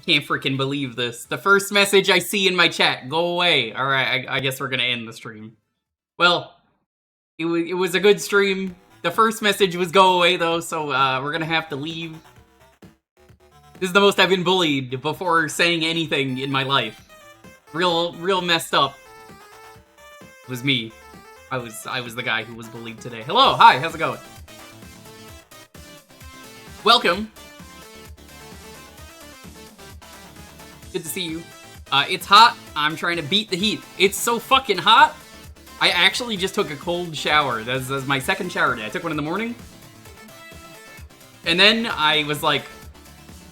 Can't freaking believe this. The first message I see in my chat, go away. Alright, I guess we're gonna end the stream. Well, it was a good stream. The first message was go away though, so we're gonna have to leave. This is the most I've been bullied before saying anything in my life. Real messed up. It was me. I was the guy who was bullied today. Hello, hi, how's it going? Welcome. Good to see you. It's hot. I'm trying to beat the heat. It's so fucking hot. I actually just took a cold shower. That's my second shower day. I took one in the morning. And then I was like,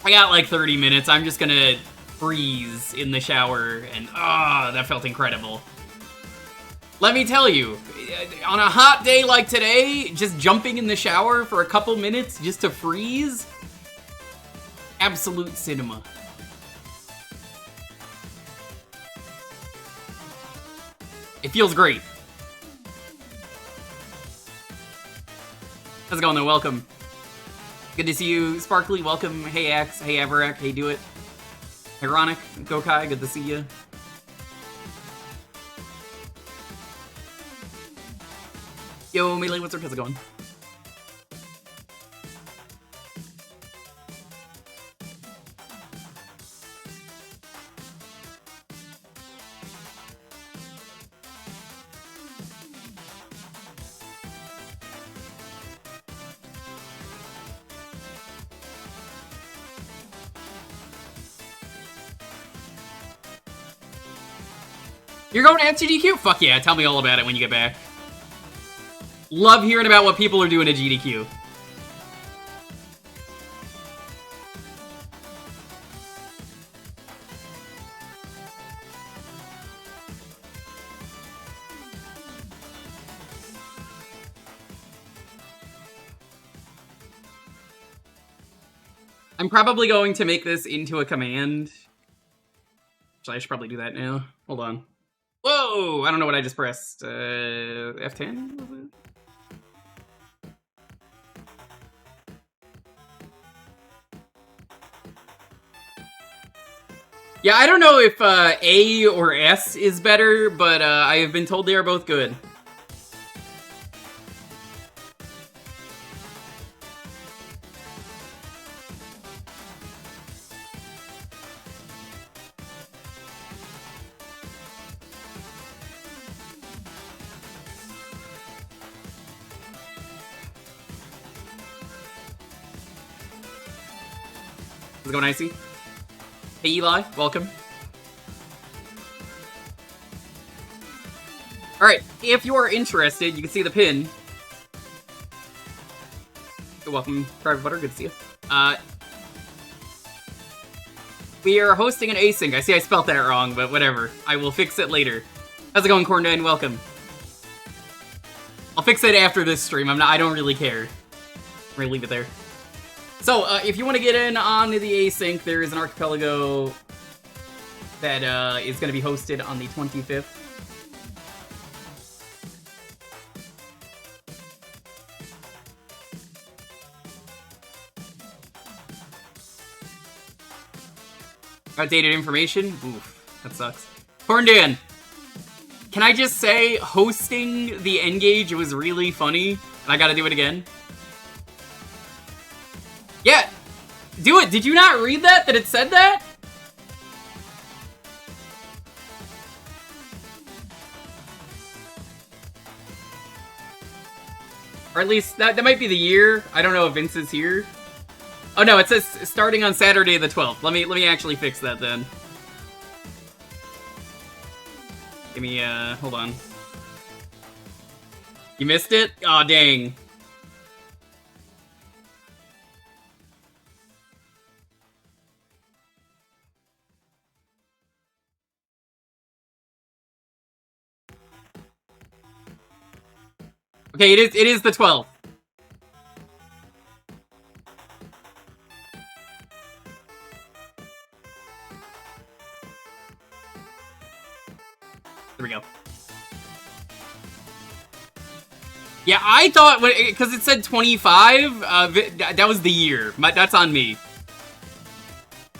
I got like 30 minutes. I'm just gonna freeze in the shower. And that felt incredible. Let me tell you, on a hot day like today, just jumping in the shower for a couple minutes just to freeze, absolute cinema. It feels great. How's it going though? Welcome. Good to see you, Sparkly. Welcome. Hey Axe. Hey Averak. Hey Do It. Ironic. Gokai. Good to see you. Yo, Melee, what's up? How's it going? You're going to GDQ? Fuck yeah, tell me all about it when you get back. Love hearing about what people are doing at GDQ. I'm probably going to make this into a command. Actually, I should probably do that now. Hold on. Whoa! I don't know what I just pressed. F10? Was it? Yeah, I don't know if A or S is better, but I have been told they are both good. How's it going, Icy? Hey Eli, welcome. Alright, if you are interested, you can see the pin. Welcome, Private Butter, good to see you. We are hosting an async. I see I spelt that wrong, but whatever. I will fix it later. How's it going, Corndine? Welcome. I'll fix it after this stream. I don't really care. I'm gonna leave it there. So, if you want to get in on the async, there is an archipelago that is going to be hosted on the 25th. Outdated information? Oof, that sucks. Corndan, can I just say, hosting the N-Gage was really funny. I gotta do it again. Yeah, do it. Did you not read that? That it said that? Or at least, that might be the year. I don't know if Vince is here. Oh no, it says starting on Saturday the 12th. Let me actually fix that then. Give me, hold on. You missed it? Aw, dang. Okay, it is the 12th. There we go. Yeah, I thought, because it said 25, that was the year. That's on me.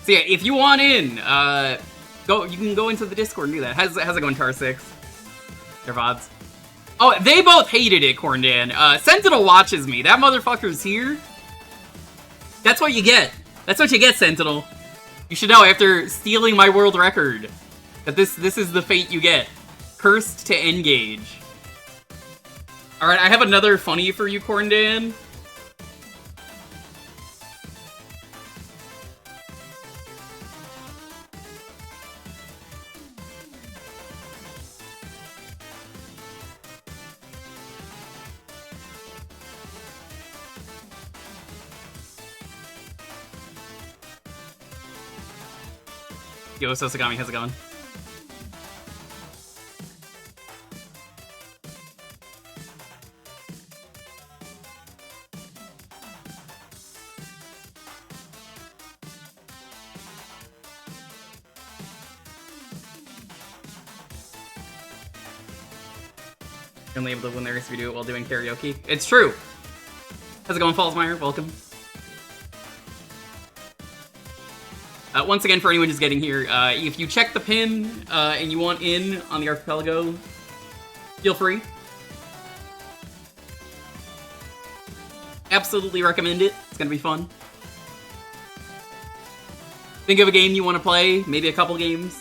So yeah, if you want in, you can go into the Discord and do that. How's it going, Tar 6? Their VODs. Oh, they both hated it, Corndan. Sentinel watches me. That motherfucker's here. That's what you get. That's what you get, Sentinel. You should know, after stealing my world record, that this is the fate you get. Cursed to engage. Alright, I have another funny for you, Corndan. Yo, Sosagami, how's it going? You're only able to win the race if you do it while doing karaoke. It's true! How's it going, Fallsmeyer? Welcome. Once again, for anyone just getting here, if you check the pin and you want in on the archipelago, feel free. Absolutely recommend it. It's gonna be fun. Think of a game you want to play, maybe a couple games.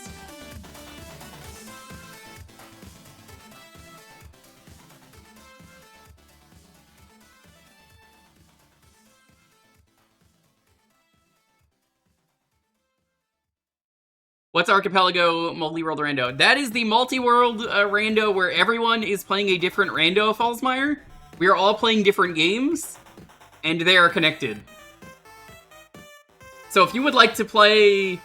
What's Archipelago Multi-World Rando? That is the multi-world rando where everyone is playing a different rando, Fallsmeyer. We are all playing different games, and they are connected. So if you would like to play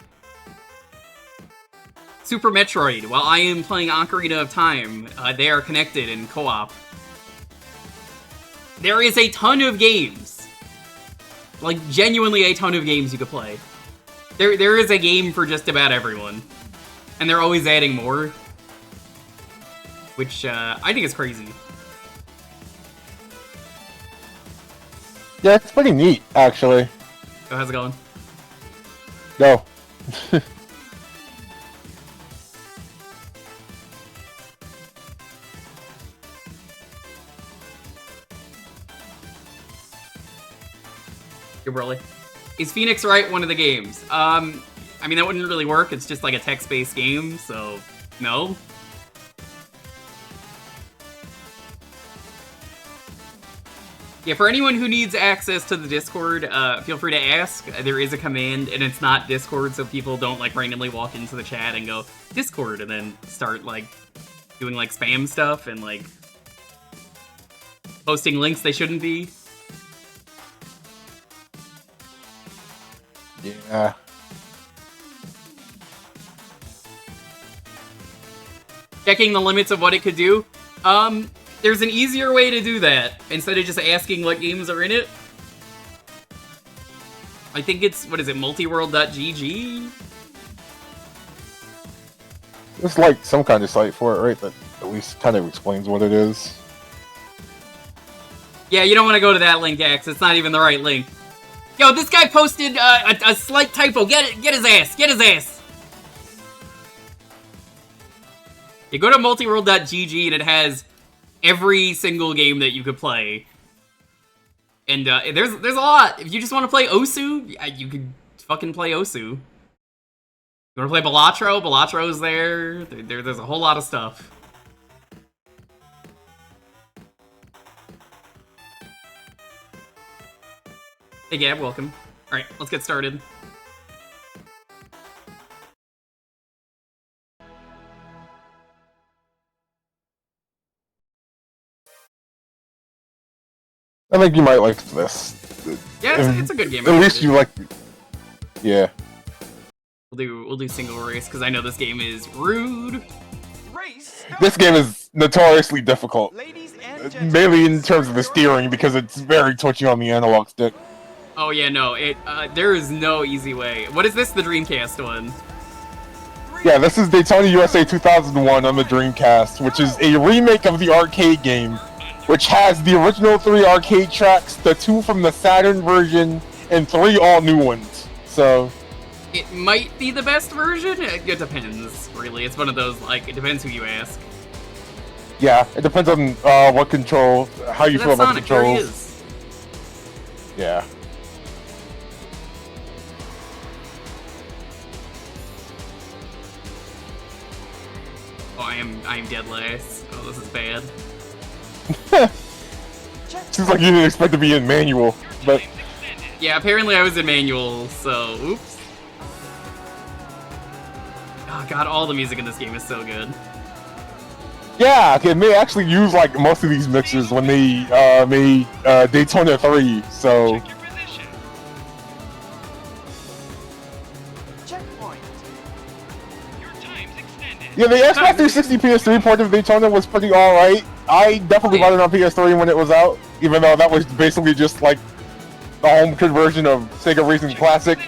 Super Metroid while I am playing Ocarina of Time, they are connected in co-op. There is a ton of games. Like, genuinely a ton of games you could play. There is a game for just about everyone. And they're always adding more. Which, I think is crazy. Yeah, it's pretty neat, actually. Oh, how's it going? Go. You're really. Is Phoenix Wright one of the games? I mean, that wouldn't really work. It's just like a text-based game, so no. Yeah, for anyone who needs access to the Discord, feel free to ask. There is a command, and it's not Discord, so people don't, like, randomly walk into the chat and go, Discord, and then start, like, doing, like, spam stuff and, like, posting links they shouldn't be. Yeah. Checking the limits of what it could do. There's an easier way to do that, instead of just asking what games are in it. I think it's, what is it, multiworld.gg? It's like some kind of site for it, right? That at least kind of explains what it is. Yeah, you don't want to go to that link, Axe. It's not even the right link. Yo, this guy posted a slight typo. Get his ass. Get his ass. You go to multiworld.gg and it has every single game that you could play. And there's a lot. If you just want to play Osu, you could fucking play Osu. You want to play Balatro? Balatro's there. There's a whole lot of stuff. Hey Gab, welcome. Alright, let's get started. I think you might like this. Yeah, it's a good game. At least you like... Yeah. We'll do single race, because I know this game is rude. This game is notoriously difficult. Mainly in terms of the steering, because it's very twitchy on the analog stick. Oh yeah, no, there is no easy way. What is this, the Dreamcast one? Yeah, this is Daytona USA 2001 on the Dreamcast, which is a remake of the arcade game, which has the original 3 arcade tracks, the 2 from the Saturn version, and 3 all new ones. So... It might be the best version. It depends, really. It's one of those, like, it depends who you ask. Yeah, it depends on what control, how you feel about the controls. Yeah. Oh, I am dead last. Oh, this is bad. Seems like you didn't expect to be in manual, but yeah, apparently I was in manual, so oops. Oh god, all the music in this game is so good. yeah, okay, they actually use like most of these mixes when they made Daytona 3, so. Yeah, the Xbox 360 PS3 port of Daytona was pretty alright. I definitely bought it on PS3 when it was out, even though that was basically just like the home conversion of Sega Racing Classic,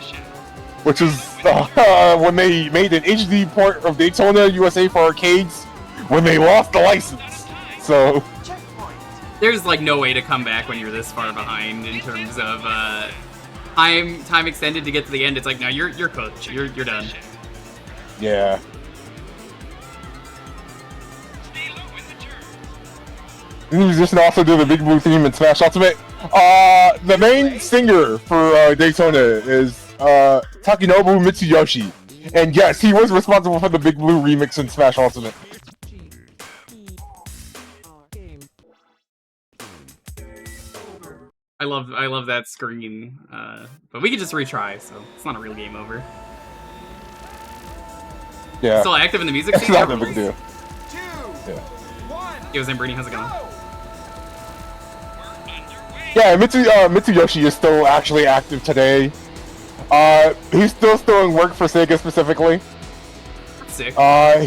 which is when they made an HD port of Daytona USA for arcades when they lost the license. So there's like no way to come back when you're this far behind in terms of time extended to get to the end. It's like, no, you're cooked. You're done. Yeah. The musician also did the Big Blue theme in Smash Ultimate. The main singer for Daytona is Takenobu Mitsuyoshi. And yes, he was responsible for the Big Blue remix in Smash Ultimate. I love that screen. But we could just retry, so it's not a real game over. Yeah. Still active in the music scene? It's not a big deal. Yo, Zambrini, how's it going? Yeah, Mitsuyoshi is still actually active today. He's still in work for Sega specifically. That's sick.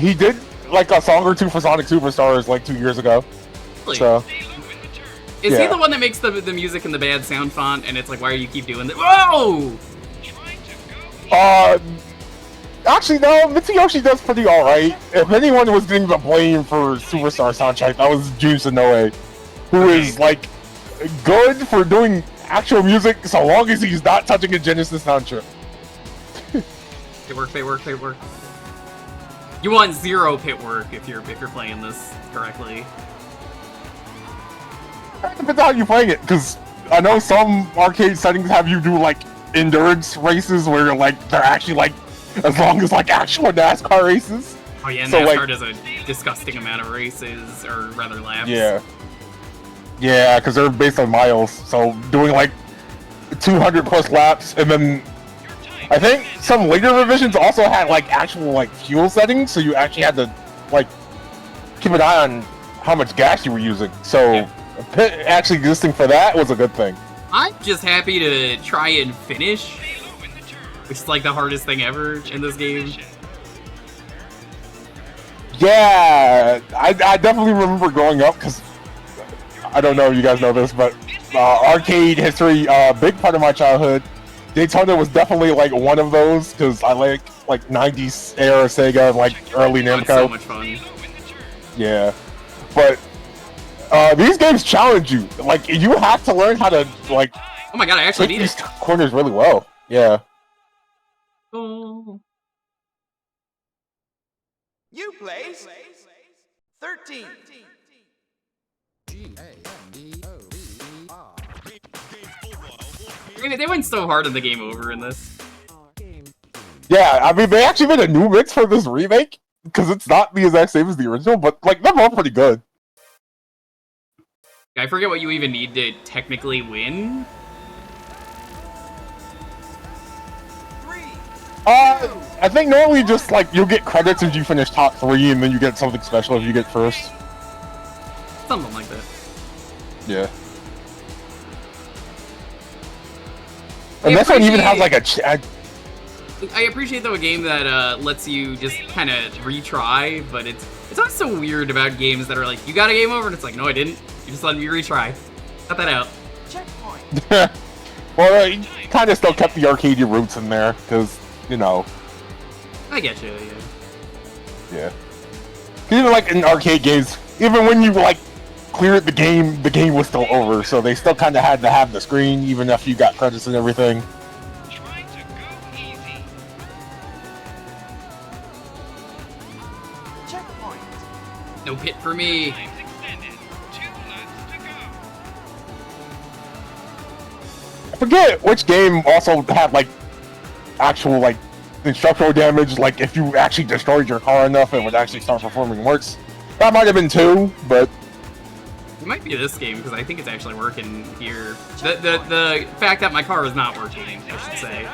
He did like a song or two for Sonic Superstars like 2 years ago. Really? So. Is he the one that makes the music in the bad sound font? And it's like, why do you keep doing that? Whoa! Actually, no, Mitsuyoshi does pretty alright. If anyone was getting the blame for Superstar soundtrack, that was Jun Sonoe, who is like good for doing actual music so long as he's not touching a Genesis soundtrack. Pit work. You want 0 pit work if you're playing this correctly. It depends on how you're playing it, because I know some arcade settings have you do like endurance races where like they're actually like as long as like actual NASCAR races. Oh yeah, so, NASCAR like, does a disgusting amount of races, or rather laps. Yeah, because they're based on miles, so doing like 200 plus laps, and then I think some later revisions also had like actual like fuel settings, so you actually had to like keep an eye on how much gas you were using. So a pit actually existing for that was a good thing. I'm just happy to try and finish, which is like the hardest thing ever in this game. Yeah, I definitely remember growing up, because I don't know if you guys know this, but arcade history, big part of my childhood. Daytona was definitely like one of those, because I like 90s era Sega, like early Namco. It's so much fun. Yeah, but these games challenge you. Like, you have to learn how to like. Oh my god, I actually need these it. corners really well. Yeah. Oh. You place 13. I mean, they went so hard on the game over in this. Yeah, I mean, they actually made a new mix for this remake, because it's not the exact same as the original, but like they're both pretty good. I forget what you even need to technically win. I think normally just like you'll get credits if you finish top 3, and then you get something special if you get first. Something like that. Yeah. And this one even has like a. I appreciate though a game that lets you just kind of retry, but it's always so weird about games that are like, you got a game over, and it's like, no, I didn't. You just let me retry. Cut that out. Checkpoint. Well, you kind of still kept the arcade roots in there, because you know. I get you. Yeah. Yeah. Even like in arcade games, even when you like cleared the game was still over, so they still kind of had to have the screen, even if you got credits and everything. No pit for me. I forget which game also had like actual like structural damage. Like if you actually destroyed your car enough, it would actually start performing works. That might have been 2, but It might be this game because I think it's actually working here. The fact that my car is not working, I should say.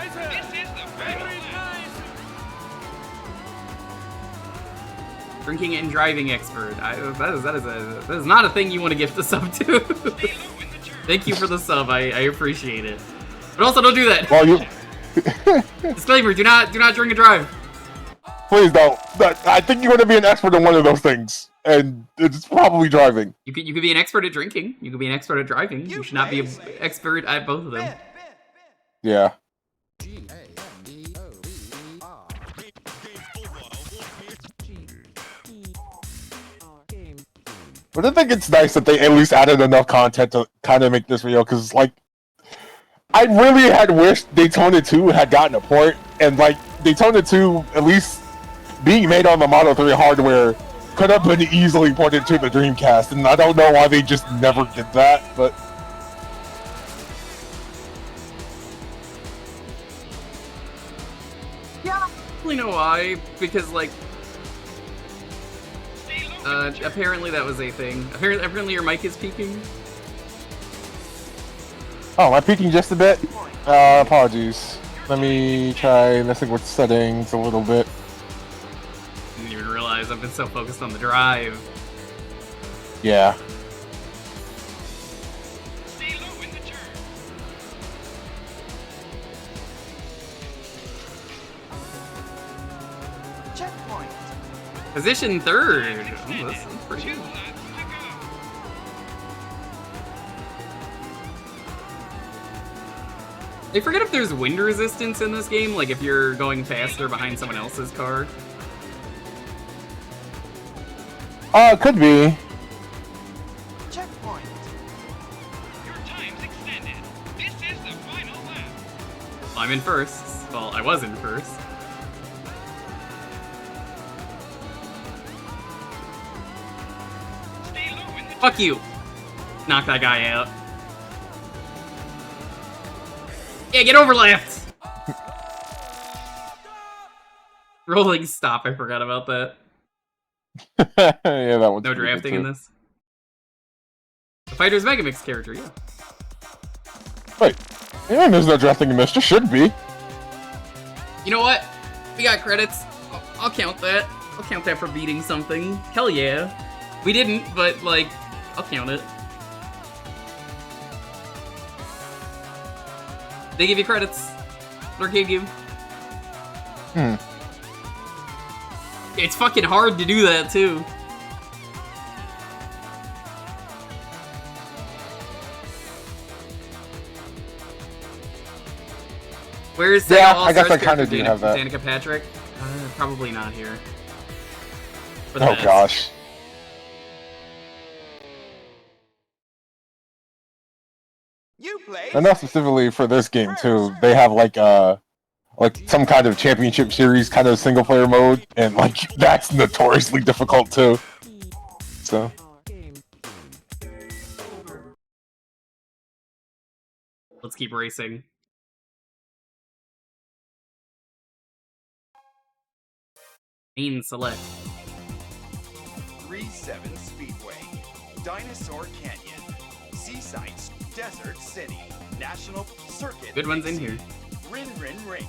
Drinking and driving expert. That is not a thing you want to gift a sub to. Thank you for the sub. I appreciate it. But also don't do that. well, you Disclaimer: do not drink and drive. please don't. I think you're going to be an expert in one of those things, and it's probably driving. You could be an expert at drinking. You could be an expert at driving. You should not be an expert at both of them. Yeah. But I think it's nice that they at least added enough content to kind of make this real, because, like, I really had wished Daytona 2 had gotten a port, and, like, Daytona 2, at least being made on the Model 3 hardware, could have been easily ported to the Dreamcast, and I don't know why they just never did that, but... Yeah, I don't really know why, because, like, apparently that was a thing. Apparently your mic is peaking. Oh, am I peeking just a bit? Apologies. Let me try messing with settings a little bit. Didn't even realize I've been so focused on the drive. Yeah. Stay low in the turn. Checkpoint. Position 3rd. Ooh, that's pretty good. I forget if there's wind resistance in this game, like if you're going faster behind someone else's car. Could be. Checkpoint. Your time's extended. This is the final lap. I'm in first. Well, I was in first. Stay low in the Fuck you! Knock that guy out. Yeah, get over left! Rolling stop, I forgot about that. Yeah, that one's No pretty good, drafting in too. this. The fighter's Megamix character, yeah. Wait, yeah, there's no drafting in this. There should be. You know what? We got credits. I'll count that. I'll count that for beating something. Hell yeah. We didn't, but, like, I'll count it. They give you credits. Arcade game. It's fucking hard to do that, too. Where's Sega Yeah, I All-Stars guess I kinda character do have that. Danica Patrick? Probably not here. For Oh that. gosh. You play. And not specifically for this game too. They have like some kind of championship series kind of single player mode, and like that's notoriously difficult too. So Let's keep racing. Main select. 37 Speedway, Dinosaur Canyon, Seaside, Desert City, National Circuit. Good ones in here. Rin Rin Ring,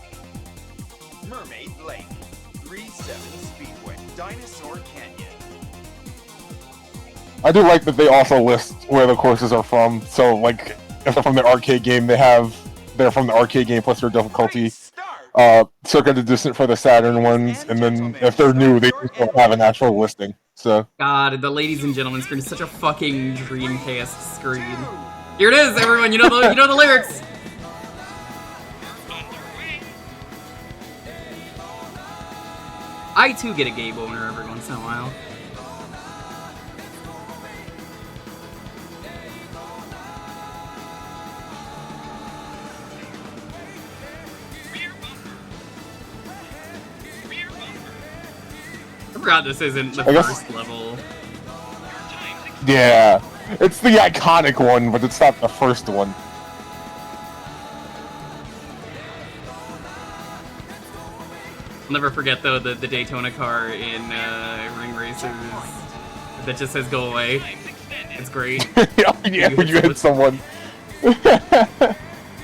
Mermaid Lake, 37 Speedway, Dinosaur Canyon. I do like that they also list where the courses are from. So like if they're from the arcade game, they're from the arcade game plus their difficulty. Great start. Circuit of Distance for the Saturn ones, and then if they're new, they just don't have an actual listing. So God, the ladies and gentlemen screen is such a fucking Dreamcast screen. Here it is, everyone. You know the lyrics. Underway. I too get a gay boner every once in a while. Rear bumper. Rear bumper. I forgot this isn't the I guess- first level. Yeah, it's the iconic one, but it's not the first one. I'll never forget though the Daytona car in Ring Racers that just says "Go away." It's great. Yeah, when you hit someone.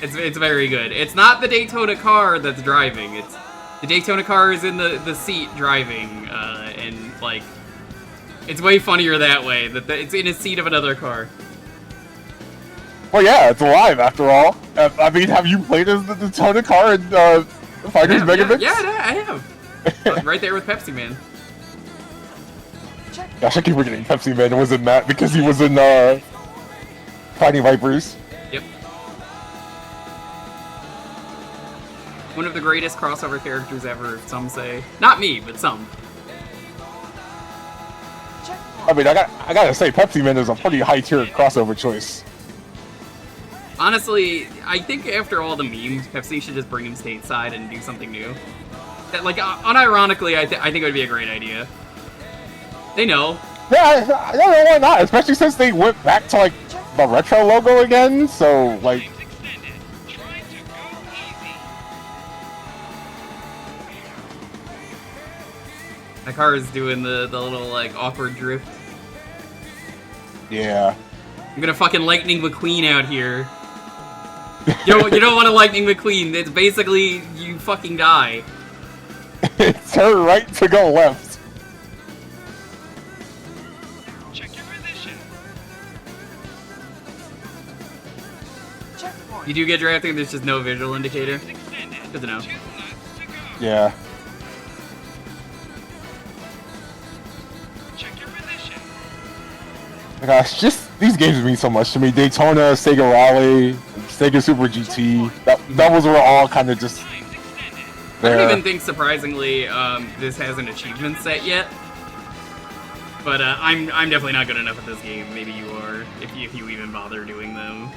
It's very good. It's not the Daytona car that's driving. It's the Daytona car is in the seat driving, and like it's way funnier that way. That it's in a seat of another car. Well, yeah, it's alive after all. I mean, have you played as the Daytona car in Fighters Megamix? Yeah, I have. Right there with Pepsi Man. Gosh, I keep forgetting Pepsi Man was in that because he was in Fighting Vipers. Yep. One of the greatest crossover characters ever, some say. Not me, but some. I mean, I gotta say, Pepsi Man is a pretty high-tier crossover choice. Honestly, I think after all the memes, Pepsi should just bring him stateside and do something new. That, like, unironically, I think it would be a great idea. They know. Yeah, I don't know why not, especially since they went back to, like, the retro logo again, so, like... That car is doing the little, like, awkward drift. Yeah. I'm gonna fucking Lightning McQueen out here. You don't want to Lightning McQueen. It's basically you fucking die. It's turn right to go left. Check your position. Checkpoint. You do get drafting, there's just no visual indicator. Good to know. 2 laps to go. Yeah. Check your position. Gosh, just these games mean so much to me. Daytona, Sega Rally, Sega Super GT. That was were all kind of just Times extended. I don't there. even think, surprisingly, this has an achievement set yet. But I'm definitely not good enough at this game. Maybe you are, if you even bother doing them.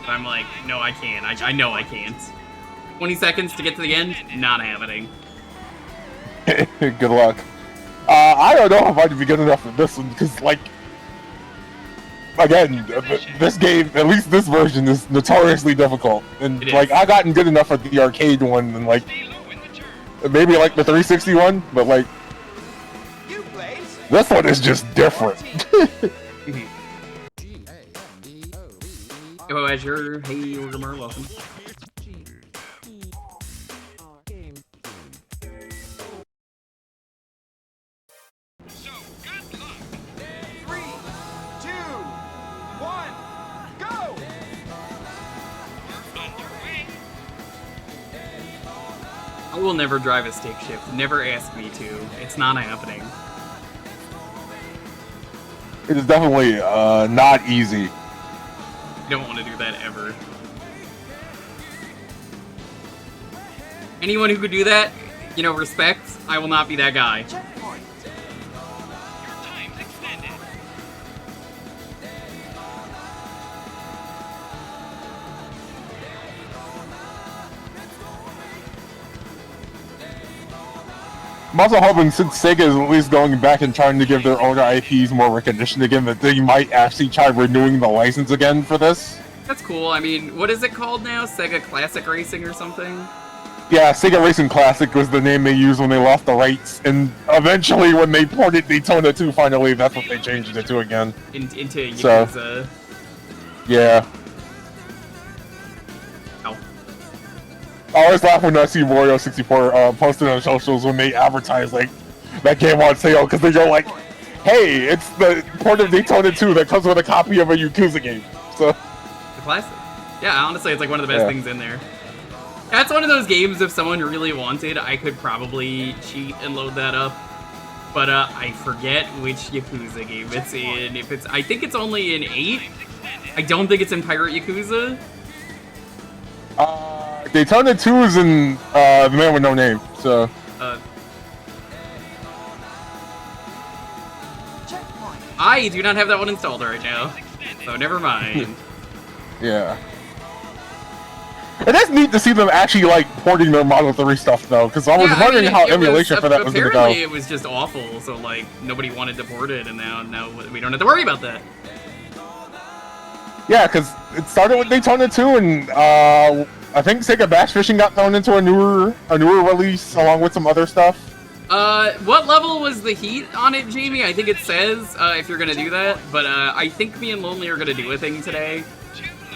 But I'm like, no, I can't. I know I can't. 20 seconds to get to the end? Not happening. Good luck. I don't know if I'd be good enough for this one because, like, again, this game, at least this version, is notoriously difficult. And, It is. like, I gotten good enough at the arcade one and, like, Stay low in the turn. maybe, like, the 360 one, but, like, You Blaze. this one is just different. Oh, Azure, hey, Orgamer, welcome. So, good luck. 3, 2, 1, go! We're underway. I will never drive a stick shift. Never ask me to. It's not happening. It is definitely not easy. You don't want to do that ever. Anyone who could do that, you know, respect. I will not be that guy. Checkpoint. Your time's extended. I'm also hoping, since Sega is at least going back and trying to give their older IPs more recognition again, that they might actually try renewing the license again for this. That's cool. I mean, what is it called now? Sega Classic Racing or something? Yeah, Sega Racing Classic was the name they used when they lost the rights, and eventually when they ported Daytona 2, finally, that's what they changed it to again. Into So- Yakuza. Yeah. Ow. I always laugh when I see Wario 64 posted on socials when they advertise, like, that game on sale, because they go like, hey, it's the port of Daytona 2 that comes with a copy of a Yakuza game. So, The classic. Yeah, honestly, it's like one of the best Yeah. things in there. That's one of those games, if someone really wanted, I could probably cheat and load that up. But I forget which Yakuza game it's in. If it's, I think it's only in 8. I don't think it's in Pirate Yakuza. Daytona 2 is in The Man with No Name, so... Checkpoint. I do not have that one installed right now, so never mind. Yeah. It is neat to see them actually like porting their Model 3 stuff though, because I was wondering how emulation for that was going to go. Apparently, it was just awful, so like nobody wanted to port it, and now we don't have to worry about that. Yeah, because it started with Daytona 2, and I think Sega Bash Fishing got thrown into a newer release along with some other stuff. What level was the heat on it, Jamie? I think it says if you're gonna do that, but I think me and Lonely are gonna do a thing today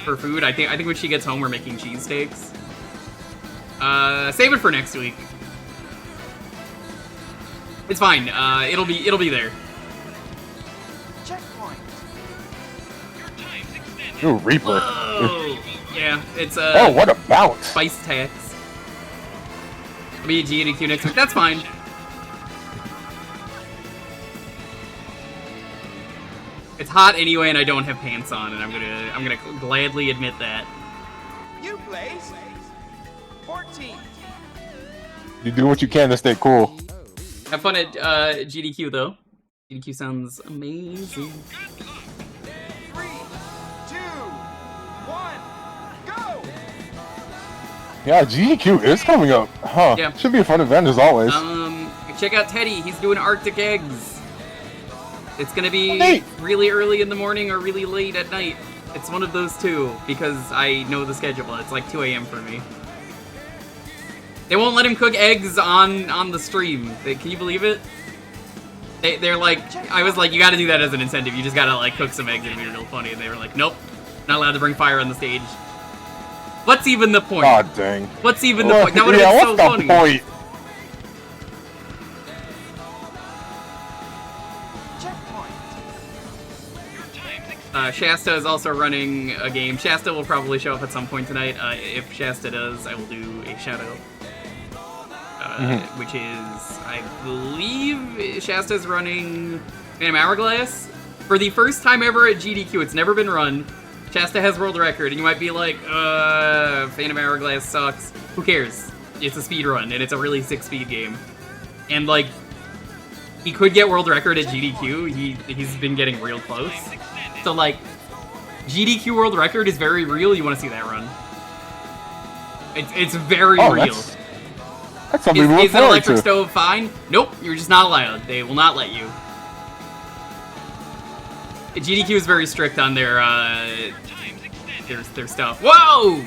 for food. I think when she gets home, we're making cheesesteaks. Save it for next week. It's fine. It'll be there. Checkpoint. Ooh, Reaper. Whoa. Yeah, it's oh, what a bounce! Spice tax. I'll be a G and a Q next week. That's fine. It's hot anyway, and I don't have pants on, and I'm gonna gladly admit that. You place 14. You do what you can to stay cool. Have fun at GDQ though. GDQ sounds amazing. 3, 2, 1, go! Yeah, GQ is coming up. Huh. Yeah. Should be a fun event as always. Check out Teddy. He's doing Arctic eggs. It's gonna be Hey. really early in the morning or really late at night. It's one of those two, because I know the schedule. It's like 2 a.m. for me. They won't let him cook eggs on the stream. Can you believe it? They're like, I was like, you gotta do that as an incentive. You just gotta like cook some eggs and it'll be real funny. And they were like, nope, not allowed to bring fire on the stage. What's even the point? God dang. What's even the point? That would have been so what's funny. the point? Shasta is also running a game. Shasta will probably show up at some point tonight. If Shasta does, I will do a shout out. Which is, I believe, Shasta's running Phantom Hourglass. For the first time ever at GDQ, it's never been run. Shasta has world record, and you might be like, Phantom Hourglass sucks. Who cares? It's a speed run, and it's a really sick speed game. And like, he could get world record at GDQ. He's been getting real close. So like, GDQ world record is very real. You want to see that run? It's very real. That's something we look Is an forward electric to. stove fine? Nope, you're just not allowed. They will not let you. GDQ is very strict on their stuff. Whoa!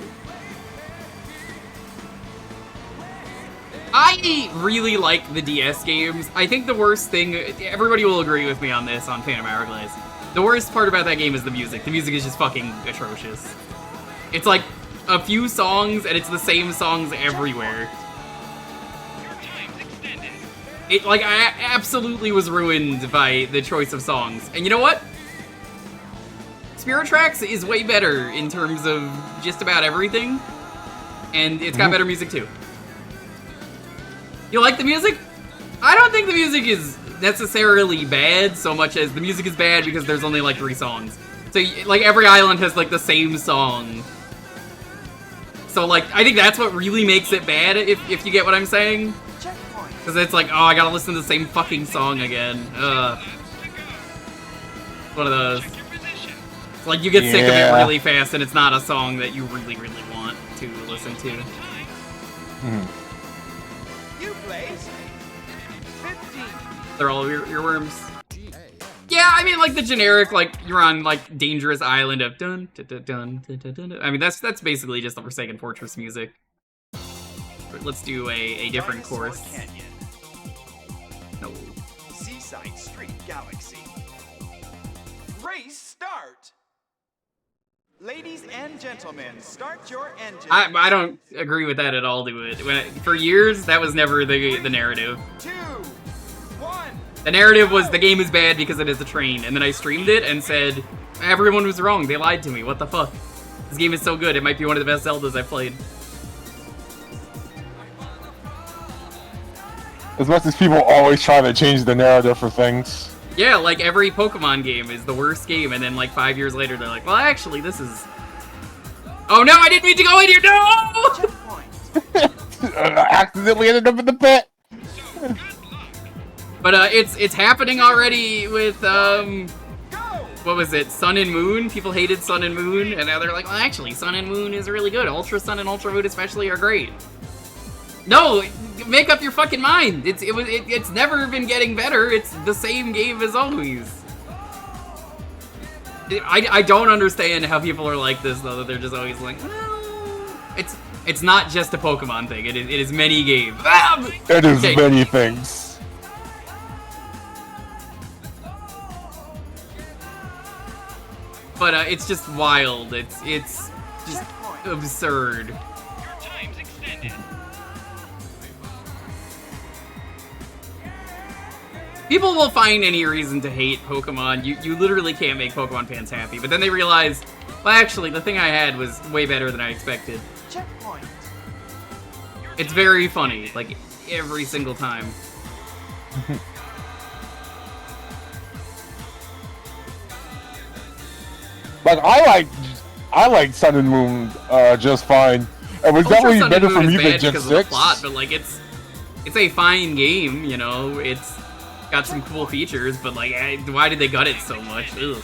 I really like the DS games. I think the worst thing, everybody will agree with me on this on Phantom Hourglass. The worst part about that game is the music. The music is just fucking atrocious. It's like a few songs, and it's the same songs everywhere. It, like, I absolutely was ruined by the choice of songs. And you know what? Spirit Tracks is way better in terms of just about everything. And it's got better music, too. You like the music? I don't think the music is necessarily bad so much as the music is bad because there's only like 3 songs. So like every island has like the same song. So like I think that's what really makes it bad if you get what I'm saying. Because it's like, oh, I gotta listen to the same fucking song again. One of those. It's like you get sick of it really fast and it's not a song that you really, really want to listen to. You place 15. They're all earworms. Yeah, I mean, like the generic, like you're on like dangerous island of dun dun dun dun dun dun. Dun. I mean, that's basically just the Forsaken Fortress music. But let's do a different course. Canyon. No. Seaside Street Galaxy. Race start. Ladies and gentlemen, start your engine. I don't agree with that at all. For years, that was never the narrative. 2, 1. The narrative was the game is bad because it is a train, and then I streamed it and said everyone was wrong. They lied to me. What the fuck? This game is so good. It might be one of the best Zeldas I've played. As much as people always try to change the narrative for things. Yeah, like every Pokemon game is the worst game, and then like 5 years later they're like, well, actually, this is. Oh no, I didn't mean to go in here. No! Accidentally ended up in the pit. But it's happening already with what was it, Sun and Moon? People hated Sun and Moon, and now they're like, well, actually, Sun and Moon is really good. Ultra Sun and Ultra Moon especially are great. No, make up your fucking mind. It's never been getting better. It's the same game as always. I don't understand how people are like this though. That they're just always like, well, it's not just a Pokemon thing. It is many games. It is many things. But it's just wild. It's just absurd. Your time's extended. People will find any reason to hate Pokemon. You literally can't make Pokemon fans happy. But then they realize, well, actually, the thing I had was way better than I expected. Checkpoint. It's very funny, like, every single time. Like, I like Sun and Moon just fine. It was Ultra definitely Sun and better Moon for me is than bad Gen because 6. of the plot, but like it's a fine game, you know. It's got some cool features, but like, why did they gut it so much? Ugh.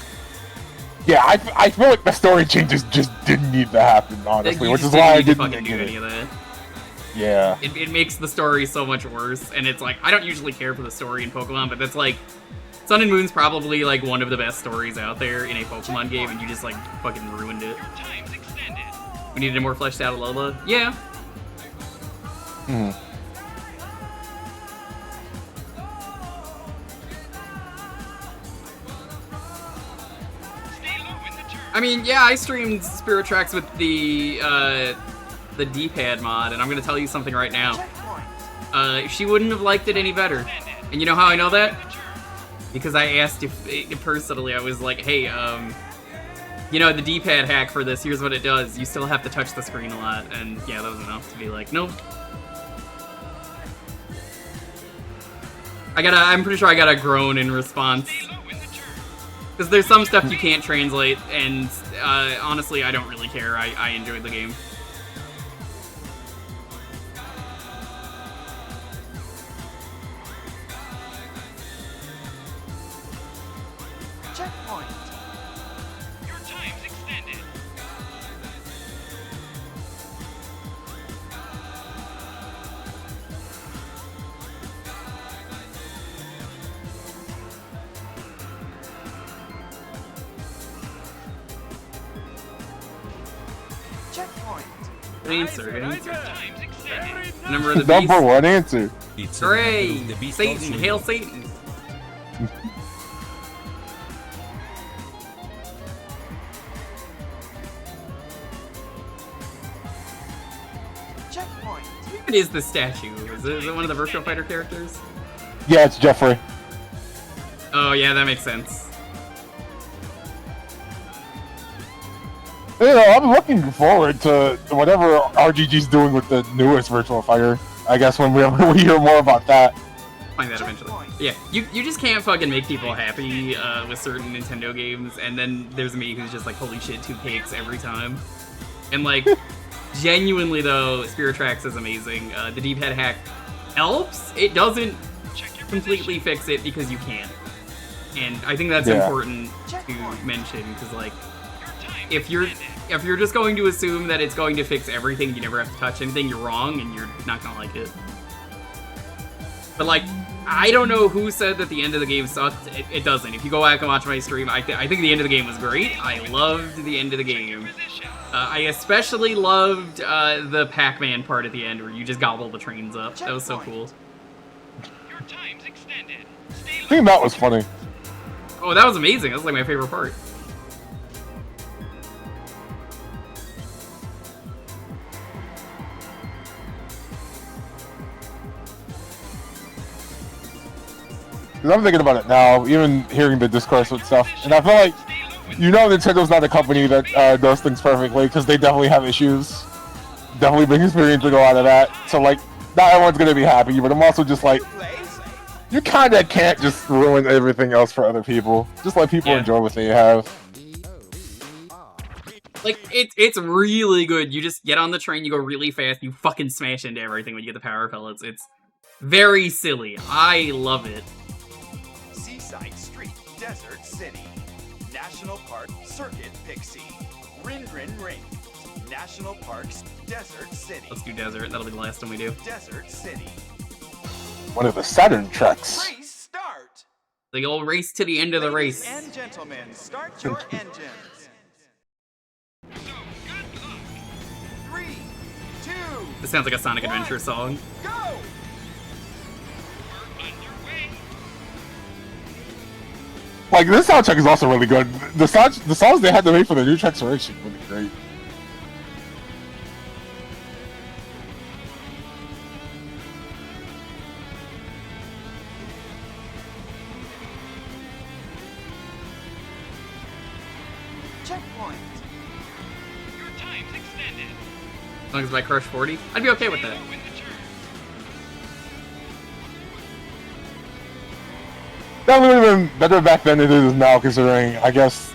Yeah, I feel like the story changes just didn't need to happen, honestly, You which just is why I need to didn't fucking get do any it. of that. Yeah. It makes the story so much worse, and it's like, I don't usually care for the story in Pokemon, but that's like, Sun and Moon's probably like one of the best stories out there in a Pokemon game, and you just like fucking ruined it. Your time's extended. We needed a more fleshed out Alola. Yeah. Hmm. Stay low in the turn. I mean, yeah, I streamed Spirit Tracks with the D-pad mod, and I'm gonna tell you something right now. Checkpoint. She wouldn't have liked it any better. And you know how I know that? Because I asked if personally, I was like, hey, you know, the D-pad hack for this, here's what it does. You still have to touch the screen a lot. And yeah, that was enough to be like, nope. I'm pretty sure I got a groan in response. Stay low in the turn. Because there's some stuff you can't translate, and honestly, I don't really care. I enjoyed the game. Checkpoint. Your time's extended. Checkpoint. Good answer, good answer. Your time's extended. Number of the Number beast. one answer. It's Hooray! the beast Satan, also. hail Satan! Checkpoint. What is the statue? Is it one of the Virtual Fighter characters? Yeah, it's Jeffrey. Oh yeah, that makes sense. You know, I'm looking forward to whatever RGG's doing with the newest Virtual Fighter. I guess when we hear more about that. Find that eventually. Yeah, you just can't fucking make people happy with certain Nintendo games, and then there's me who's just like, holy shit, 2 cakes every time. And like, genuinely though, Spirit Tracks is amazing. The D-pad hack helps. It doesn't Check your completely fix it because you can't. And I think that's Yeah. important to mention, because like, Your time's if you're just going to assume that it's going to fix everything, you never have to touch anything, you're wrong, and you're not gonna like it. But like, I don't know who said that the end of the game sucked. It doesn't. If you go back and watch my stream, I think the end of the game was great. I loved the end of the game. position. I especially loved the Pac-Man part at the end, where you just gobble the trains up. That was so cool. Your time's extended. Stay I low. think that was funny. Oh, that was amazing. That was like my favorite part. Because I'm thinking about it now, even hearing the discourse with stuff, and I feel like, you know, Nintendo's not a company that does things perfectly, because they definitely have issues. Definitely been experiencing a lot of that. So, like, not everyone's gonna be happy, but I'm also just like, you kinda can't just ruin everything else for other people. Just let people Yeah. enjoy what they have. Like, it's really good. You just get on the train, you go really fast, you fucking smash into everything when you get the power pellets. It's very silly. I love it. Seaside Street, Desert City. Now National Park Circuit Pixie. Rin Rin Ring. National Parks Desert City. Let's do Desert. That'll be the last one we do. Desert City. One of the Saturn tracks. Race start. The old race to the end of the Ladies race. and gentlemen, start your engines. So, good luck. 3, 2, This sounds like a Sonic One. Adventure song. go! We're underway. Like, this soundtrack is also really good. The songs they had to make for the new tracks are actually really great. Checkpoint. Your time's extended. As long as I crush 40, I'd be okay with Stay that. low in the turn. That would have been better back then than it is now, considering, I guess,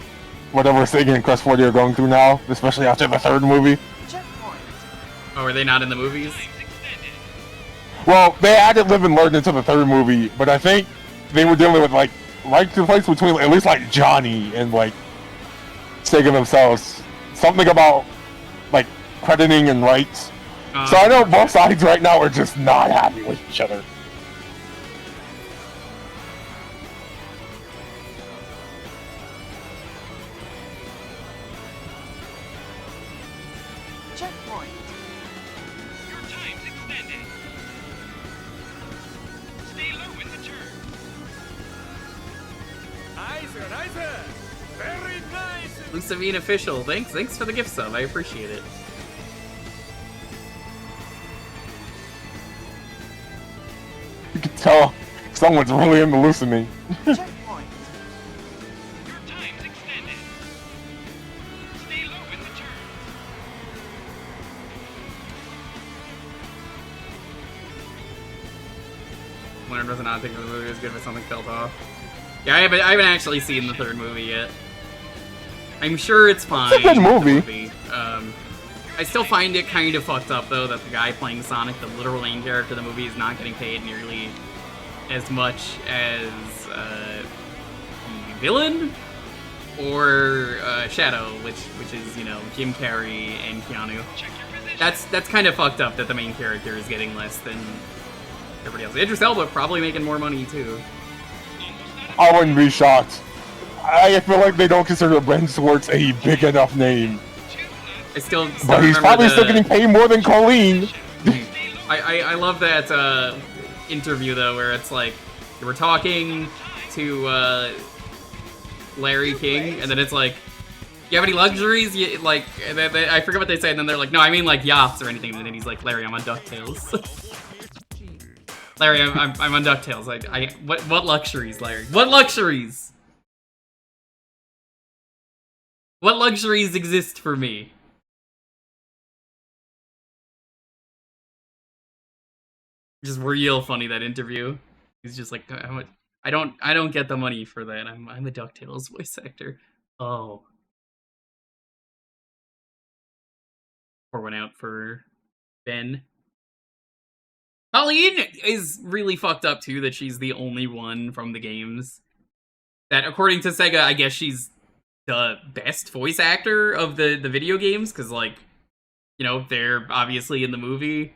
whatever Sega and Crest 40 are going through now, especially after the third movie. Checkpoint. Oh, are they not in the movies? Time's extended. Well, they added Live and Learn into the third movie, but I think they were dealing with, like, right to place between at least, like, Johnny and, like, Sega themselves. Something about, like, crediting and rights. So I know both sides right now are just not happy with each other. Checkpoint. Your time's extended. Stay low in the turn. Nice. Very nice. Lucivine official, thanks for the gift sub. I appreciate it. You can tell someone's really into listening. Checkpoint. Your time's extended. Stay low in the turn. Leonard was not thinking the movie was good, but something felt off. Yeah, I haven't actually seen the third movie yet. I'm sure it's fine. It's a good movie. the I still find it kind of fucked up, though, that the guy playing Sonic, the literal main character of the movie, is not getting paid nearly as much as the villain or Shadow, which is, you know, Jim Carrey and Keanu. Check your position. That's kind of fucked up that the main character is getting less than everybody else. Idris Elba probably making more money too. Almost out of I wouldn't be shocked. I feel like they don't consider Ben Schwartz a big enough name. I still But he's remember probably the- still getting paid more than Colleen. I love that interview though, where it's like they were talking to Larry King, and then it's like, "You have any luxuries?" Like, and then I forget what they say, and then they're like, "No, I mean like yachts or anything." And then he's like, "Larry, I'm on DuckTales." Larry, I'm on DuckTales. What luxuries, Larry? What luxuries? What luxuries exist for me? Just real funny, that interview. He's just like, I don't get the money for that. I'm a DuckTales voice actor. Oh. Pour one out for Ben. Colleen is really fucked up too, that she's the only one from the games that, according to Sega, I guess she's the best voice actor of the video games, because, like, you know, they're obviously in the movie.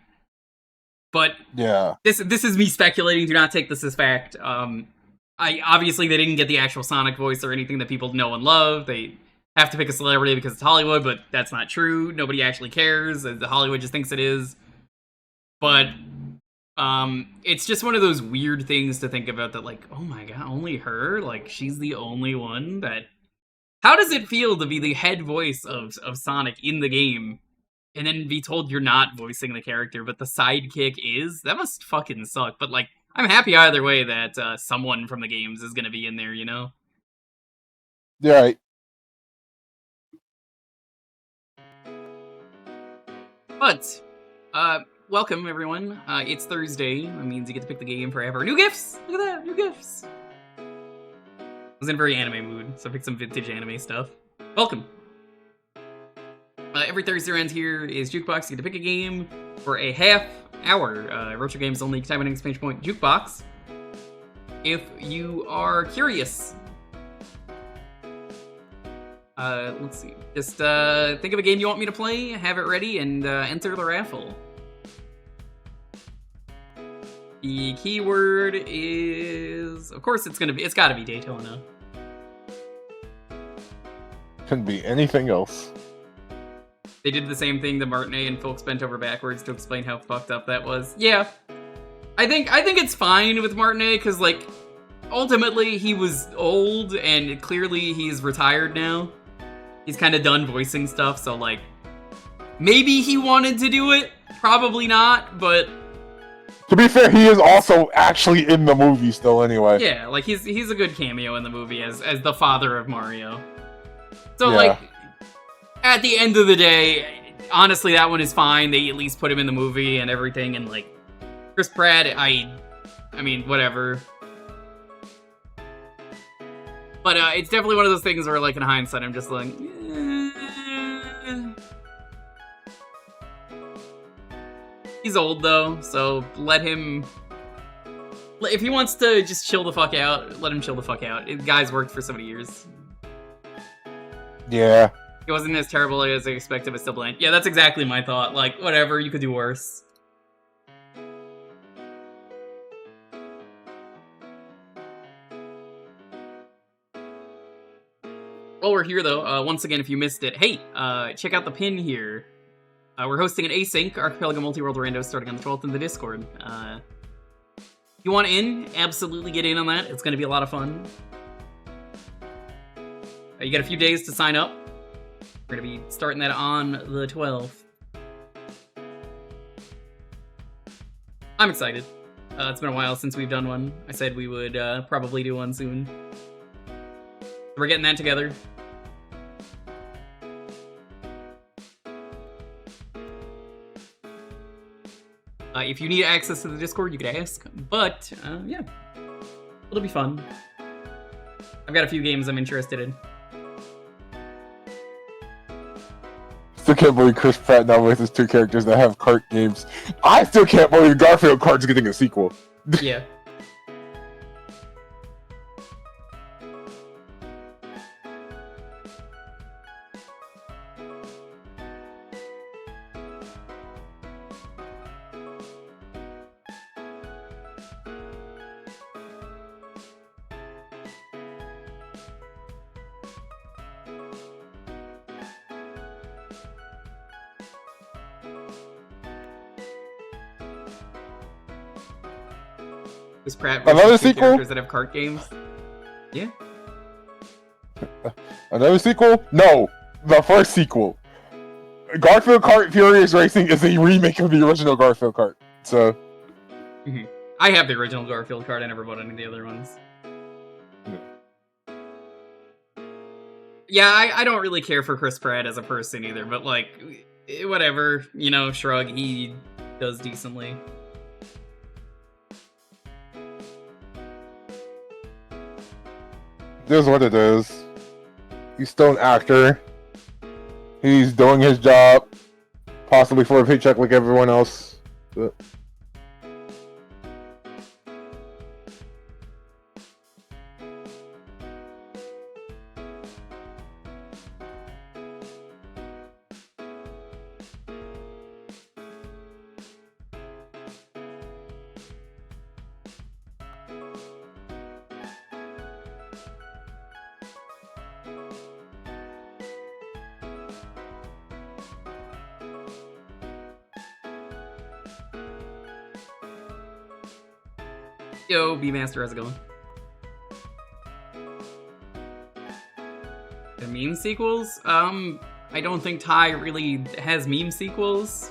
But Yeah. this is me speculating. Do not take this as fact. Obviously they didn't get the actual Sonic voice or anything that people know and love. They have to pick a celebrity because it's Hollywood, but that's not true. Nobody actually cares. The Hollywood just thinks it is. But it's just one of those weird things to think about, that, like, oh my god, only her? Like, she's the only one that... How does it feel to be the head voice of Sonic in the game, and then be told you're not voicing the character, but the sidekick is? That must fucking suck. But, like, I'm happy either way that someone from the games is gonna be in there, you know? Yeah. Right. But, welcome, everyone. It's Thursday. That means you get to pick the game forever. New gifts! Look at that, new gifts! I was in a very anime mood, so I picked some vintage anime stuff. Welcome! Every Thursday around here is Jewkbox. You get to pick a game for a half hour. Retro games only. Type in exclamation point Jewkbox if you are curious. Let's see. Just think of a game you want me to play, have it ready, and enter the raffle. The keyword is, of course, it's gotta be Daytona. Couldn't be anything else. They did the same thing the Martinet and folks bent over backwards to explain how fucked up that was. Yeah, I think it's fine with Martinet because like ultimately he was old and clearly he's retired now. He's kind of done voicing stuff, so like maybe he wanted to do it, probably not, but. To be fair, he is also actually in the movie still anyway. Yeah, like he's a good cameo in the movie as the father of Mario. So Yeah. like at the end of the day, honestly that one is fine. They at least put him in the movie and everything, and like Chris Pratt, I mean, whatever. But it's definitely one of those things where like in hindsight I'm just like He's old though, so let him. If he wants to just chill the fuck out, let him chill the fuck out. Guy's worked for so many years. Yeah. He wasn't as terrible as I expected, but still bland. Yeah, that's exactly my thought. Like, whatever, you could do worse. While we're here, though, once again, if you missed it, hey, check out the pin here. We're hosting an async Archipelago Multi-World Rando starting on the 12th in the Discord. If you want in, absolutely get in on that. It's going to be a lot of fun. You got a few days to sign up. We're going to be starting that on the 12th. I'm excited. It's been a while since we've done one. I said we would probably do one soon. We're getting that together. If you need access to the Discord, you could ask. But, yeah. It'll be fun. I've got a few games I'm interested in. Still can't believe Chris Pratt now with his two characters that have kart games. I still can't believe Garfield Kart's getting a sequel. Yeah. Chris Pratt Another versus two sequel? characters that have kart games. Yeah. Another sequel? No. The first sequel. Garfield Kart Furious Racing is a remake of the original Garfield Kart. So. I have the original Garfield card. I never bought any of the other ones. Yeah, I don't really care for Chris Pratt as a person either, but like, whatever, you know, shrug, he does decently. It is what it is. He's still an actor. He's doing his job. Possibly for a paycheck like everyone else. But... Yo, B-Master, how's it going? The meme sequels? I don't think Ty really has meme sequels.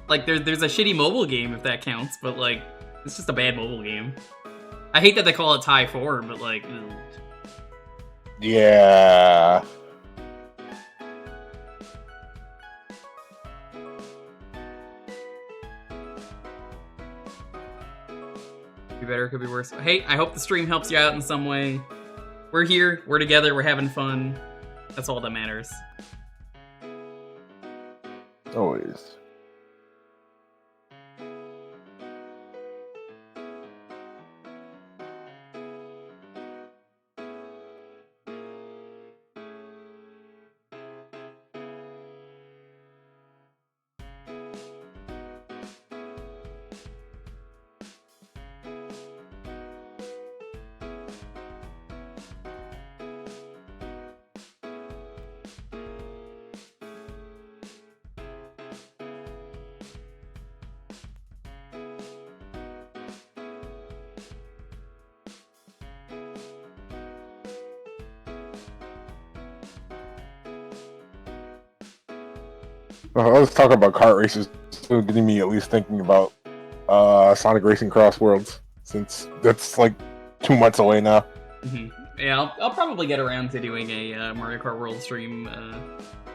Like, there's a shitty mobile game, if that counts, but, like, it's just a bad mobile game. I hate that they call it Ty 4, but, like... Ugh. Yeah... Be better, could be worse. Hey, I hope the stream helps you out in some way. We're here, we're together, we're having fun. That's all that matters. Always. I was talking about kart races, so getting me at least thinking about Sonic Racing Cross Worlds, since that's like 2 months away now. Mm-hmm. Yeah, I'll probably get around to doing a Mario Kart World stream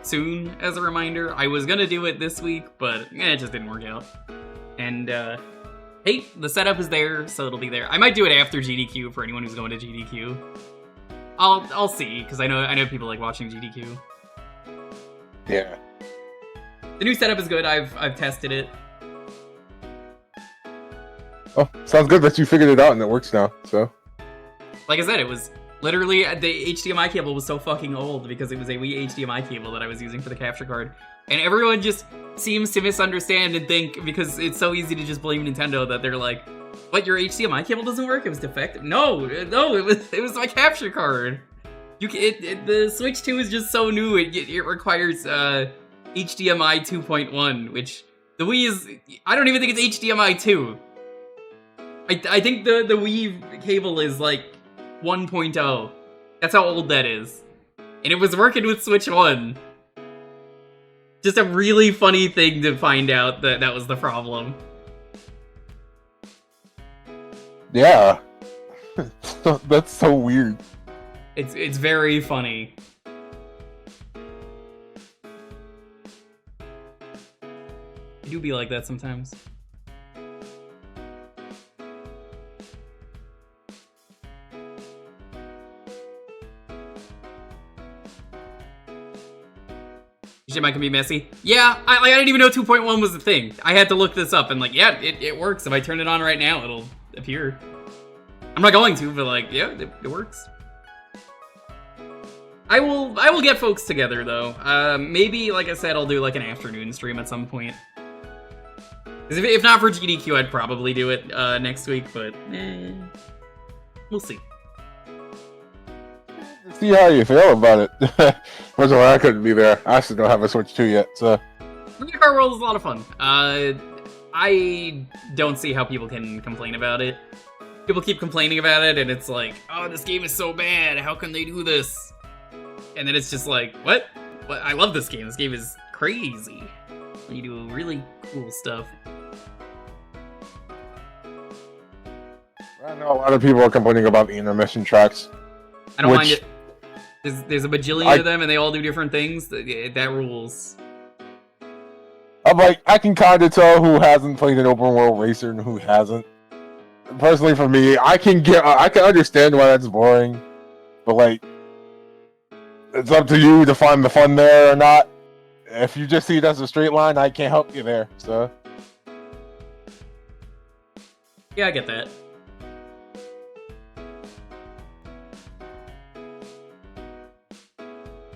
soon, as a reminder. I was gonna do it this week, but it just didn't work out. And, hey, the setup is there, so it'll be there. I might do it after GDQ for anyone who's going to GDQ. I'll see, because I know people like watching GDQ. Yeah. The new setup is good. I've tested it. Oh, sounds good that you figured it out and it works now, so. Like I said, it was literally, the HDMI cable was so fucking old because it was a Wii HDMI cable that I was using for the capture card. And everyone just seems to misunderstand and think, because it's so easy to just blame Nintendo, that they're like, what, your HDMI cable doesn't work? It was defective? No, it was my capture card. The Switch 2 is just so new, it requires HDMI 2.1, which the Wii is, I don't even think it's HDMI 2. I think the Wii cable is like 1.0. That's how old that is. And it was working with Switch 1. Just a really funny thing to find out that was the problem. Yeah. That's so weird. It's very funny. It do be like that sometimes. HDMI can be messy. Yeah, I didn't even know 2.1 was a thing. I had to look this up and like, yeah, it works. If I turn it on right now, it'll appear. I'm not going to, but like, yeah, it works. I will get folks together though. Maybe, like I said, I'll do like an afternoon stream at some point. Because if not for GDQ, I'd probably do it next week, but we'll see. See how you feel about it. First of all, I couldn't be there. I still don't have a Switch 2 yet, so. Mario Kart World is a lot of fun. I don't see how people can complain about it. People keep complaining about it, and it's like, oh, this game is so bad. How can they do this? And then it's just like, what? I love this game. This game is crazy. You do really cool stuff. I know a lot of people are complaining about the intermission tracks. I don't mind it. There's a bajillion of them, and they all do different things. That rules. I'm like, I can kind of tell who hasn't played an open world racer and who hasn't. Personally, for me, I can understand why that's boring, but like, it's up to you to find the fun there or not. If you just see it as a straight line, I can't help you there. So, yeah, I get that.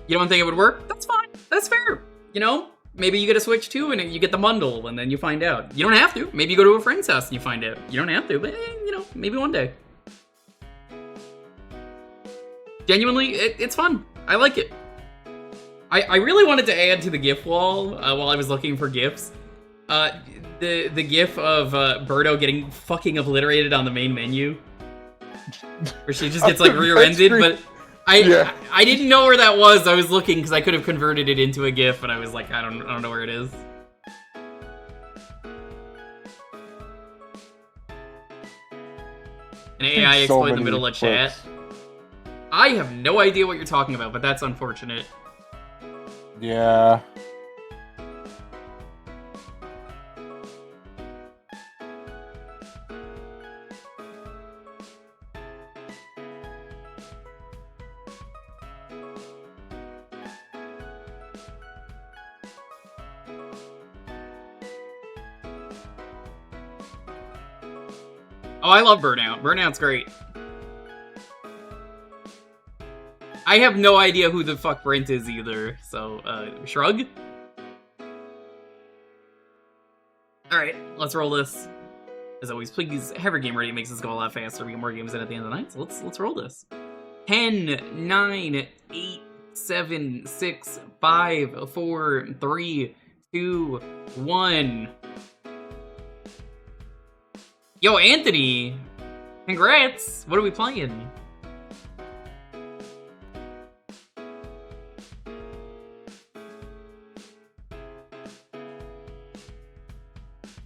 You don't think it would work? That's fine. That's fair. You know, maybe you get a Switch 2 and you get the bundle, and then you find out. You don't have to. Maybe you go to a friend's house and you find out. You don't have to, but you know, maybe one day. Genuinely, it's fun. I like it. I really wanted to add to the GIF wall while I was looking for GIFs. The GIF of Birdo getting fucking obliterated on the main menu, where she just gets like rear-ended, but. I didn't know where that was. I was looking because I could have converted it into a GIF, and I was like, I don't know where it is. An AI exploit in the middle of chat. I have no idea what you're talking about, but that's unfortunate. Yeah. Oh, I love Burnout. Burnout's great. I have no idea who the fuck Brent is either, so, shrug? Alright, let's roll this. As always, please have your game ready. It makes us go a lot faster. We get more games in at the end of the night, so let's roll this. 10, 9, 8, 7, 6, 5, 4, 3, 2, 1... Yo, Anthony! Congrats! What are we playing?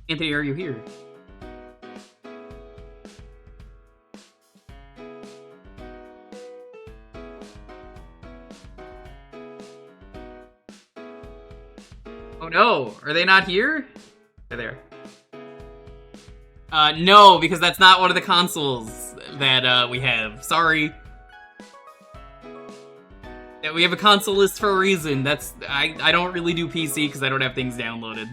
Anthony, are you here? Oh no, are they not here? They're there. No, because that's not one of the consoles that we have. Sorry. Yeah, we have a console list for a reason. I don't really do PC because I don't have things downloaded.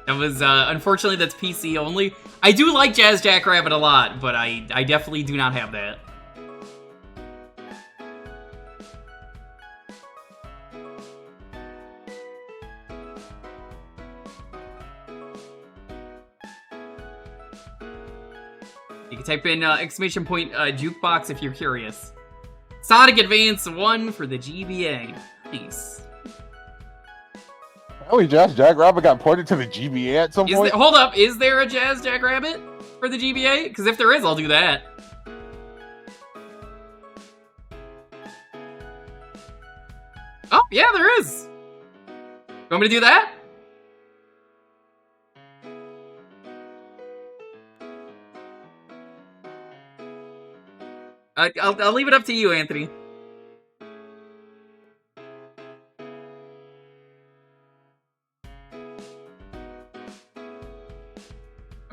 That was unfortunately that's PC only. I do like Jazz Jackrabbit a lot, but I definitely do not have that. You can type in exclamation point Jewkbox if you're curious. Sonic Advance 1 for the GBA. Nice. Apparently Jazz Jackrabbit got ported to the GBA at some point. Hold up, is there a Jazz Jackrabbit for the GBA? Because if there is, I'll do that. Oh, yeah, there is. You want me to do that? I'll leave it up to you, Anthony.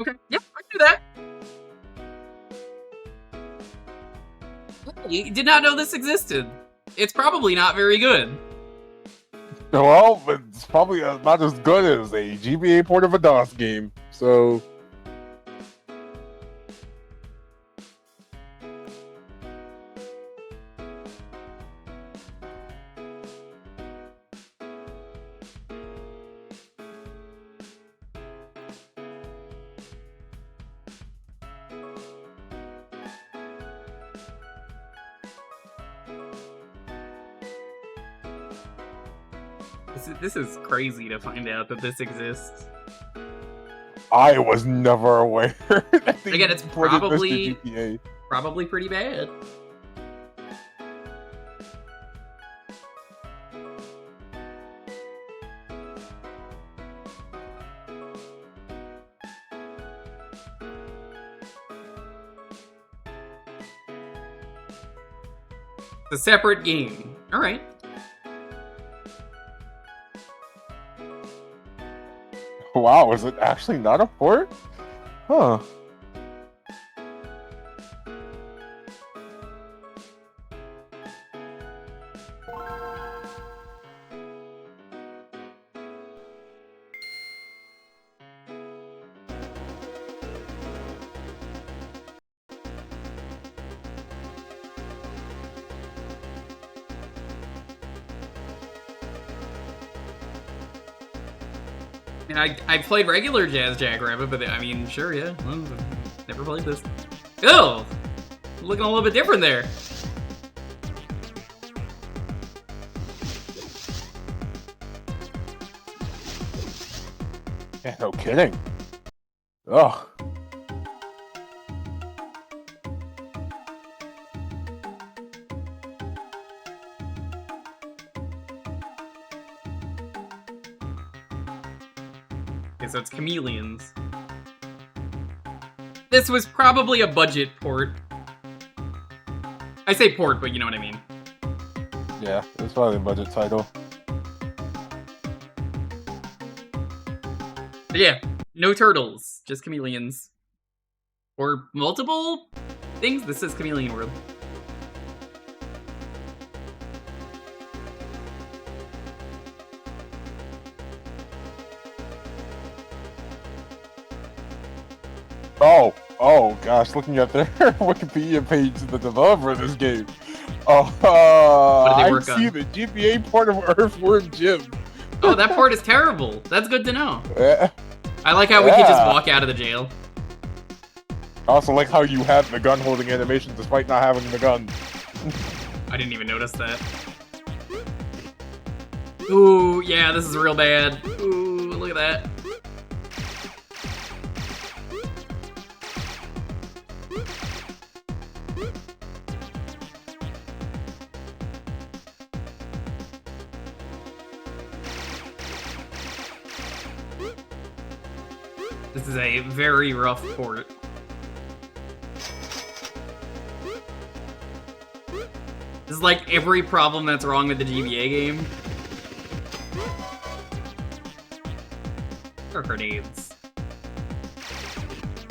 Okay, yeah, I can do that. You did not know this existed. It's probably not very good. Well, it's probably not as good as a GBA port of a DOS game, so... This is crazy to find out that this exists. I was never aware. Again, it's probably pretty bad. It's a separate game. All right. Wow, is it actually not a port? Huh. And I played regular Jazz Jackrabbit, but I mean, sure, yeah. Well, never played this. Ew! Looking a little bit different there. Yeah, no kidding. Ugh. Okay, so it's Chameleons. This was probably a budget port. I say port, but you know what I mean. Yeah, it's probably a budget title. But yeah, no turtles, just chameleons. Or multiple things? This is Chameleon World. Oh gosh, looking at their Wikipedia page, the developer of this game. What did they I work see on? the GBA port of Earthworm Jim. Oh, that port is terrible. That's good to know. Yeah. I like how we could just walk out of the jail. I also like how you have the gun holding animation despite not having the gun. I didn't even notice that. Ooh, yeah, this is real bad. Ooh, look at that. This is a very rough port. This is like every problem that's wrong with the GBA game. Or grenades.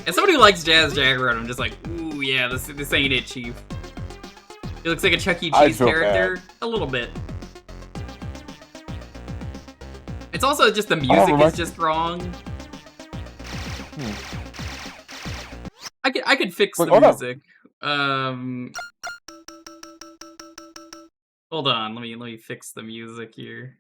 As somebody who likes Jazz Jackrabbit, I'm just like, ooh, yeah, this ain't it, Chief. He looks like a Chuck E. Cheese character. A little bit. It's also just the music is just wrong. I could fix the music. Hold on, let me fix the music here.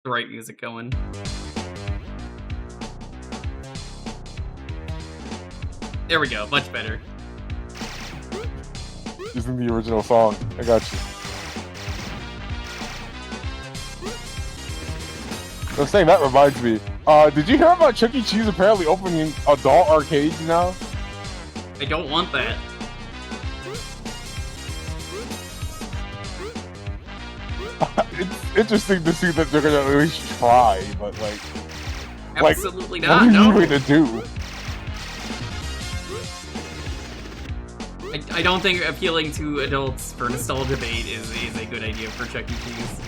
The right music going. There we go, much better. Using the original song. I got you. I was saying, that reminds me. Did you hear about Chuck E. Cheese apparently opening adult arcades now? I don't want that. It's interesting to see that they're gonna at least try, but like... Absolutely like, not, what no. are you gonna do? I don't think appealing to adults for nostalgia bait is a good idea for Chuck E. Cheese.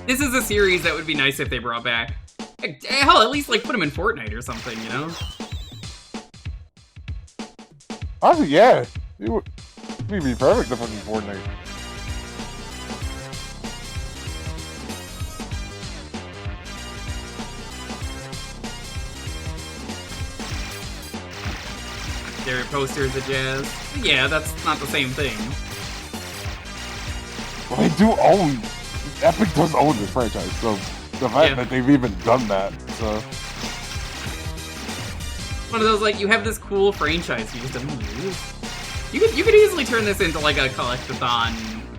This is a series that would be nice if they brought back. Hell, at least like put them in Fortnite or something, you know? Honestly, yeah. It would be perfect to fucking Fortnite. There are posters of Jazz. Yeah, that's not the same thing. Well, they do own... Epic does own this franchise, so the fact that they've even done that, so... One of those, like, you have this cool franchise you just don't use. You could easily turn this into, like, a collectathon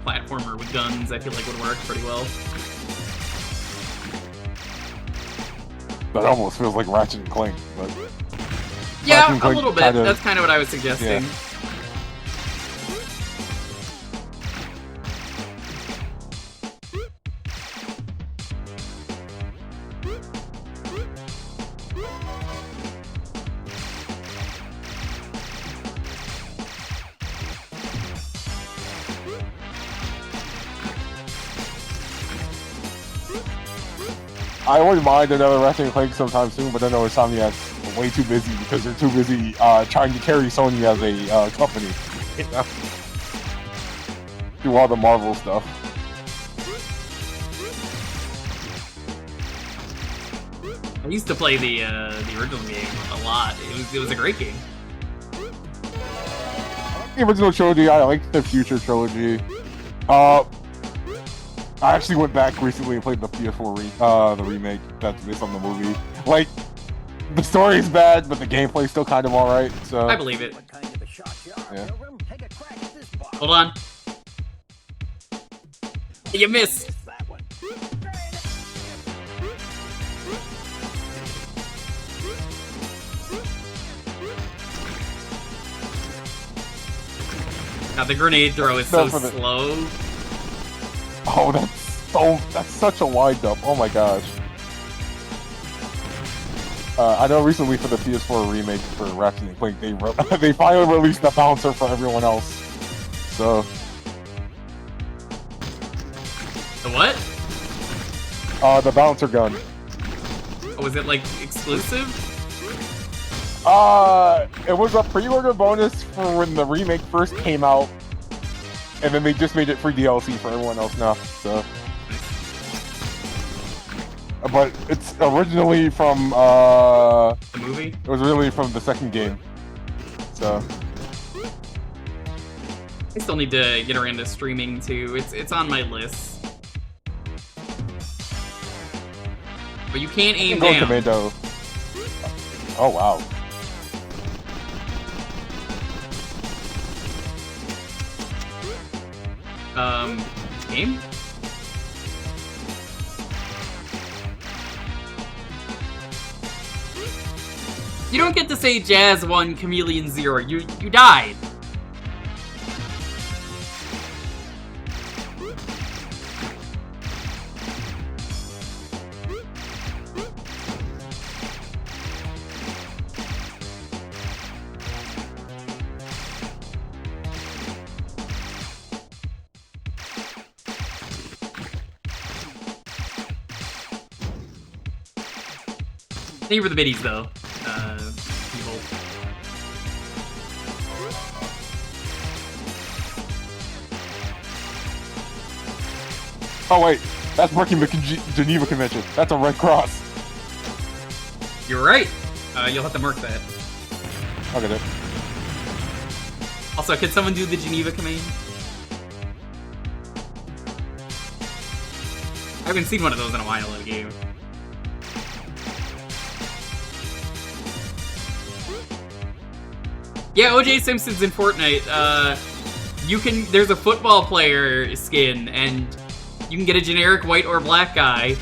platformer with guns. I feel like would work pretty well. That almost feels like Ratchet and Clank, but... Yeah, a little bit. That's kind of what I was suggesting. Yeah. I wouldn't mind another Ratchet and Clank sometime soon, but I know Insomniac's way too busy because they're too busy trying to carry Sony as a company. You know? Do all the Marvel stuff. I used to play the original game a lot. It was a great game. The original trilogy, I like the future trilogy. I actually went back recently and played the PS4 the remake that's based on the movie. Like, the story is bad, but the gameplay's still kind of alright, so... I believe it. Yeah. Hold on. You missed! Now the grenade throw is so slow. Oh, that's such a wind-up. Oh my gosh. I know recently for the PS4 remake for Ratchet and Clank, they finally released the bouncer for everyone else. So... The what? The bouncer gun. Oh, was it, like, exclusive? It was a pre-order bonus for when the remake first came out, and then they just made it free DLC for everyone else now, so... But it's originally from, The movie? It was really from the second game, so... I still need to get around to streaming, too. It's on my list. But you can't aim down. Commando. Oh, wow. game? You don't get to say Jazz won, Chameleon 0. You died. Thank you for the biddies, though. People. Oh wait, that's working the Geneva Convention. That's a Red Cross. You're right. You'll have to mark that. Look at it. Also, could someone do the Geneva command? I haven't seen one of those in a while in a game. Yeah, OJ Simpson's in Fortnite. There's a football player skin, and you can get a generic white or black guy,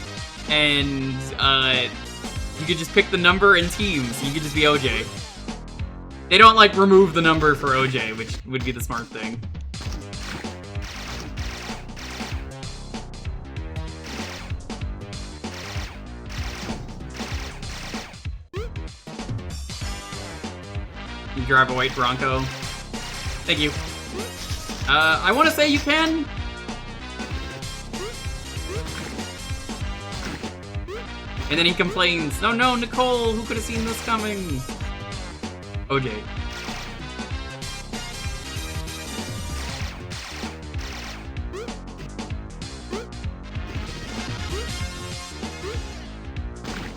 and you could just pick the number and teams. You could just be OJ. They don't, like, remove the number for OJ, which would be the smart thing. You drive a white Bronco. Thank you. I want to say you can. And then he complains, "Oh no, Nicole, who could have seen this coming?" OJ.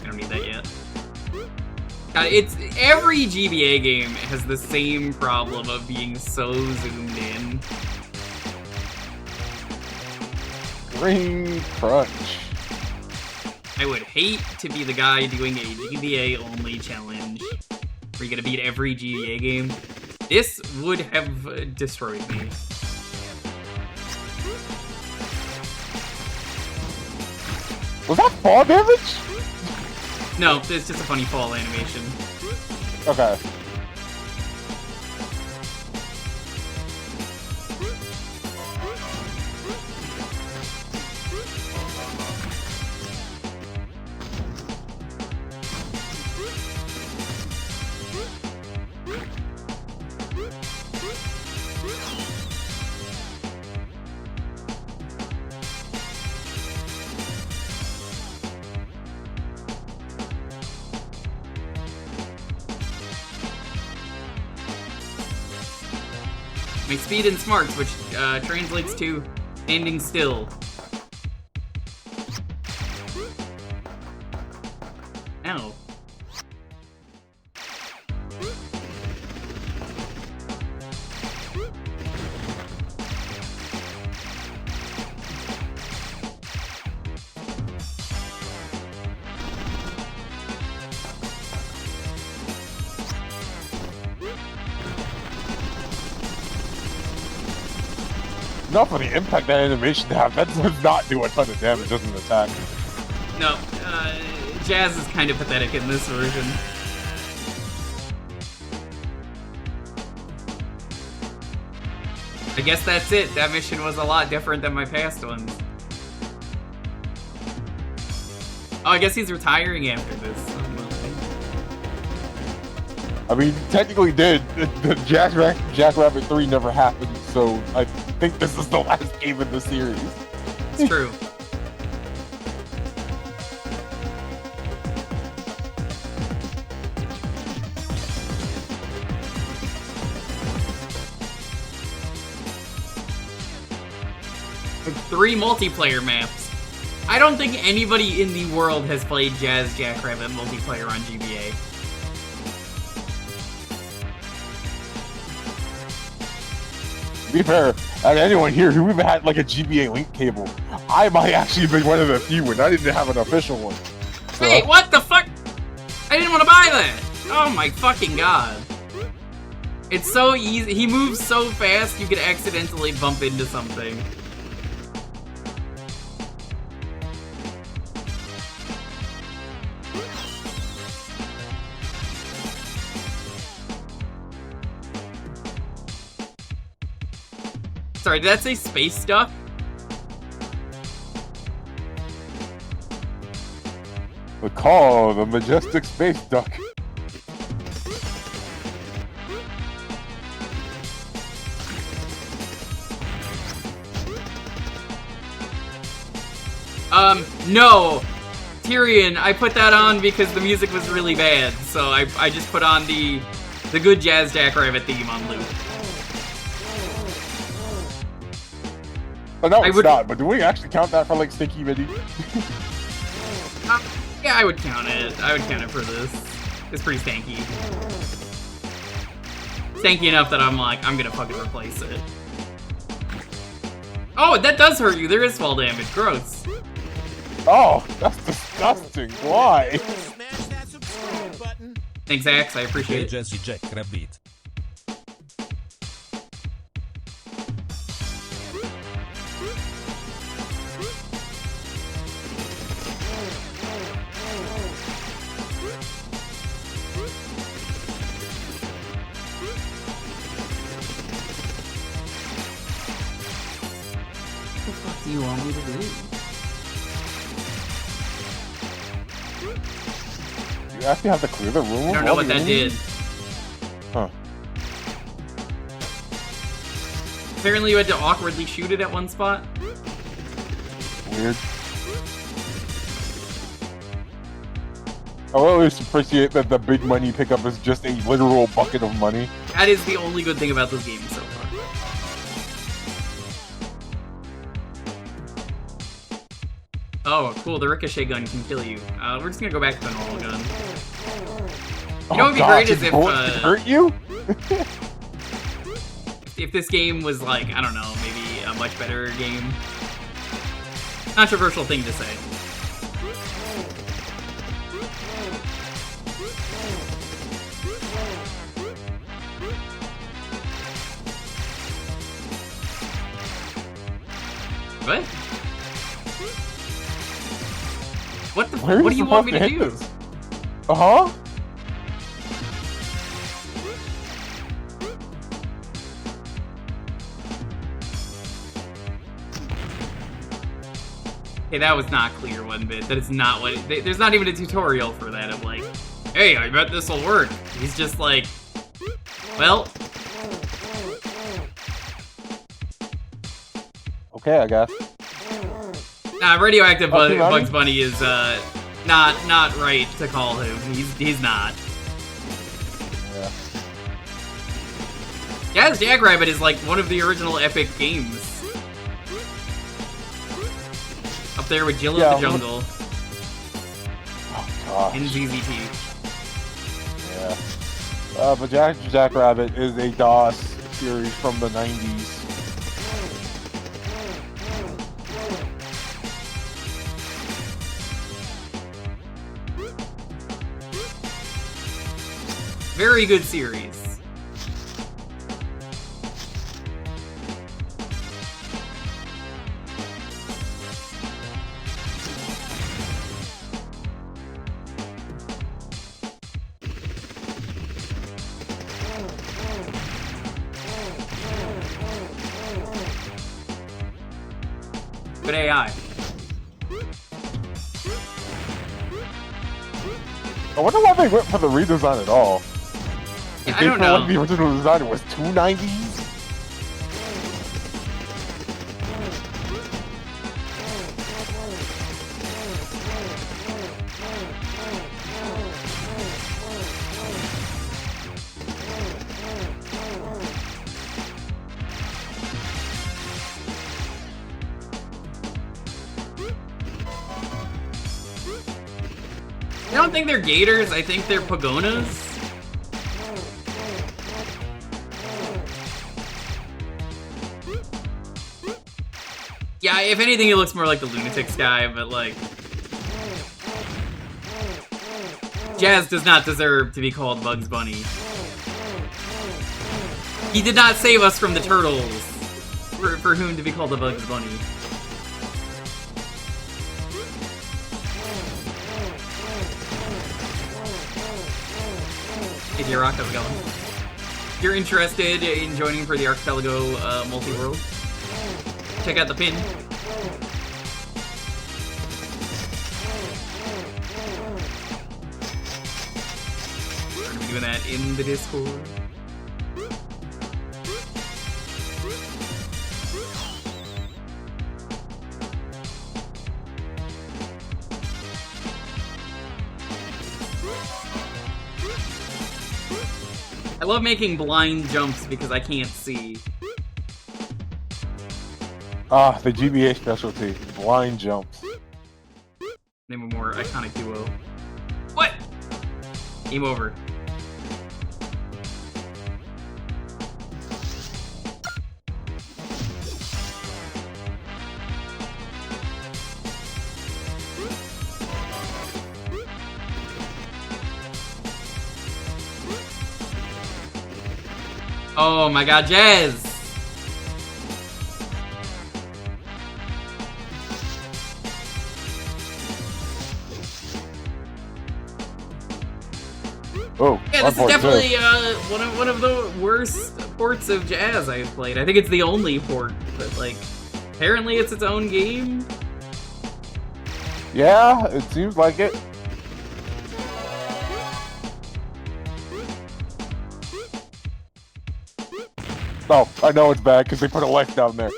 I don't need that yet. God, every GBA game has the same problem of being so zoomed in. Green Crunch. I would hate to be the guy doing a GBA only challenge where you gotta beat every GBA game. This would have destroyed me. Was that fall damage? No, it's just a funny fall animation. Okay. My speed and smarts, which translates to standing still. Ow. Not for the impact that animation have. That does not do a ton of damage, doesn't attack. No, Jazz is kind of pathetic in this version. I guess that's it. That mission was a lot different than my past ones. Oh, I guess he's retiring after this. I mean, technically did. The Jackrabbit 3 never happened, so I think this is the last game in the series. It's true. With 3 multiplayer maps. I don't think anybody in the world has played Jazz Jackrabbit multiplayer on GBA. To be fair, anyone here who even had like a GBA link cable, I might actually be one of the few, and I didn't have an official one. So. Wait, what the fuck? I didn't want to buy that! Oh my fucking god. It's so easy. He moves so fast you could accidentally bump into something. Sorry, did that say space duck? The call of the majestic space duck. No! Tyrion, I put that on because the music was really bad, so I just put on the good Jazz Jackrabbit theme on loop. Oh, no, it's not, but do we actually count that for, like, Stinky Midi? Yeah, I would count it. I would count it for this. It's pretty stanky. Stanky enough that I'm like, I'm gonna fucking replace it. Oh, that does hurt you. There is fall damage. Gross. Oh, that's disgusting. Why? Smash that subscribe button. Thanks, Axe. I appreciate it. Agency Jackrabbit. What the fuck do you want me to do? You actually have to clear the room? I don't know what that did. Huh. Apparently you had to awkwardly shoot it at one spot. Weird. I always appreciate that the big money pickup is just a literal bucket of money. That is the only good thing about this game so far. Oh, cool, the ricochet gun can kill you. We're just gonna go back to the normal gun. You know what would be great is if, hurt you? if this game was like, I don't know, maybe a much better game. Controversial thing to say. What? What the? Where What do you want me to do? This? Uh-huh. Okay, that was not clear one bit. That is not what. There's not even a tutorial for that. I'm like, hey, I bet this will work. He's just like, well. Okay, I guess. Nah, radioactive Bugs Bunny is not right to call him. He's not. Yeah. Jazz Jackrabbit is like one of the original epic games. Up there with Jill of the Jungle. Oh gosh. And ZZT. Yeah. But Jackrabbit is a DOS series from the 90s. Very good series. Good AI. I wonder why they went for the redesign at all. Yeah, I don't know. Like the original design was $290s. I don't think they're gators, I think they're pagonas. Yeah, if anything, it looks more like the Lunatics guy, but like... Jazz does not deserve to be called Bugs Bunny. He did not save us from the turtles, for whom to be called a Bugs Bunny. Hey J-Rock, how's it going? If you're interested in joining for the Archipelago multi-world, check out the pin. We're gonna be doing that in the Discord. I love making blind jumps because I can't see. Ah, the GBA specialty. Blind jumps. Name a more iconic duo. What? Game over. Oh my god, Jazz! Oh, Yeah, this is definitely one of the worst ports of Jazz I've played. I think it's the only port, but like, apparently it's its own game. Yeah, it seems like it. Oh, I know it's bad because they put a life down there.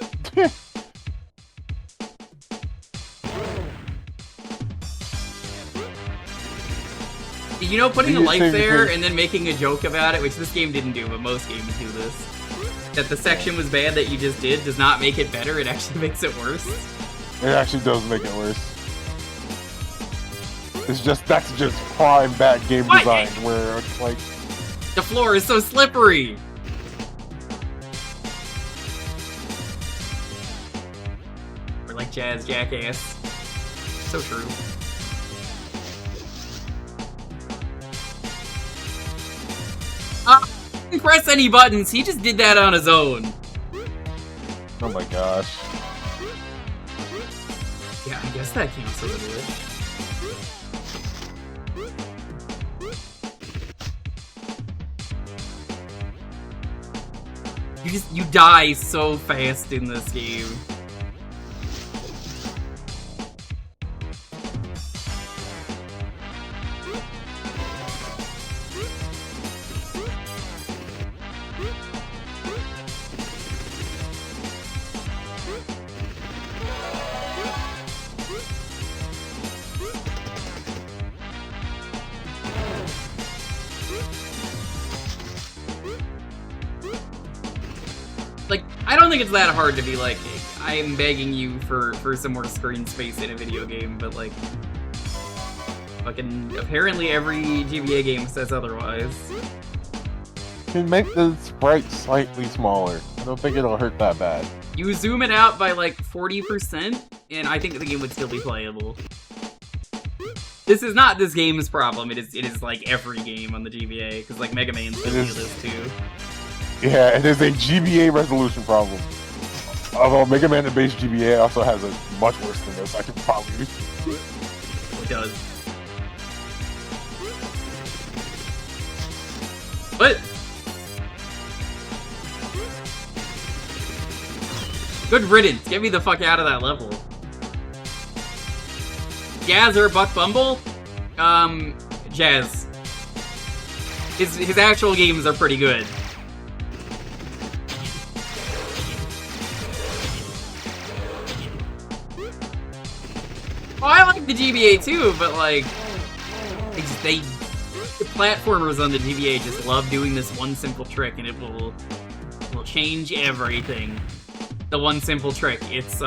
You know, putting a You life think there that- and then making a joke about it, which this game didn't do, but most games do this. That the section was bad that you just did does not make it better, it actually makes it worse. It actually does make it worse. That's just prime bad game What? design where it's like, The floor is so slippery! Or like Jazz Jackass. So true. He didn't press any buttons, he just did that on his own. oh my gosh. Yeah, I guess that counts as a glitch. You die so fast in this game. Like, I don't think it's that hard to be like, I am begging you for some more screen space in a video game, but like, fucking, apparently every GBA game says otherwise. You can make the sprite slightly smaller. I don't think it'll hurt that bad. You zoom it out by like 40%, and I think the game would still be playable. This is not this game's problem, it is like every game on the GBA, because like Mega Man's guilty of this too. Yeah, it is a GBA resolution problem. Although Mega Man the base GBA also has a much worse than this, I can probably... It does. What? Good riddance. Get me the fuck out of that level. Jazz or Buck Bumble? Jazz. His actual games are pretty good. Oh, I like the GBA too, but like, the platformers on the GBA just love doing this one simple trick, and it will change everything. The one simple trick. It's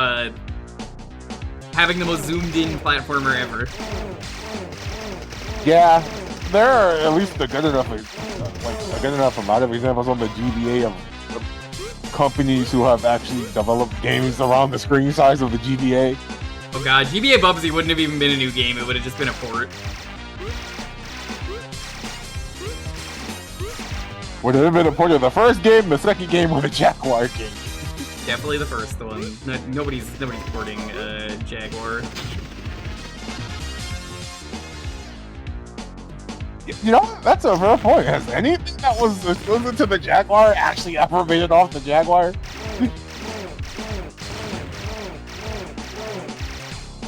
having the most zoomed in platformer ever. Yeah, there are at least a good enough amount of examples on the GBA of companies who have actually developed games around the screen size of the GBA. Oh god, GBA Bubsy wouldn't have even been a new game, it would have just been a port. Would it have been a port of the first game, the second game, or the Jaguar game? Definitely the first one. Nobody's porting Jaguar. You know, that's a fair point. Has anything that was exclusive to the Jaguar actually ever made it off the Jaguar?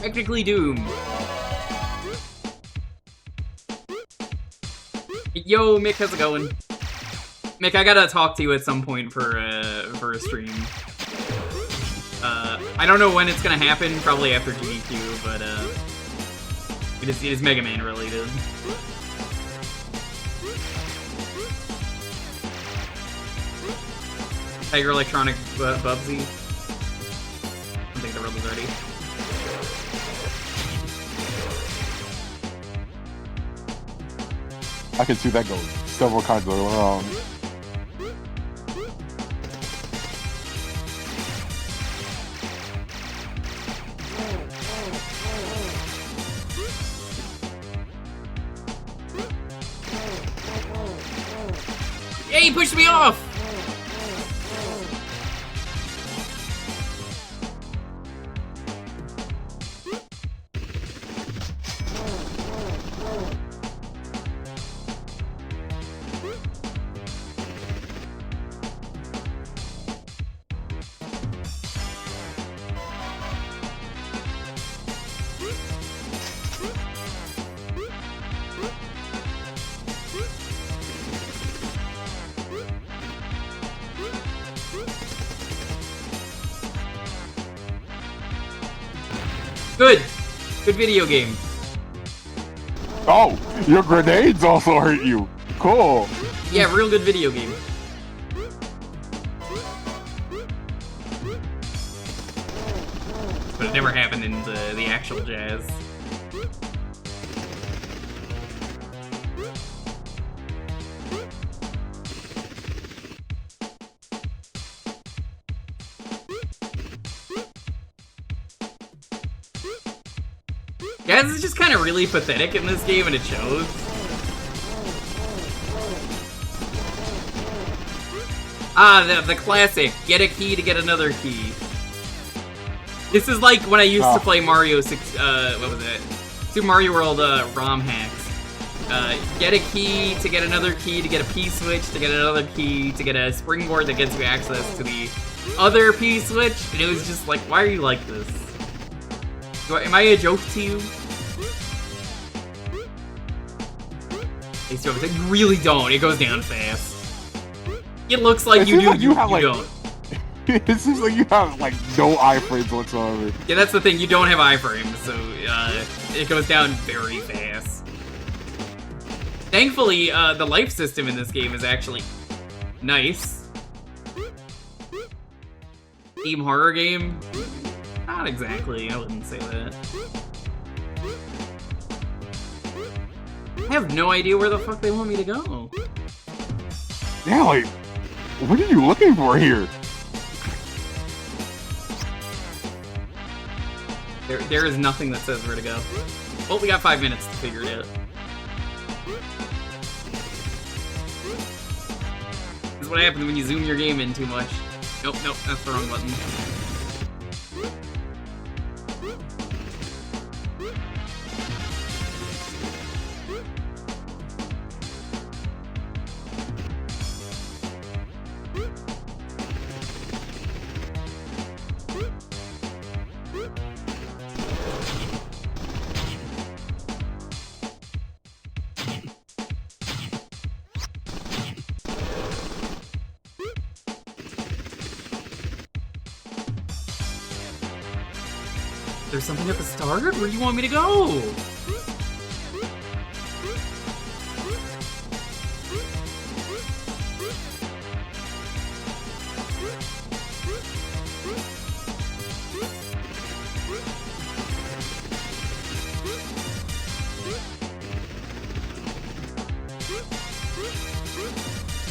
Technically doomed. Yo, Mick, how's it going? Mick, I gotta talk to you at some point for a stream. I don't know when it's gonna happen, probably after GDQ, but it is Mega Man related. Tiger Electronic Bubsy. I think the road is ready. I can see that go several kinds of wrong. Yeah, he pushed me off! Good video game. Oh, your grenades also hurt you. Cool. Yeah, real good video game. But it never happened in the actual jazz. Jazz is just kind of really pathetic in this game, and it shows. Ah, the classic. Get a key to get another key. This is like when I used to play Mario 6, what was it? Super Mario World, ROM hacks. Get a key to get another key to get a P-switch to get another key to get a springboard that gets you access to the other P-switch. And it was just like, why are you like this? Am I a joke to you? Ace Joe, you really don't. It goes down fast. It looks like you do, like you like, don't. It seems like you have, like, no iframes whatsoever. Yeah, that's the thing. You don't have iframes, so it goes down very fast. Thankfully, the life system in this game is actually nice. Team horror game? Not exactly. I wouldn't say that. I have no idea where the fuck they want me to go. Yeah, like, what are you looking for here? There is nothing that says where to go. Well, we got 5 minutes to figure it out. This is what happens when you zoom your game in too much. Nope, that's the wrong button. There's something at the start? Where do you want me to go?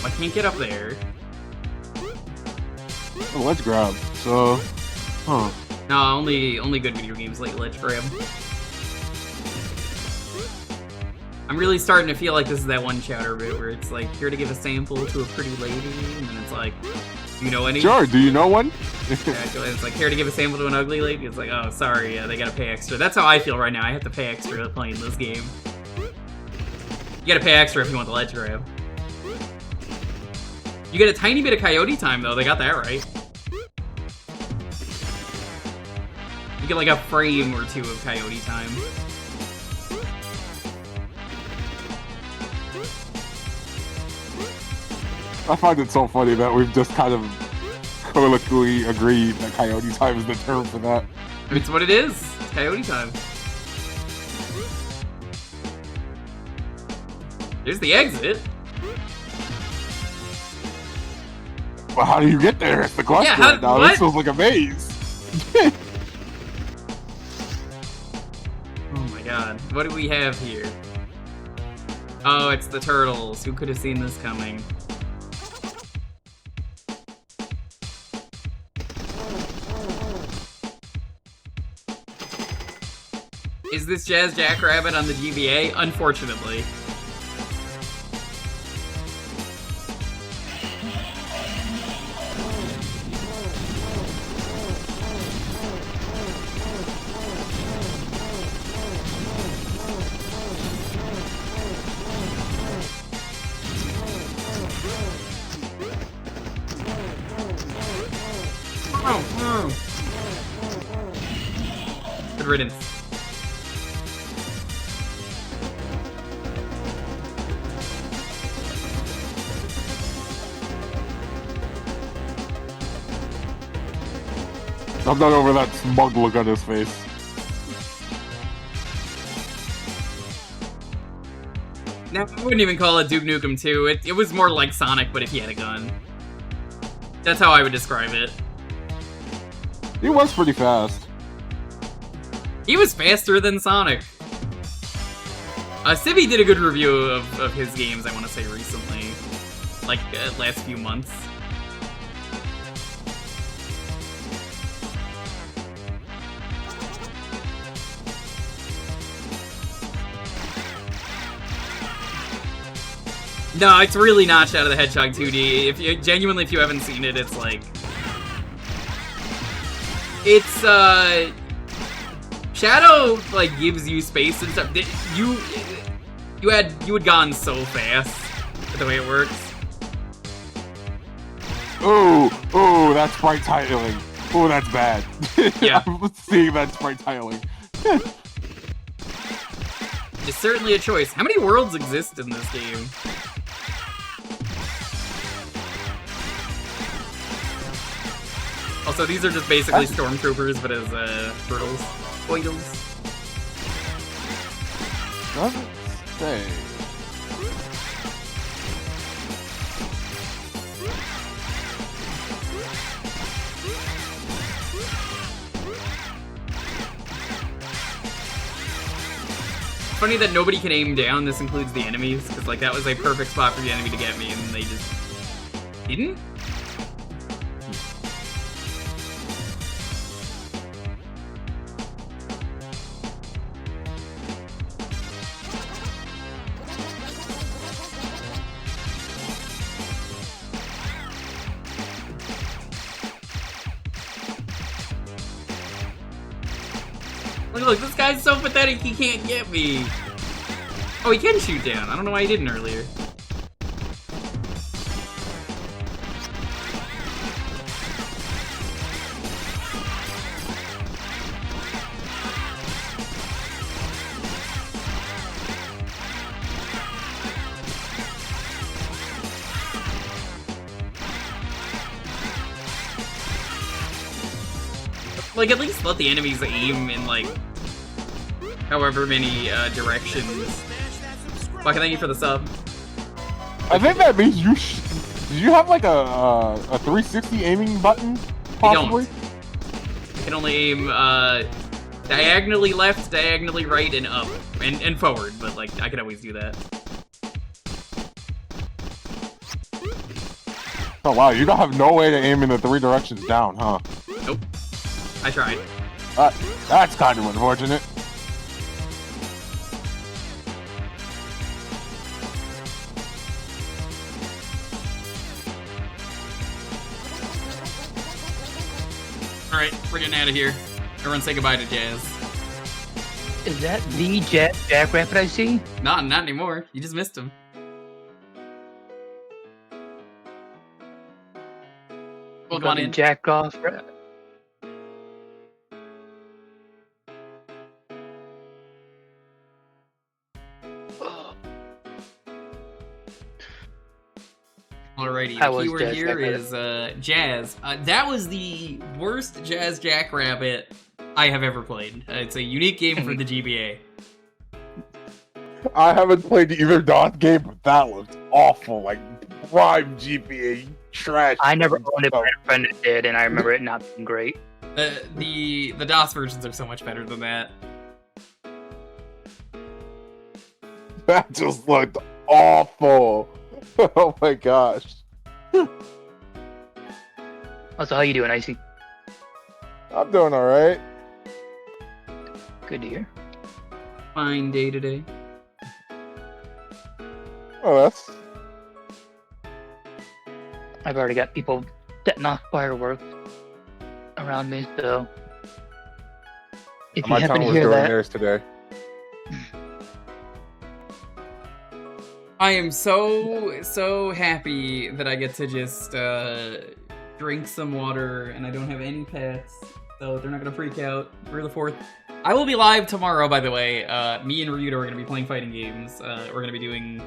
I can't get up there. Oh, let's grab. So, huh. No, only good video games like ledge grab. I'm really starting to feel like this is that one chowder bit where it's like, here to give a sample to a pretty lady, and then it's like, do you know any? Sure, do you know one? Yeah, it's like, here to give a sample to an ugly lady? It's like, oh, sorry, they gotta pay extra. That's how I feel right now. I have to pay extra playing this game. You gotta pay extra if you want the ledge grab. You get a tiny bit of coyote time, though. They got that right. You get like a frame or two of Coyote Time. I find it so funny that we've just kind of colloquially agreed that Coyote Time is the term for that. It's what it is. It's Coyote Time. There's the exit. Well, how do you get there? It's the question Yeah, right now. what? This feels like a maze. Oh my god. What do we have here? Oh, it's the turtles. Who could have seen this coming? Is this Jazz Jackrabbit on the GBA? Unfortunately. Good riddance. I'm not over that smug look on his face. No, I wouldn't even call it Duke Nukem 2. It was more like Sonic, but if he had a gun. That's how I would describe it. He was pretty fast. He was faster than Sonic. Sibby did a good review of his games, I want to say, recently. Like, last few months. No, it's really not Shadow the Hedgehog 2D. If you genuinely, if you haven't seen it, it's like... It's, Shadow, like, gives you space and stuff. You had gone so fast with the way it works. Oh, that's sprite titling. Oh, that's bad. Yeah. I'm seeing that sprite titling. It's certainly a choice. How many worlds exist in this game? Also, these are just basically stormtroopers, but as, turtles. Foidles. Doesn't say. Funny that nobody can aim down. This includes the enemies, because, like, that was a perfect spot for the enemy to get me, and they just didn't? Look, this guy's so pathetic, he can't get me. Oh, he can shoot down. I don't know why he didn't earlier. Like, at least let the enemies aim in, like, however many directions. Fuck, thank you for the sub. I think that means you do you have like a 360 aiming button, possibly? I can only aim diagonally left, diagonally right, and up. And forward, but, like, I could always do that. Oh wow, you don't have no way to aim in the 3 directions down, huh? Nope. I tried. That's kind of unfortunate. Alright, we're getting out of here. Everyone say goodbye to Jazz. Is that the Jackrabbit I see? Not anymore. You just missed him. Well, come on in. Jack off. Alrighty, How the was keyword Jazz here Jackrabbit? is Jazz. That was the worst Jazz Jackrabbit I have ever played. It's a unique game for the GBA. I haven't played either DOS game, but that looked awful. Like prime GPA trash. I never fucking owned it, but stuff. a friend did, and I remember it not being great. The DOS versions are so much better than that. That just looked awful. Oh my gosh. Also, how you doing, Icy? I'm doing alright. Good to hear. Fine day today. Oh, that's... I've already got people setting off fireworks around me, so if you My happen tongue to was hear doing that, theirs today. I am so happy that I get to just drink some water and I don't have any pets, so they're not gonna freak out for the 4th. I will be live tomorrow, by the way. Me and Ryuta are gonna be playing fighting games. We're gonna be doing.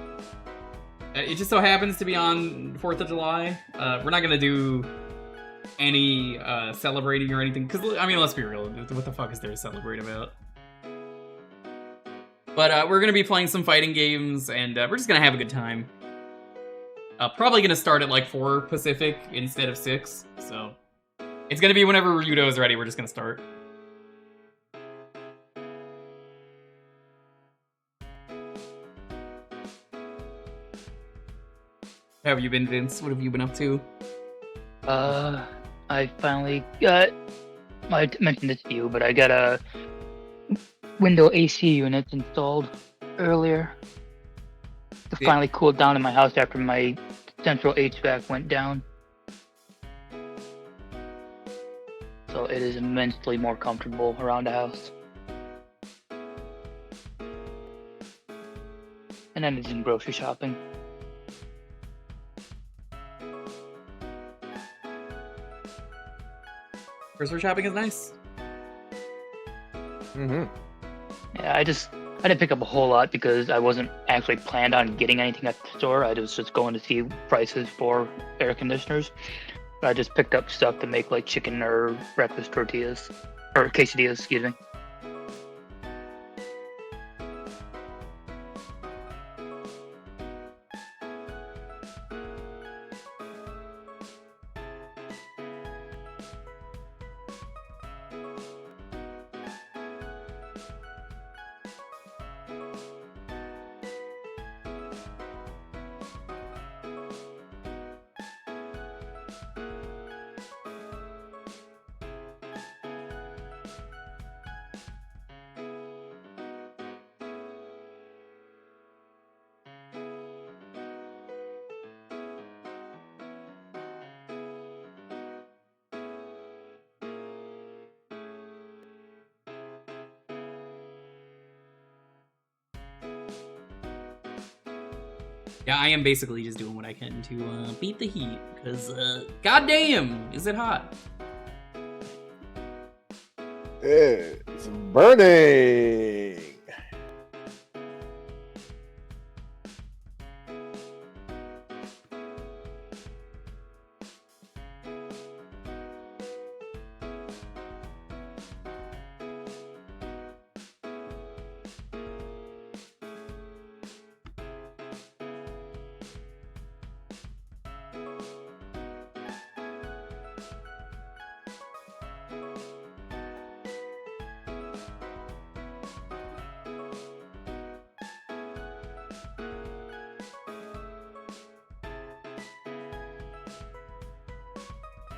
It just so happens to be on 4th of July. We're not gonna do any celebrating or anything, because I mean, let's be real. What the fuck is there to celebrate about? But we're gonna be playing some fighting games, and we're just gonna have a good time. Probably gonna start at like 4 Pacific instead of 6, so it's gonna be whenever Ryuto is ready. We're just gonna start. How have you been, Vince? What have you been up to? I finally got. I mentioned this to you, but I got a window AC unit installed earlier to Yeah. finally cool down in my house after my central HVAC went down. So it is immensely more comfortable around the house. And then it's in grocery shopping. Grocery shopping is nice. Mm-hmm. Yeah, I didn't pick up a whole lot because I wasn't actually planned on getting anything at the store. I was just going to see prices for air conditioners. I just picked up stuff to make like chicken or breakfast tortillas or quesadillas, excuse me. Yeah, I am basically just doing what I can to beat the heat, because goddamn, is it hot? It's burning.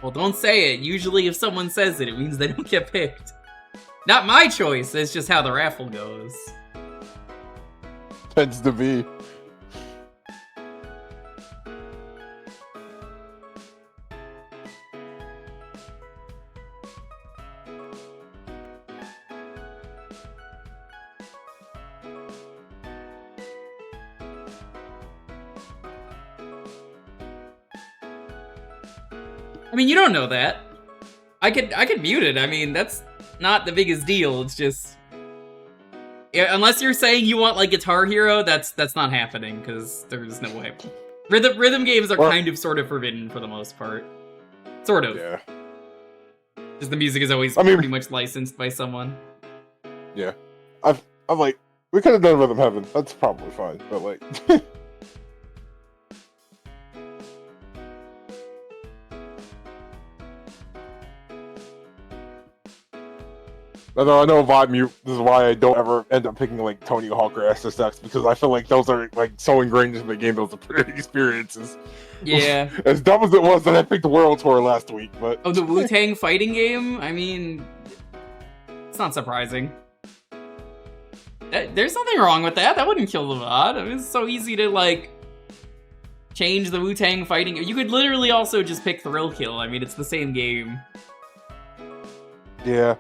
Well, don't say it. Usually if someone says it, it means they don't get picked. Not my choice, it's just how the raffle goes. Tends to be. I mean, you don't know that. I could mute it. I mean, that's not the biggest deal. It's just, yeah, unless you're saying you want like Guitar Hero, that's not happening because there's no way. Rhythm games are Well- kind of sort of forbidden for the most part. Sort of. Yeah. Because the music is always I mean- pretty much licensed by someone. Yeah. I'm like, we could have done Rhythm Heaven. That's probably fine, but like... Although I know Vibe Mute, this is why I don't ever end up picking like Tony Hawk or SSX, because I feel like those are like so ingrained into the game, those are pretty experiences. Yeah. As dumb as it was that I picked the World Tour last week, but... Oh, the Wu-Tang fighting game? I mean... It's not surprising. There's nothing wrong with that. That wouldn't kill the VOD. I mean, it's so easy to, like... change the Wu-Tang fighting... You could literally also just pick Thrill Kill. I mean, it's the same game. Yeah.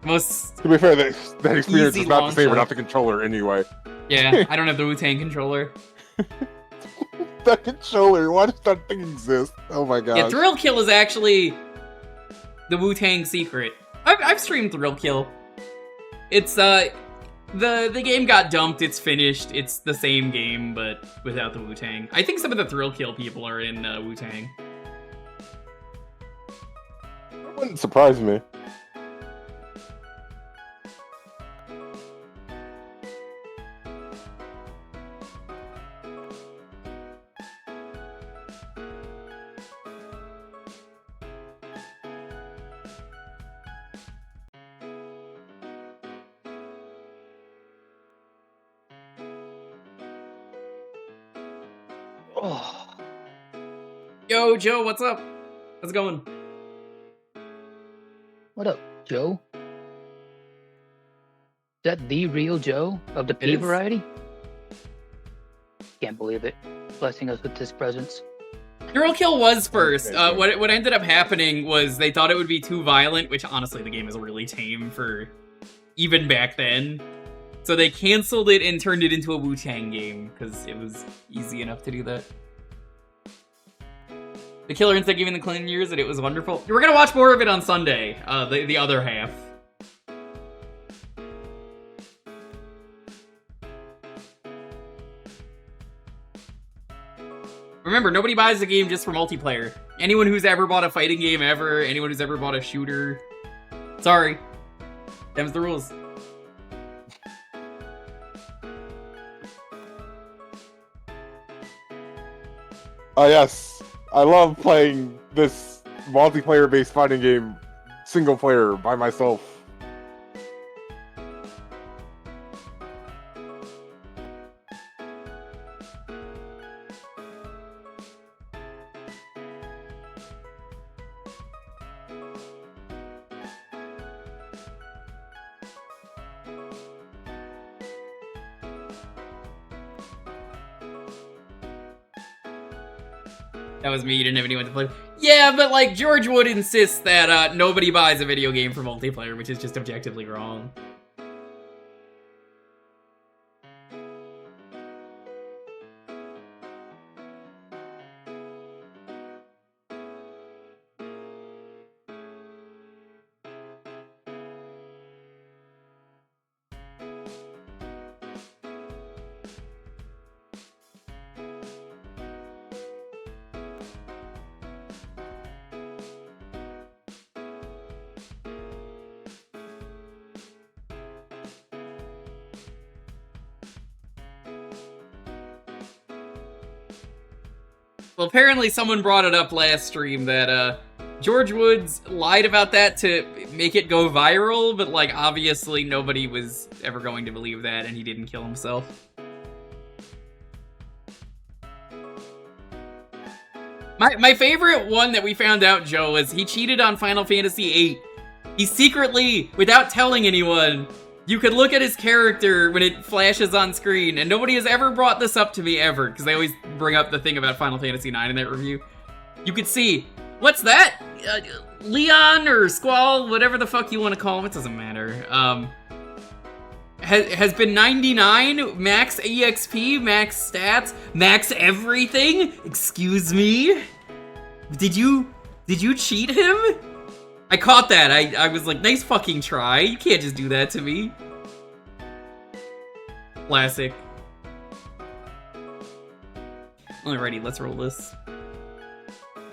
Most... To be fair, that experience Easy is not the launch same up. without the controller anyway. Yeah, I don't have the Wu-Tang controller. That controller, why does that thing exist? Oh my god. Yeah, Thrill Kill is actually the Wu-Tang secret. I've streamed Thrill Kill. It's, the game got dumped, it's finished, it's the same game, but without the Wu-Tang. I think some of the Thrill Kill people are in, Wu-Tang. That wouldn't surprise me. Oh, Yo, Joe, what's up? How's it going? what up, Joe? Is that the real Joe of the It P is. variety? Can't believe it. Blessing us with this presence. Thrill Kill was first. Okay. What ended up happening was they thought it would be too violent, which honestly the game is really tame for even back then. So they canceled it and turned it into a Wu-Tang game because it was easy enough to do that. The Killer Instinct gave me the clean years and it was wonderful. We're gonna watch more of it on Sunday, the other half. Remember, nobody buys a game just for multiplayer. Anyone who's ever bought a fighting game ever, anyone who's ever bought a shooter, sorry. Them's the rules. Oh yes, I love playing this multiplayer-based fighting game single player by myself. That was me, you didn't have anyone to play with. Yeah, but like, George would insist that nobody buys a video game for multiplayer, which is just objectively wrong. Well, apparently someone brought it up last stream that, George Woods lied about that to make it go viral, but, like, obviously nobody was ever going to believe that, and he didn't kill himself. My favorite one that we found out, Joe, is he cheated on Final Fantasy VIII. He secretly, without telling anyone, you could look at his character when it flashes on screen, and nobody has ever brought this up to me ever, because they always bring up the thing about Final Fantasy IX in that review. You could see, what's that? Leon or Squall, whatever the fuck you want to call him, it doesn't matter. Has been 99, max EXP, max stats, max everything? Excuse me? Did you cheat him? I caught that. I was like, nice fucking try. You can't just do that to me. Classic. Alrighty, let's roll this.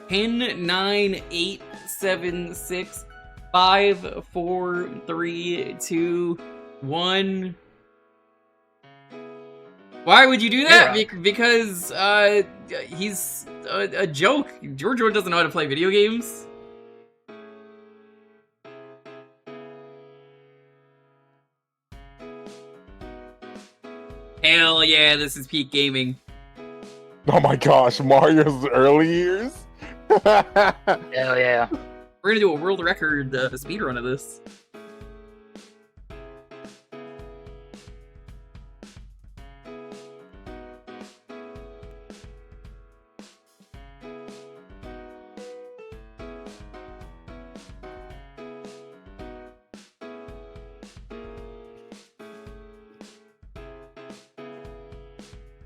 10, 9, 8, 7, 6, 5, 4, 3, 2, 1. Why would you do that? Yeah. Because he's a joke. Giorgio doesn't know how to play video games. Hell yeah, this is peak gaming. Oh my gosh, Mario's early years? Hell yeah. We're gonna do a world record speedrun of this.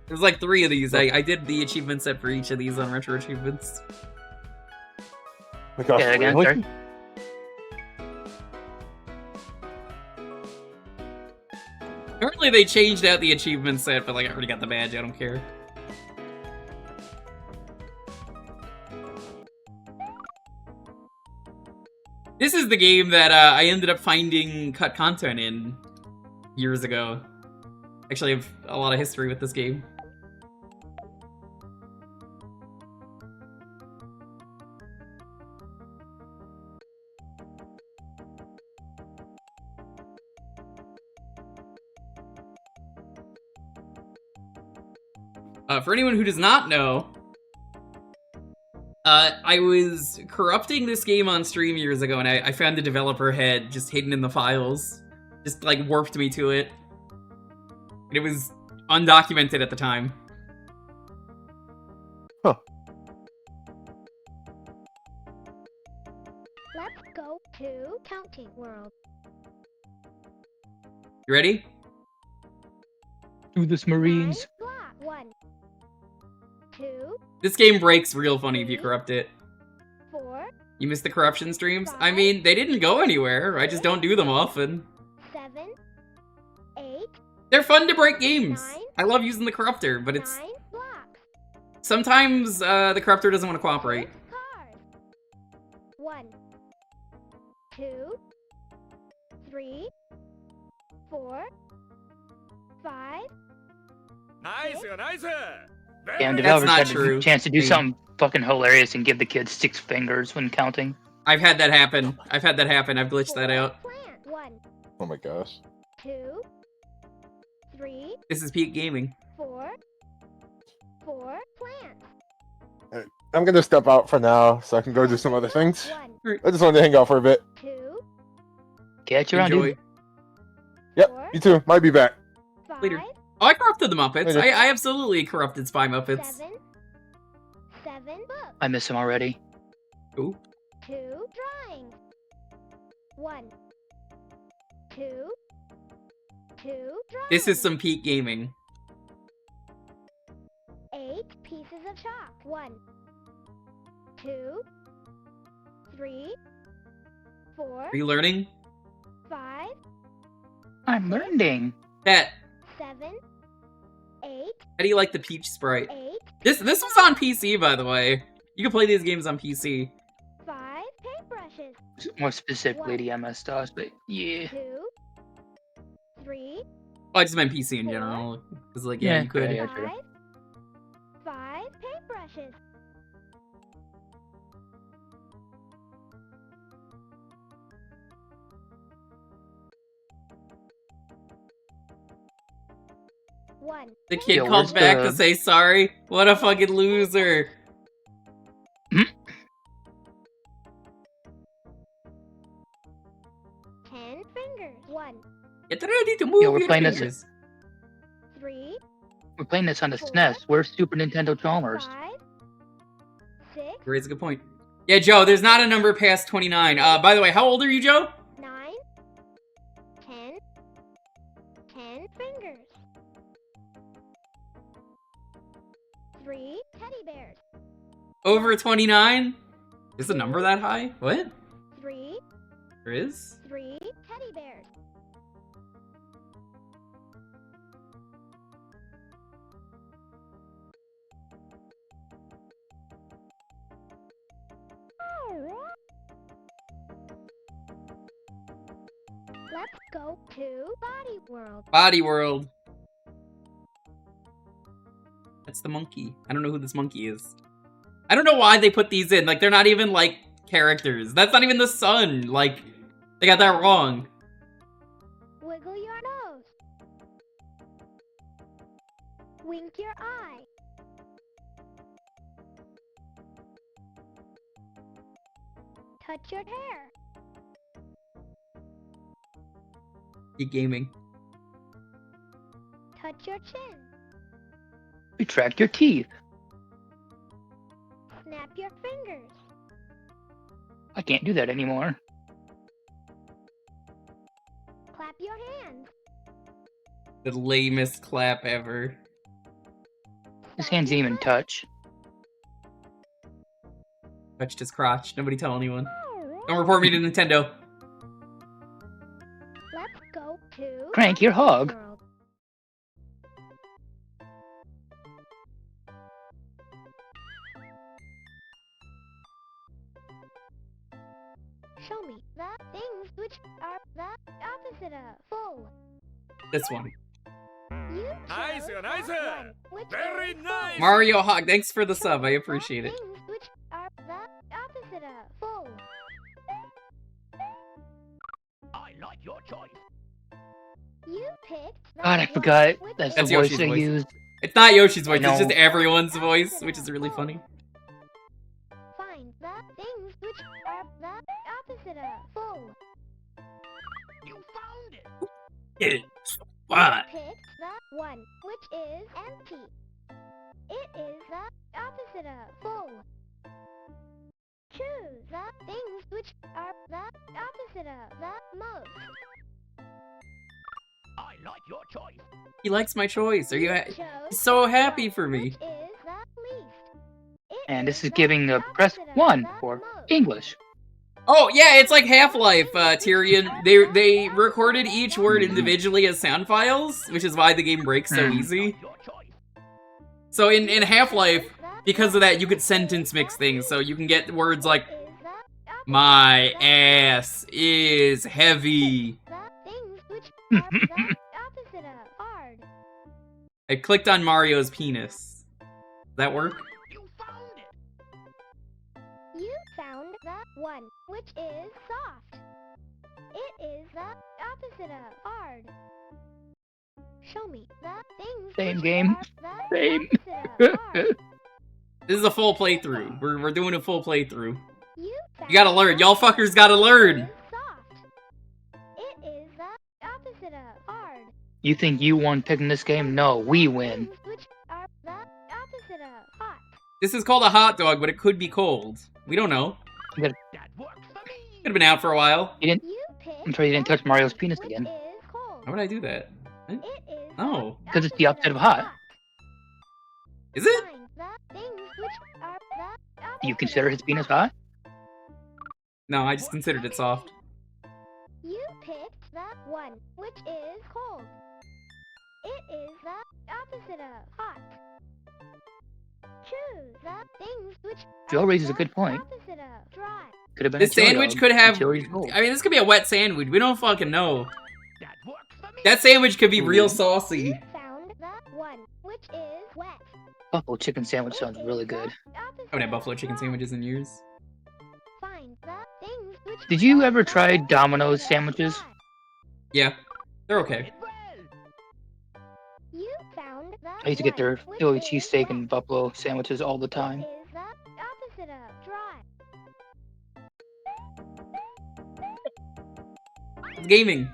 There's like 3 of these. I did the achievement set for each of these on Retro Achievements. My gosh, Yeah, again, really? sorry. Apparently they changed out the achievement set, but like I already got the badge, I don't care. This is the game that I ended up finding cut content in years ago. Actually, I have a lot of history with this game. For anyone who does not know, I was corrupting this game on stream years ago, and I found the developer head just hidden in the files. Just, like, warped me to it. And it was undocumented at the time. Huh. Let's go to Counting World. You ready? Do this, Marines. Block 1, 2, This game breaks real funny if you corrupt it. 4, You missed the corruption streams? I mean, they didn't go anywhere. I just don't do them often. 7, 8, They're fun to break games. 9, I love using the corruptor, but it's 9 blocks. sometimes the corruptor doesn't want to cooperate. Cars. 1, 2, 3, 4, 5. Nice, nice. Damn, That's developers not had true. a chance to do something fucking hilarious and give the kids 6 fingers when counting. I've had that happen. I've glitched that out. Plant. 1, Oh my gosh. 2, 3, This is peak gaming. 4, 4 plants. I'm gonna step out for now so I can go do some other things. 1, I just wanted to hang out for a bit. 2, Catch you around, Enjoy. dude. Yep, 4, you too. Might be back. 5, Later. Oh, I corrupted the Muppets. Later. I absolutely corrupted Spy Muppets. 7, 7 books. I miss him already. Ooh. 2 drawings. 1, 2, 2 drawings. This is some peak gaming. 8 pieces of chalk. 1, 2, 3, 4, Relearning? 5, I'm learning. Pat, 7, 8, how do you like the Peach sprite? 8, This was on PC, by the way. You can play these games on PC. 5 paintbrushes. More specifically the MS DOS, but yeah. 2, 3, Oh, I just meant PC in general. Because, like, yeah, Yeah, you could. yeah. 5, 5 paintbrushes. One. The kid Yeah, called where's back the- to say sorry. What a fucking loser. 10 fingers. 1, Get ready to move Yeah, we're your playing this- fingers. 3, We're playing this on the SNES. Where's Super Nintendo Chalmers? 5, 6, You raise a good point. Yeah, Joe, there's not a number past 29. By the way, how old are you, Joe? 9, 10, 10 fingers. 3 teddy bears. Over 29? Is the number that high? What? 3, There is? 3 teddy bears. Let's go to Body World. Body World. That's the monkey. I don't know who this monkey is. I don't know why they put these in. Like, they're not even, like, characters. That's not even the sun. Like, they got that wrong. Wiggle your nose. Wink your eye. Touch your hair. You gaming. Touch your chin. Retract your teeth. Snap your fingers. I can't do that anymore. Clap your hands. The lamest clap ever. His hands didn't even touch. Touched his crotch. Nobody tell anyone. Don't report me to Nintendo. Let's go to Crank your hog. World. Show me the things which are the opposite of full. This one. You Nice, chose nice. one, which Very is full. nice. Mario Hog, thanks for the sub. I Show appreciate the it. things which are the opposite of full. I like your choice. You picked the God, I one forgot which that's That's the voice Yoshi's they voice. used. It's not Yoshi's voice, I it's just know. everyone's voice, which is really funny. Find the things which are the opposite of full. You found it. It's You fun. picked the one which is empty. It is the opposite of full. Choose the things which are the opposite of the most. I like your choice. He likes my choice. Are you chose He's so the happy one for me. which is the least. It And this is the giving the press opposite of 1 the for most. English. Oh, yeah, it's like Half-Life, Tyrion. They recorded each word individually as sound files, which is why the game breaks so easy. Your choice. So in Half-Life, because of that, you could sentence mix things, so you can get words like, It is the opposite my of the ass is heavy. The things which are the opposite of hard. I clicked on Mario's penis. Does that work? You found it. You found the one which is soft. It is the opposite of hard. Show me the things Same which game. are the Same. opposite of hard. This is a full playthrough. We're doing a full playthrough. You gotta found learn. the Y'all one fuckers gotta learn. which is soft. It is the opposite of hard. You think you won picking this game? No, we win. Things which are the opposite of hot. This is called a hot dog, but it could be cold. We don't know. That worked for me. Could have been out for a while. You picked I'm sorry you didn't the touch Mario's one penis which again. is cold. How would I do that? It is Oh. the 'Cause it's the opposite of hot. Is it? Find the things which are the opposite Do you consider of his penis hot? No, I just considered it soft. You picked the one which is cold. It is the opposite of hot. Choose the things which Joe are raises a the good point. opposite of dry. Could have been This a chili sandwich dog could have... until he's cold. I mean, this could be a wet sandwich. We don't fucking know. That worked for me. That sandwich could be real You saucy. found the one which is wet. Buffalo chicken sandwich It sounds is really the good. opposite I haven't had of buffalo chicken dry. sandwiches in years. Find the things which Did you are ever the try opposite Domino's of sandwiches? dry. Yeah, they're okay. Did well. You found the I used to get their one which Philly is cheesesteak wet. and buffalo sandwiches all the time. It is the opposite of dry. It's gaming.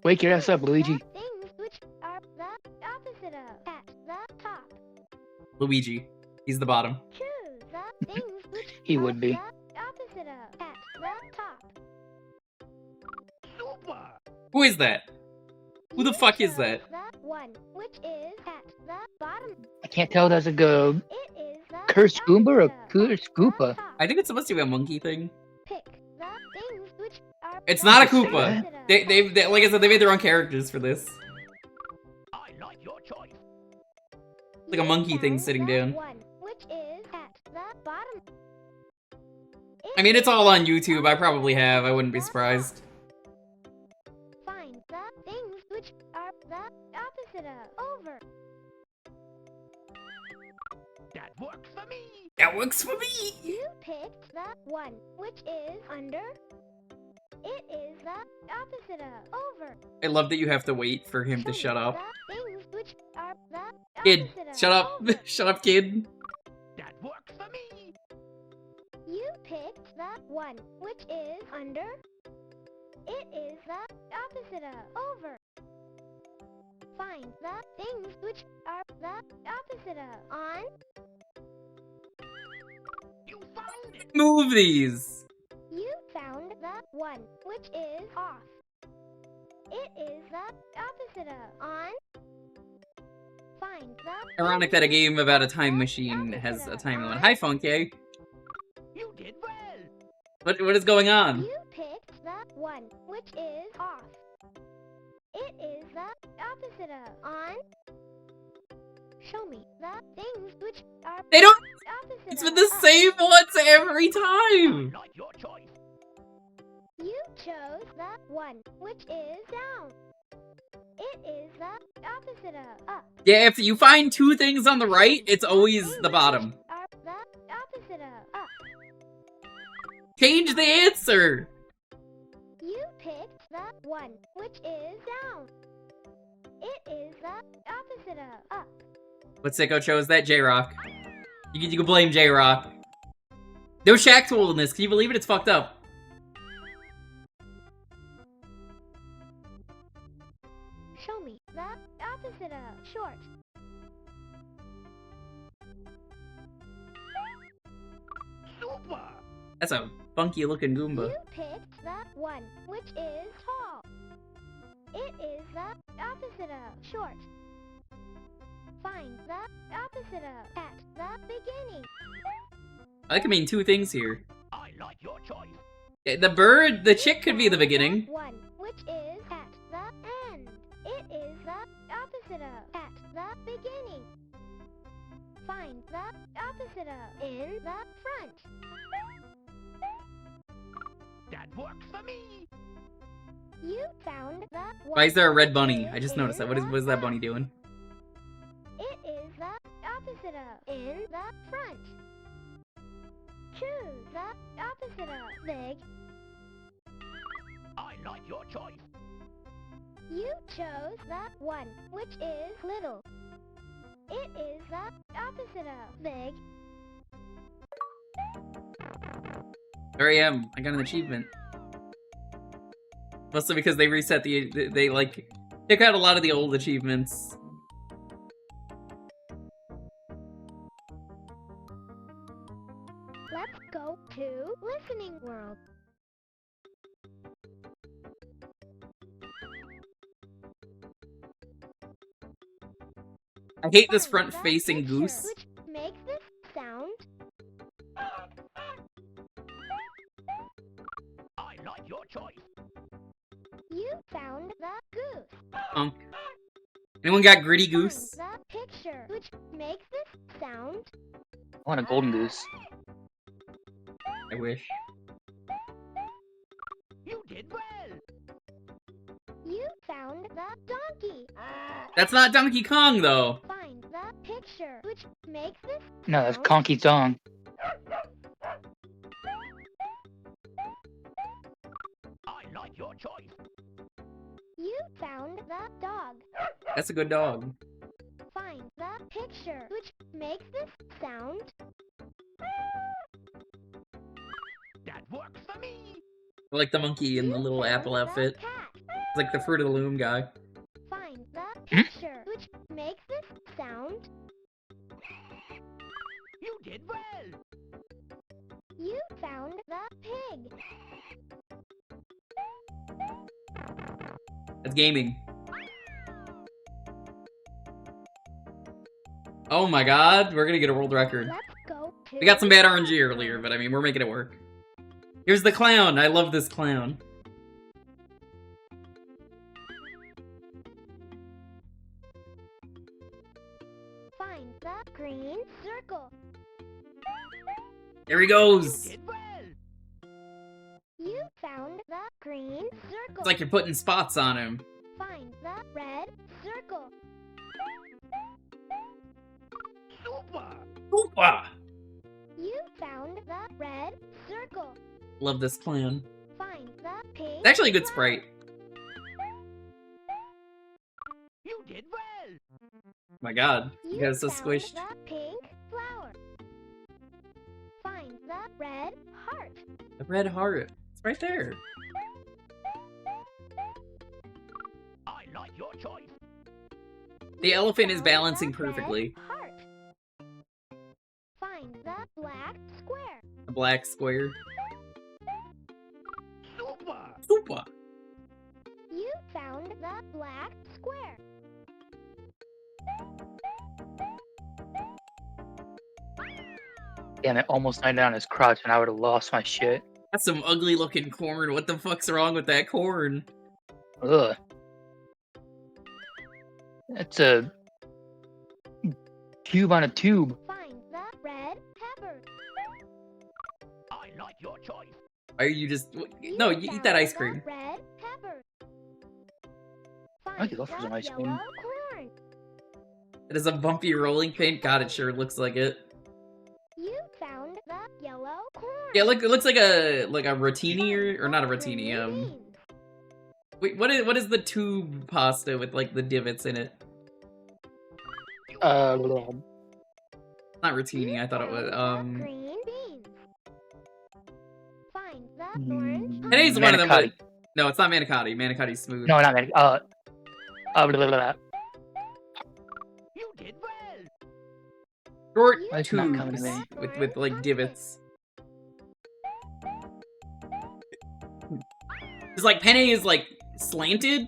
Wake your ass up, Luigi. The things which are the opposite of at the top. Luigi. He's the bottom. Choose the things which He are would be. the opposite of at the top. Super. Who is that? Who the You fuck is chose that? The one which is at the bottom. I can't tell if that's a good It is the Curse Goomba or opposite of Curse the Goopa. top. I think it's supposed to be a monkey thing. Pick the things which are It's the not a opposite Koopa. of They, like I said, they made their own characters for this. I like your choice. Like a monkey thing sitting down. One, which is at the bottom. I mean, it's all on YouTube. I probably have. I wouldn't be surprised. Find the things which are the opposite of over. That works for me. That works for me! You picked the one, which is under. It is the opposite of over. I love that you have to wait for him to Show shut me up. The things which are the Kid, opposite of shut up. over. Shut up, kid. That works for me. You picked the one, which is under. It is the opposite of over. Find the things which are the opposite of on. You found it. Move these. You found the one, which is off. It is the opposite of on. Find the Ironic that a game about a time machine has a time limit. Hi, Funky. You did well. What is going on? You picked the one, which is off. It is the opposite of on. Show me the things which are They don't. opposite It's of been the up. same ones every time. Like your choice. You chose the one, which is down. It is the opposite of up. Yeah, if you find two things on the right, it's always the bottom. Are the opposite of up. Change the answer. You picked the one, which is down. It is the opposite of up. What sicko chose that? J-Rock. You can blame J-Rock. No Shack tool in this. Can you believe it? It's fucked up. Show me the opposite of short. Super. That's a funky looking Goomba. You picked the one, which is tall. It is the opposite of short. Find the opposite of at the beginning. I can mean two things here. I like your choice. The bird, the chick could be the beginning. One, which is at the end. It is the opposite of at the beginning. Find the opposite of in the front. That works for me. You found the one. Why is there a red bunny? I just which noticed that. What is that bunny doing? It is the opposite of in the front. Choose the opposite of big. I like your choice. You chose the one, which is little. It is the opposite of big. There I am. I got an achievement. Mostly because they reset they like took out a lot of the old achievements. Let's go to Listening World. I hate this Find the front-facing picture, goose. which makes this sound. I like your choice. You found the goose. Punk. Anyone got gritty goose? Find the picture, which makes this sound. I want a golden goose. I wish. You did well. You found the donkey. That's not Donkey Kong, though. Find the picture, which makes this No, that's sound. Conky Dong. I like your choice. You found the dog. That's a good dog. Find the picture, which makes this sound. That works for me. I like the monkey in the You little found apple the outfit. cat. It's like the Fruit of the Loom guy. Find the picture, which makes this sound. You did well. You found the pig. That's gaming. Oh my god, we're gonna get a world record. Let's go to We got some bad RNG earlier, but I mean, we're making it work. Here's the clown. I love this clown. Find There he goes. Did well. You found the green circle. It's like you're putting spots on him. Find the red circle. Super. Oopa! You found the red circle. Love this clan. Find the pink. It's actually a good flower. sprite. You did well. My god, you guys so found squished. the pink flower. Find the red heart. The red heart. It's right there. I like your choice. The You elephant is found balancing the red perfectly. heart. Find the black square. A black square. Super. Super. You found the black square. Damn it, almost landed on his crotch and I would have lost my shit. That's some ugly looking corn. What the fuck's wrong with that corn? Ugh. That's a cube on a tube. Find the red pepper. I like your choice. Why are you just... No, you eat that found ice the cream. red pepper. I could go for some ice cream. Yellow corn. It is a bumpy rolling pin. God, it sure looks like it. You found the yellow corn. Yeah, look, it looks like a rotini or not a rotini. Green beans. Wait, what is the tube pasta with like the divots in it? Uh, Not rotini. I thought it was. Found the green beans. Find the orange. Today's one of them. manicotti. But... No, it's not manicotti. Manicotti's smooth. No, not manicotti. Blah, blah, blah. You did well. Short You It's not coming tubes to me. with like divots. It's like penne is like slanted.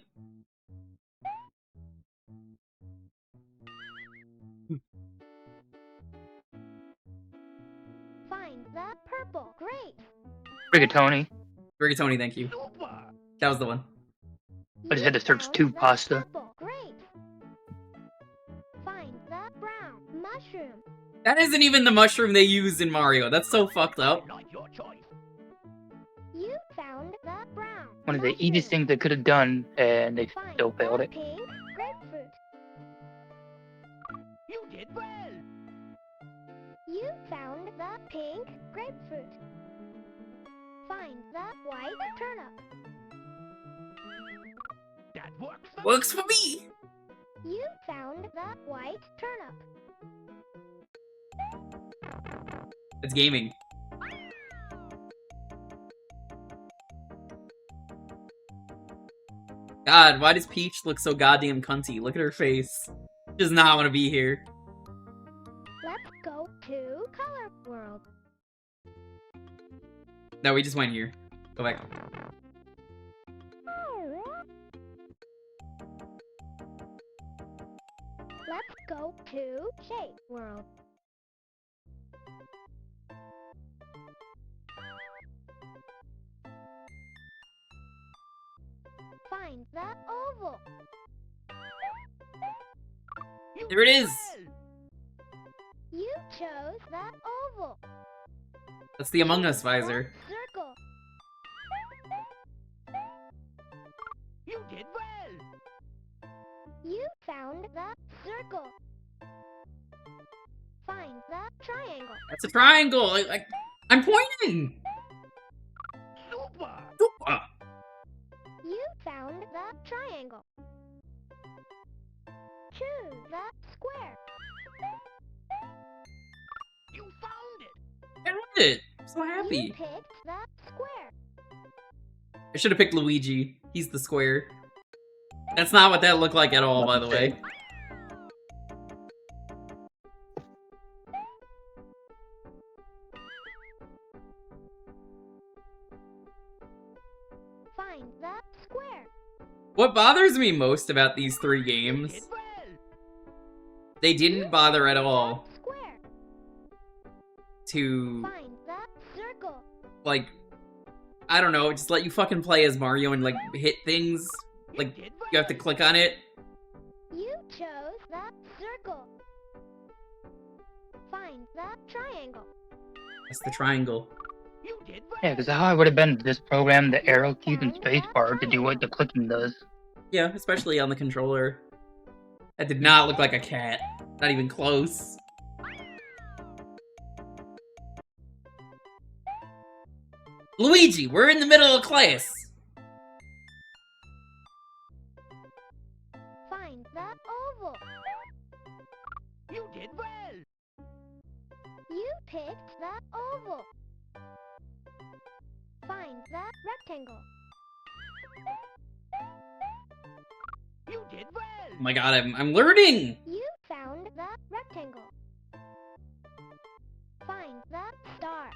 Find the purple grape. Rigatoni. Rigatoni, thank you. Super. That was the one. I just had to search found tube the pasta. purple grape. Find the brown mushroom. That isn't even the mushroom they use in Mario. That's so fucked up. I like your choice. You found the brown. One of the mushroom. easiest things they could have done, and they Find still the failed it. pink grapefruit. You did well. You found the pink grapefruit. Find the white turnip. That works. For Works for me. You found the white turnip. It's gaming. God, why does Peach look so goddamn cunty? Look at her face. She does not want to be here. Let's go to Color World. No, we just went here. Go back. Let's go to Shape World. Find the oval. You There it did is. well. You chose the oval. That's the Among Us visor. Circle. You did well. You found the circle. Find the triangle. That's a triangle. I'm pointing. Super. Super. You found the triangle. Choose the square. You found it. I did it. I'm so You happy. picked the square. I should have picked Luigi. He's the square. That's not what that looked like at all, by the way. Find the square. What bothers me most about these three You games, did well. they didn't bother at all Square. to, Find the circle. like, I don't know, just let you fucking play as Mario and, like, hit things. Like, did you have to well. click on it. You chose the circle. Find the triangle. That's the triangle. Yeah, because how I would have been to just program the arrow keys and spacebar to do what the clicking does. Yeah, especially on the controller. That did not look like a cat. Not even close. Luigi, we're in the middle of class. Find the oval. You did well. You picked the oval. Find the rectangle. You did well. Oh my god, I'm learning! You found the rectangle. Find the star.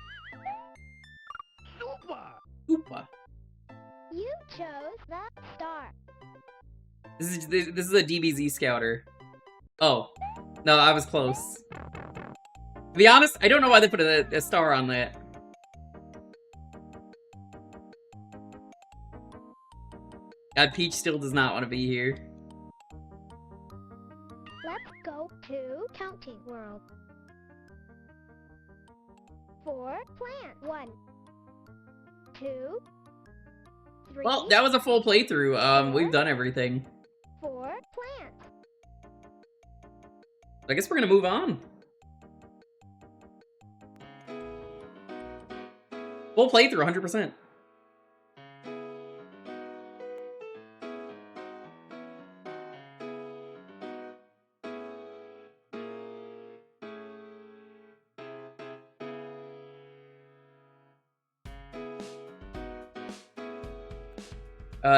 Super. Oopa. You chose the star. This is a DBZ scouter. Oh. No, I was close. To be honest, I don't know why they put a star on that. God, Peach still does not want to be here. Let's go to counting world. 4 plant. 1, 2, 3. Well, that was a full playthrough. We've done everything. 4 plants. I guess we're gonna move on. Full playthrough, 100%.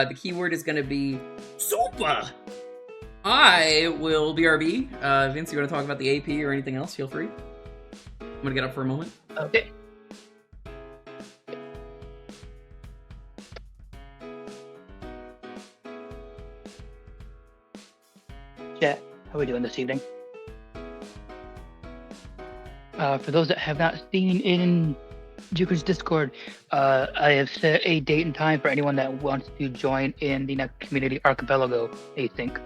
The keyword is gonna be super. I will BRB. Vince, you want to talk about the AP or anything else? Feel free. I'm gonna get up for a moment. Okay. Chat, how are we doing this evening? For those that have not seen in Jewker's Discord, I have set a date and time for anyone that wants to join in the next community archipelago async.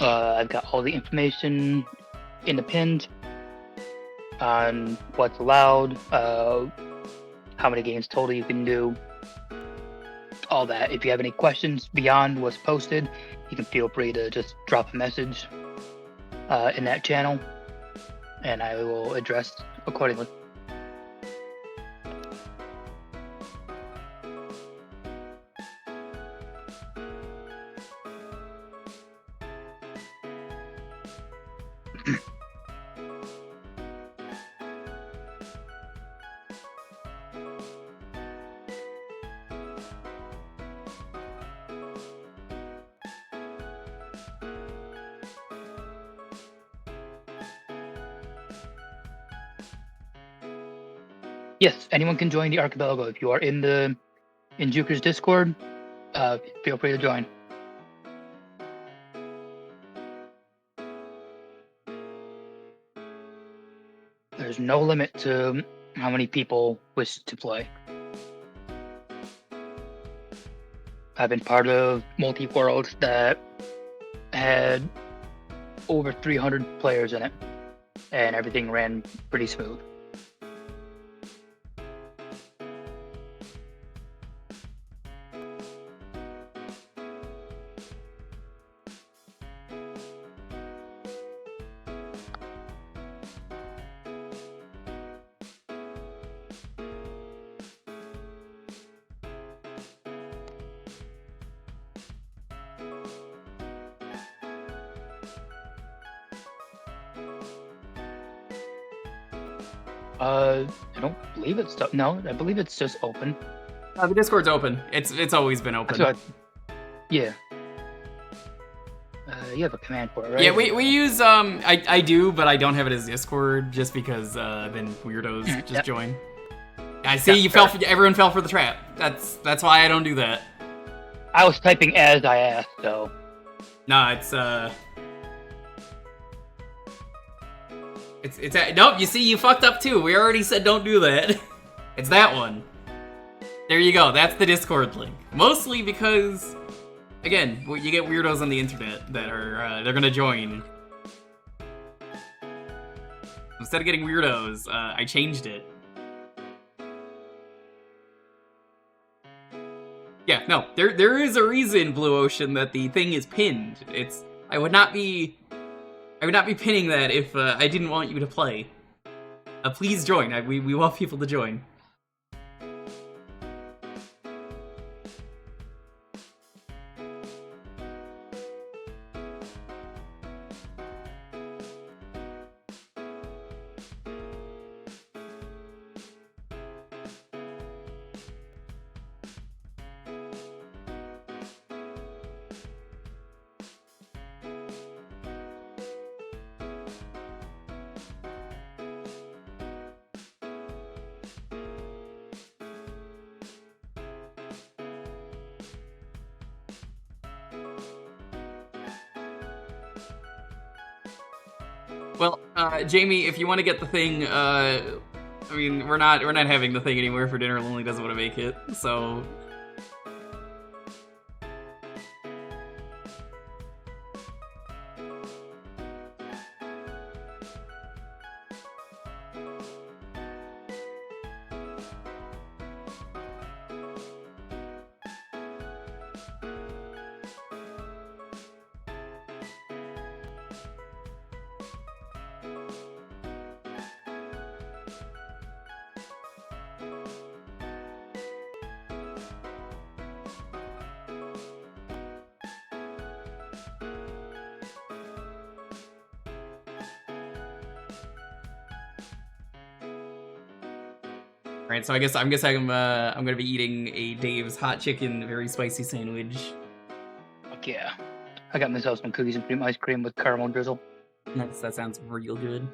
I've got all the information in the pinned on what's allowed, how many games total you can do, all that. If you have any questions beyond what's posted, you can feel free to just drop a message in that channel, and I will address accordingly. Yes, anyone can join the archipelago. If you are in Jewker's Discord, feel free to join. There's no limit to how many people wish to play. I've been part of multi-worlds that had over 300 players in it, and everything ran pretty smooth. I don't believe it's no. I believe it's just open. The Discord's open. It's always been open. That's what yeah. You have a command for it, right? Yeah, we use I do, but I don't have it as Discord just because then weirdos just join. I see you fell. Everyone fell for the trap. That's why I don't do that. I was typing as I asked, so. No, it's nope. You see, you fucked up too. We already said don't do that. It's that one. There you go. That's the Discord link. Mostly because, again, you get weirdos on the internet that are they're gonna join. Instead of getting weirdos, I changed it. Yeah, no, there is a reason, Blue Ocean, that the thing is pinned. I would not be pinning that if I didn't want you to play. Please join. We want people to join. Well, Jamie, if you want to get the thing, I mean, we're not having the thing anymore for dinner. Lonely doesn't want to make it, so. Alright, so I guess I'm gonna be eating a Dave's hot chicken, very spicy sandwich. Fuck yeah. I got myself some cookies and cream ice cream with caramel drizzle. That sounds real good.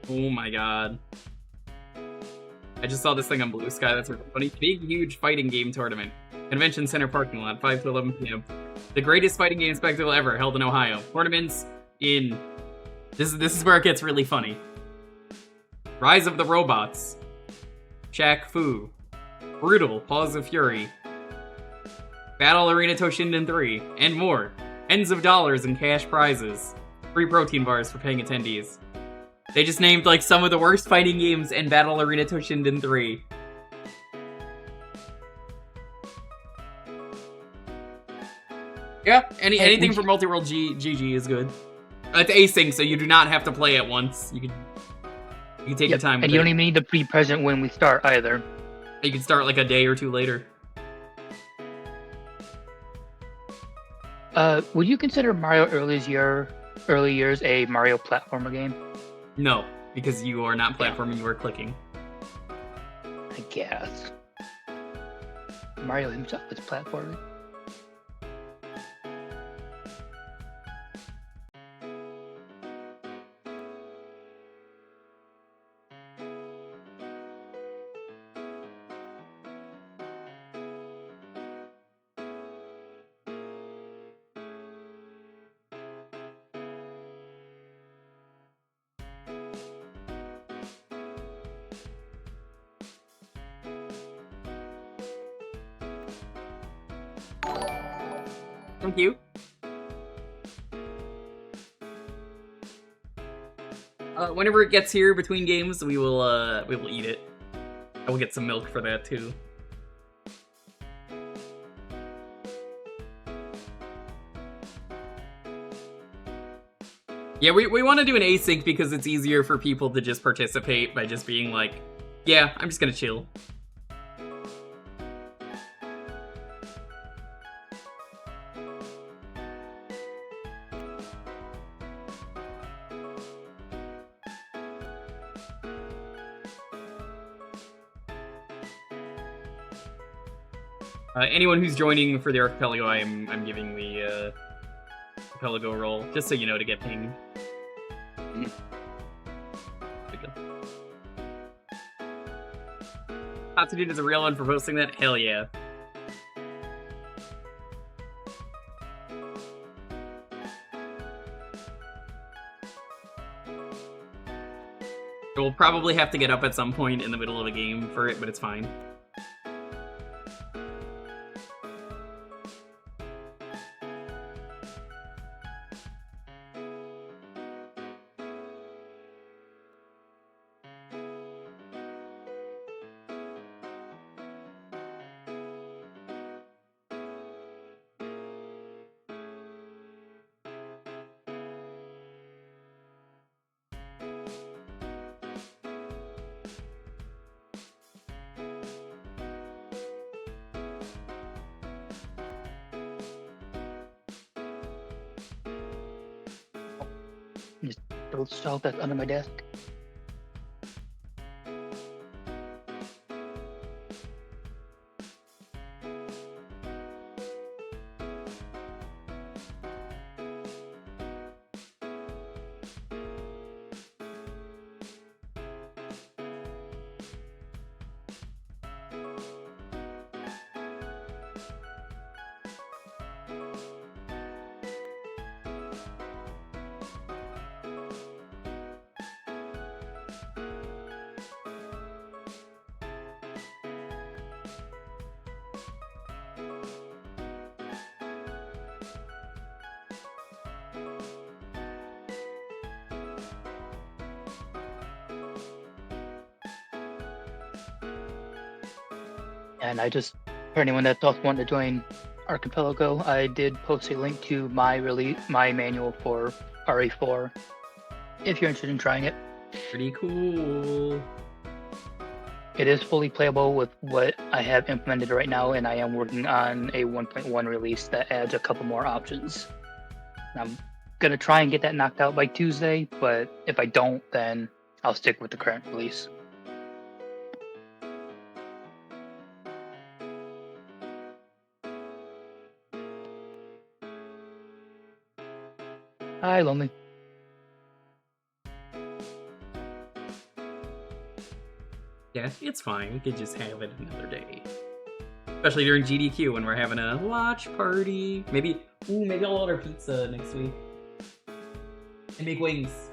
Oh my god. I just saw this thing on Blue Sky, that's really funny. Big, huge fighting game tournament. Convention Center parking lot, 5 to 11 p.m. The greatest fighting game spectacle ever, held in Ohio. Tournaments in... This is where it gets really funny. Rise of the Robots. Shaq Fu. Brutal, Paws of Fury. Battle Arena Toshinden 3, and more. Tens of dollars in cash prizes. Free protein bars for paying attendees. They just named, like, some of the worst fighting games in Battle Arena Toshinden 3. Yeah, anything from Multi-World GG is good. It's async, so you do not have to play at once. You can take your time with it. And you don't even need to be present when we start, either. You can start, like, a day or two later. Would you consider Mario early years a Mario platformer game? No, because you are not platforming, you are clicking. I guess. Mario himself is platforming. Thank you. Whenever it gets here between games, we will eat it. I will get some milk for that too. Yeah, we want to do an async because it's easier for people to just participate by just being like, yeah, I'm just gonna chill. Anyone who's joining for the archipelago, I'm giving the archipelago roll, just so you know to get pinged. Hatsudin is a real one for posting that? Hell yeah. We'll probably have to get up at some point in the middle of a game for it, but it's fine. Just throw the stuff that's under my desk. And I just, for anyone that's also wanting to join Archipelago, I did post a link to my manual for RE4, if you're interested in trying it. Pretty cool. It is fully playable with what I have implemented right now, and I am working on a 1.1 release that adds a couple more options. I'm gonna try and get that knocked out by Tuesday, but if I don't, then I'll stick with the current release. Hi, Lonely. Yeah, it's fine. We could just have it another day. Especially during GDQ when we're having a watch party. Maybe I'll order pizza next week. And make wings.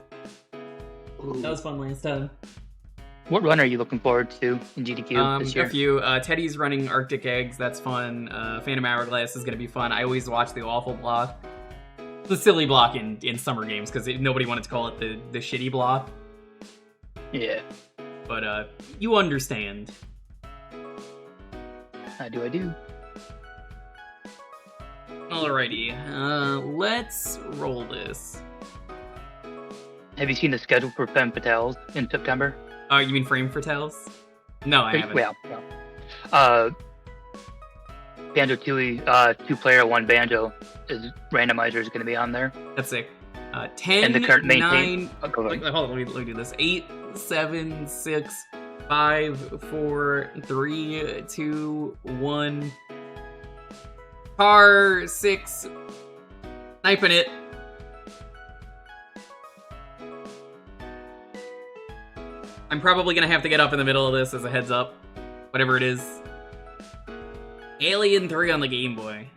Ooh. That was fun last time. What run are you looking forward to in GDQ this year? A few. Teddy's running Arctic Eggs. That's fun. Phantom Hourglass is going to be fun. I always watch the awful block. The silly block in summer games, because nobody wanted to call it the shitty block. Yeah. But, you understand. I do. Alrighty, let's roll this. Have you seen the schedule for Femme Fatales in September? Oh, you mean Frame for Tales? No, I haven't. Well, Banjo Tooie, 2-player, 1 banjo randomizer is going to be on there. That's sick. 10, and the current 9, hold on, let me do this. 8, 7, 6, 5, 4, 3, 2, 1. Par 6. Sniping it. I'm probably gonna have to get up in the middle of this as a heads up. Whatever it is. Alien 3 on the Game Boy.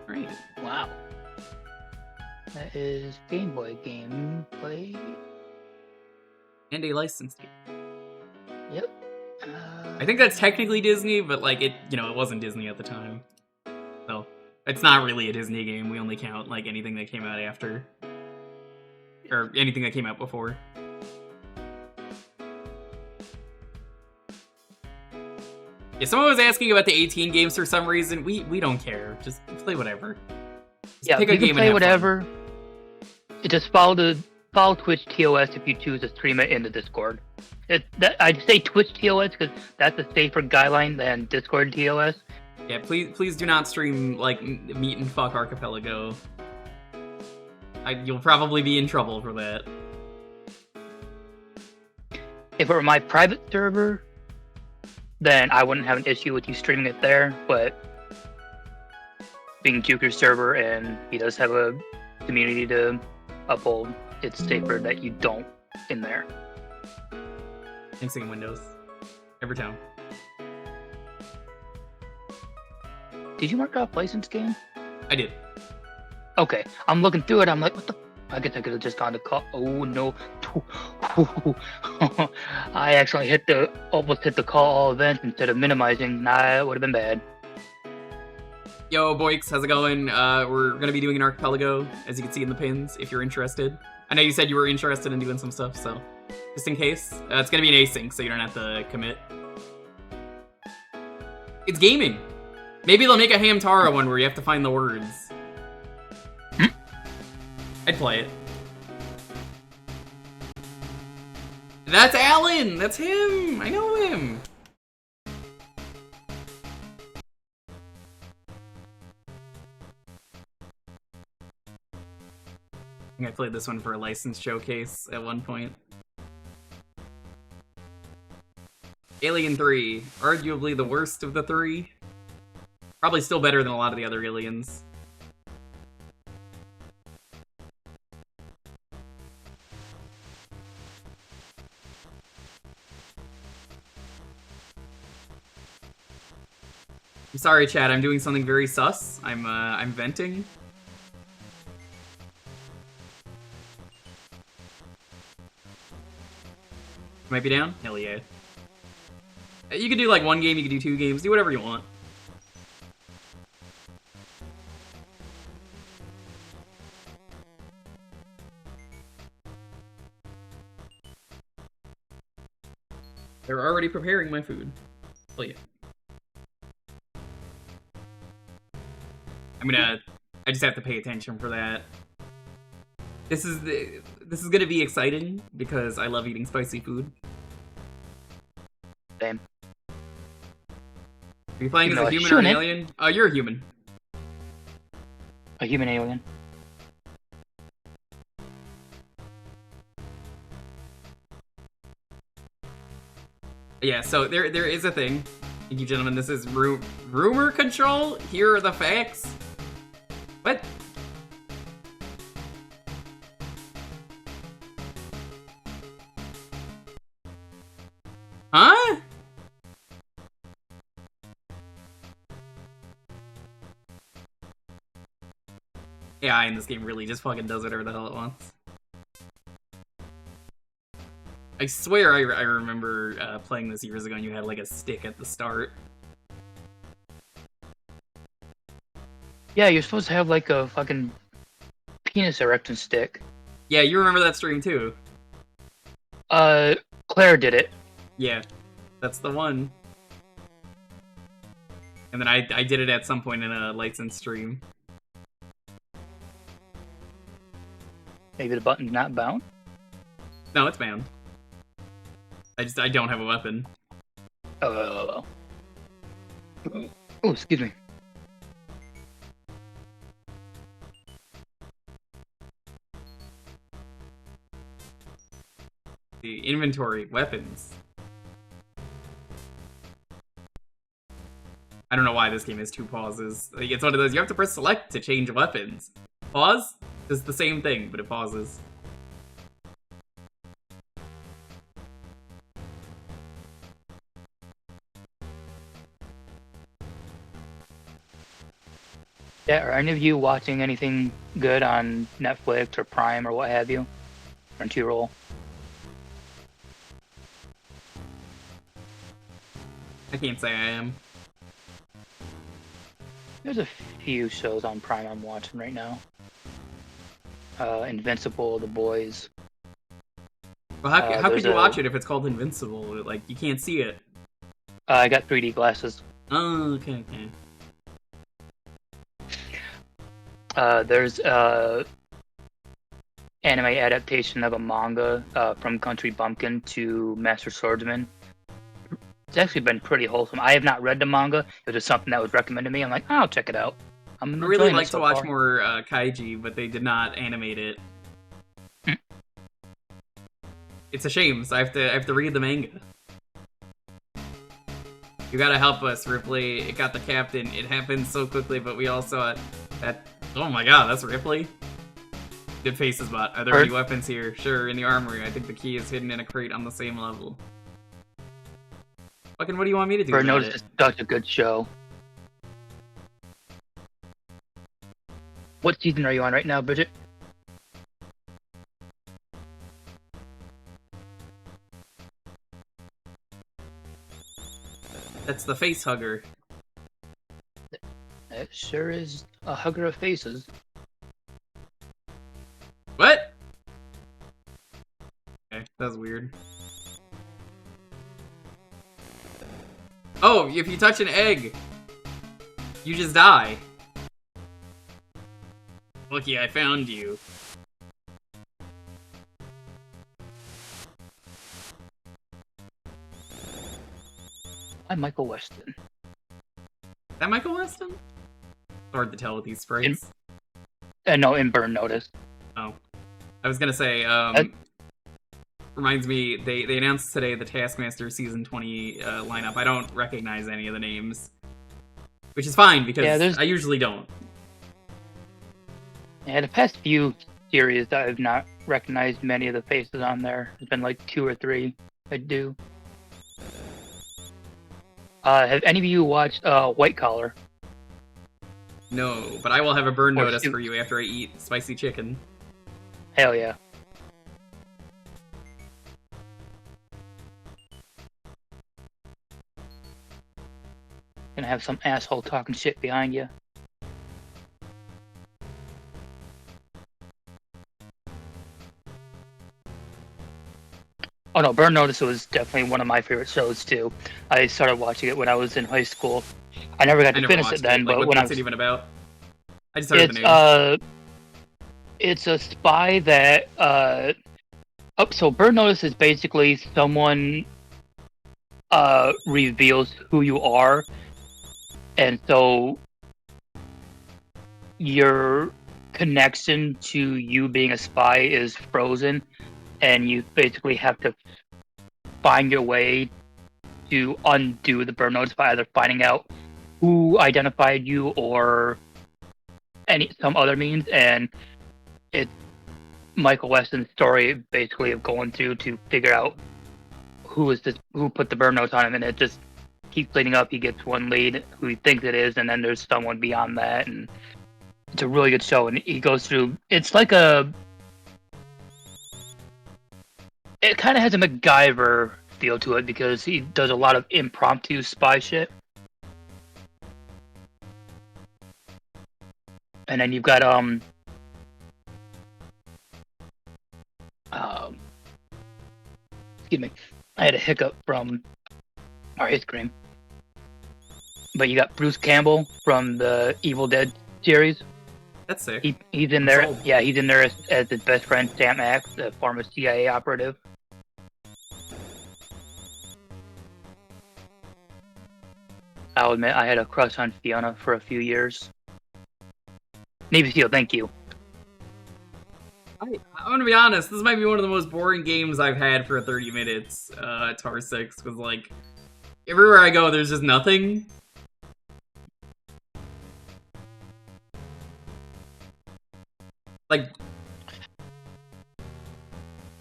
Right. Wow. That is Game Boy gameplay. And a licensed game. Yep. I think that's technically Disney, but like it wasn't Disney at the time. So it's not really a Disney game. We only count like anything that came out after. Or anything that came out before. Yeah, someone was asking about the 18 games for some reason. We don't care. Just play whatever. Just pick a game and play whatever. Just follow Twitch TOS if you choose to stream it in the Discord. I'd say Twitch TOS because that's a safer guideline than Discord TOS. Yeah, please do not stream like Meet and Fuck Archipelago. You'll probably be in trouble for that. If it were my private server, then I wouldn't have an issue with you streaming it there, but being Jewker's server and he does have a community to uphold, it's safer that you don't in there. Same thing in Windows. Every time. Did you mark off licensed game? I did. Okay, I'm looking through it, I'm like, what the I guess I could have just gone to call. Oh no! I accidentally almost hit the call all events instead of minimizing. Nah, it would have been bad. Yo, Boix, how's it going? We're gonna be doing an archipelago, as you can see in the pins, if you're interested. I know you said you were interested in doing some stuff, so just in case. It's gonna be an async, so you don't have to commit. It's gaming! Maybe they'll make a Hamtaro one where you have to find the words. I'd play it. That's Alan! That's him! I know him! I think I played this one for a license showcase at one point. Alien 3, arguably the worst of the three. Probably still better than a lot of the other aliens. I'm sorry, Chad, I'm doing something very sus. I'm venting. Might be down? Hell yeah. You can do like one game, you can do 2 games, do whatever you want. They're already preparing my food. Oh yeah. I just have to pay attention for that. This is gonna be exciting because I love eating spicy food. Same. Are you playing as a human or an alien? Oh, you're a human. A human alien. Yeah, so there is a thing. Thank you, gentlemen. This is rumor control. Here are the facts. What? Huh? AI in this game really just fucking does whatever the hell it wants. I swear I remember playing this years ago and you had like a stick at the start. Yeah, you're supposed to have like a fucking penis erecting stick. Yeah, you remember that stream too. Claire did it. Yeah, that's the one. And then I did it at some point in a licensed stream. Maybe the button's not bound? No, it's bound. I don't have a weapon. Oh, excuse me. The inventory, weapons. I don't know why this game has 2 pauses. Like, it's one of those, you have to press select to change weapons. Pause does the same thing, but it pauses. Yeah, are any of you watching anything good on Netflix or Prime or what have you? Crunchyroll? I can't say I am. There's a few shows on Prime I'm watching right now. Invincible, The Boys. Well, how could you there's watch it if it's called Invincible? Like, you can't see it. I got 3D glasses. Oh, okay. There's anime adaptation of a manga from Country Bumpkin to Master Swordsman. It's actually been pretty wholesome. I have not read the manga. It was just something that was recommended to me. I'm like, I'll check it out. I really like to watch more Kaiji, but they did not animate it. It's a shame, so I have to read the manga. You gotta help us, Ripley. It got the captain. It happened so quickly, but we all saw it. Oh my god, that's Ripley? Good faces, bot. Are there any weapons here? Sure, in the armory. I think the key is hidden in a crate on the same level. Fucking what do you want me to do? Bird Notice is such a good show. What season are you on right now, Bridget? That's the face hugger. It sure is a hugger of faces. What? Okay, that's weird. Oh, if you touch an egg, you just die. Lucky I found you. I'm Michael Weston. Is that Michael Weston? It's hard to tell with these sprites. No, in Burn Notice. Oh. I was gonna say, reminds me, they announced today the Taskmaster Season 20 lineup. I don't recognize any of the names. Which is fine, because I usually don't. Yeah, the past few series, I've not recognized many of the faces on there. There's been like 2 or 3 I do. Have any of you watched White Collar? No, but I will have a burn notice Suits. for you after I eat spicy chicken. Hell yeah. Gonna have some asshole talking shit behind you. Oh no, Burn Notice was definitely one of my favorite shows too. I started watching it when I was in high school. I never got to finish it then, but when I was... What's it even about? I just heard the name. It's a spy that so Burn Notice is basically someone reveals who you are, and so your connection to you being a spy is frozen, and you basically have to find your way to undo the Burn Notice by either finding out who identified you or some other means. And it's Michael Weston's story, basically, of going through to figure out who put the Burn Notice on him, and it just keeps leading up. He gets one lead who he thinks it is, and then there's someone beyond that, and it's a really good show. And he goes through. It's like it kind of has a MacGyver feel to it because he does a lot of impromptu spy shit. And then you've got excuse me, I had a hiccup from our ice cream. But you got Bruce Campbell from the Evil Dead series. That's sick. He's in there. Sold. Yeah, he's in there as his best friend Sam Axe, the former CIA operative. I'll admit I had a crush on Fiona for a few years. Navy SEAL, thank you. I'm gonna be honest, this might be one of the most boring games I've had for 30 minutes, Tar 6, because, like, everywhere I go, there's just nothing. Like,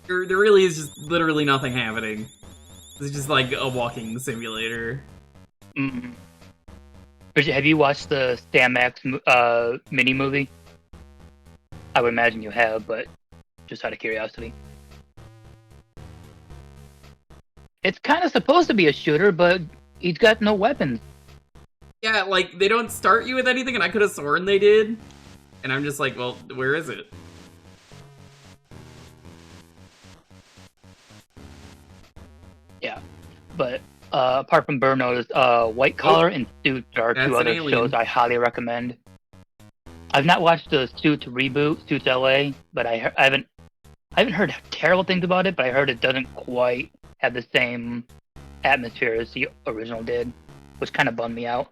there really is just literally nothing happening. It's just like a walking simulator. Mm-hmm. Have you watched the Sam Max mini movie? I would imagine you have, but just out of curiosity. It's kind of supposed to be a shooter, but he's got no weapons. Yeah, like, they don't start you with anything, and I could have sworn they did. And I'm just like, well, where is it? Yeah, but apart from Burn Notice, White Collar and Suits are two other shows I highly recommend. I've not watched the Suits reboot, Suits LA, but I haven't heard terrible things about it, but I heard it doesn't quite have the same atmosphere as the original did, which kind of bummed me out.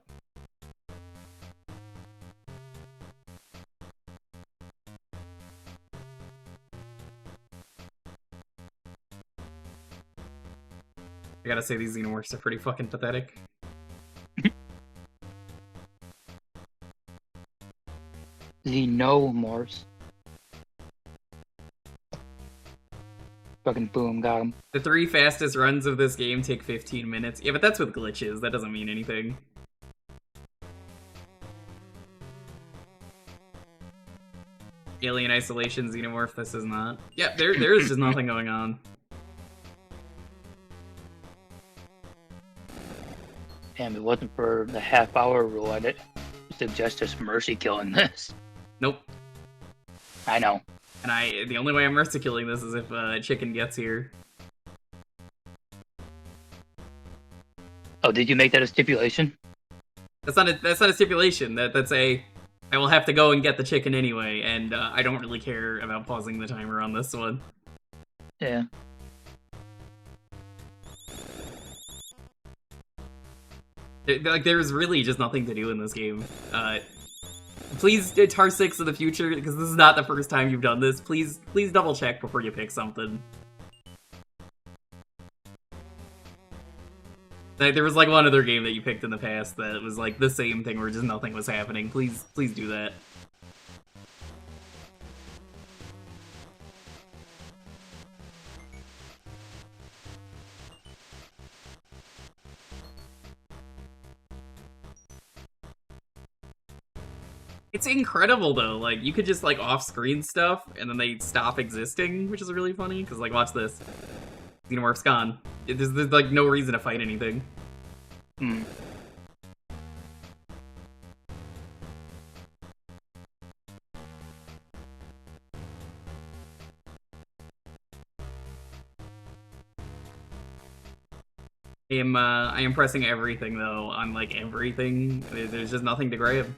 I gotta say, these Xenomorphs are pretty fucking pathetic. Xenomorphs. Fucking boom, got him. The 3 fastest runs of this game take 15 minutes. Yeah, but that's with glitches. That doesn't mean anything. Alien Isolation, Xenomorph, this is not. Yeah, there is just nothing going on. Damn, it wasn't for the half-hour rule, I'd suggest just mercy killing this. Nope. I know. And the only way I'm mercy killing this is if chicken gets here. Oh, did you make that a stipulation? That's not a stipulation. That's a I will have to go and get the chicken anyway, and I don't really care about pausing the timer on this one. Yeah. There's really just nothing to do in this game. Please, Tar 6 in the future, because this is not the first time you've done this, please double check before you pick something. There was like one other game that you picked in the past that was like the same thing where just nothing was happening. Please do that. It's incredible though, like you could just like off-screen stuff and then they stop existing, which is really funny, because like watch this. Xenomorph's gone. There's like no reason to fight anything. Hmm. I am pressing everything though, on like everything. There's just nothing to grab.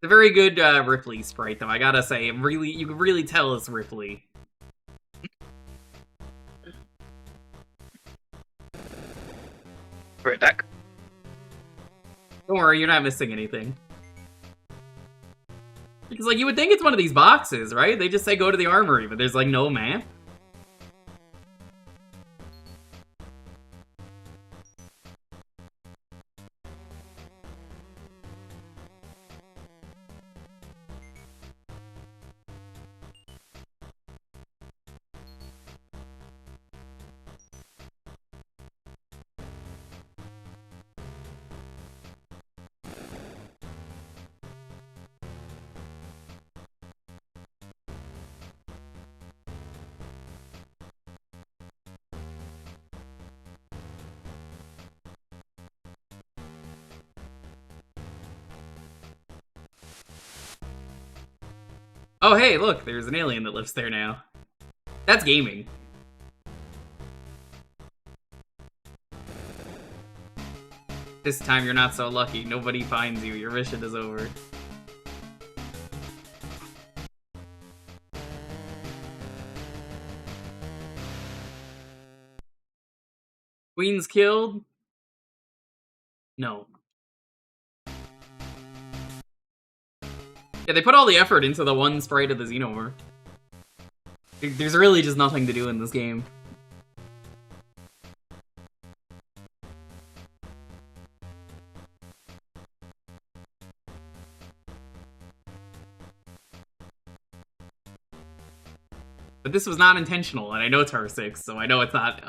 It's a very good Ripley sprite, though. I gotta say, you can really tell it's Ripley. Right back. Don't worry, you're not missing anything. Because, like, you would think it's one of these boxes, right? They just say go to the armory, but there's, like, no map. Oh, hey, look, there's an alien that lives there now. That's gaming. This time you're not so lucky. Nobody finds you. Your mission is over. Queen's killed? No. Yeah, they put all the effort into the one sprite of the Xenomorph. There's really just nothing to do in this game. But this was not intentional, and I know Tar 6, so I know it's not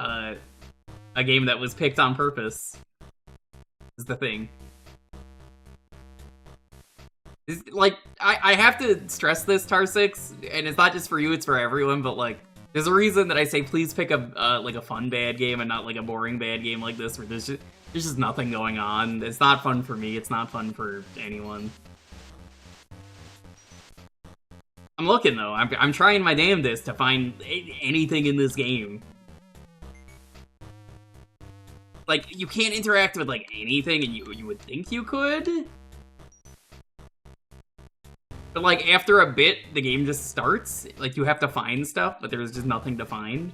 a game that was picked on purpose. Is the thing. Like, I have to stress this, Tar 6, and it's not just for you, it's for everyone, but, like, there's a reason that I say please pick like a fun bad game and not, like, a boring bad game like this, where there's just nothing going on. It's not fun for me, it's not fun for anyone. I'm looking, though. I'm trying my damnedest to find anything in this game. Like, you can't interact with, like, anything, and you would think you could? But, like, after a bit, the game just starts. Like, you have to find stuff, but there's just nothing to find.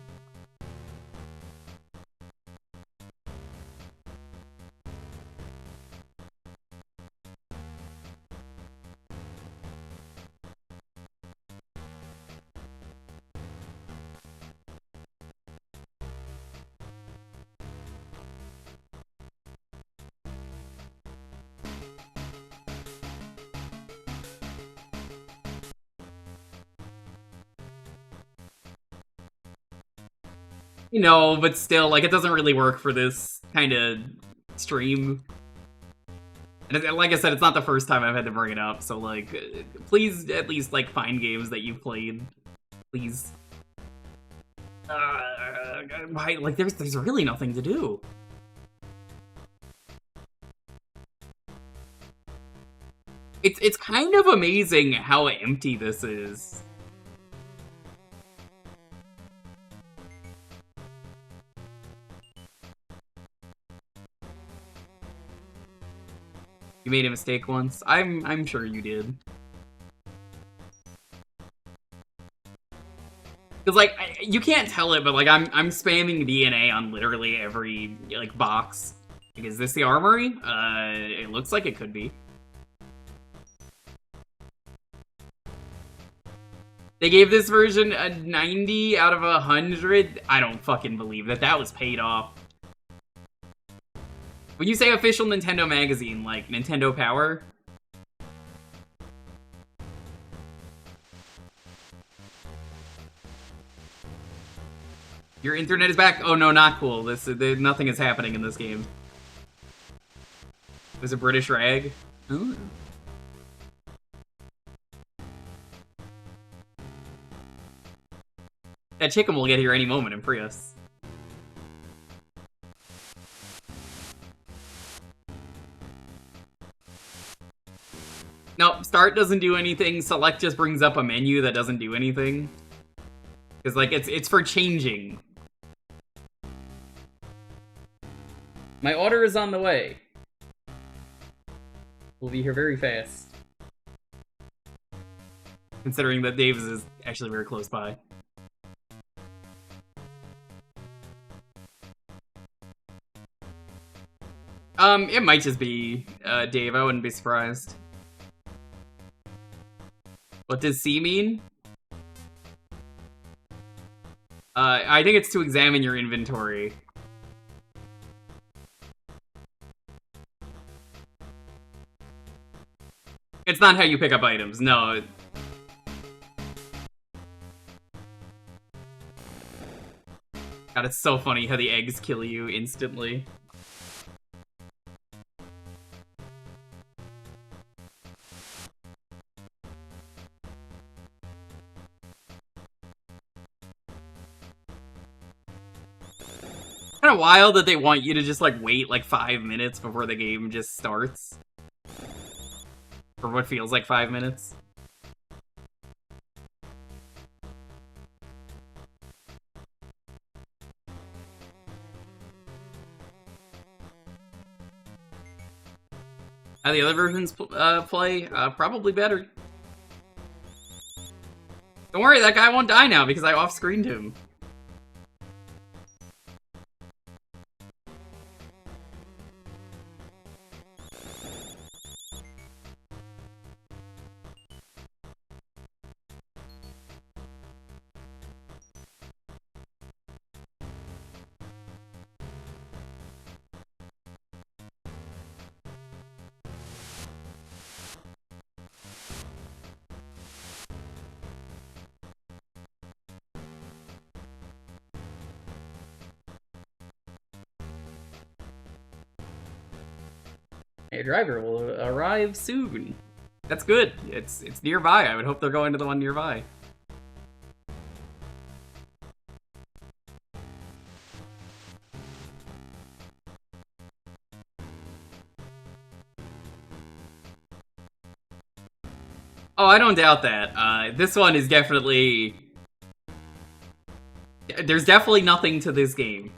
You know, but still, like, it doesn't really work for this kind of stream. And like I said, it's not the first time I've had to bring it up, so, like, please at least, like, find games that you've played. Please. Why? Like, there's really nothing to do. It's kind of amazing how empty this is. You made a mistake once. I'm sure you did. Cause like you can't tell it, but like I'm spamming DNA on literally every like box. Like, is this the armory? It looks like it could be. They gave this version a 90 out of 100. I don't fucking believe that. That was paid off. When you say official Nintendo magazine, like Nintendo Power? Your internet is back? Oh no, not cool. Nothing is happening in this game. There's a British rag. Ooh. That chicken will get here any moment and free us. Nope, start doesn't do anything. Select just brings up a menu that doesn't do anything. Because, like, it's for changing. My order is on the way. We'll be here very fast. Considering that Dave's is actually very close by. It might just be, Dave. I wouldn't be surprised. What does C mean? I think it's to examine your inventory. It's not how you pick up items, no. God, it's so funny how the eggs kill you instantly. Kind of wild that they want you to just like wait like 5 minutes before the game just starts. For what feels like 5 minutes. How the other versions play? Probably better. Don't worry, that guy won't die now because I off-screened him. A driver will arrive soon. That's good. It's nearby. I would hope they're going to the one nearby. Oh, I don't doubt that. This one is definitely... There's definitely nothing to this game.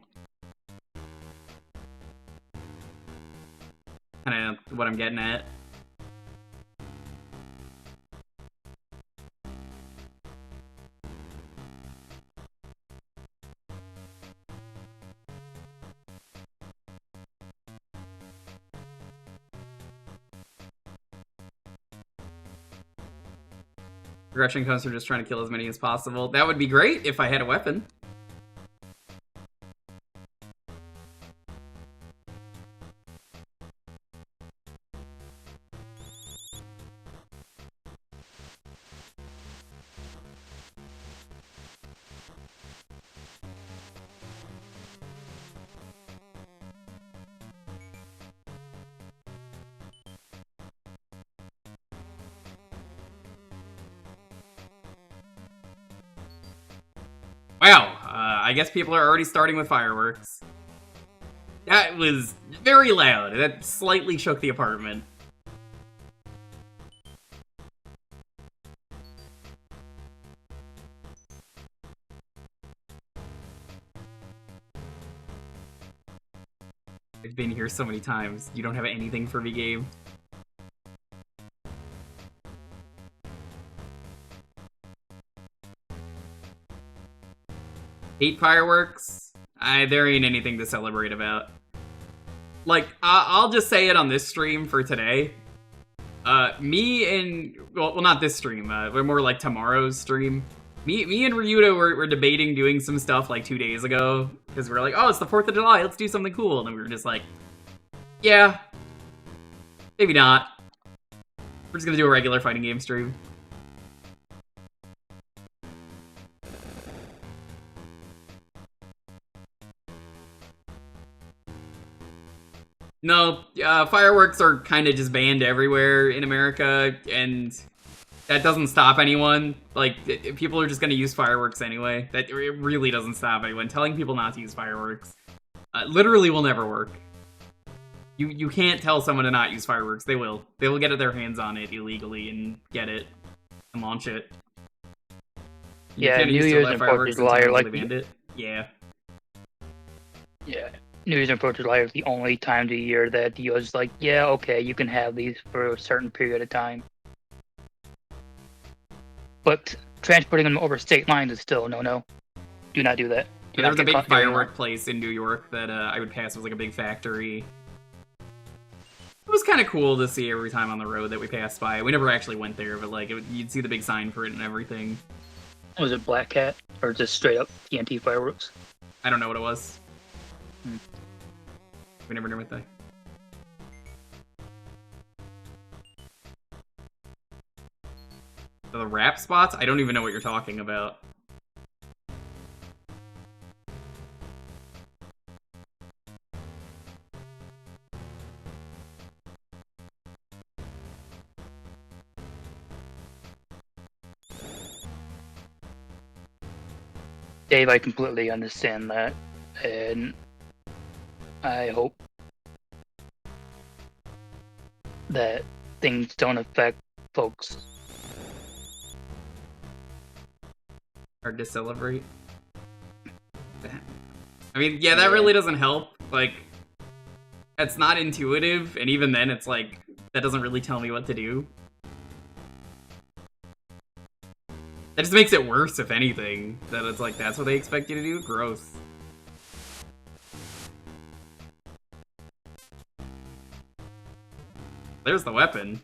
Kind of what I'm getting at. Progression comes from just trying to kill as many as possible. That would be great if I had a weapon. Wow, I guess people are already starting with fireworks. That was very loud. That slightly shook the apartment. I've been here so many times. You don't have anything for me, game. Hate fireworks? There ain't anything to celebrate about. Like, I'll just say it on this stream for today. Me and... Well, not this stream. We're more like tomorrow's stream. Me and Ryuta were debating doing some stuff like 2 days ago. Because we were like, oh, it's the 4th of July. Let's do something cool. And then we were just like, yeah. Maybe not. We're just gonna do a regular fighting game stream. No, fireworks are kind of just banned everywhere in America, and that doesn't stop anyone. Like, people are just gonna use fireworks anyway. That it really doesn't stop anyone. Telling people not to use fireworks literally will never work. You can't tell someone to not use fireworks. They will. They will get their hands on it illegally and get it and launch it. Yeah, New Year's and 4th of July are like... Yeah. Yeah. New Year's and 4th of July are the only time of the year that the US is like, yeah, okay, you can have these for a certain period of time. But transporting them over state lines is still no. Do not do that. There was a big firework place in New York that I would pass. It was like a big factory. It was kind of cool to see every time on the road that we passed by. We never actually went there, but like you'd see the big sign for it and everything. Was it Black Cat or just straight up TNT fireworks? I don't know what it was. We never knew what they. The rap spots? I don't even know what you're talking about. Dave, I completely understand that, and I hope that things don't affect folks. Hard to celebrate. I mean, yeah, that really doesn't help. Like, it's not intuitive, and even then, it's like, that doesn't really tell me what to do. That just makes it worse, if anything. That it's like, that's what they expect you to do? Gross. There's the weapon.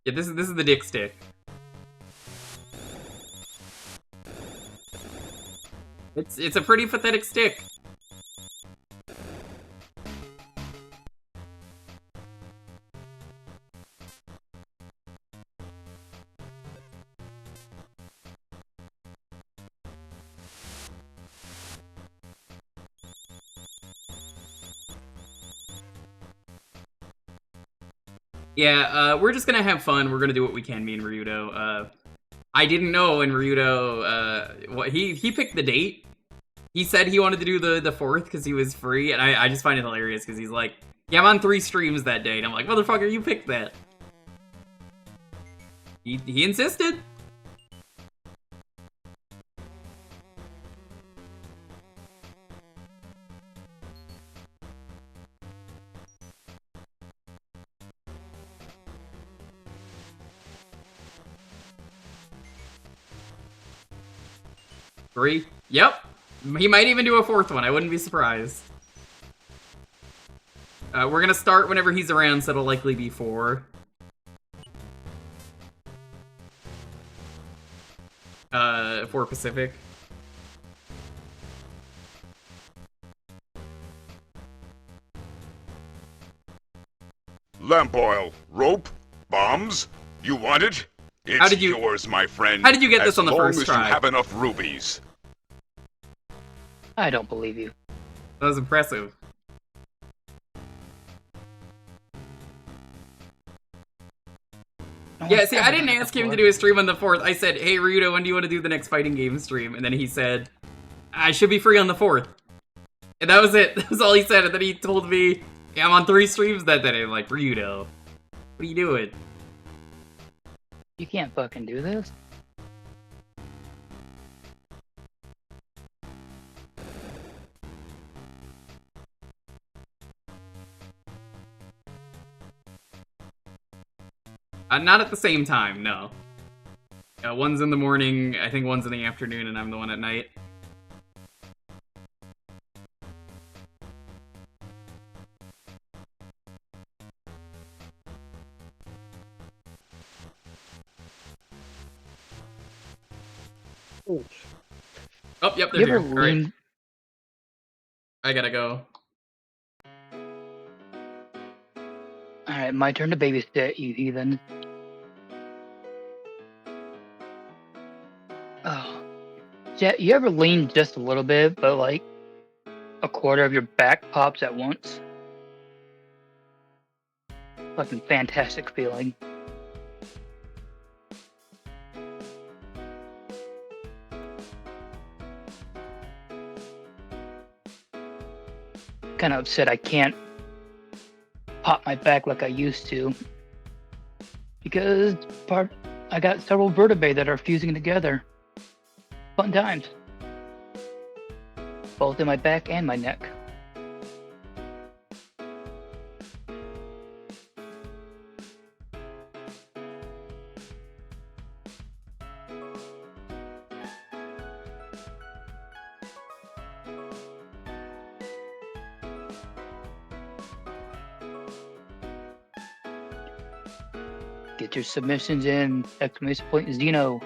Yeah, this is the dick stick. It's a pretty pathetic stick. Yeah, we're just gonna have fun. We're gonna do what we can, me and Ryuto. I didn't know, and Ryuto, what he picked the date. He said he wanted to do the 4th because he was free, and I just find it hilarious because he's like, yeah, I'm on 3 streams that day, and I'm like, motherfucker, you picked that. He insisted. Three? Yep. He might even do a 4th one. I wouldn't be surprised. We're gonna start whenever he's around, so it'll likely be 4. 4 Pacific. Lamp oil, rope, bombs. You want it? It's yours, my friend. How did you get this on the first try? As long as you have enough rubies. I don't believe you. That was impressive. Yeah, see, I didn't ask him to do a stream on the 4th. I said, hey, Ryuto, when do you want to do the next fighting game stream? And then he said, I should be free on the 4th. And that was it. That was all he said. And then he told me, yeah, I'm on 3 streams that day. I'm like, Ryuto, what are you doing? You can't fucking do this. Not at the same time, no. One's in the morning, I think one's in the afternoon, and I'm the one at night. Ooh. Oh, yep, they're You here. ever All right. leaned- I gotta go. Alright, my turn to babysit, you heathen. Oh. Yeah, you ever lean just a little bit, but like a quarter of your back pops at once? Fucking fantastic feeling. Kind of upset I can't pop my back like I used to, because I got several vertebrae that are fusing together. Fun times. Both in my back and my neck. Get your submissions in! Exclamation point Xeno.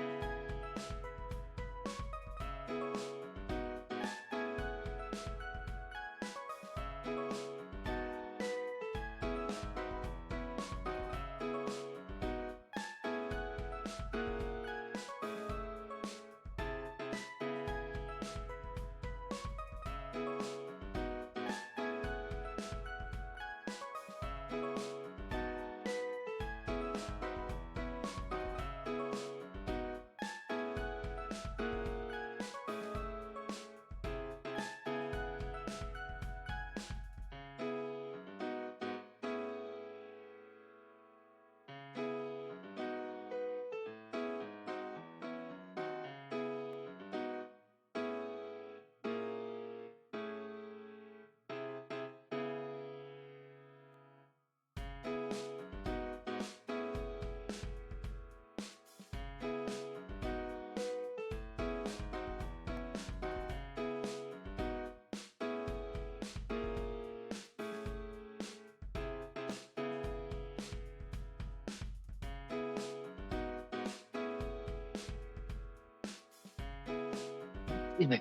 Excuse me.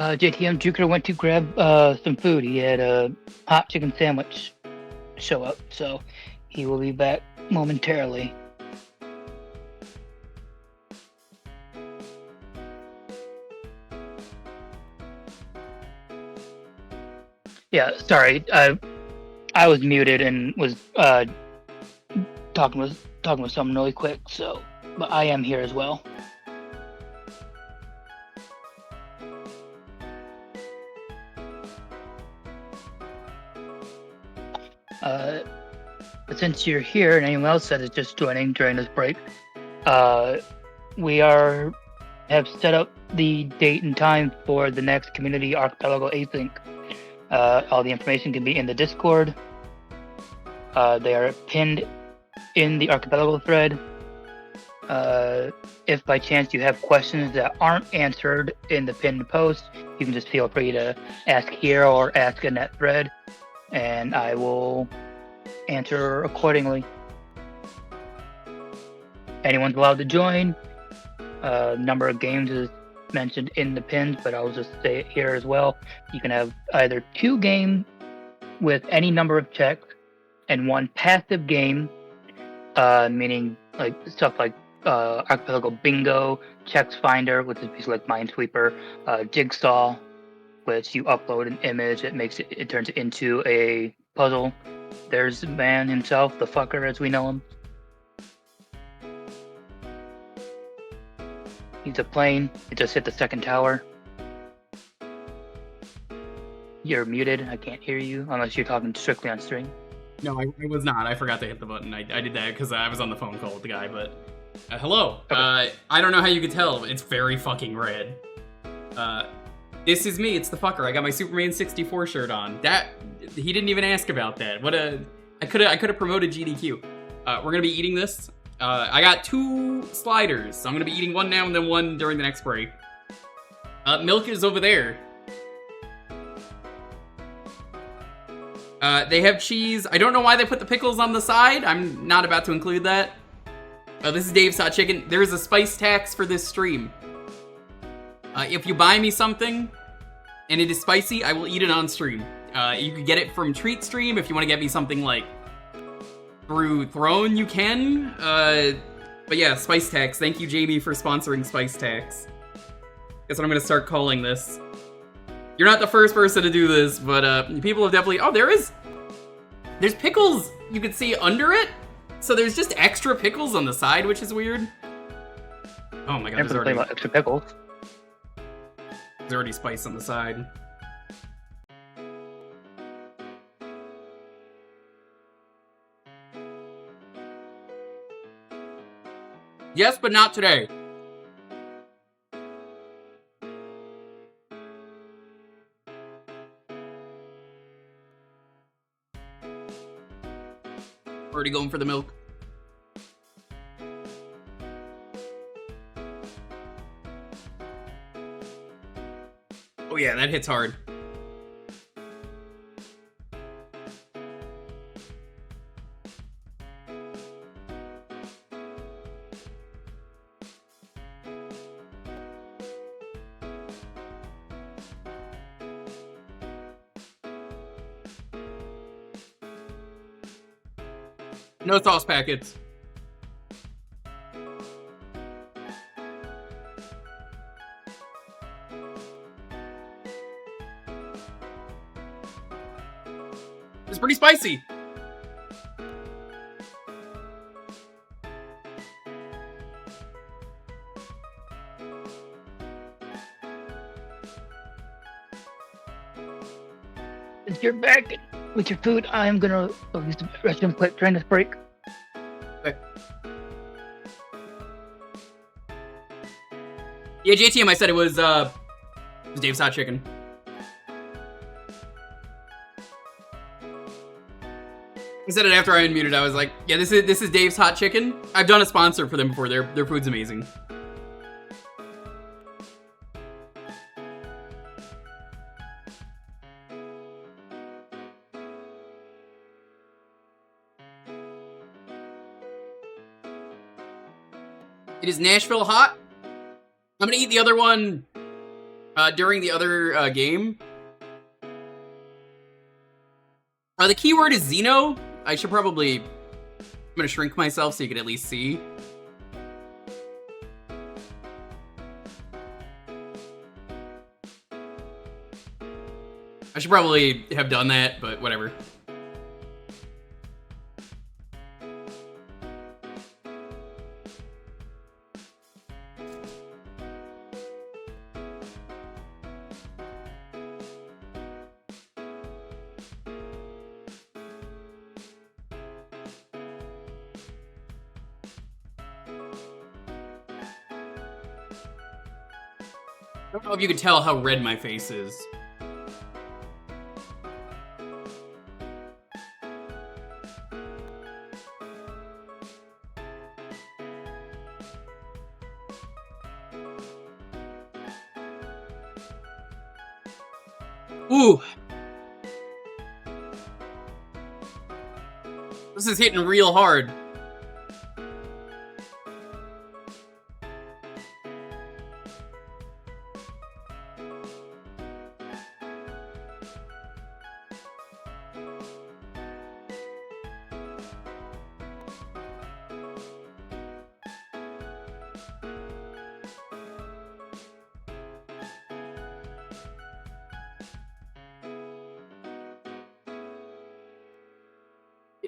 JTM Jewker went to grab some food. He had a hot chicken sandwich show up, so He will be back momentarily. Yeah, sorry. I was muted and was talking with someone really quick. So, but I am here as well. But since you're here and anyone else that is just joining during this break, we have set up the date and time for the next Community Archipelago Async. All the information can be in the Discord. They are pinned in the Archipelago thread. If by chance you have questions that aren't answered in the pinned post, you can just feel free to ask here or ask in that thread, and I will answer accordingly. Anyone's allowed to join. Number of games is mentioned in the pins, but I'll just say it here as well. You can have either 2 games with any number of checks and 1 passive game, meaning like stuff like Archipelago Bingo, Checks Finder, which is basically like Minesweeper, Jigsaw, which you upload an image, it turns it into a puzzle. There's the man himself, the fucker as we know him. He's a plane. It just hit the second tower. You're muted. I can't hear you unless you're talking strictly on stream. No, I was not. I forgot to hit the button. I did that because I was on the phone call with the guy, but... hello. Okay. I don't know how you could tell. It's very fucking red. This is me. It's the fucker. I got my Superman 64 shirt on. He didn't even ask about that. I could have promoted GDQ. We're gonna be eating this. I got 2 sliders, so I'm gonna be eating one now and then one during the next break. Milk is over there. They have cheese. I don't know why they put the pickles on the side. I'm not about to include that. This is Dave's Hot Chicken. There is a spice tax for this stream. If you buy me something and it is spicy, I will eat it on stream. You can get it from Treat Stream. If you want to get me something like through Throne, you can. But yeah, spice tax. Thank you, Jamie, for sponsoring spice tax. Guess what I'm gonna start calling this. You're not the first person to do this, but people have definitely... Oh, there's pickles you can see under it. So there's just extra pickles on the side, which is weird. Oh my god, Never complain about extra pickles. There's already spice on the side. Yes, but not today. Already going for the milk. Oh yeah, that hits hard. No sauce packets. It's pretty spicy. Since you're back with your food, I'm gonna use the restroom quick during this break. Okay. Yeah, JTM, I said it was Dave's Hot Chicken. I said it after I unmuted. I was like, yeah, this is Dave's Hot Chicken. I've done a sponsor for them before. Their food's amazing. It is Nashville hot. I'm gonna eat the other one during the other game. The keyword is Xeno. I should probably I'm gonna shrink myself so you can at least see. I should probably have done that, but whatever. I don't know if you can tell how red my face is. Ooh. This is hitting real hard.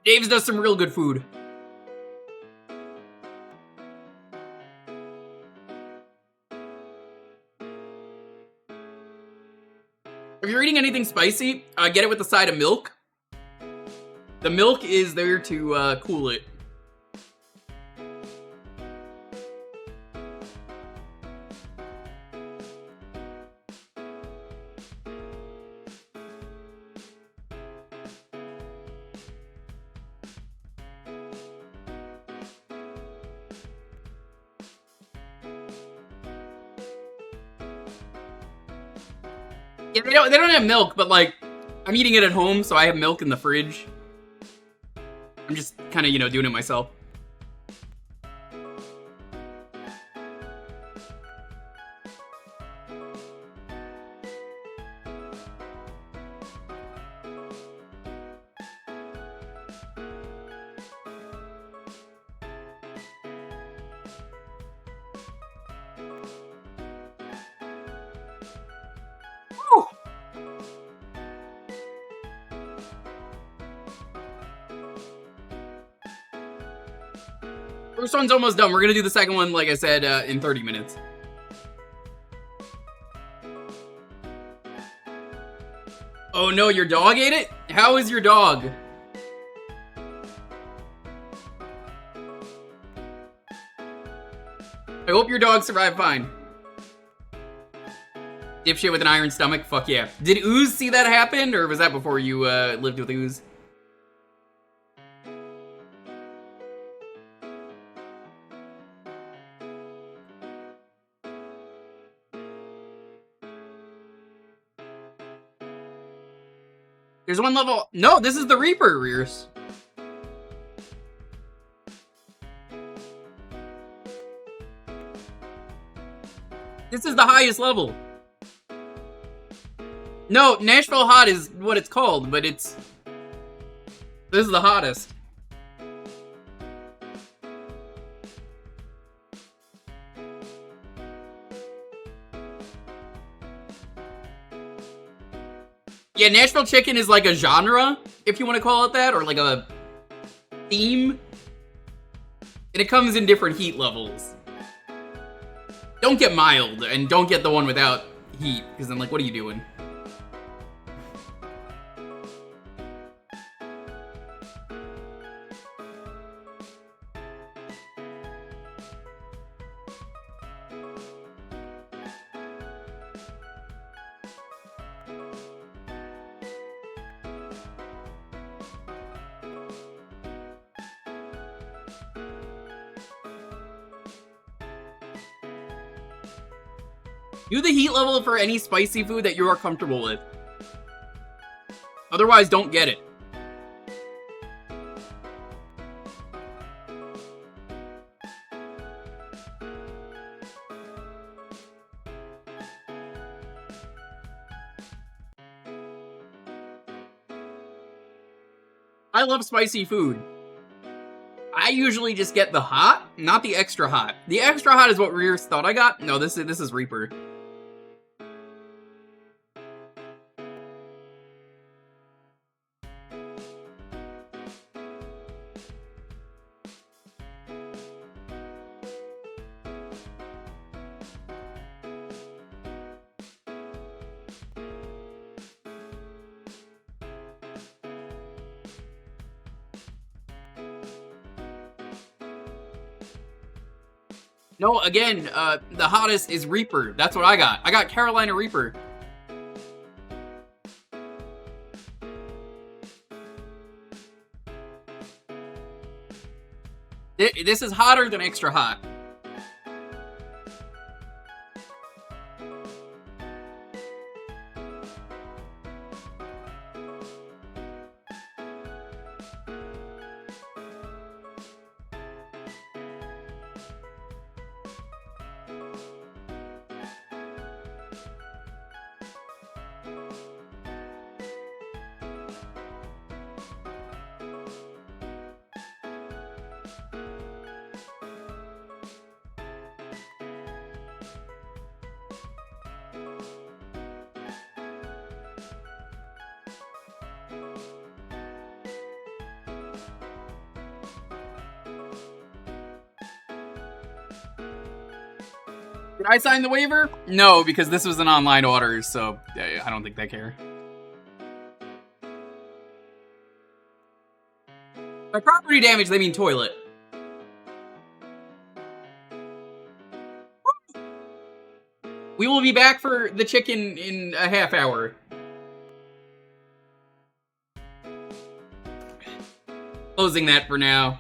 Dave's does some real good food. If you're eating anything spicy, get it with a side of milk. The milk is there to cool it. Yeah, they don't have milk, but like, I'm eating it at home, so I have milk in the fridge. I'm just kind of, you know, doing it myself. First one's almost done. We're gonna do the second one, like I said, in 30 minutes. Oh no, your dog ate it? How is your dog? I hope your dog survived fine. Dipshit with an iron stomach? Fuck yeah. Did Ooze see that happen, or was that before you lived with Ooze? There's one level. No, this is the Reaper Rears. This is the highest level. No, Nashville Hot is what it's called, but it's... This is the hottest. Yeah, Nashville Chicken is like a genre, if you want to call it that, or like a theme. And it comes in different heat levels. Don't get mild, and don't get the one without heat, because then, like, what are you doing? Do the heat level for any spicy food that you are comfortable with. Otherwise, don't get it. I love spicy food. I usually just get the hot, not the extra hot. The extra hot is what Rears thought I got. No, this is Reaper. No, again, the hottest is Reaper. That's what I got. I got Carolina Reaper. This is hotter than extra hot. Did I sign the waiver? No, because this was an online order, so I don't think they care. By property damage, they mean toilet. We will be back for the chicken in a half hour. Closing that for now.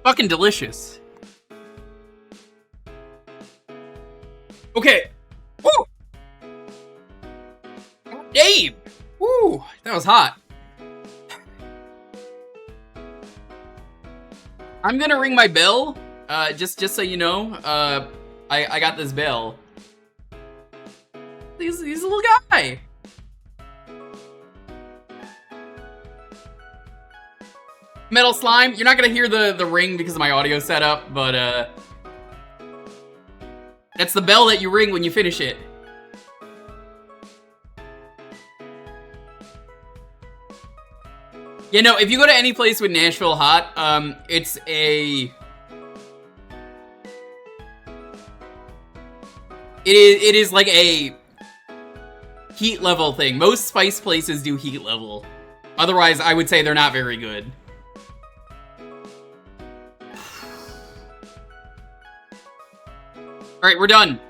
Fucking delicious. Okay. Woo! Dave! Woo! That was hot. I'm gonna ring my bell. Just so you know. I got this bell. He's a little guy. Metal Slime, you're not gonna hear the ring because of my audio setup, but that's the bell that you ring when you finish it. You know, if you go to any place with Nashville hot, it's a... It is like a heat level thing. Most spice places do heat level. Otherwise, I would say they're not very good. Alright, we're done.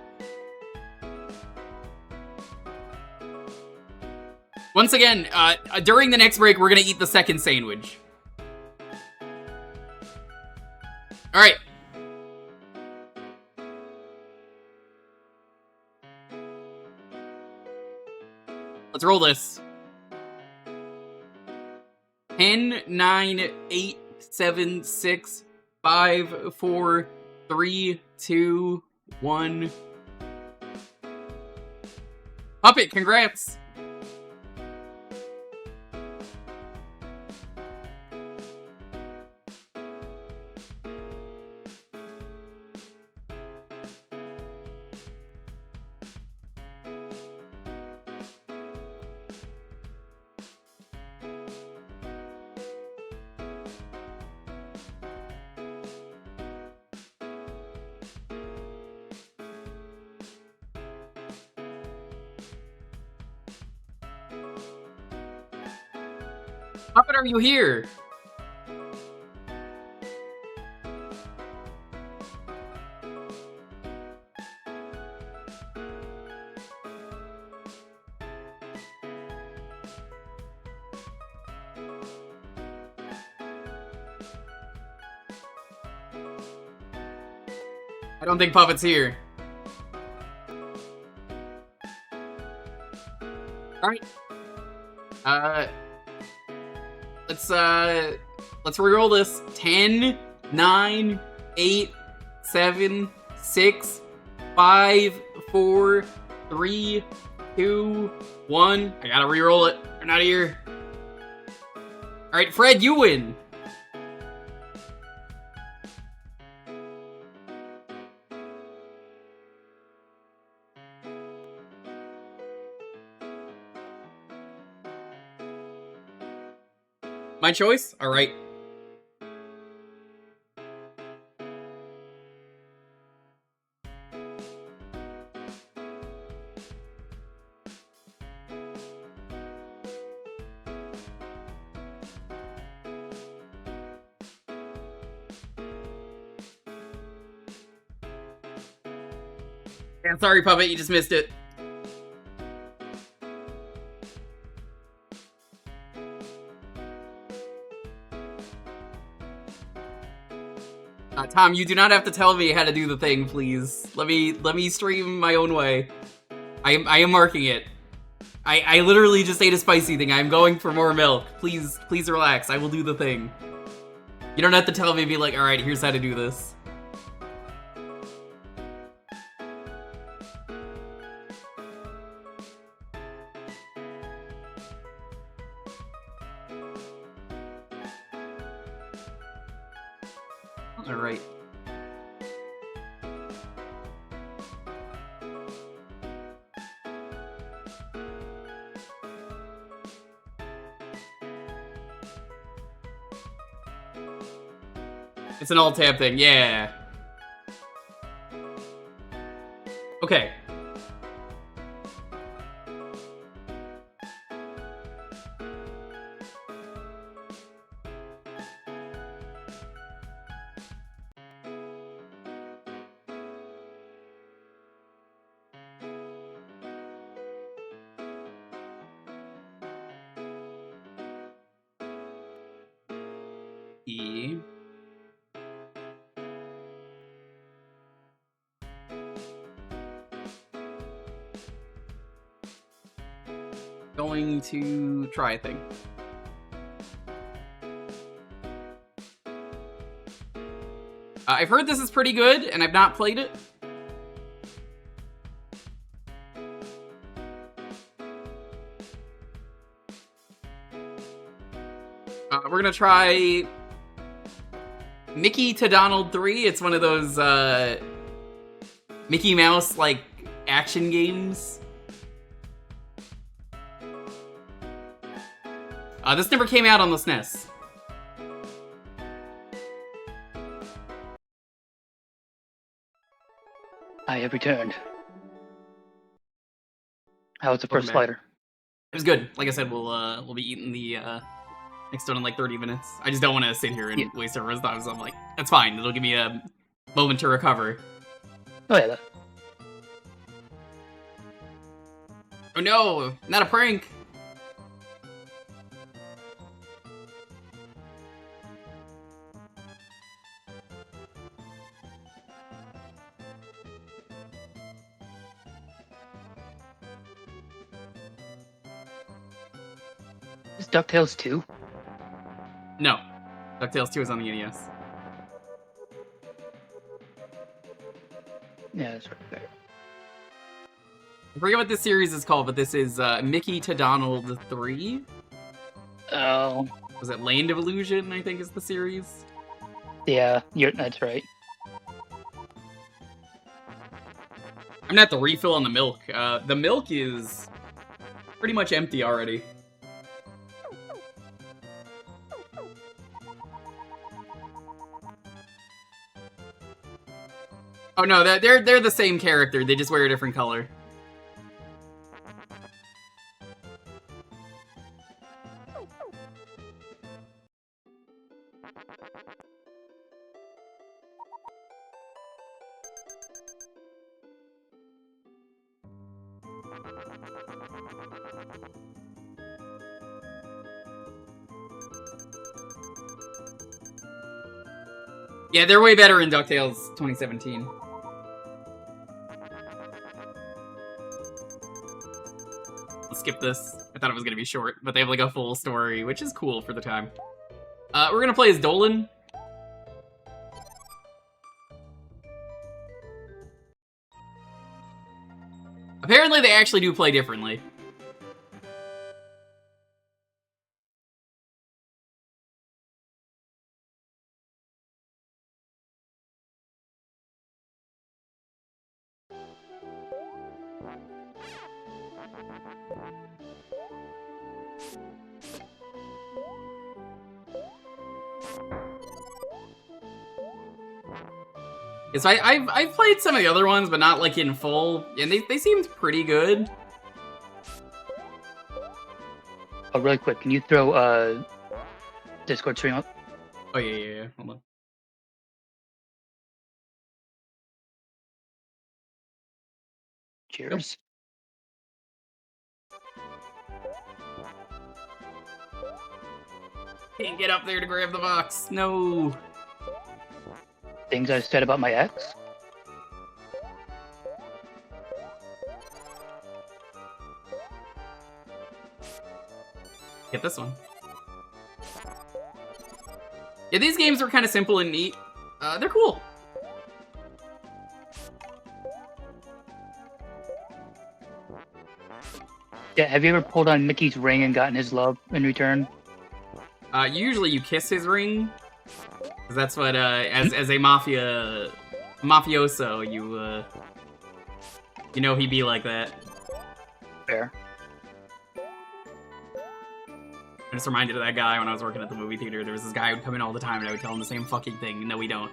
Once again, during the next break, we're gonna eat the second sandwich. Alright. Let's roll this. 10, 9, 8, 7, 6, 5, 4, 3, 2, 1. Puppet, congrats! Puppet, are you here? I don't think Puppet's here. Alright. Let's reroll this. 10, 9, 8, 7, 6, 5, 4, 3, 2, 1. I gotta re-roll it. Turn out of here. Alright, Fred, you win. My choice? Alright. Yeah, sorry, Puppet, you just missed it. Tom, you do not have to tell me how to do the thing, please. Let me stream my own way. I am marking it. I literally just ate a spicy thing. I'm going for more milk. Please relax. I will do the thing. You don't have to tell me, be like, alright, here's how to do this. Alright. It's an alt-tab thing, yeah. Okay. E. Going to try a thing. I've heard this is pretty good, and I've not played it. We're gonna try Mickey to Donald 3. It's one of those Mickey Mouse like action games. This never came out on the SNES. I have returned. How was the first slider? It was good. Like I said, we'll be eating the next one in like 30 minutes. I just don't want to sit here and waste everyone's time. So I'm like, that's fine. It'll give me a moment to recover. Oh yeah. Oh no, not a prank. Is DuckTales 2? No. DuckTales 2 is on the NES. Yeah, that's right. I forget what this series is called, but this is Mickey to Donald 3. Oh. Was it Land of Illusion, I think is the series? Yeah, that's right. I'm gonna have to refill on the milk. The milk is pretty much empty already. Oh no, they're the same character. They just wear a different color. Yeah, they're way better in DuckTales 2017. Let's skip this. I thought it was gonna be short, but they have like a full story, which is cool for the time. We're gonna play as Dolan. Apparently they actually do play differently. Yeah, so I've played some of the other ones, but not like in full, and they seemed pretty good. Oh, really quick, can you throw Discord stream up? Oh yeah. Hold on. Cheers. Can't get up there to grab the box. No. Things I said about my ex? Get this one. Yeah, these games are kind of simple and neat. They're cool. Yeah, have you ever pulled on Mickey's ring and gotten his love in return? Usually you kiss his ring. 'Cause that's what, as a mafioso, you know he'd be like that. Fair. I'm just reminded of that guy when I was working at the movie theater. There was this guy who would come in all the time and I would tell him the same fucking thing. No, we don't.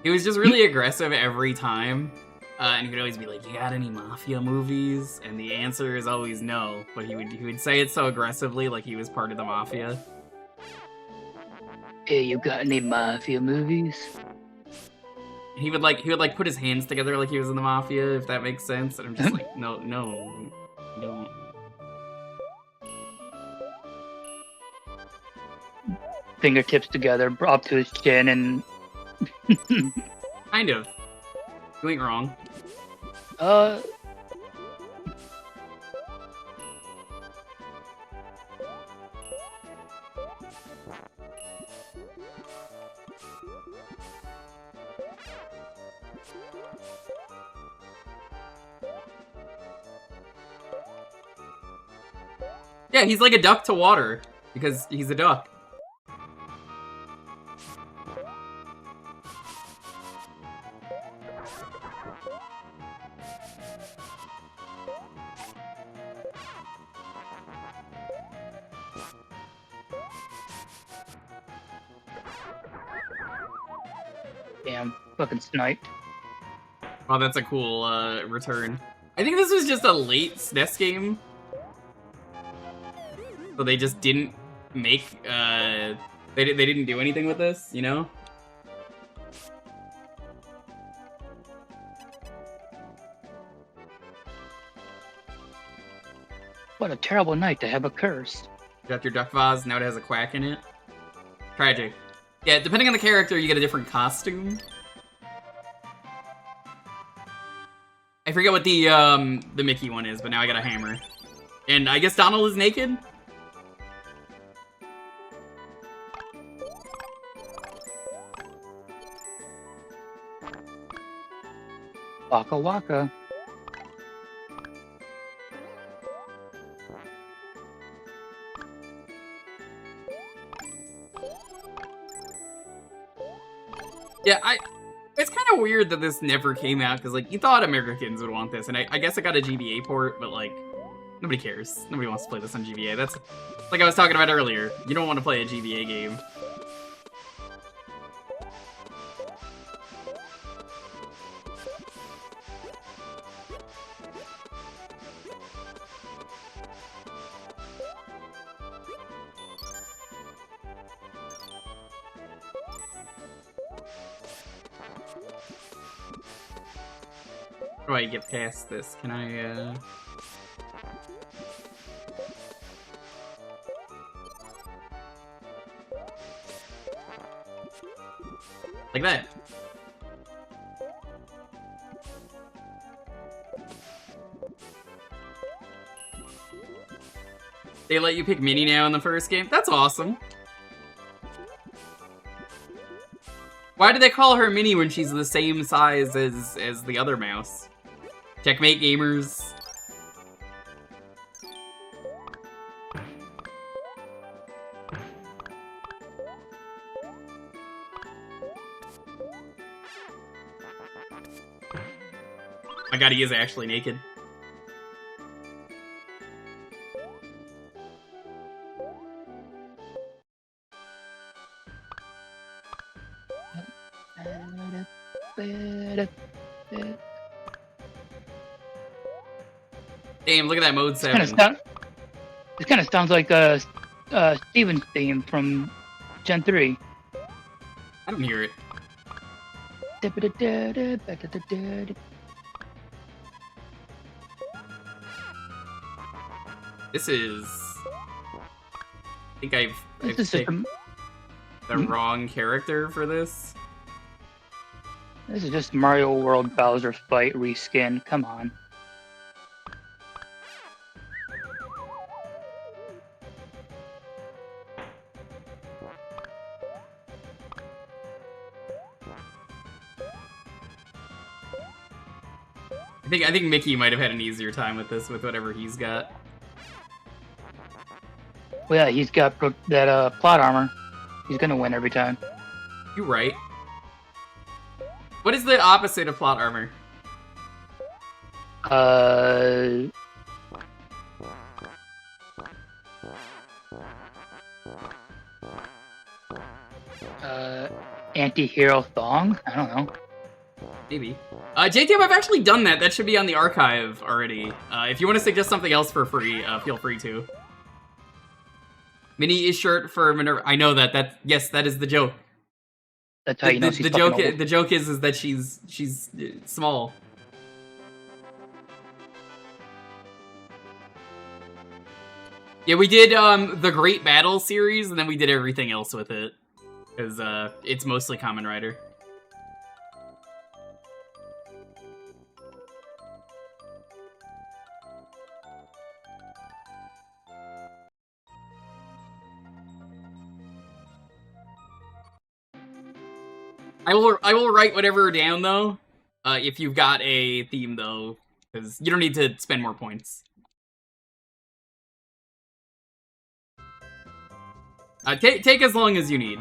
He was just really aggressive every time. And he would always be like, you got any mafia movies? And the answer is always no. But he would say it so aggressively like he was part of the mafia. Hey, you got any mafia movies? He would put his hands together like he was in the mafia, if that makes sense. And I'm just like, no, I don't. Fingertips together, up to his chin, and Kind of. You ain't wrong. Yeah, he's like a duck to water, because he's a duck. damn, fucking sniped. Wow, that's a cool return. I think this was just a late SNES game. So they just didn't make, they didn't do anything with this, you know? What a terrible night to have a curse. You got your duck vase, now it has a quack in it. Tragic. Yeah, depending on the character, you get a different costume. I forget what the Mickey one is, but now I got a hammer. And I guess Donald is naked? Waka waka. Yeah, it's kind of weird that this never came out, because, like, you thought Americans would want this, and I guess it got a GBA port, but, like, nobody cares. Nobody wants to play this on GBA. That's, like I was talking about earlier, you don't want to play a GBA game. How do I get past this? Can I, like that. They let you pick Minnie now in the first game? That's awesome. Why do they call her Minnie when she's the same size as the other mouse? Checkmate, gamers. My god, he is actually naked. Damn, look at that mode 7. It kind of sounds like Steven's theme from Gen 3. I don't hear it. This is... I think I've picked the wrong character for this. This is just Mario World Bowser's Fight reskin. Come on. I think Mickey might have had an easier time with this, with whatever he's got. Well, yeah, he's got that plot armor. He's gonna win every time. You're right. What is the opposite of plot armor? Anti-hero thong? I don't know. Maybe. JTM, I've actually done that. That should be on the archive already. If you want to suggest something else for free, feel free to. Minnie is short for Minerva. I know that. Yes, that is the joke. That's how you know she's fucking old. The joke is that she's small. Yeah, we did the Great Battle series, and then we did everything else with it. Because it's mostly Kamen Rider. I will write whatever down though, if you've got a theme though, because you don't need to spend more points. Take as long as you need.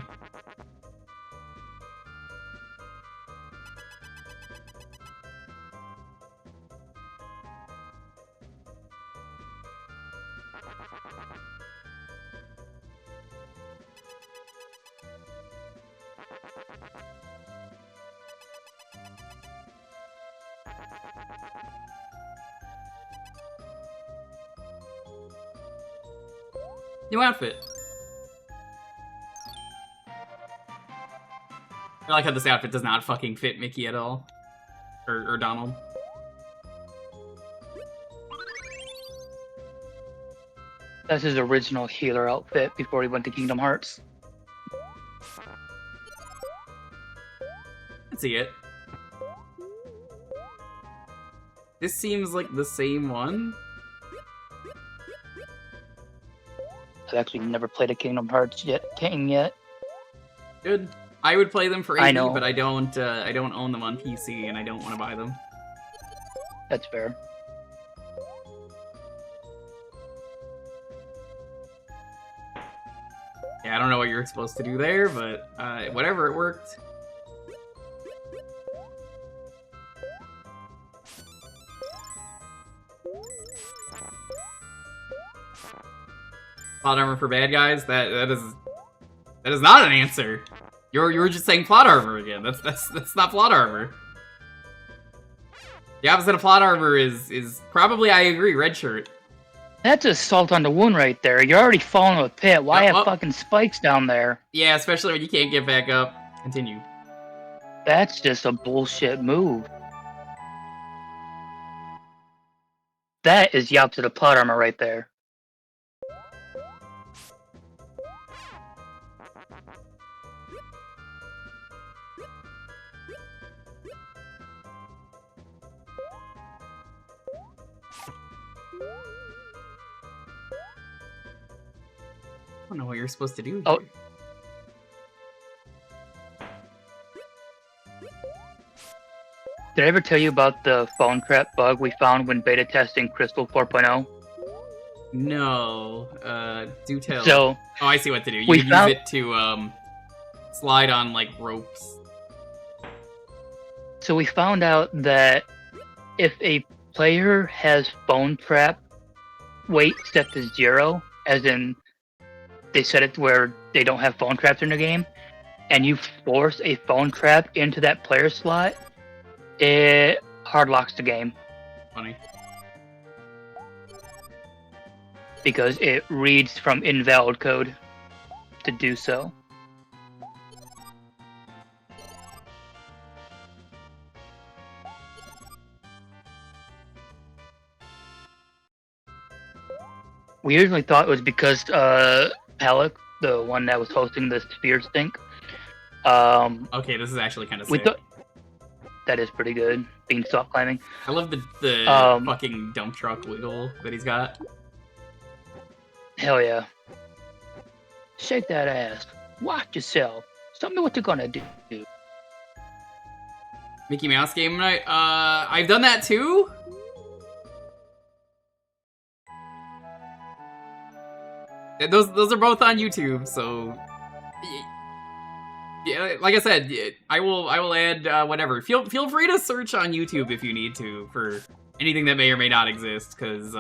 New outfit. I like how this outfit does not fucking fit Mickey at all. Or Donald. That's his original healer outfit before he went to Kingdom Hearts. Let's see it. This seems like the same one. I've actually never played a Kingdom Hearts game yet. Good. I would play them for AD, I know. but I don't own them on PC, and I don't want to buy them. That's fair. Yeah, I don't know what you're supposed to do there, but whatever, it worked. Plot armor for bad guys? That is not an answer. You're just saying plot armor again. That's not plot armor. The opposite of plot armor is probably, I agree, red shirt. That's a salt on the wound right there. You're already falling in a pit. Why have fucking spikes down there? Yeah, especially when you can't get back up. Continue. That's just a bullshit move. That is the opposite of plot armor right there. I don't know what you're supposed to do here. Oh. Did I ever tell you about the phone trap bug we found when beta testing Crystal 4.0? No. Do tell. So, oh, I see what to do. You use it to slide on like ropes. So we found out that if a player has phone trap weight set to 0, as in they set it where they don't have phone traps in the game, and you force a phone trap into that player slot, it hard locks the game. Funny. Because it reads from invalid code to do so. We originally thought it was because Palak, the one that was hosting the Sphere Stink. Okay, this is actually kind of sick. That is pretty good. Beanstalk climbing. I love the fucking dump truck wiggle that he's got. Hell yeah. Shake that ass. Watch yourself. Tell me what you're gonna do. Mickey Mouse game night? I've done that too? Those are both on YouTube, so yeah, like I said, I will add whatever. Feel free to search on YouTube if you need to for anything that may or may not exist, because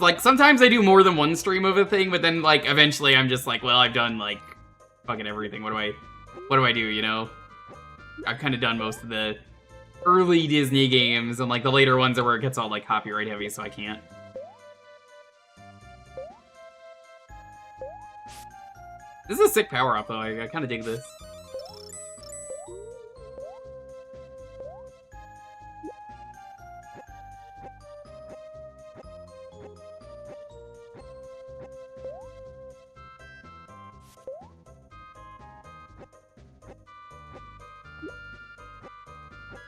like sometimes I do more than one stream of a thing, but then like eventually I'm just like, well, I've done like fucking everything. What do I do? You know, I've kind of done most of the early Disney games, and like the later ones are where it gets all like copyright heavy, so I can't. This is a sick power-up, though. I kind of dig this.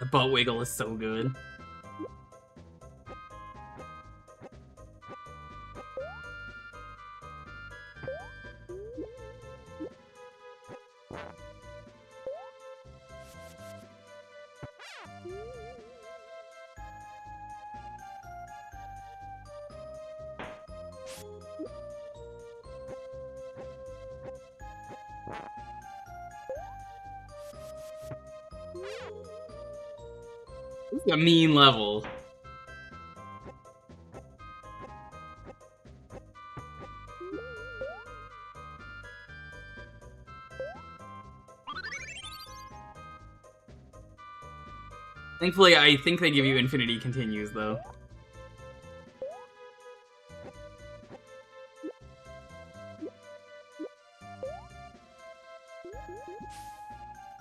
The boat wiggle is so good. This is a mean level. Thankfully, I think they give you infinity continues, though.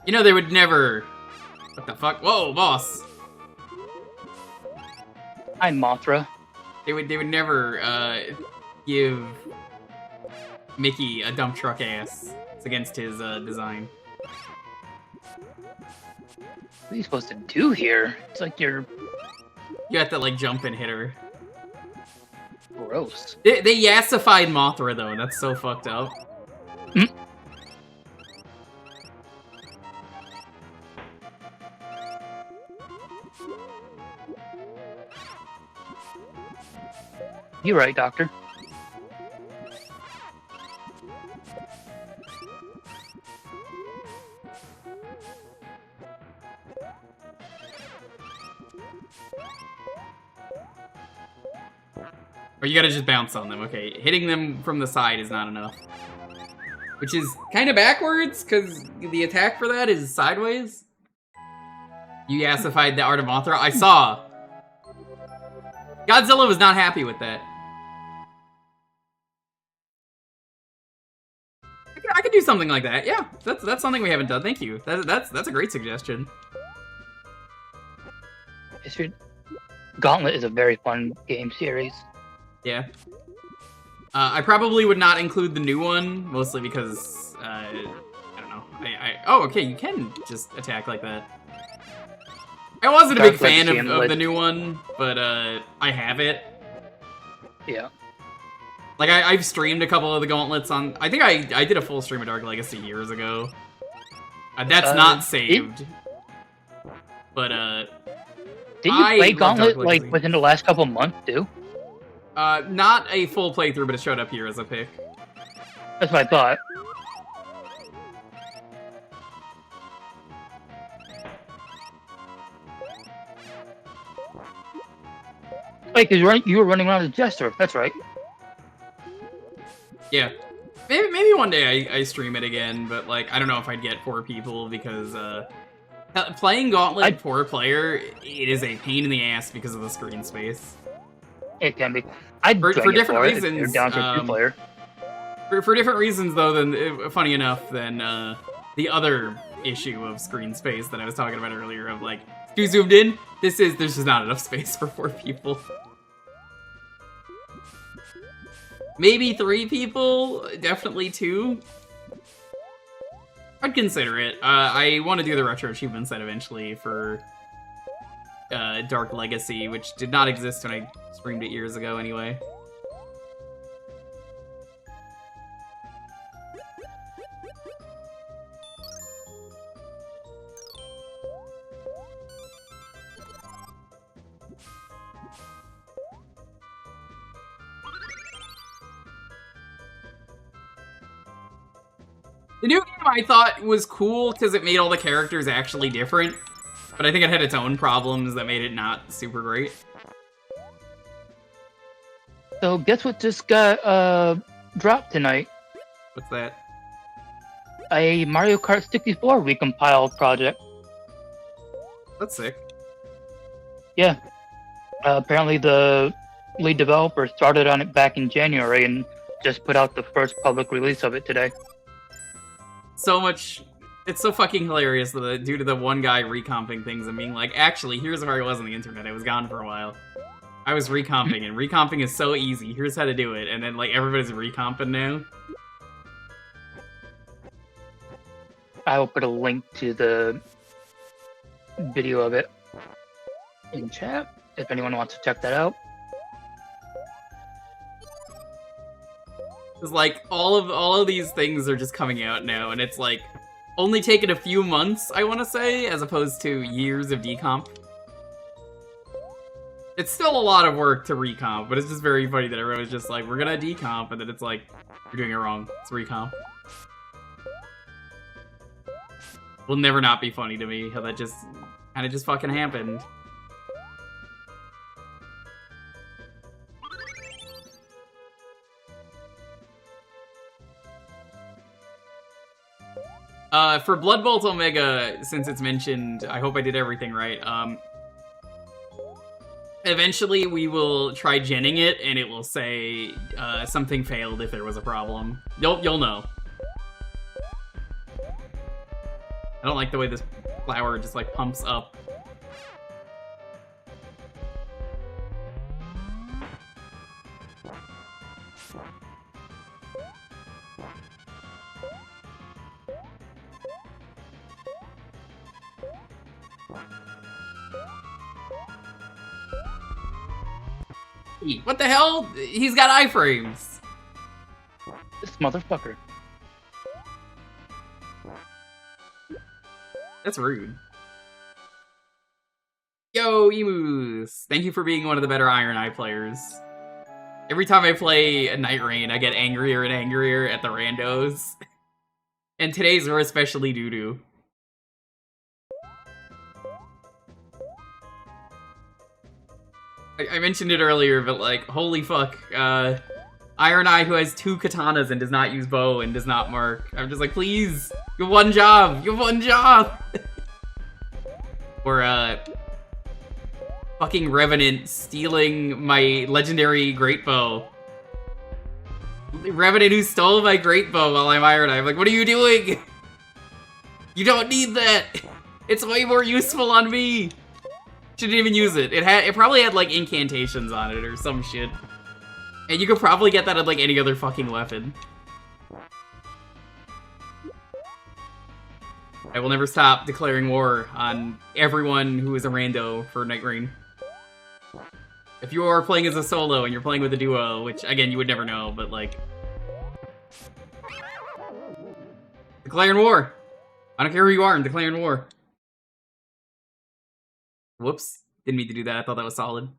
You know, they would never... What the fuck? Whoa, boss! I'm Mothra. They would never, give Mickey a dump truck ass. It's against his, design. What are you supposed to do here? It's like you're... You have to, like, jump and hit her. Gross. They yassified Mothra, though, and that's so fucked up. Mm. You're right, Doctor. Or you gotta just bounce on them, okay. Hitting them from the side is not enough. Which is kind of backwards, because the attack for that is sideways. You yassified the Art of Mothra. I saw. Godzilla was not happy with that. I could do something like that. Yeah, that's something we haven't done. Thank you. That's a great suggestion. Gauntlet is a very fun game series. Yeah. I probably would not include the new one, mostly because, I don't know. Oh, okay, you can just attack like that. I wasn't a big fan of the new one, but, I have it. Yeah. Like, I've streamed a couple of the Gauntlets on... I think I did a full stream of Dark Legacy years ago. That's not saved. But, did you play Gauntlet, like, within the last couple months, too? Not a full playthrough, but it showed up here as a pick. That's what I thought. Wait, because you were running around as Jester. That's right. Yeah. Maybe one day I stream it again, but like I don't know if I'd get 4 people because playing Gauntlet 4-player, it is a pain in the ass because of the screen space. It can be. I'd For drag it different for it if reasons. you're down for 2-player. For different reasons though, than funny enough than the other issue of screen space that I was talking about earlier of like too zoomed in. There's just not enough space for 4 people. Maybe 3 people, definitely 2. I'd consider it. I want to do the retro achievement set eventually for Dark Legacy, which did not exist when I streamed it years ago anyway. The new game I thought was cool because it made all the characters actually different, but I think it had its own problems that made it not super great. So guess what just got dropped tonight? What's that? A Mario Kart 64 recompiled project. That's sick. Yeah. Apparently the lead developer started on it back in January and just put out the first public release of it today. So much... It's so fucking hilarious that due to the one guy recomping things and being like, actually, here's where I was on the internet. I was gone for a while. I was recomping, and recomping is so easy. Here's how to do it. And then, like, everybody's recomping now. I will put a link to the video of it in chat if anyone wants to check that out. It's like, all of these things are just coming out now, and it's like, only taken a few months, I want to say, as opposed to years of decomp. It's still a lot of work to recomp, but it's just very funny that everyone's just like, we're gonna decomp, and then it's like, you're doing it wrong. It's recomp. Will never not be funny to me how that just kind of just fucking happened. For Blood Bolt Omega, since it's mentioned, I hope I did everything right. Eventually we will try genning it, and it will say something failed if there was a problem. You'll know. I don't like the way this flower just like pumps up. What the hell? He's got iframes. This motherfucker. That's rude. Yo, Emus! Thank you for being one of the better Iron Eye players. Every time I play Night Rain, I get angrier and angrier at the randos. And today's were especially doo-doo. I mentioned it earlier, but like, holy fuck. Iron Eye who has 2 katanas and does not use bow and does not mark. I'm just like, please! You have one job! You have one job! Or, fucking Revenant stealing my legendary great bow. Revenant who stole my great bow while I'm Iron Eye. I'm like, what are you doing? You don't need that! It's way more useful on me! Shouldn't even use it. It probably had like incantations on it or some shit. And you could probably get that on like any other fucking weapon. I will never stop declaring war on everyone who is a rando for Night Rain. If you are playing as a solo and you're playing with a duo, which again you would never know, but like... Declaring war! I don't care who you are, I'm declaring war. Whoops. Didn't mean to do that. I thought that was solid.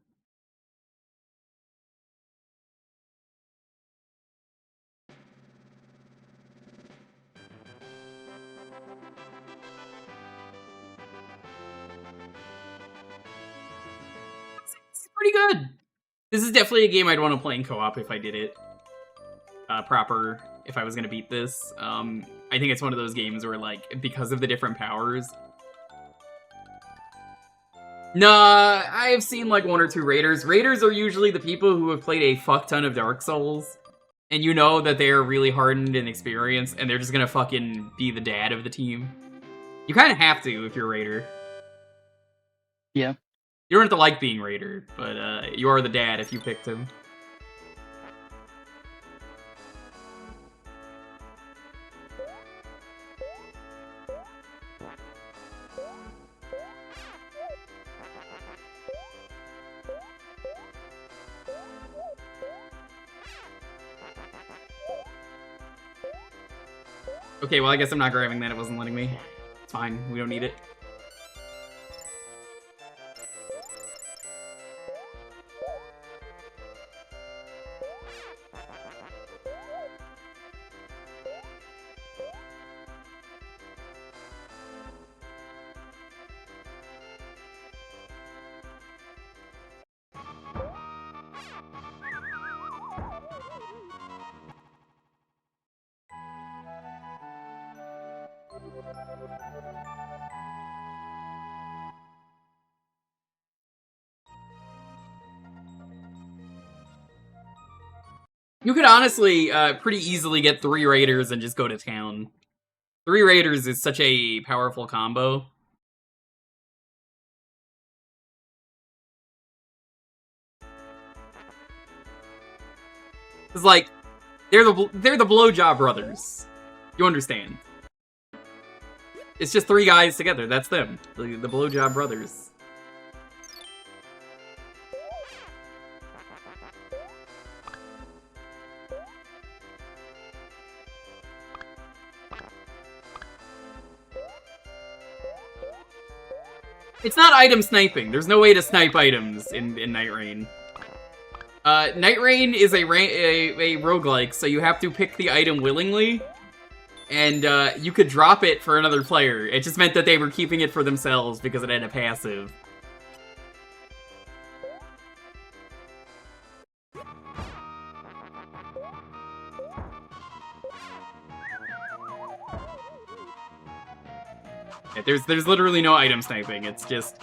It's pretty good. This is definitely a game I'd want to play in co-op if I did it proper, if I was going to beat this. I think it's one of those games where, like, because of the different powers... Nah, I've seen, like, 1 or 2 raiders. Raiders are usually the people who have played a fuck ton of Dark Souls, and you know that they are really hardened and experienced, and they're just gonna fucking be the dad of the team. You kind of have to if you're a raider. Yeah. You don't have to like being raider, but you are the dad if you picked him. Okay, well, I guess I'm not grabbing that. It wasn't letting me. It's fine. We don't need it. You could honestly pretty easily get 3 raiders and just go to town. 3 raiders is such a powerful combo. It's like they're the blowjob brothers. You understand? It's just 3 guys together. That's them. The blowjob brothers. It's not item sniping. There's no way to snipe items in Night Rain. Night Rain is a roguelike, so you have to pick the item willingly, and you could drop it for another player. It just meant that they were keeping it for themselves because it had a passive. There's literally no item sniping. It's just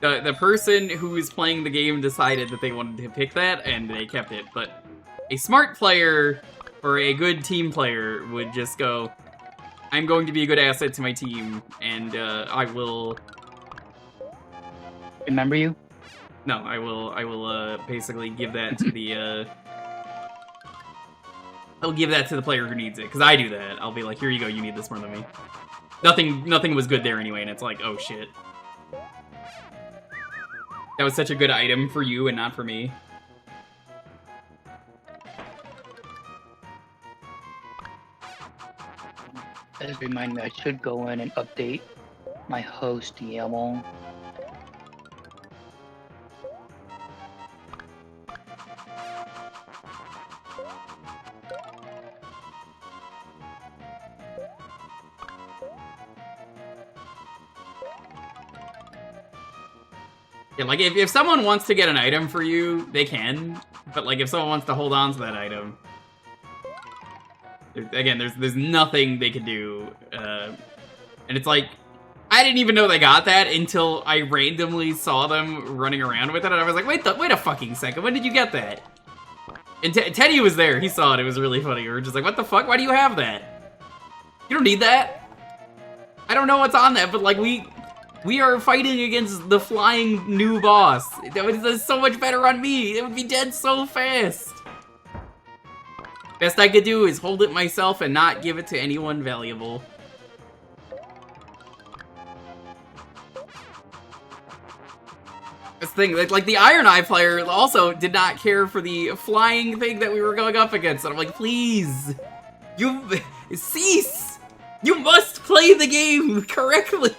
the person who is playing the game decided that they wanted to pick that, and they kept it. But a smart player or a good team player would just go, I'm going to be a good asset to my team, and I will... Remember you? No, I will basically give that to the... I'll give that to the player who needs it, because I do that. I'll be like, here you go, you need this more than me. Nothing was good there anyway, and it's like, oh shit. That was such a good item for you and not for me. That just reminded me, I should go in and update my host YAML. Yeah, like, if someone wants to get an item for you, they can. But, like, if someone wants to hold on to that item... Again, there's nothing they can do. And it's like... I didn't even know they got that until I randomly saw them running around with it, and I was like, wait a fucking second, when did you get that? And Teddy was there, he saw it, it was really funny. We were just like, what the fuck, why do you have that? You don't need that. I don't know what's on that, but, like, we are fighting against the flying new boss. That's so much better on me. It would be dead so fast. Best I could do is hold it myself and not give it to anyone valuable. This thing, like the Iron Eye player also did not care for the flying thing that we were going up against. And I'm like, please, you cease. You must play the game correctly.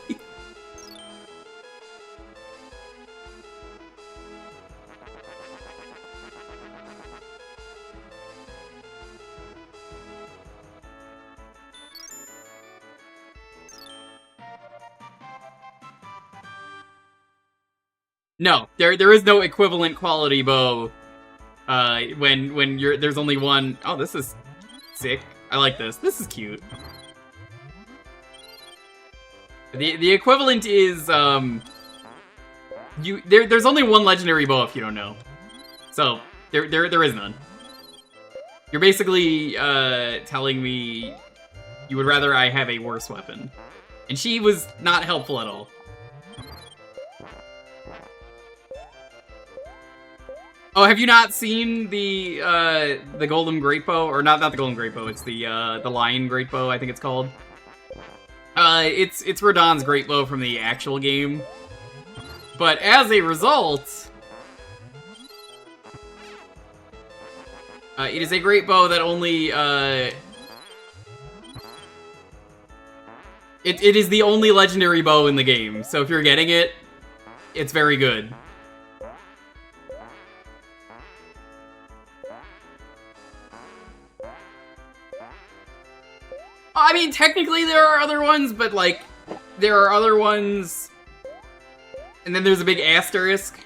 No, there is no equivalent quality bow. When there's only one. Oh, this is sick. I like this. This is cute. The equivalent is there's only one legendary bow if you don't know. So there is none. You're basically telling me you would rather I have a worse weapon. And she was not helpful at all. Oh, have you not seen the Golden Great Bow? Or not the Golden Great Bow, it's the Lion Great Bow, I think it's called. It's Radon's Great Bow from the actual game. But as a result, it is a great bow that only, it is the only legendary bow in the game. So if you're getting it, it's very good. I mean, technically there are other ones, but, like, there are other ones, and then there's a big asterisk.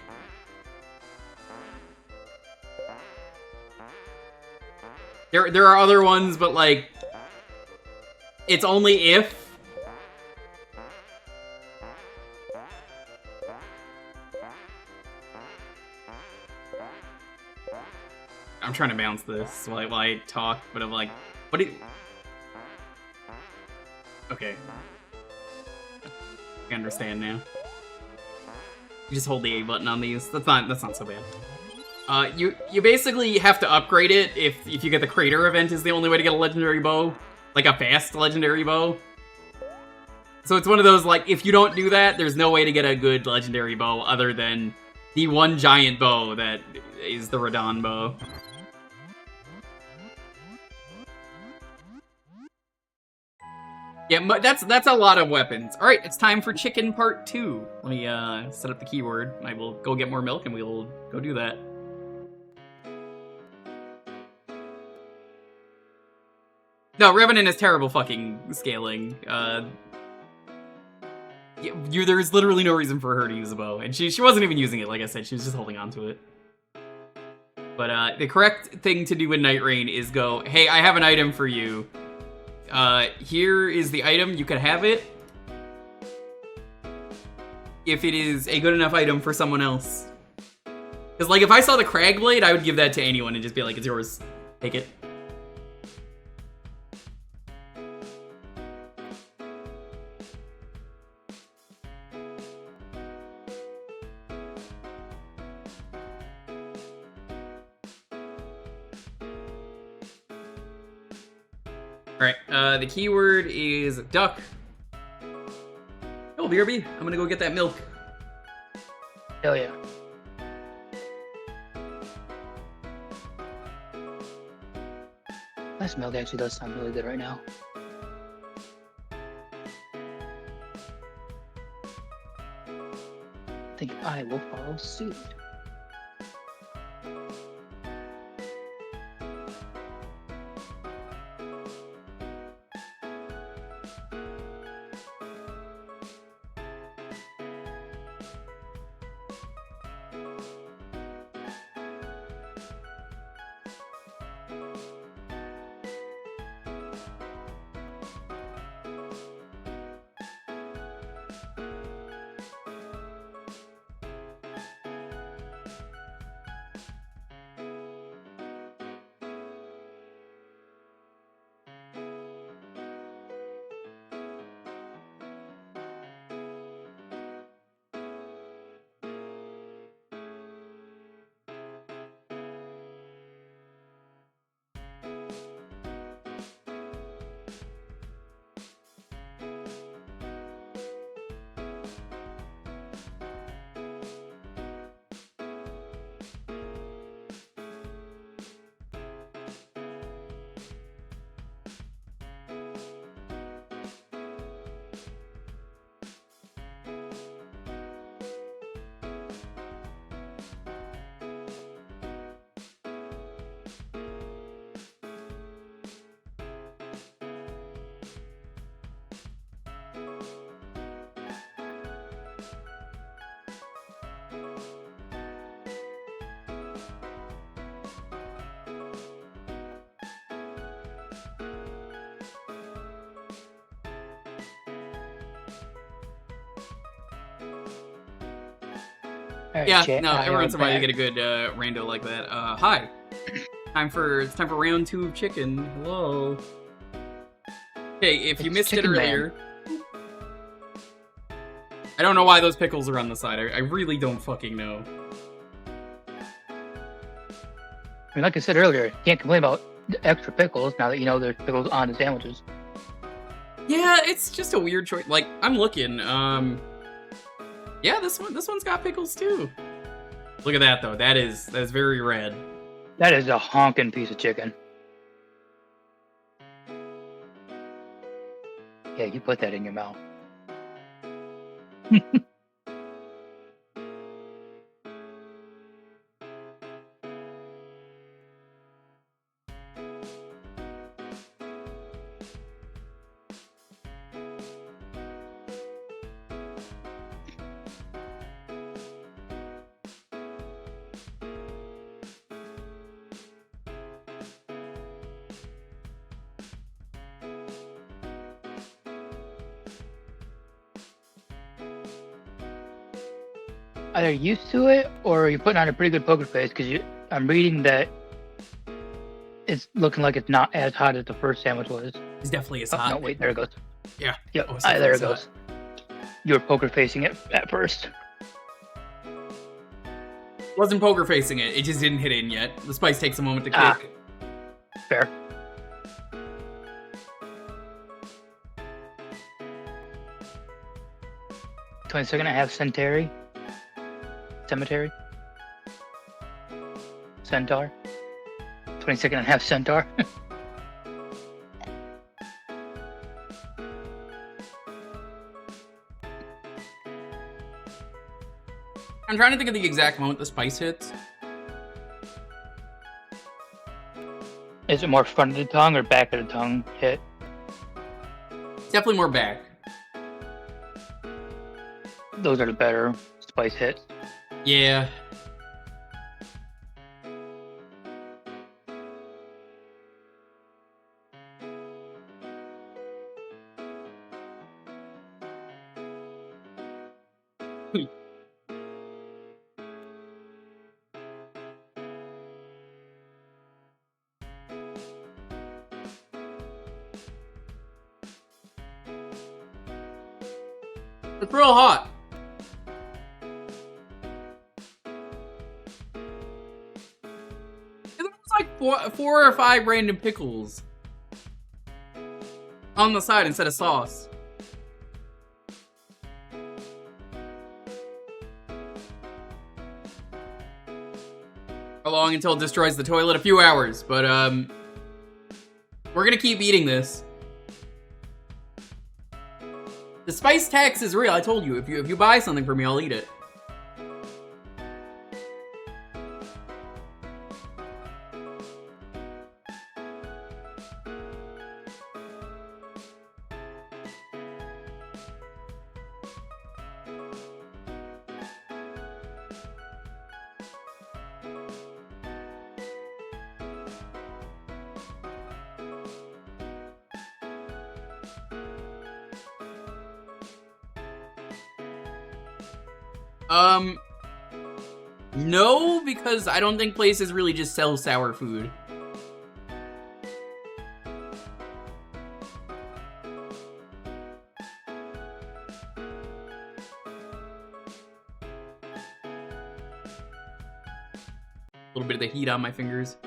There are other ones, but, like, it's only if. I'm trying to balance this while I talk, but I'm like, what do you... Okay. I understand now. You just hold the A button on these. That's not so bad. You basically have to upgrade it if you get the Crater event is the only way to get a legendary bow. Like a fast legendary bow. So it's one of those, like, if you don't do that, there's no way to get a good legendary bow other than the one giant bow that is the Radon bow. Yeah, that's a lot of weapons. All right, it's time for chicken part 2. Let me set up the keyword. I will go get more milk and we will go do that. No, Revenant is terrible fucking scaling. There's literally no reason for her to use a bow, and she wasn't even using it. Like I said, she was just holding on to it. But the correct thing to do in Night Rain is go, hey, I have an item for you. Here is the item, you can have it if it is a good enough item for someone else. Because, like, if I saw the Crag Blade, I would give that to anyone and just be like, it's yours, take it. Alright, the keyword is duck. Oh, BRB, I'm gonna go get that milk. Hell yeah. This milk actually does sound really good right now. I think I will follow suit. Alright, Yeah, chat, no, I every am once in a while you back. get a good rando like that. Hi. It's time for round 2 of chicken. Hello. Okay, if you It's missed it Chicken Man. earlier, I don't know why those pickles are on the side. I really don't fucking know. I mean, like I said earlier, you can't complain about the extra pickles now that you know there's pickles on the sandwiches. Yeah, it's just a weird choice. Like, I'm looking. Yeah, this one's got pickles too. Look at that though. That is very red. That is a honking piece of chicken. Yeah, you put that in your mouth. Either used to it or you're putting on a pretty good poker face because I'm reading that it's looking like it's not as hot as the first sandwich was. It's definitely as Oh, hot. no, wait, there it goes. Yeah. Yep, Oh, it's there it definitely goes. You were poker facing it at first. Wasn't poker facing it. It just didn't hit in yet. The spice takes a moment to Ah. kick. Fair. $20 half Cemetery. Centaur. 22nd and half Centaur. I'm trying to think of the exact moment the spice hits. Is it more front of the tongue or back of the tongue hit? Definitely more back. Those are the better spice hits. Yeah. It's real hot. It looks like four or five random pickles on the side instead of sauce. How long until it destroys the toilet? A few hours, but we're gonna keep eating this. The spice tax is real. I told you. If you buy something for me, I'll eat it. No, because I don't think places really just sell sour food. A little bit of the heat on my fingers.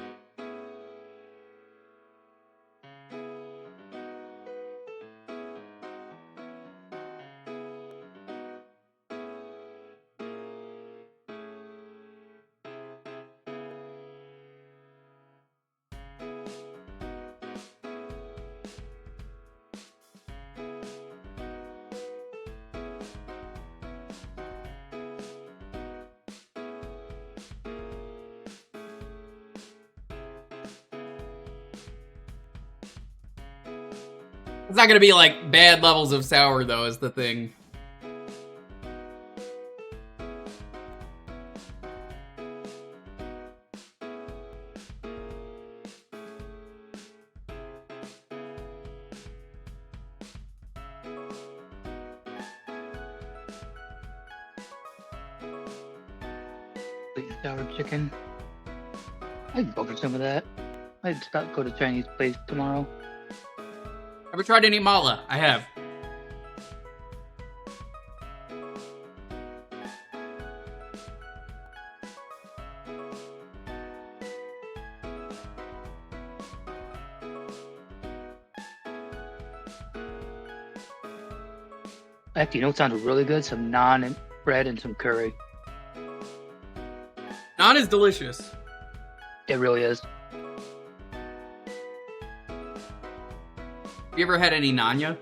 It's not gonna be like bad levels of sour though, is the thing. sour chicken. I can go for some of that. I'd go to Chinese place tomorrow. Ever tried any mala? I have. Actually, you know what sounds really good? Some naan and bread and some curry. Naan is delicious. It really is. You ever had any Nanya?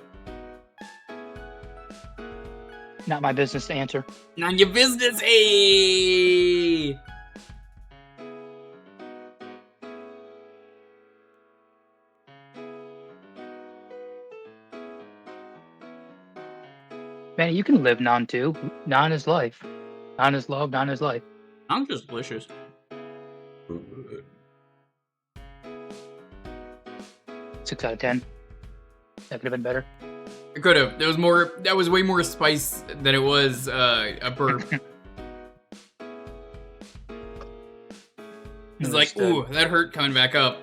Not my business to answer. Nanya business, ayy! Man, you can live naan too. Naan is life. Naan is love. Naan is life. Naan's just delicious. 6 out of 10. That could have been better. It could have. That was way more spice than it was a burp. It's like, ooh, that hurt coming back up.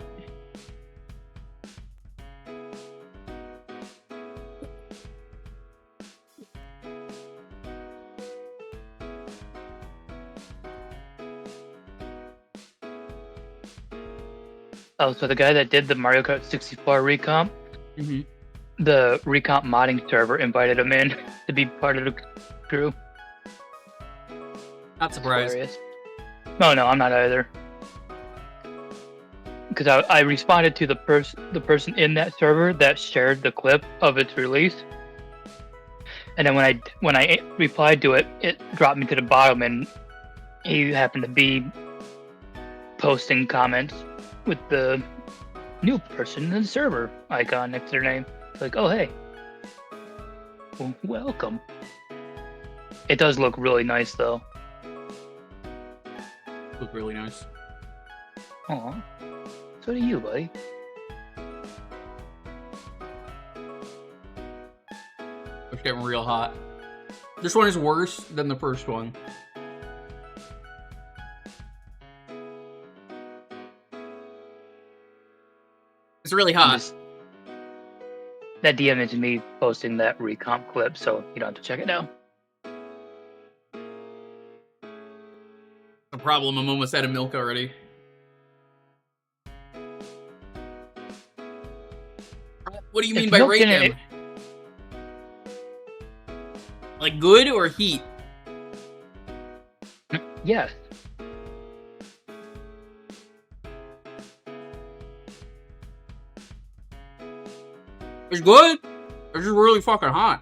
Oh, so the guy that did the Mario Kart 64 recomp, Mm-hmm. the recomp modding server invited him in to be part of the crew. Not surprised. Hilarious. No, I'm not either. Because I responded to the person in that server that shared the clip of its release, and then when I replied to it, it dropped me to the bottom, and he happened to be posting comments with the new person in the server icon next to their name. It's like, oh hey, well, welcome. It does look really nice though. Look really nice. Aw, so do you, buddy. It's getting real hot. This one is worse than the first one. It's really hot. That DM is me posting that recomp clip, so you don't have to check it out. No problem, I'm almost out of milk already. What do you mean by milk rate in them? it- Like good or heat? Yes. It's good. It's just really fucking hot.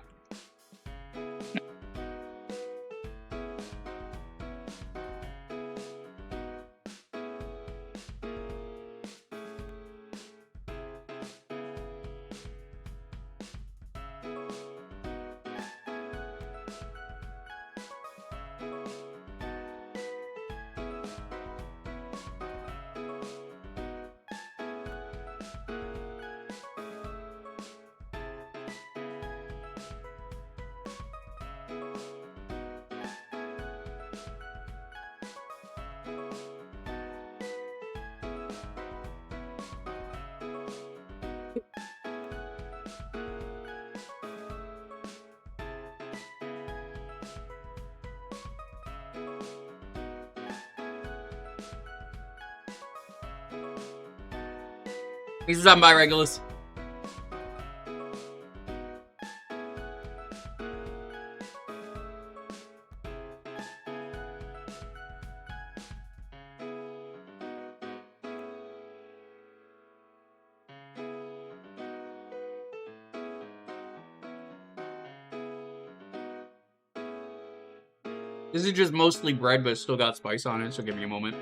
He's stopping by, Regulus. This is just mostly bread, but it's still got spice on it, so give me a moment.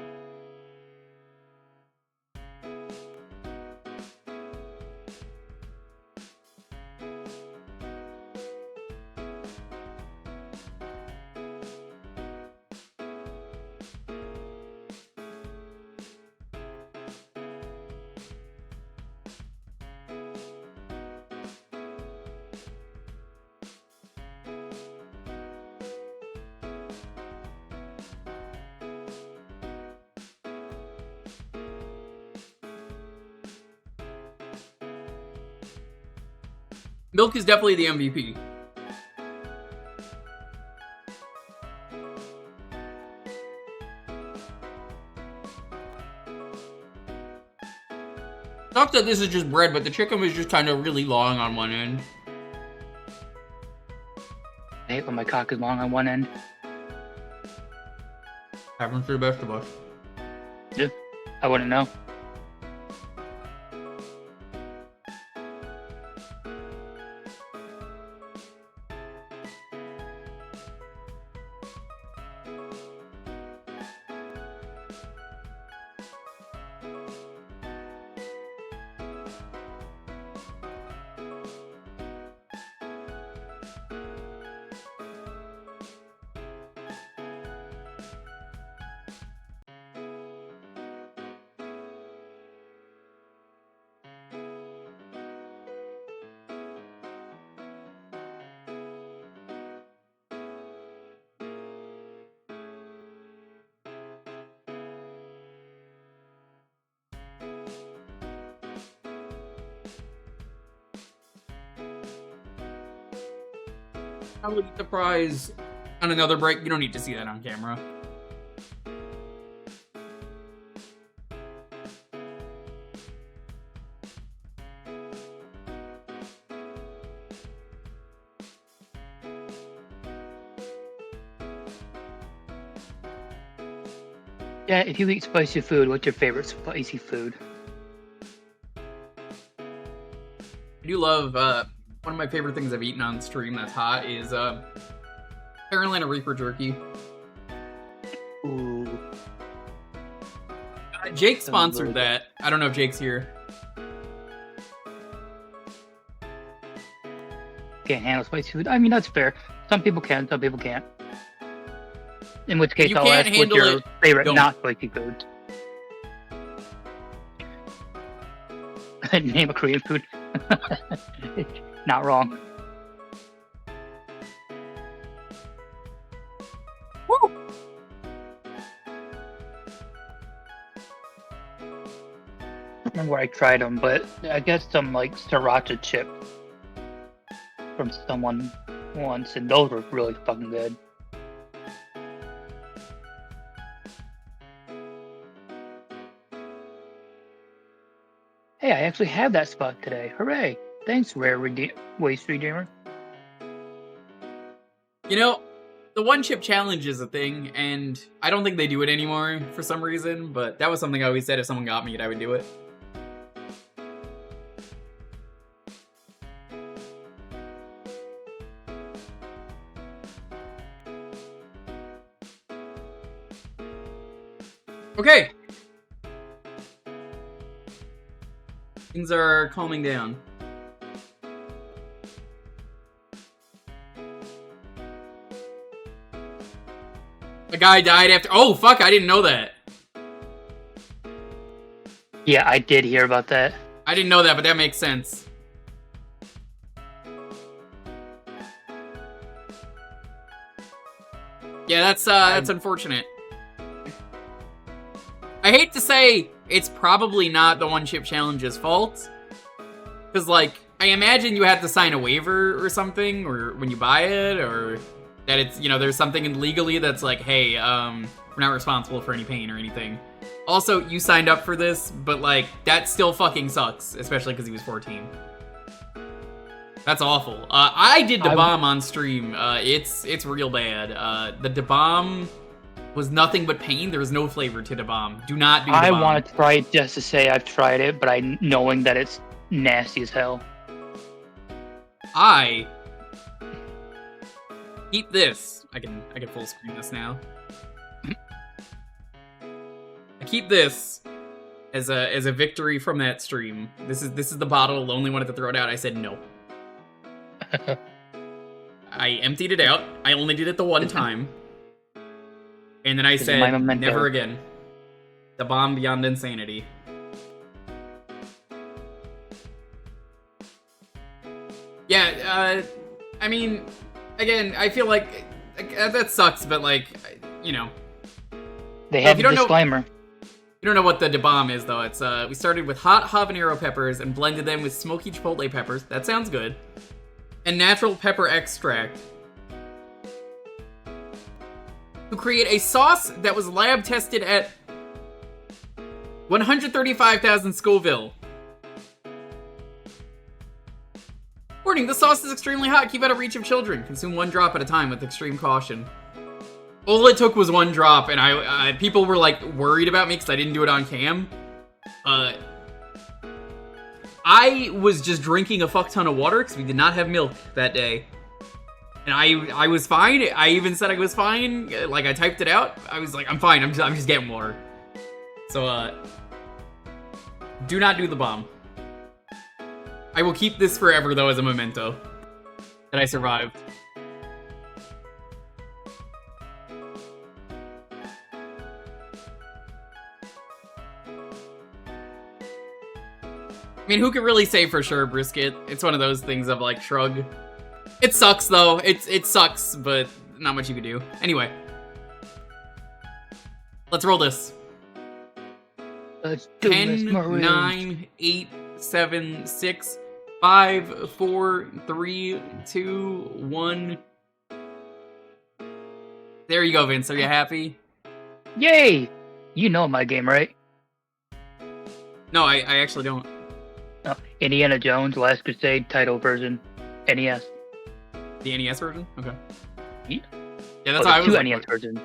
Milk is definitely the MVP. Not that this is just bread, but the chicken was just kind of really long on one end. I hate when my cock is long on one end. Happens to the best of us. Yeah, I wouldn't know. I would be surprised on another break. You don't need to see that on camera. Yeah, if you eat spicy food, what's your favorite spicy food? I do love, one of my favorite things I've eaten on stream that's hot is, Carolina Reaper jerky. Ooh. Jake sponsored that. I don't know if Jake's here. Can't handle spicy food. I mean, that's fair. Some people can, some people can't. In which case, You I'll can't ask what's handle your it, favorite don't. not spicy food. Name a Korean food. Not wrong. Woo! I don't know where I tried them, but I guess some like sriracha chip from someone once, and those were really fucking good. Hey, I actually have that spot today. Hooray! Thanks, Rare Waste Redeemer. You know, the one chip challenge is a thing, and I don't think they do it anymore for some reason, but that was something I always said if someone got me it, I would do it. Okay. Things are calming down. A guy died after. Oh, fuck, I didn't know that. Yeah, I did hear about that. I didn't know that, but that makes sense. Yeah, that's unfortunate. I hate to say it's probably not the One Chip Challenge's fault. Because, like, I imagine you have to sign a waiver or something, or when you buy it, or that it's, you know, there's something legally that's like, hey, we're not responsible for any pain or anything. Also, you signed up for this, but, like, that still fucking sucks, especially because he was 14. That's awful. I did the bomb on stream. It's real bad. The bomb was nothing but pain. There was no flavor to the bomb. Do not do the bomb. I want to try it just to say I've tried it, but knowing that it's nasty as hell. I keep this. I can full screen this now. I keep this as a victory from that stream. This is the bottle. The only one to throw it out. I said no. I emptied it out. I only did it the one time. And then I said, never again. The bomb beyond insanity. Yeah, I mean, again, I feel like that sucks, but, like, you know. They have a disclaimer. You don't know what the da bomb is, though. It's, we started with hot habanero peppers and blended them with smoky chipotle peppers. That sounds good. and natural pepper extract to create a sauce that was lab tested at 135,000 Scoville. Warning, the sauce is extremely hot. Keep out of reach of children. Consume 1 drop at a time with extreme caution. All it took was 1 drop, and I people were like worried about me because I didn't do it on cam. I was just drinking a fuck ton of water because we did not have milk that day. And I was fine. I even said I was fine. Like, I typed it out. I was like, I'm fine. I'm just getting water. So, do not do the bomb. I will keep this forever, though, as a memento that I survived. I mean, who can really say for sure, Brisket? It's one of those things of, like, shrug. It sucks, though. It sucks, but not much you can do. Anyway. Let's roll this. Let's do 10, this, Maroon. 9, 8, 7, 6, 5, 4, 3, 2, 1. There you go, Vince. Are you happy? Yay! You know my game, right? No, I actually don't. Oh, Indiana Jones, Last Crusade, title version, NES. The NES version? Okay. Yeah, Yeah, that's how I was. 2 like, NES versions.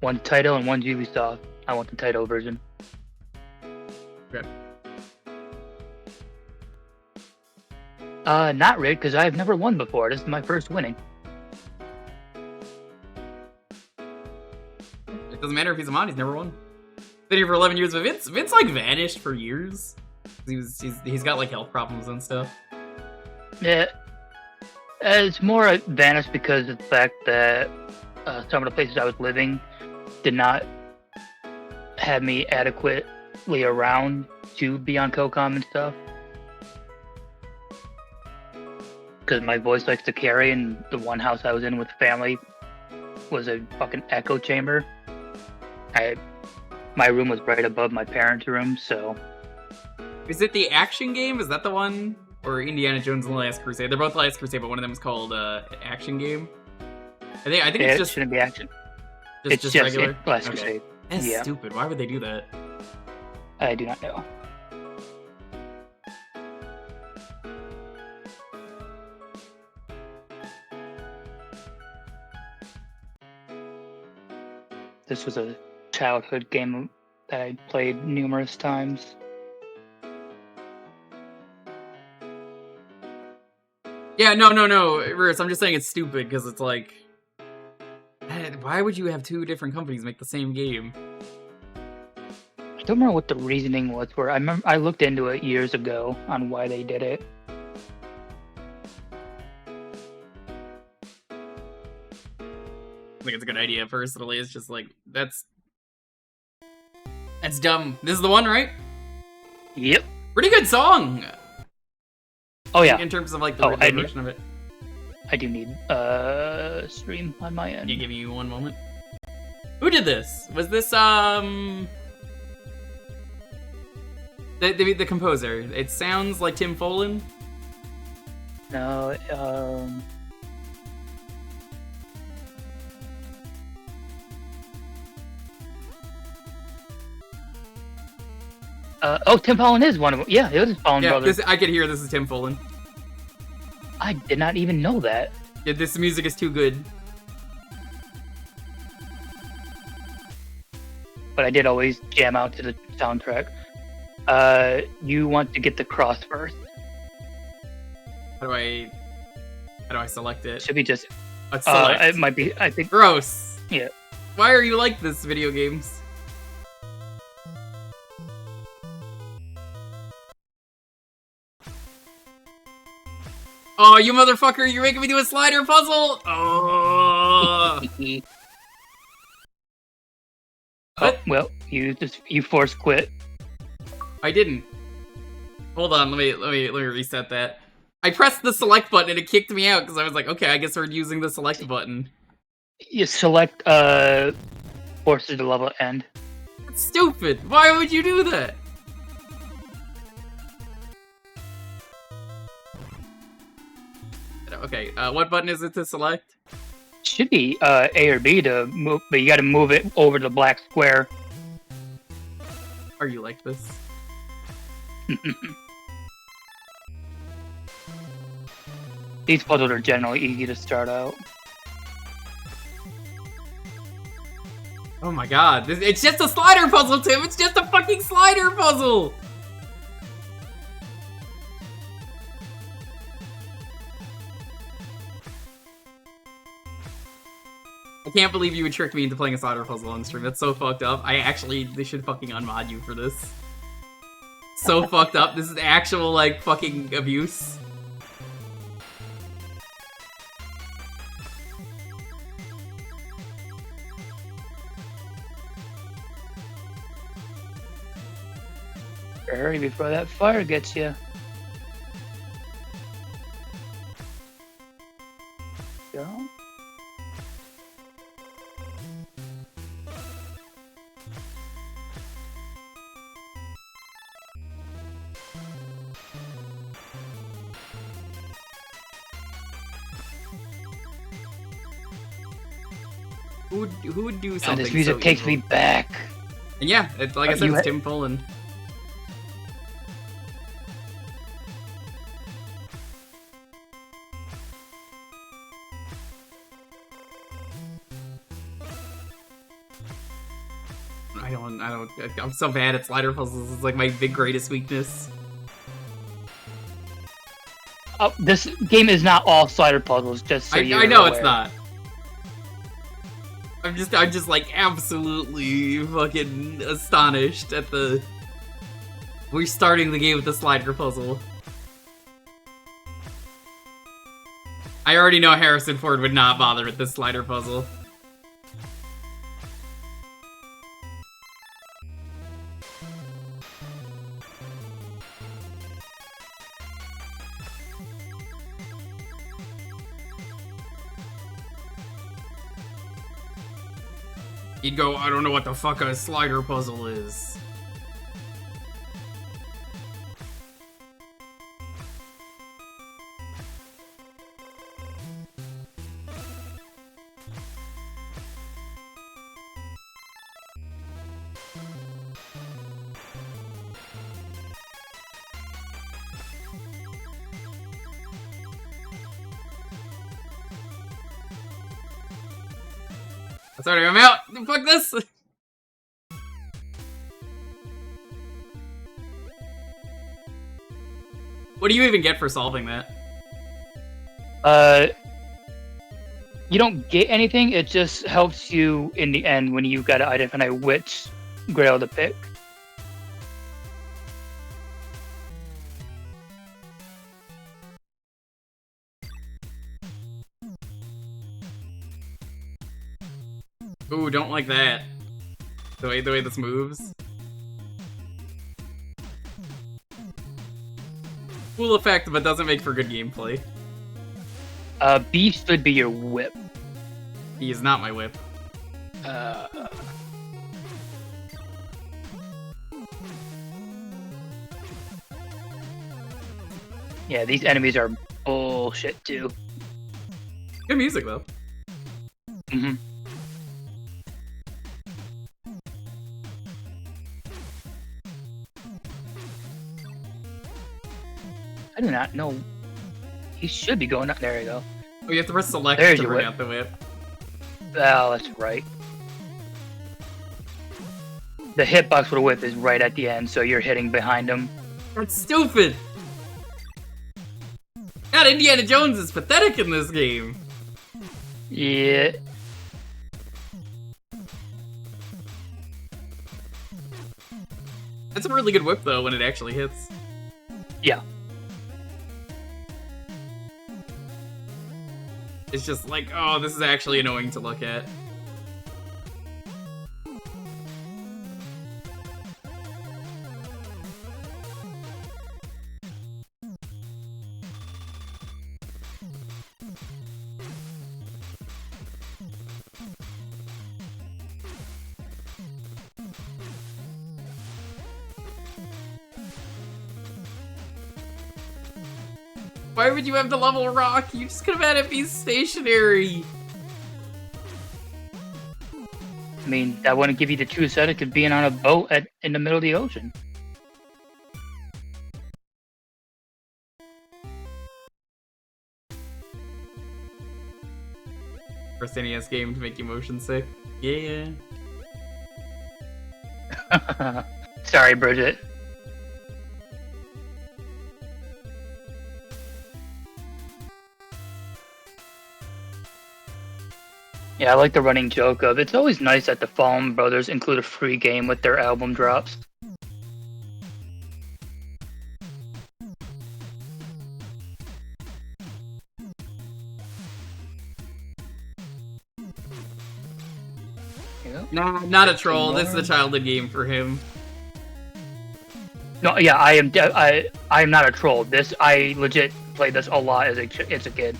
1 title and 1 Ubisoft. I want the title version. Okay. Not rigged, because I've never won before. This is my first winning. It doesn't matter if he's a mod, he's never won. Been here for 11 years, but Vince like vanished for years. He's got like health problems and stuff. Yeah. It's more vanished because of the fact that some of the places I was living did not have me adequately around to be on COCOM and stuff. Because my voice likes to carry, and the one house I was in with family was a fucking echo chamber. My room was right above my parents' room, so... Is it the action game? Is that the one? Or Indiana Jones and the Last Crusade? They're both Last Crusade, but one of them is called action game. I think yeah, it's just... It shouldn't be action. It's just regular? Last Okay. Crusade. That's Yeah. stupid. Why would they do that? I do not know. This was a childhood game that I played numerous times. Yeah, no, Rivers, I'm just saying it's stupid because it's like... Why would you have 2 different companies make the same game? I don't remember what the reasoning was for. I looked into it years ago on why they did it. I think it's a good idea, personally. It's just like, that's dumb. This is the one, right? Yep. Pretty good song! Oh yeah. In terms of like the version of it. I do need stream on my end. Can you give me 1 moment? Who did this? Was this the composer? It sounds like Tim Follin. No, Tim Follin is one of them. Yeah, it was Follin Brothers. I could hear this is Tim Follin. I did not even know that. Yeah, this music is too good. But I did always jam out to the soundtrack. You want to get the cross first. How do I select it? Should be just. Select. It might be. I think. Gross. Yeah. Why are you like this, video games? Oh, you motherfucker! You're making me do a slider puzzle. Oh. Oh, well, you force quit. I didn't. Hold on, let me reset that. I pressed the select button and it kicked me out because I was like, okay, I guess we're using the select button. You select forces to level end. That's stupid. Why would you do that? Okay, what button is it to select? Should be A or B to move, but you got to move it over the black square. Are you like this? These puzzles are generally easy to start out. Oh my god, it's just a slider puzzle, Tim! It's just a fucking slider puzzle! I can't believe you would trick me into playing a slider puzzle on stream. That's so fucked up. They should fucking unmod you for this. So fucked up. This is actual, like, fucking abuse. Hurry before that fire gets you. Go. Who would do God, something this music so takes evil? me back. And yeah, like I said, it's Tim Pullen. I'm so bad at slider puzzles. It's like my greatest weakness. Oh, this game is not all slider puzzles, just so I know aware. it's not. I'm just like absolutely fucking astonished at the... We're starting the game with a slider puzzle. I already know Harrison Ford would not bother with this slider puzzle. He'd go, I don't know what the fuck a slider puzzle is. Sorry, I'm out! Fuck this! What do you even get for solving that? You don't get anything, it just helps you in the end when you gotta identify which grail to pick. Ooh, don't like that. The way this moves. Cool effect, but doesn't make for good gameplay. B should be your whip. He is not my whip. Yeah, these enemies are bullshit too. Good music though. Mm-hmm. I do not know. He should be going up. There you go. Oh, you have to press select There's to your bring whip. out the whip. Oh, that's right. The hitbox for the whip is right at the end, so you're hitting behind him. That's stupid! God, Indiana Jones is pathetic in this game. Yeah. That's a really good whip though when it actually hits. Yeah. It's just like, oh, this is actually annoying to look at. Why would you have to level rock? You just could have had it be stationary. I mean, that wouldn't give you the true aesthetic of being on a boat in the middle of the ocean. First NES game to make you motion sick. Yeah. Sorry, Bridget. Yeah, I like the running joke of it's always nice that the Fallen Brothers include a free game with their album drops. Nah, not a troll. This is a childhood game for him. No, yeah, I am not a troll. This I legit played this a lot as a kid.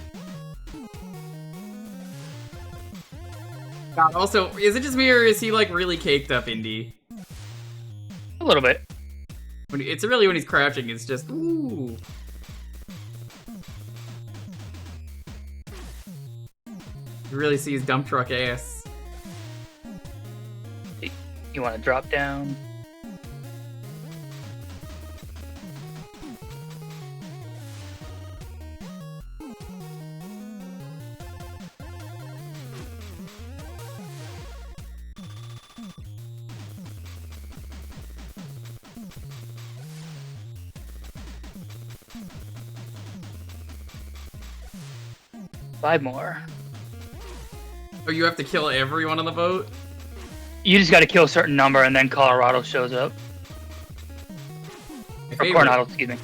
God, also, is it just me or is he like really caked up indie? A little bit. It's really when he's crouching, it's just ooh. You really see his dump truck ass. You want to drop down? Five more. Oh, you have to kill everyone on the boat? You just got to kill a certain number, and then Colorado shows up. Or Coronado, excuse me.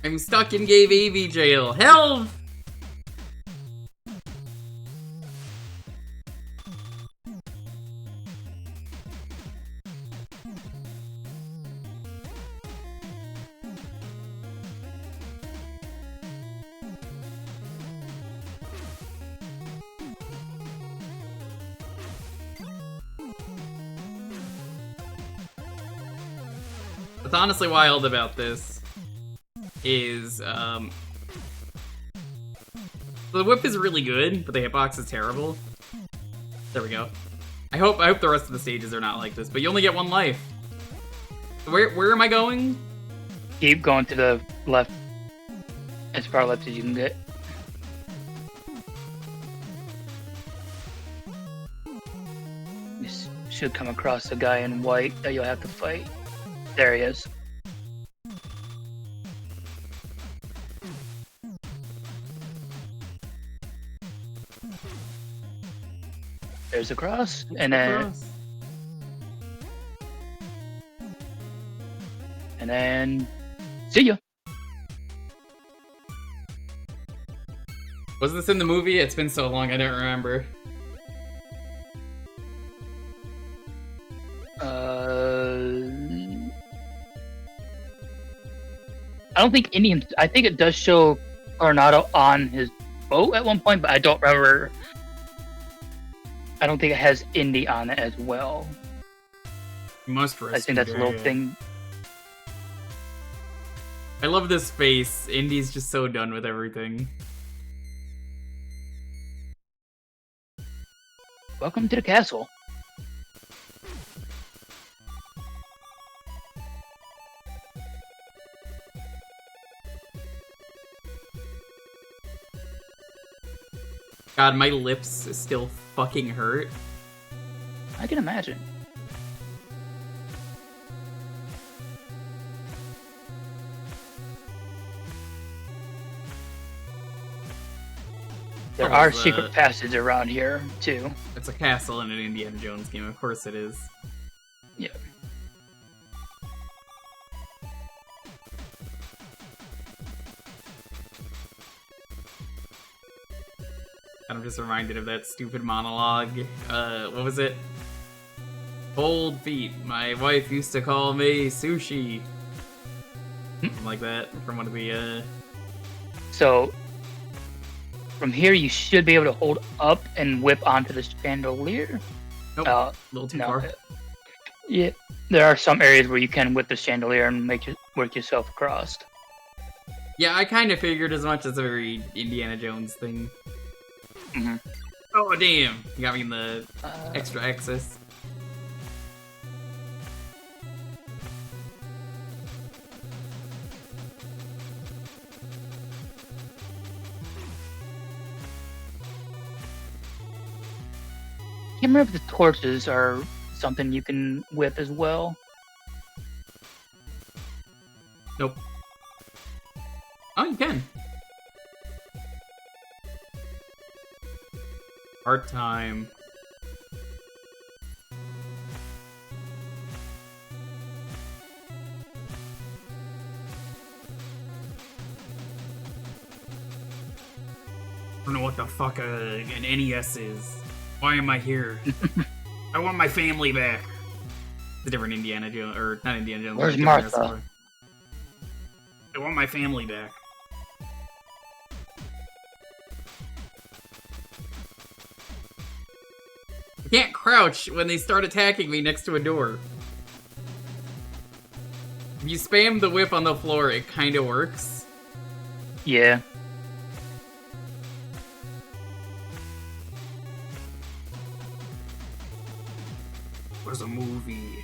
I'm stuck in gay baby jail. Help! What's honestly wild about this is, the whip is really good, but the hitbox is terrible. There we go. I hope the rest of the stages are not like this, but you only get one life. Where am I going? Keep going to the left. As far left as you can get. You should come across the guy in white that you'll have to fight. There he is. There's a cross, and then see ya. Was this in the movie? It's been so long, I don't remember. I don't think Indian. I think it does show Coronado on his boat at one point, but I don't remember. I don't think it has Indy on it as well. I think that's a little thing. I love this face. Indy's just so done with everything. Welcome to the castle. God, my lips still fucking hurt. I can imagine. There are secret passages around here, too. It's a castle in an Indiana Jones game, of course it is. Yeah. I'm just reminded of that stupid monologue. What was it? Cold feet. My wife used to call me sushi. Something like that from one of the, So, from here you should be able to hold up and whip onto the chandelier. Nope, a little too far. Yeah, there are some areas where you can whip the chandelier and work yourself across. Yeah, I kind of figured as much. As a very Indiana Jones thing. Mm-hmm. Oh, damn. You got me in the extra access. I can't remember if the torches are something you can whip as well. Nope. Oh, you can. Art time. I don't know what the fuck an NES is. Why am I here? I want my family back. It's a different Indiana Jones, or not Indiana Jones. Where's Martha? I want my family back. I can't crouch when they start attacking me next to a door. If you spam the whip on the floor, it kind of works. Yeah. Was a movie.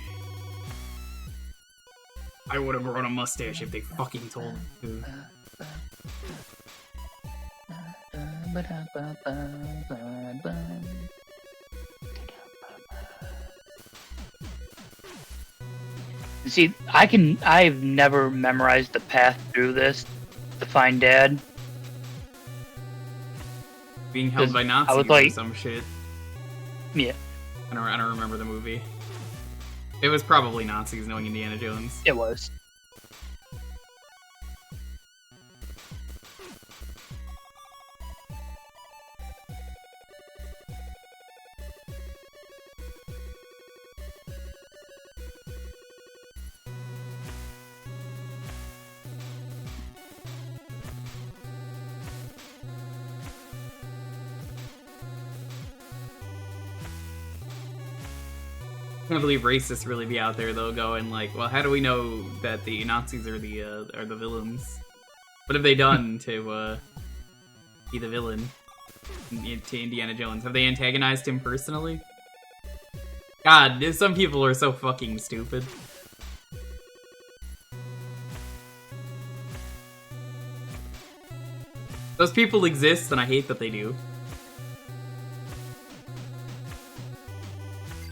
I would have grown a mustache if they fucking told me to. See, I've never memorized the path through this to find Dad. Being held by Nazis was like, or some shit. Yeah. I don't remember the movie. It was probably Nazis, knowing Indiana Jones. It was. I can't believe racists really be out there though, going like, well, how do we know that the Nazis are the villains? What have they done to be the villain to Indiana Jones? Have they antagonized him personally? God, some people are so fucking stupid. Those people exist, and I hate that they do.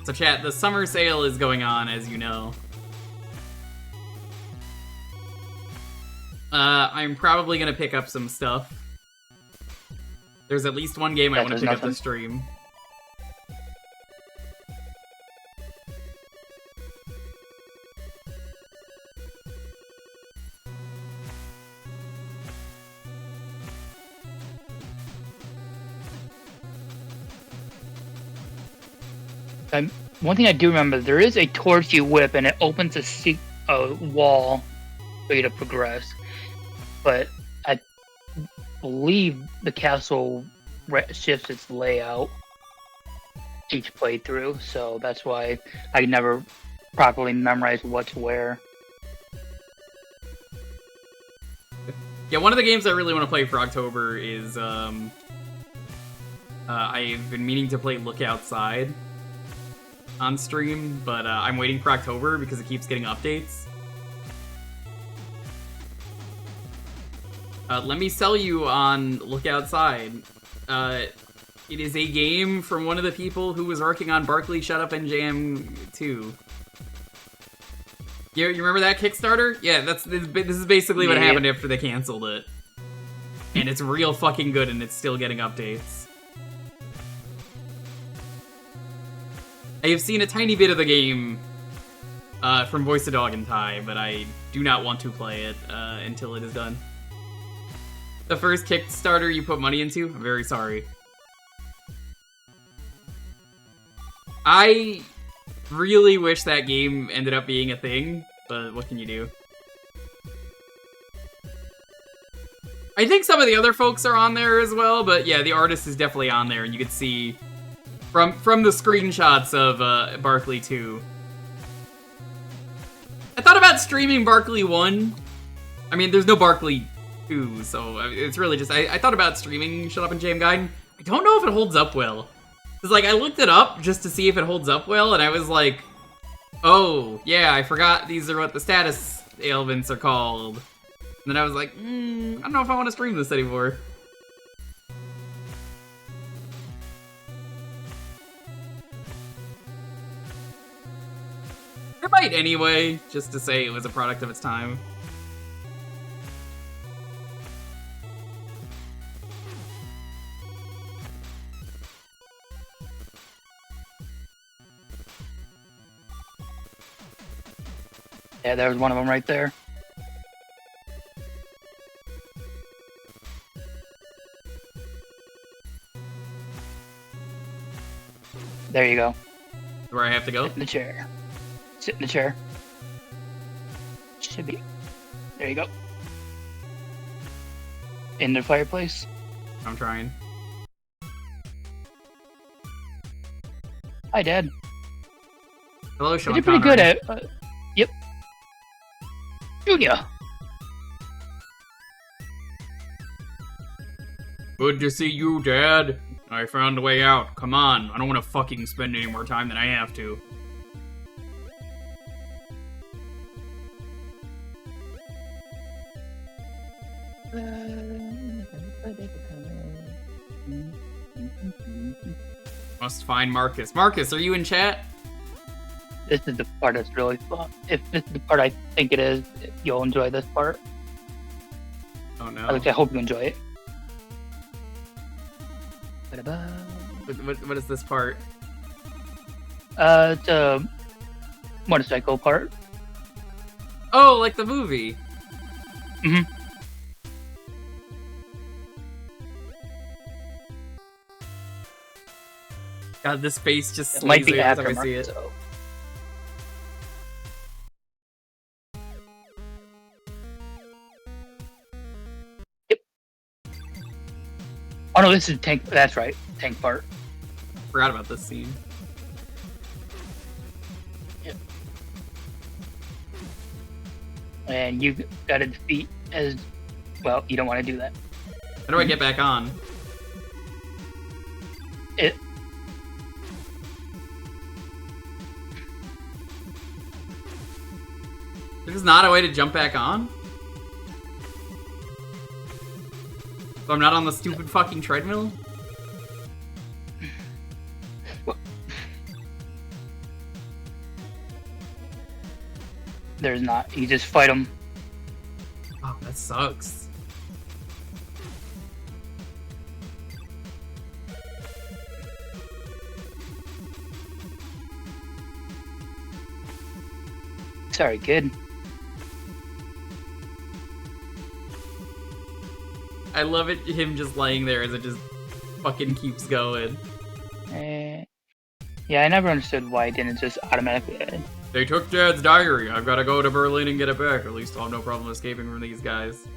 So chat, the summer sale is going on, as you know. I'm probably gonna pick up some stuff. There's at least one game I want to pick up this stream. One thing I do remember, there is a torch you whip and it opens a wall for you to progress. But I believe the castle shifts its layout each playthrough, so that's why I never properly memorized what's where. Yeah, one of the games I really want to play for October is I've been meaning to play Look Outside on stream, but I'm waiting for October because it keeps getting updates. Let me sell you on Look Outside. It is a game from one of the people who was working on Barkley Shut Up and Jam 2. You remember that Kickstarter? Yeah, this is basically what happened after they canceled it. And it's real fucking good, and it's still getting updates. I have seen a tiny bit of the game from Voice of Dog and Ty, but I do not want to play it until it is done. The first Kickstarter you put money into? I'm very sorry. I really wish that game ended up being a thing, but what can you do? I think some of the other folks are on there as well, but yeah, the artist is definitely on there, and you can see from the screenshots of Barkley 2, I thought about streaming Barkley 1. I mean, there's no Barkley 2, so it's really just... I thought about streaming Shut Up and Jam Gaiden. I don't know if it holds up well. Because, like, I looked it up just to see if it holds up well, and I was like, oh, yeah, I forgot these are what the status ailments are called. And then I was like, I don't know if I want to stream this anymore. I might anyway, just to say it was a product of its time. Yeah, there was one of them right there. There you go. Where I have to go? Sit in the chair. Sit in the chair. Should be. There you go. In the fireplace. I'm trying. Hi, Dad. Hello, Sean You did pretty Connery. good at. Yep. Junior. Good to see you, Dad. I found a way out. Come on, I don't want to fucking spend any more time than I have to. Must find Marcus. Marcus, are you in chat? This is the part that's really fun. If this is the part I think it is, you'll enjoy this part. Oh no. At least I hope you enjoy it. What is this part? It's a motorcycle part. Oh, like the movie. Mm-hmm. God, this face just It might slays be me every time I see aftermarket, it. so. Yep. Oh no, this is tank. That's right, tank part. Forgot about this scene. Yep. And you got to defeat as well. You don't want to do that. How do I get back on? It. There's not a way to jump back on? So I'm not on the stupid fucking treadmill? There's not. You just fight them. Oh, that sucks. Sorry, kid. I love it, him just laying there as it just fucking keeps going. Yeah, I never understood why it didn't just automatically end. They took Dad's diary. I've got to go to Berlin and get it back. At least I'll have no problem escaping from these guys.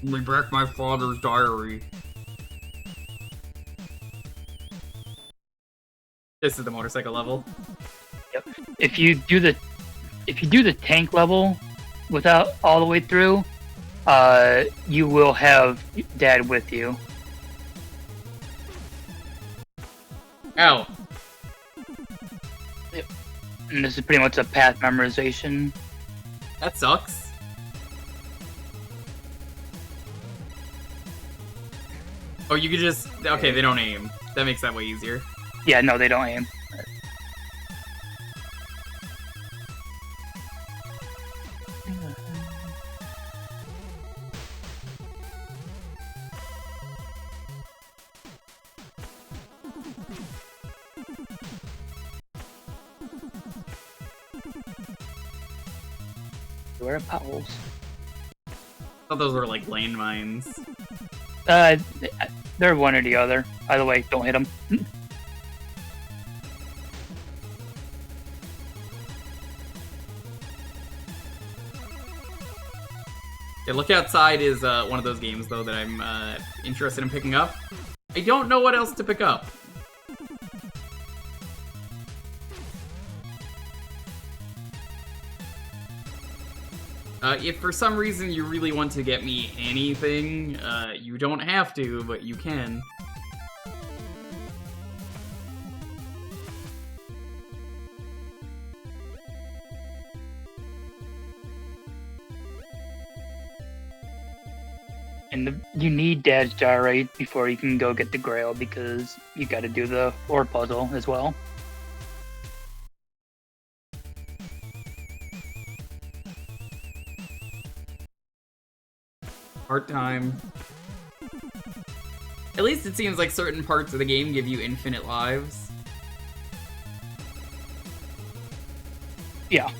Let me back my father's diary. This is the motorcycle level. Yep. If you do the tank level without all the way through, you will have Dad with you. Ow. Yep. And this is pretty much a path memorization. That sucks. Oh, you could just... Okay, they don't aim. That makes that way easier. Yeah, no, they don't aim. Where are potholes? I thought those were like landmines. They're one or the other. Either way, don't hit them. Yeah, Look Outside is one of those games, though, that I'm interested in picking up. I don't know what else to pick up. If for some reason you really want to get me anything, you don't have to, but you can. And you need Dad's gyrate before you can go get the Grail, because you got to do the ore puzzle as well. Part time. At least it seems like certain parts of the game give you infinite lives. Yeah.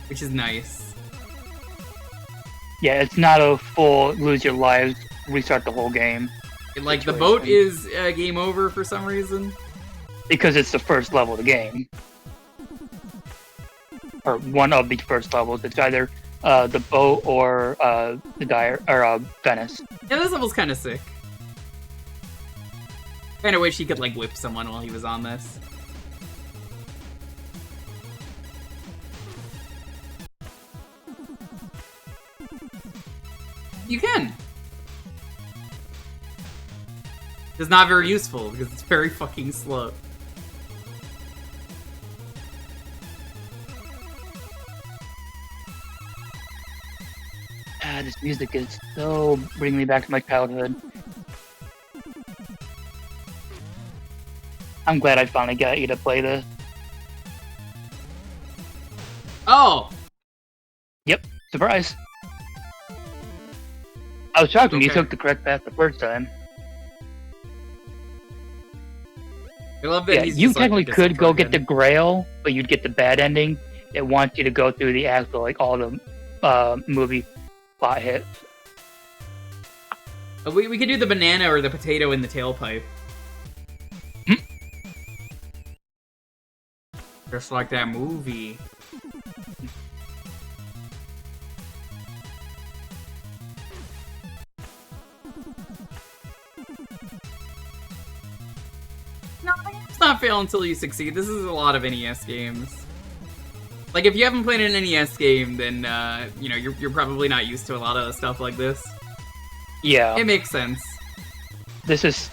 Which is nice. Yeah, it's not a full lose your lives, restart the whole game. Like, the boat is game over for some reason. Because it's the first level of the game. Or one of the first levels. It's either the boat or Venice. Yeah, this level's kind of sick. Kinda wish he could, like, whip someone while he was on this. You can! It's not very useful, because it's very fucking slow. Ah, this music is so bringing me back to my childhood. I'm glad I finally got you to play this. Oh! Yep, surprise. I was shocked when you Okay. took the correct path the first time. I love that Yeah, he's you just, like, technically could go get the disappointed. Grail, but you'd get the bad ending. It wants you to go through the actual, like, all the movie plot hits. We could do the banana or the potato in the tailpipe. Just like that movie. No, it's not fail until you succeed. This is a lot of NES games. Like, if you haven't played an NES game, then, you know, you're probably not used to a lot of stuff like this. Yeah, It makes sense. this is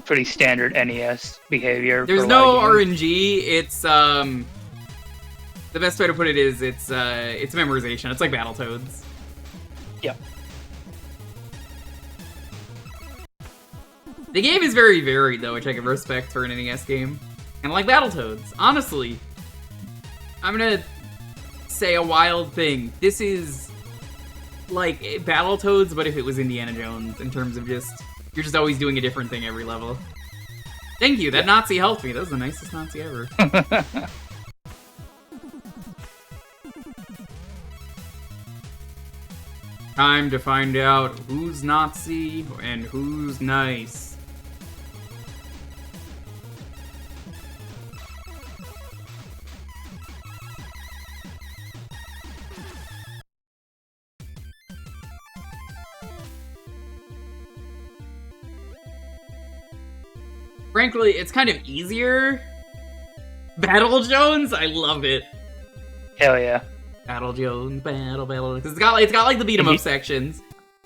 pretty standard NES behavior. There's for a no lot of games. RNG. It's the best way to put it is it's memorization. It's like Battletoads. Yeah. The game is very varied though, which I can respect for an NES game. And like Battletoads, honestly, I'm gonna say a wild thing. This is like Battletoads, but if it was Indiana Jones, in terms of just you're just always doing a different thing every level. Thank you. That Nazi helped me. That was the nicest Nazi ever. Time to find out who's Nazi and who's nice. Frankly, it's kind of easier. Battle Jones, I love it. Hell yeah. Battle Jones, battle. It's got like the beat 'em up sections.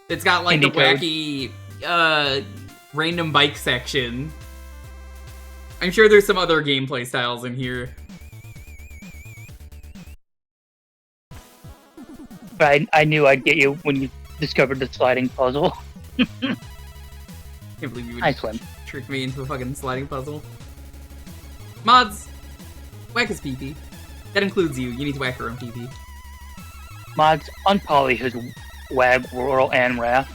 It's got like the Indie wacky, random bike section. I'm sure there's some other gameplay styles in here. But I knew I'd get you when you discovered the sliding puzzle. Can't believe you would Nice one. trick me into a fucking sliding puzzle. Mods, whack his PP. That includes you. You need to whack your own PP. Mods, unpoly his wag, whirl, and wrath.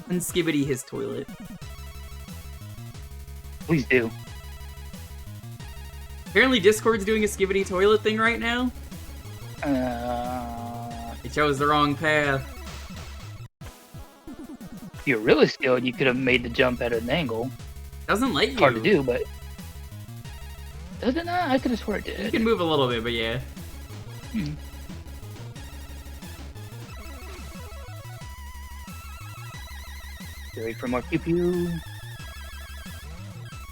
Unskibbity his toilet. Please do. Apparently Discord's doing a skibbity toilet thing right now. Uh, It chose the wrong path. you're really skilled, you could have made the jump at an angle. Doesn't let you. Hard to do, but does it not? I could have sworn it did. You can move a little bit, but yeah. Wait for more pew pew. You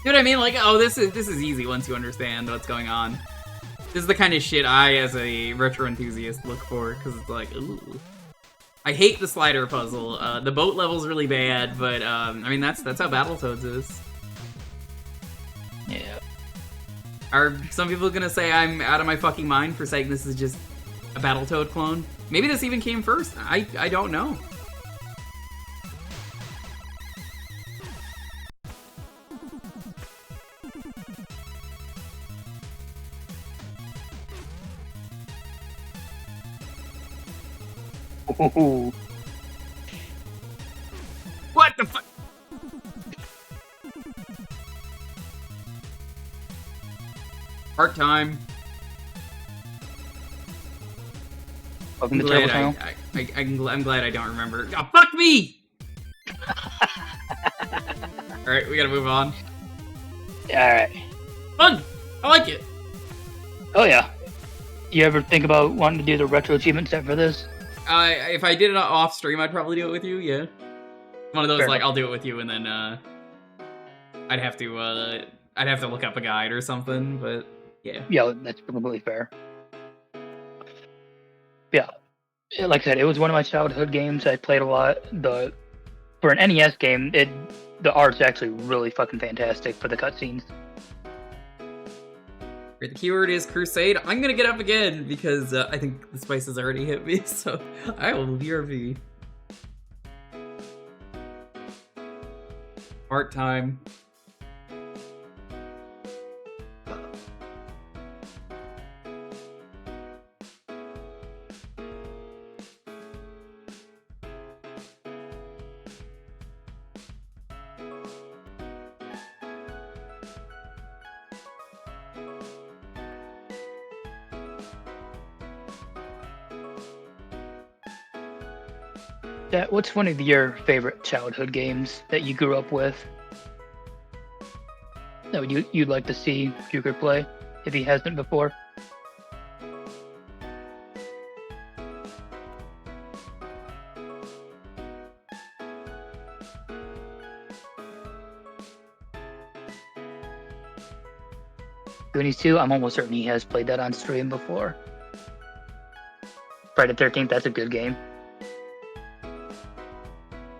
know what I mean? Like, oh, this is easy once you understand what's going on. This is the kind of shit I, as a retro enthusiast, look for, because it's like, ooh. I hate the slider puzzle. The boat level's really bad, but, I mean, that's how Battletoads is. Yeah. Are some people gonna say I'm out of my fucking mind for saying this is just a Battletoad clone? Maybe this even came first? I don't know. Ooh. What the fuck? Part time. Welcome to Turbo Channel. I'm glad I don't remember. Oh, fuck me! Alright, we gotta move on. Alright. Fun! I like it. Oh yeah. You ever think about wanting to do the retro achievement set for this? If I did it off stream, I'd probably do it with you, yeah. One of those, Fair like, enough. I'll do it with you, and then, I'd have to look up a guide or something, but, yeah. Yeah, that's completely fair. Yeah. Like I said, it was one of my childhood games. I played a lot. For an NES game, the art's actually really fucking fantastic for the cutscenes. The keyword is Crusade. I'm gonna get up again, because, I think the spice has already hit me, so I will BRB. Part time. What's one of your favorite childhood games that you grew up with? That you'd like to see Jewker play, if he hasn't before? Goonies 2, I'm almost certain he has played that on stream before. Friday the 13th, that's a good game.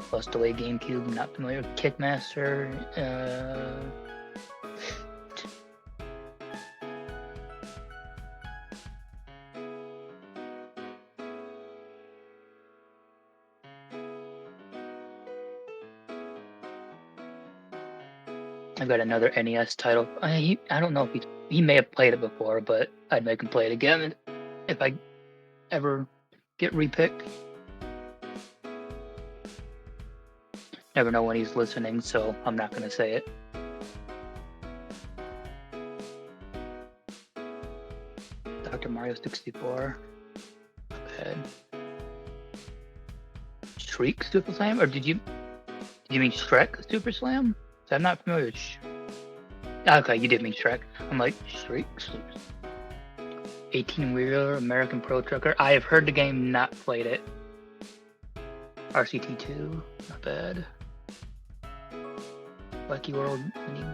Plus delay GameCube, not familiar with Kickmaster. I've got another NES title. I don't know if he may have played it before, but I'd make him play it again if I ever get repicked. Never know when he's listening, so I'm not gonna say it. Dr. Mario 64. Not bad. Shriek Super Slam? Or did you mean Shrek Super Slam? So I'm not familiar with okay, you did mean Shrek. I'm like, Shriek Super 18-wheeler, American Pro Trucker. I have heard the game, not played it. RCT2, not bad. Wacky World Mini.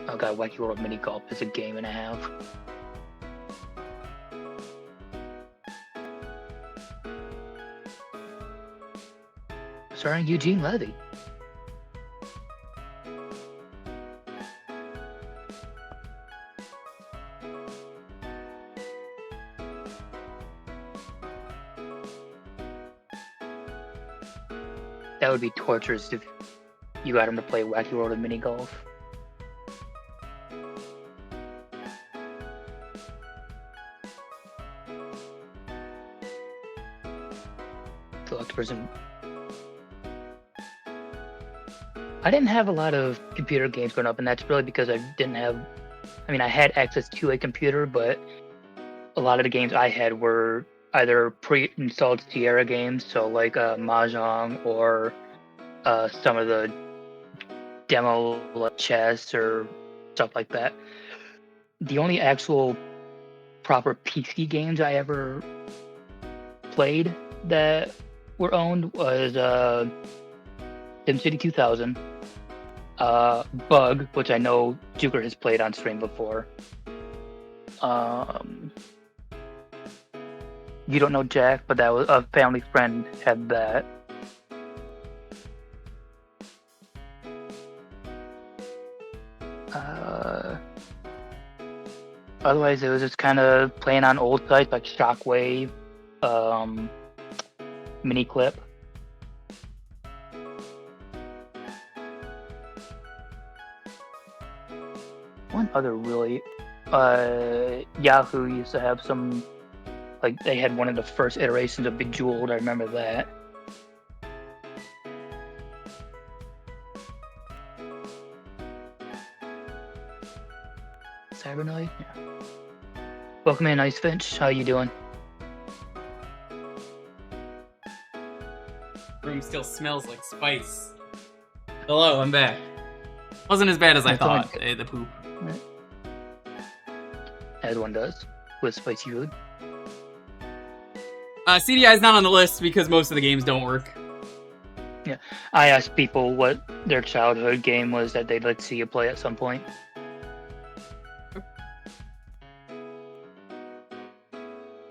Oh god, Wacky World Mini Golf is a game and a half. Starring Eugene Levy. That would be torturous if you got him to play Wacky World of Mini Golf. Select person. I didn't have a lot of computer games growing up, and that's really because I didn't have... I mean, I had access to a computer, but a lot of the games I had were either pre-installed Sierra games, so like Mahjong or some of the demo chess or stuff like that. The only actual proper PC games I ever played that were owned was SimCity 2000, Bug, which I know Jewker has played on stream before. You don't know Jack, but that was a family friend had that. Otherwise, it was just kind of playing on old sites like Shockwave, Miniclip. One other really, Yahoo used to have some, like they had one of the first iterations of Bejeweled. I remember that. Cybernoid? Yeah. Welcome in, Ice Finch. How you doing? Room still smells like spice. Hello, I'm back. Wasn't as bad as I thought, the poop. As one does, with spicy food. CDI is not on the list because most of the games don't work. Yeah, I asked people what their childhood game was that they'd like to see you play at some point.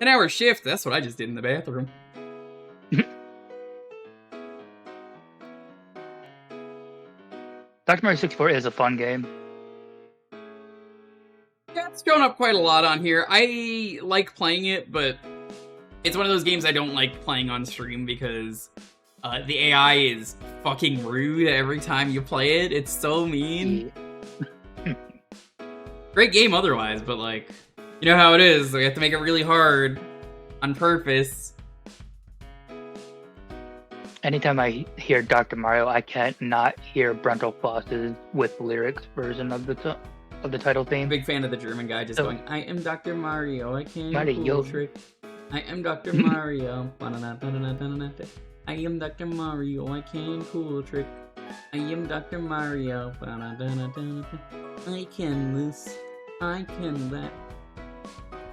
10-hour shift, that's what I just did in the bathroom. Dr. Mario 64 is a fun game. Yeah, it's shown up quite a lot on here. I like playing it, but it's one of those games I don't like playing on stream because the AI is fucking rude every time you play it. It's so mean. Great game otherwise, but like, you know how it is. We have to make it really hard on purpose. Anytime I hear Dr. Mario, I can't not hear Brento Foss's with lyrics version of the title theme. Big fan of the German guy just going, I am Dr. Mario, I can Mario. cool trick. I am Dr. Mario. I am Dr. Mario, I can cool trick. I am Dr. Mario. I can this. I can that.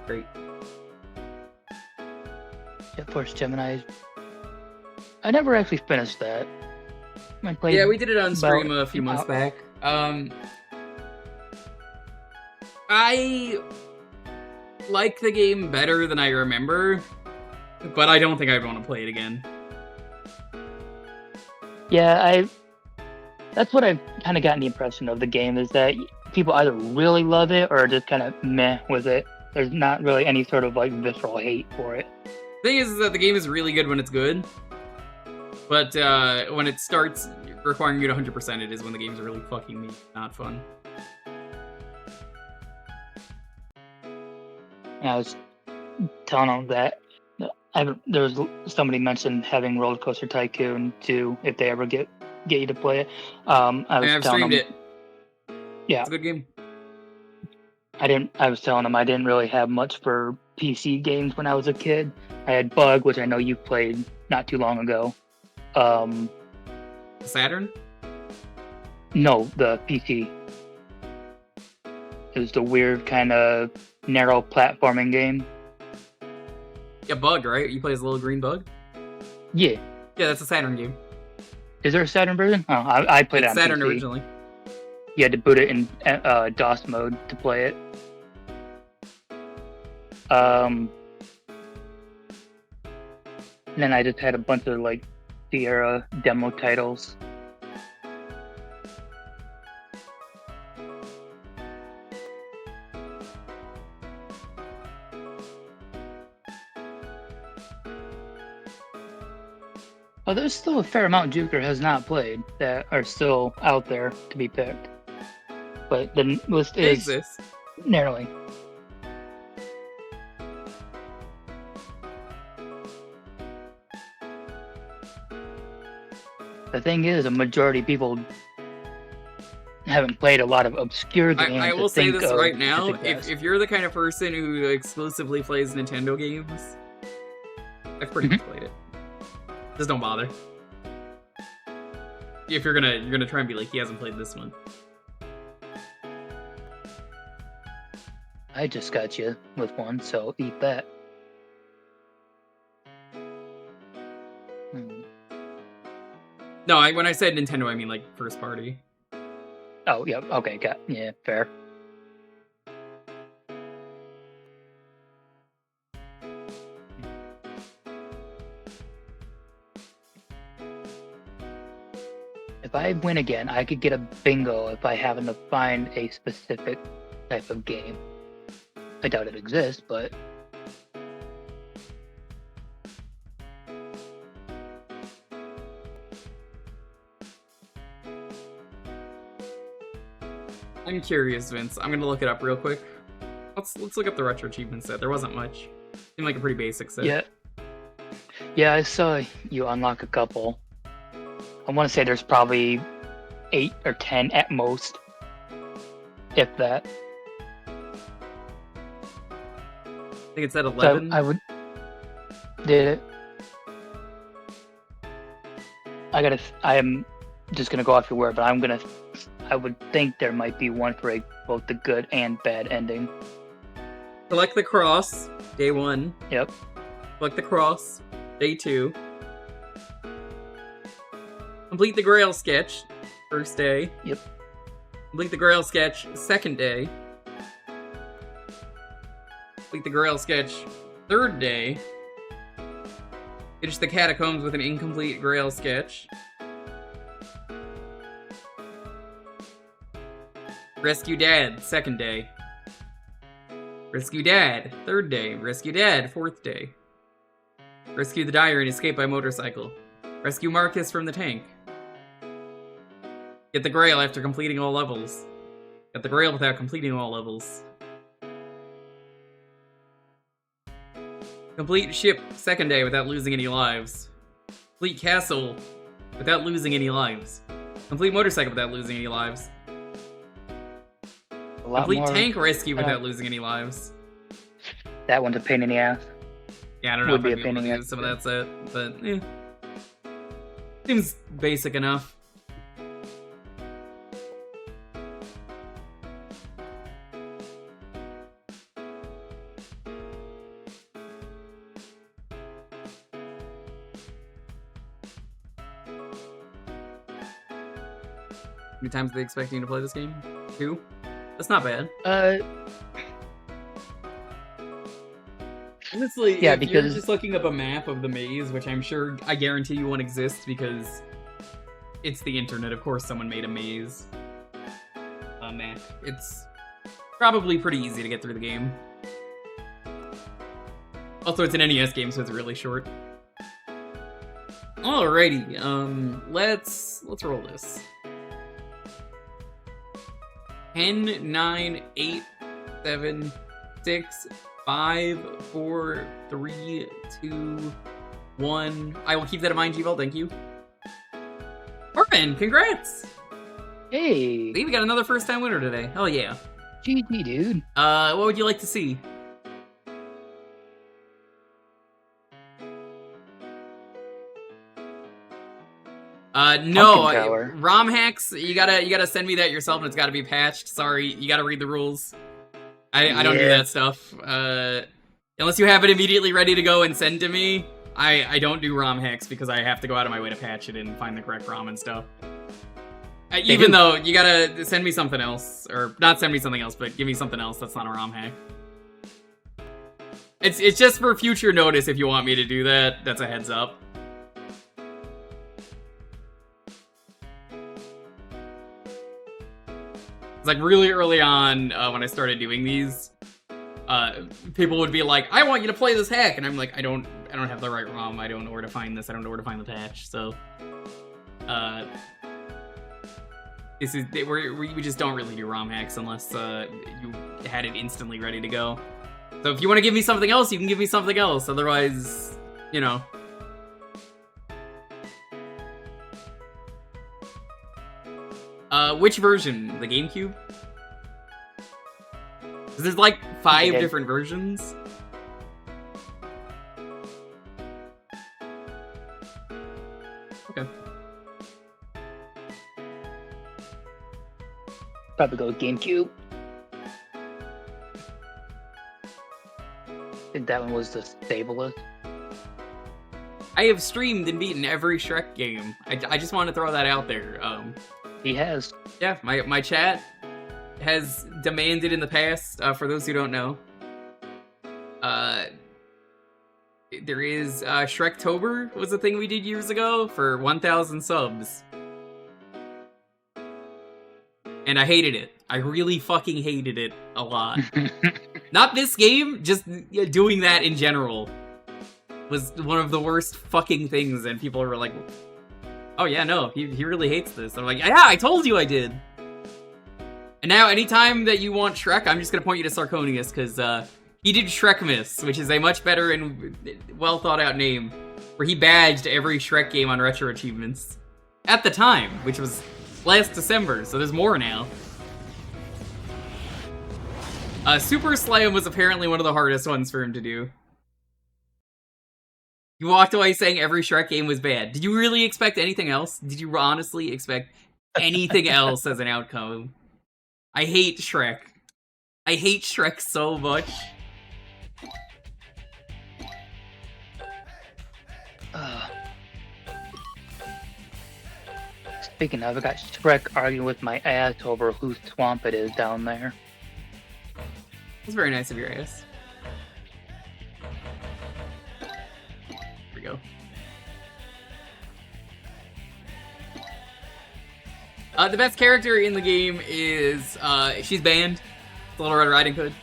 Great. Yeah, Force Gemini. I never actually finished that. I played Yeah, we did it on stream a few months back. I like the game better than I remember, but I don't think I'd want to play it again. Yeah, that's what I've kind of gotten the impression of the game, is that people either really love it or just kind of meh with it. There's not really any sort of like visceral hate for it. The thing is that the game is really good when it's good, but when it starts requiring you to 100% it is when the game's really fucking not fun. I was telling them that there was somebody mentioned having Roller Coaster Tycoon 2 if they ever get you to play it. I've streamed it. Yeah, it's a good game. I was telling them I didn't really have much for PC games when I was a kid. I had Bug, which I know you played not too long ago. Saturn? No, the PC. It was the weird kind of narrow platforming game. Yeah, Bug, right? You play as a little green bug? Yeah. Yeah, that's a Saturn game. Is there a Saturn version? Oh, I played it on Saturn PC. originally. You had to boot it in DOS mode to play it. Then I just had a bunch of like Sierra demo titles. Oh, there's still a fair amount Jewker has not played that are still out there to be picked. But the list is narrowing. The thing is, a majority of people haven't played a lot of obscure games. I will say this right now, if you're the kind of person who exclusively plays Nintendo games, I've pretty much played it. Just don't bother. If you're gonna try and be like, he hasn't played this one. I just got you with one, so eat that. No, when I said Nintendo, I mean like first party. Oh, yeah, okay, yeah, fair. If I win again, I could get a bingo if I happen to find a specific type of game. I doubt it exists, but... I'm curious, Vince. I'm gonna look it up real quick. Let's look up the retro achievement set. There wasn't much. Seemed like a pretty basic set. Yeah, I saw you unlock a couple. I want to say there's probably 8 or 10 at most, if that. I think it's at 11. So I would. Did it? I am just gonna go off your word, but I would think there might be one for both the good and bad ending. Select the cross, day 1. Yep. Select the cross, day 2. Complete the Grail sketch, first day. Yep. Complete the Grail sketch, second day. Complete the Grail sketch, third day. Finish the catacombs with an incomplete Grail sketch. Rescue Dad, second day. Rescue Dad, third day. Rescue Dad, fourth day. Rescue the Dyer and escape by motorcycle. Rescue Marcus from the tank. Get the Grail after completing all levels. Get the Grail without completing all levels. Complete ship, second day, without losing any lives. Complete castle, without losing any lives. Complete motorcycle without losing any lives. Complete tank rescue without losing any lives. That one's a pain in the ass. Yeah, I don't know if I'd be able to do some of that set, but yeah. Seems basic enough. How many times are they expecting you to play this game? 2? That's not bad. Honestly, yeah, if because you're just looking up a map of the maze, which I guarantee you won't exist because it's the internet. Of course someone made a maze map. It's probably pretty easy to get through the game. Also, it's an NES game, so it's really short. Alrighty, let's roll this. 10, 9, 8, 7, 6, 5, 4, 3, 2, 1. I will keep that in mind, G-Vault, thank you. Orphan, congrats! Hey! We got another first-time winner today. Hell yeah. GG, dude. What would you like to see? No, ROM hacks, you gotta send me that yourself and it's gotta be patched. Sorry, you gotta read the rules. I don't do that stuff. Unless you have it immediately ready to go and send to me, I don't do ROM hacks because I have to go out of my way to patch it and find the correct ROM and stuff. Even though, you gotta send me something else. Or, not send me something else, but give me something else that's not a ROM hack. It's just for future notice if you want me to do that. That's a heads up. It's like really early on when I started doing these, people would be like, "I want you to play this hack," and I'm like, "I don't have the right ROM. I don't know where to find this. I don't know where to find the patch." So, we just don't really do ROM hacks unless you had it instantly ready to go. So if you want to give me something else, you can give me something else. Otherwise, you know. Which version? The GameCube? 'Cause there's like 5 different versions. Probably go with GameCube. I think that one was the stablest. I have streamed and beaten every Shrek game. I just want to throw that out there. He has. Yeah, my chat has demanded in the past, for those who don't know, there is, Shrektober was a thing we did years ago for 1,000 subs. And I hated it. I really fucking hated it a lot. Not this game, just doing that in general was one of the worst fucking things, and people were like, oh yeah, no, he really hates this. I'm like, yeah, I told you I did. And now, anytime that you want Shrek, I'm just gonna point you to Sarconius, because he did Shrekmas, which is a much better and well thought out name, where he badged every Shrek game on Retro Achievements. At the time, which was last December, so there's more now. SuperSlam was apparently one of the hardest ones for him to do. You walked away saying every Shrek game was bad. Did you really expect anything else? Did you honestly expect anything else as an outcome? I hate Shrek. I hate Shrek so much. Speaking of, I got Shrek arguing with my ass over whose swamp it is down there. It's very nice of your ass. Here we go. The best character in the game is, she's banned. Little Red Riding Hood.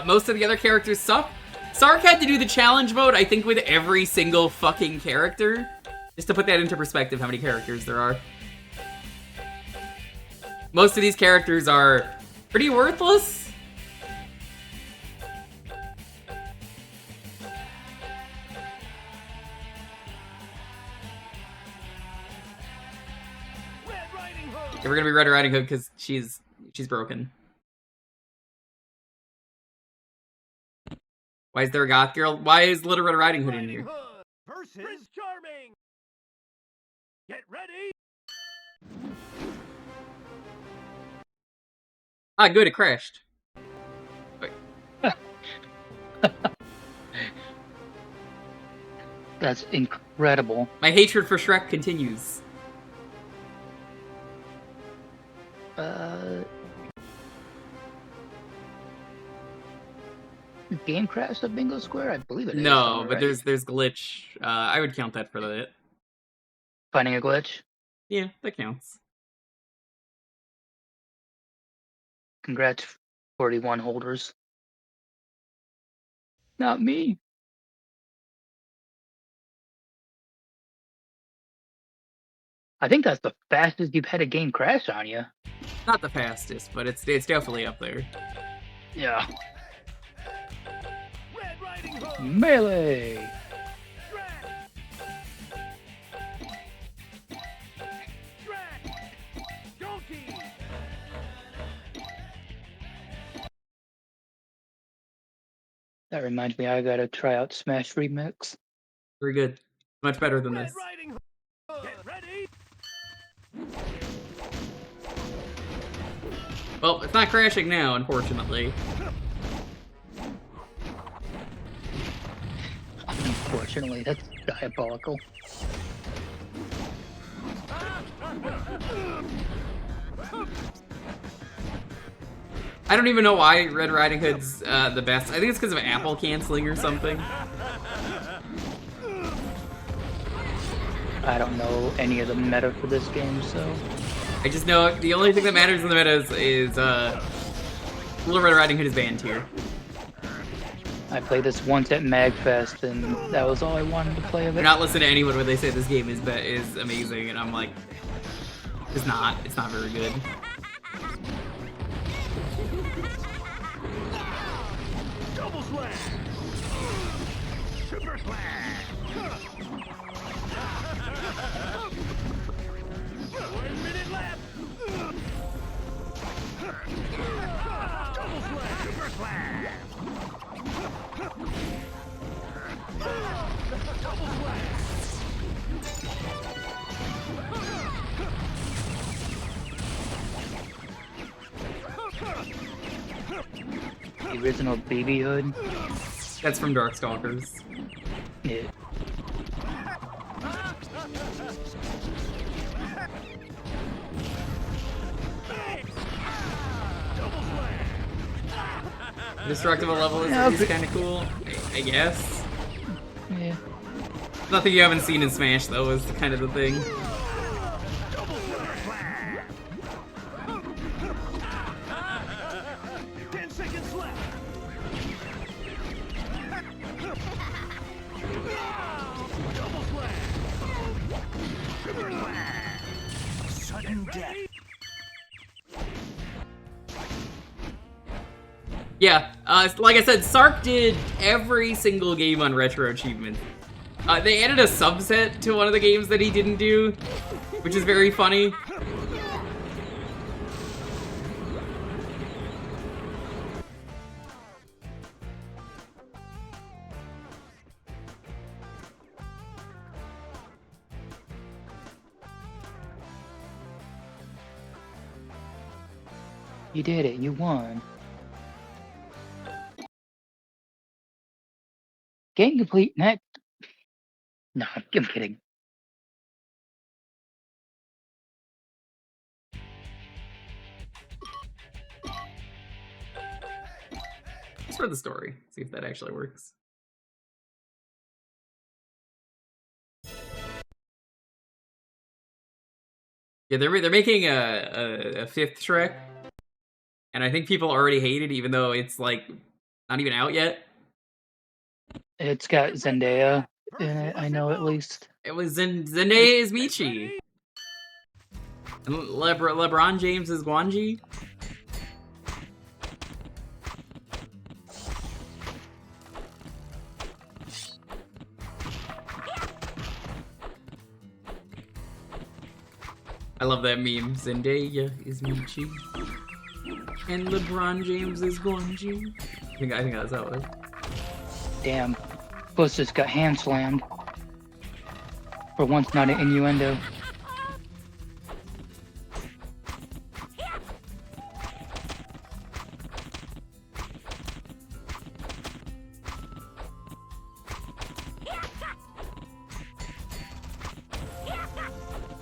Most of the other characters suck. Sark had to do the challenge mode, I think, with every single fucking character. Just to put that into perspective, how many characters there are. Most of these characters are pretty worthless. We're gonna be Red Riding Hood because she's broken. Why is there a goth girl? Why is Little Red Riding Hood in here? Versus Prince Charming. Get ready. Ah, good, it crashed. Wait. That's incredible. My hatred for Shrek continues. Game crash of Bingo Square? I believe it is. No, but right? there's glitch. I would count that for that. Finding a glitch? Yeah, that counts. Congrats, 41 holders. Not me. I think that's the fastest you've had a game crash on you. Not the fastest, but it's definitely up there. Yeah. Red Riding Hood. Melee! Donkey. That reminds me, I gotta try out Smash Remix. Very good. Much better than Red this. Riding Hood. Get ready. Well, it's not crashing now, unfortunately. Unfortunately, that's diabolical. I don't even know why Red Riding Hood's the best. I think it's because of Apple canceling or something. I don't know any of the meta for this game, so... I just know the only thing that matters in the meta is Little Red Riding Hood is banned here. I played this once at MagFest, and that was all I wanted to play of it. You're not listening to anyone when they say this game is amazing, and I'm like, it's not very good. Double slam. Super slam. 1 minute left. Double slam. Super slam. Double slam. the original BB hood. That's from Darkstalkers. Yeah. Destructible level is kind of cool, I guess. Yeah. Nothing you haven't seen in Smash, though, is kind of the thing. Yeah, like I said, Sark did every single game on Retro Achievement. They added a subset to one of the games that he didn't do, which is very funny. You did it. You won. Game complete next. No, I'm kidding. Let's read the story, see if that actually works. Yeah, they're making a fifth Shrek, and I think people already hate it, even though it's like not even out yet. It's got Zendaya in it, I know at least. It was Zendaya is Michi, and LeBron James is Guanji. I love that meme. Zendaya is Michi, and LeBron James is Guanji. I think that's how it is. Damn. Puss just got hand slammed. For once, not an innuendo.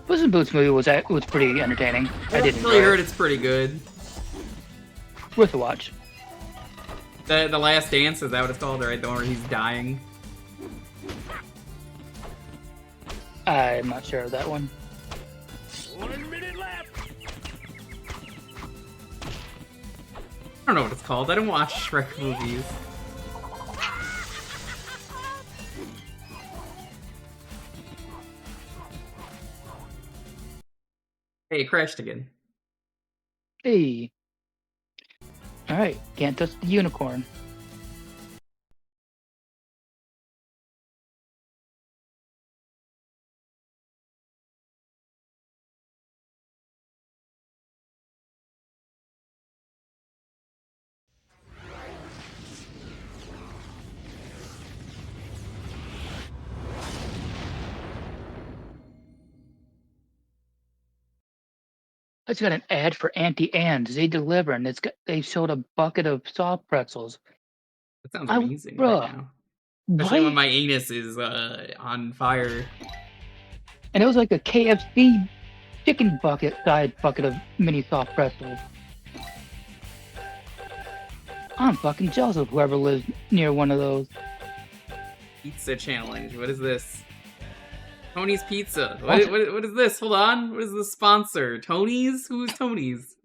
Puss in Boots movie was pretty entertaining. I did enjoy really heard it. it's pretty good. Worth a watch. The Last Dance, is that what it's called? Right, the one where he's dying. I'm not sure of that one. 1 minute left. I don't know what it's called. I don't watch Shrek movies. Hey, it crashed again. Hey. Alright, can't touch the unicorn. I just got an ad for Auntie Anne's. They deliver, and they showed a bucket of soft pretzels. That sounds amazing bruh, right now. Especially right? when my anus is on fire. And it was like a KFC chicken bucket of mini soft pretzels. I'm fucking jealous of whoever lives near one of those. Pizza challenge. What is this? Tony's Pizza. What is this? Hold on. What is the sponsor? Tony's? Who's Tony's?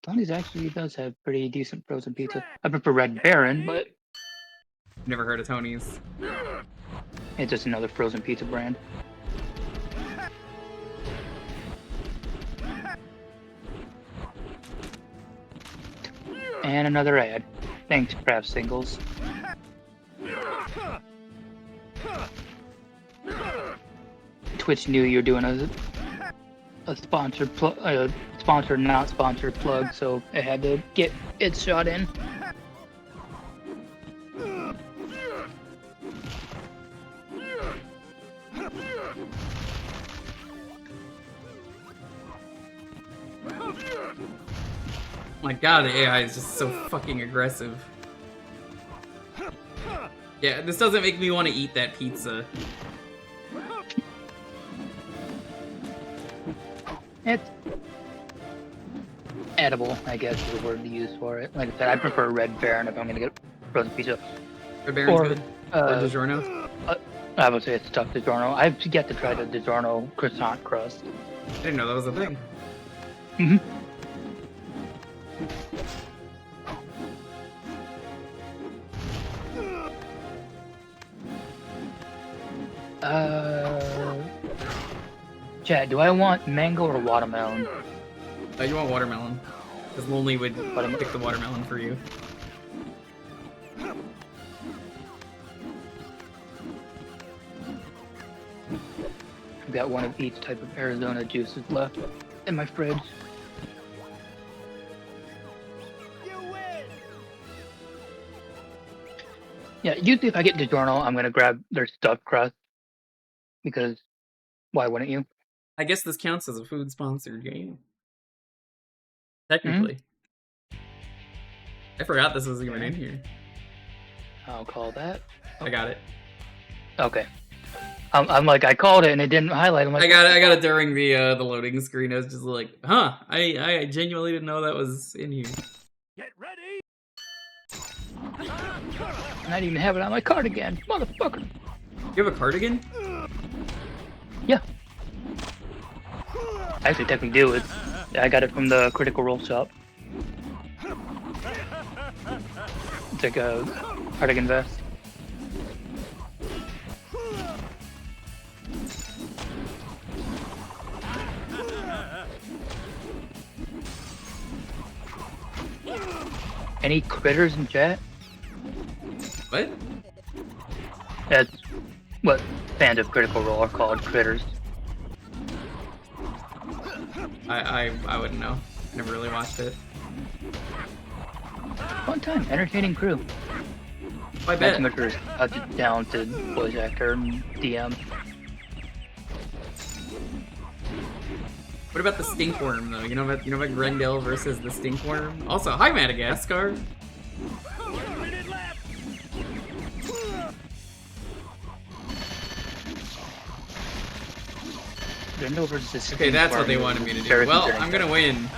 Tony's actually does have pretty decent frozen pizza. I prefer Red Baron, but Never heard of Tony's. it's just another frozen pizza brand. And another ad. Thanks, Craft Singles. Twitch knew you were doing a sponsored sponsored not sponsored plug, so it had to get its shot in. My god, the AI is just so fucking aggressive. Yeah, this doesn't make me want to eat that pizza. It's edible, I guess is the word to use for it. Like I said, I prefer Red Baron if I'm gonna get frozen pizza. Red Baron's Or, good. Or DiGiorno. I would say it's stuffed DiGiorno. I've yet to try the DiGiorno croissant crust. I didn't know that was a thing. Mm-hmm. Chad, do I want mango or watermelon? You want watermelon. Because Lonely would pick the watermelon for you. I've got one of each type of Arizona juices left in my fridge. Yeah, usually if I get DiGiorno, I'm gonna grab their stuffed crust. Because why wouldn't you? I guess this counts as a food sponsored game. Technically. I forgot this was even in here. I'll call that. I got it. Okay. I'm like, I called it and it didn't highlight. I'm like, I got it during the loading screen. I was just like, huh, I genuinely didn't know that was in here. Get ready! and I didn't even have it on my cardigan. Motherfucker. You have a cardigan? Yeah. I actually technically do. I got it from the Critical Role shop. It's like a cardigan vest. Any critters in chat? What? That's what fans of Critical Role are called, critters. I wouldn't know. Never really watched it. Fun time, entertaining crew. I bet. Matchmakers, talented voice actor and DM. What about the stinkworm though? You know about Grendel versus the stinkworm? Also, hi Madagascar. Grendel versus Okay, that's what they wanted me to do. Well, I'm gonna win.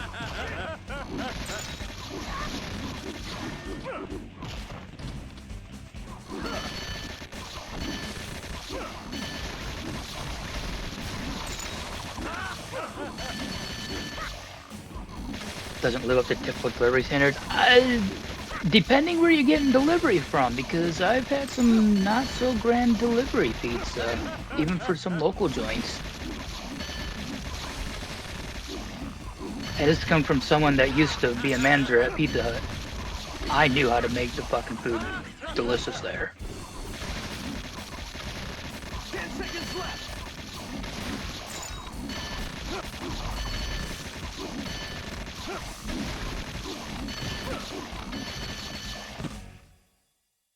Doesn't live up to typical delivery standard. Depending where you're getting delivery from, because I've had some not so grand delivery pizza, even for some local joints. And this comes from someone that used to be a manager at Pizza Hut. I knew how to make the fucking food delicious there. 10 seconds left.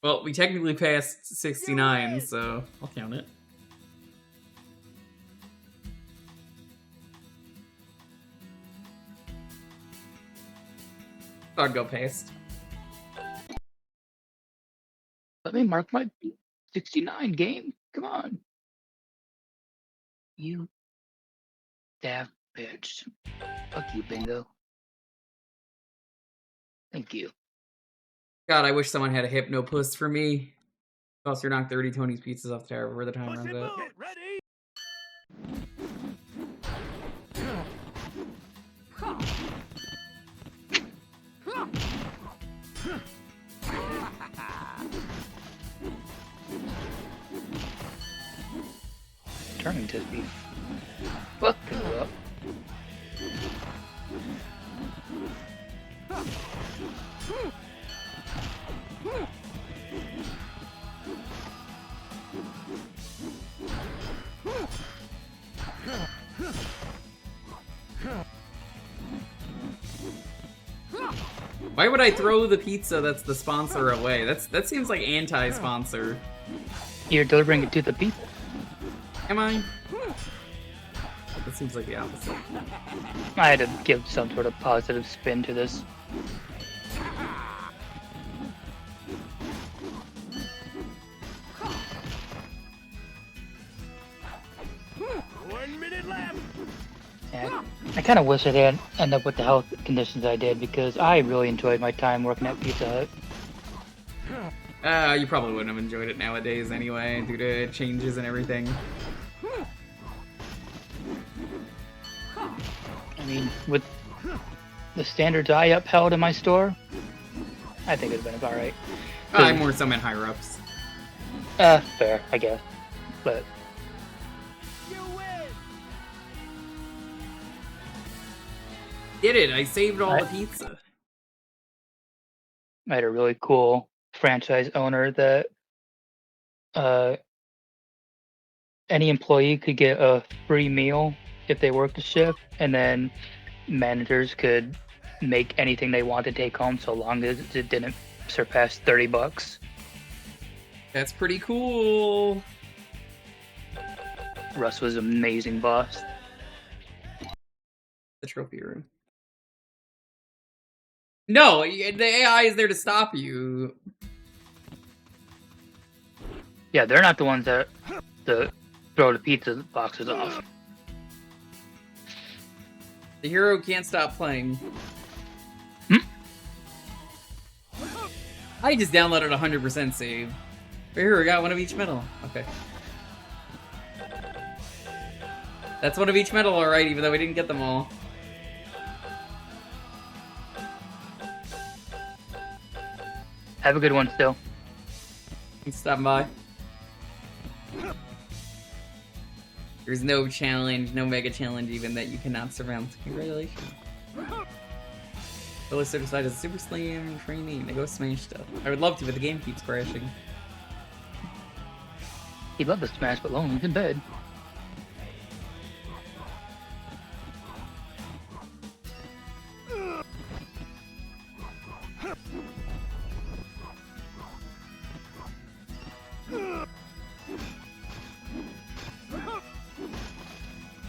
Well, we technically passed 69, so I'll count it. I'd go past. Let me mark my 69 game. Come on. You daft bitch. Fuck you, Bingo. Thank you. God, I wish someone had a hypno puss for me. Plus, you're knocked 30 Tony's pizzas off the tower where the time runs out. Get ready! Turning to be fucking up. Why would I throw the pizza that's the sponsor away? That seems like anti-sponsor. You're delivering it to the people. Am I? It seems like the opposite. I had to give some sort of positive spin to this. Yeah, I kind of wish I didn't end up with the health conditions I did because I really enjoyed my time working at Pizza Hut. You probably wouldn't have enjoyed it nowadays anyway, due to changes and everything. I mean, with the standards I upheld in my store, I think it'd have been alright. I more so meant higher ups. Fair, I guess. But Did it! I saved all the pizza. I had a really cool franchise owner that any employee could get a free meal if they worked a shift, and then managers could make anything they want to take home so long as it didn't surpass $30. That's pretty cool. Russ was an amazing boss. The trophy room. No, the AI is there to stop you. Yeah, they're not the ones that throw the pizza boxes off. The hero can't stop playing. I just downloaded 100% save. Here, we got one of each medal. Okay. That's one of each medal, alright, even though we didn't get them all. Have a good one still. Thanks for stopping by. There's no challenge, no mega challenge even, that you cannot surmount. Congratulations. Billy certified as a SuperSlam trainee to go smash stuff. I would love to, but the game keeps crashing. He'd love to smash, but Lonely's in bed.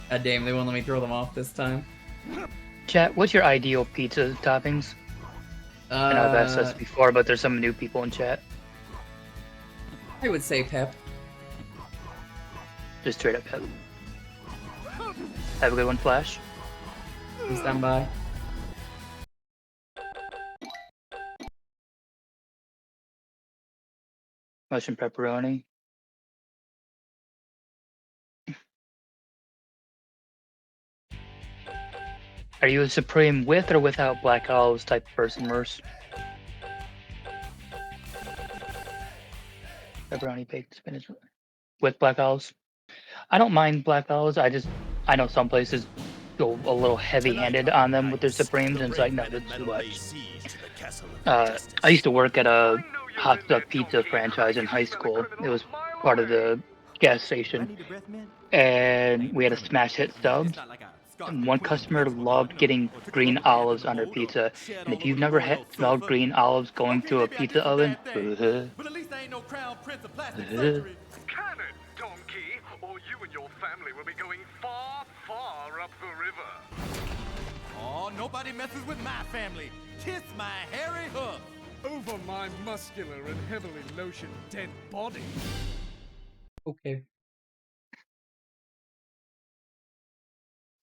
God damn, they won't let me throw them off this time. Chat, what's your ideal pizza toppings? I know I've asked this before, but there's some new people in chat. I would say pep. Just straight up pep. Have a good one, Flash. Please stand by. Mushroom pepperoni. Are you a Supreme with or without black olives type of person, Merce? Pepperoni baked spinach with black olives. I don't mind black olives. I know some places go a little heavy-handed on them with their Supremes, and it's like, no, that's too much. I used to work at a hot stuff pizza franchise in high school. It was part of the gas station, and we had a smash hit subs. And one customer loved getting green olives on their pizza, and if you've never smelled green olives going through a pizza oven, Can it, donkey, or you and your family will be going far, far up the river. Oh, nobody messes with my family. Kiss my hairy hoof. Over my muscular and heavily lotioned dead body. Okay.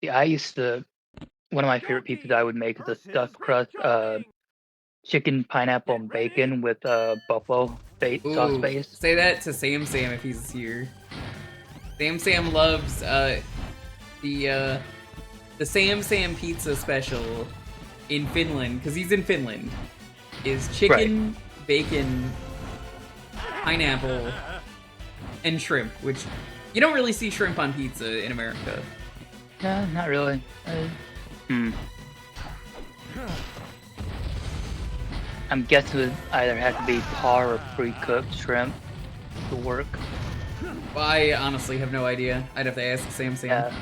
Yeah, one of my favorite pizzas I would make is a stuffed crust, chicken, pineapple, and bacon with buffalo sauce base. Say that to Sam if he's here. Sam loves the Sam pizza special in Finland, because he's in Finland, is chicken, bacon, pineapple, and shrimp, which you don't really see shrimp on pizza in America. No, not really. I'm guessing it would either have to be par or pre-cooked shrimp to work. Well, I honestly have no idea. I'd have to ask Sam. Yeah.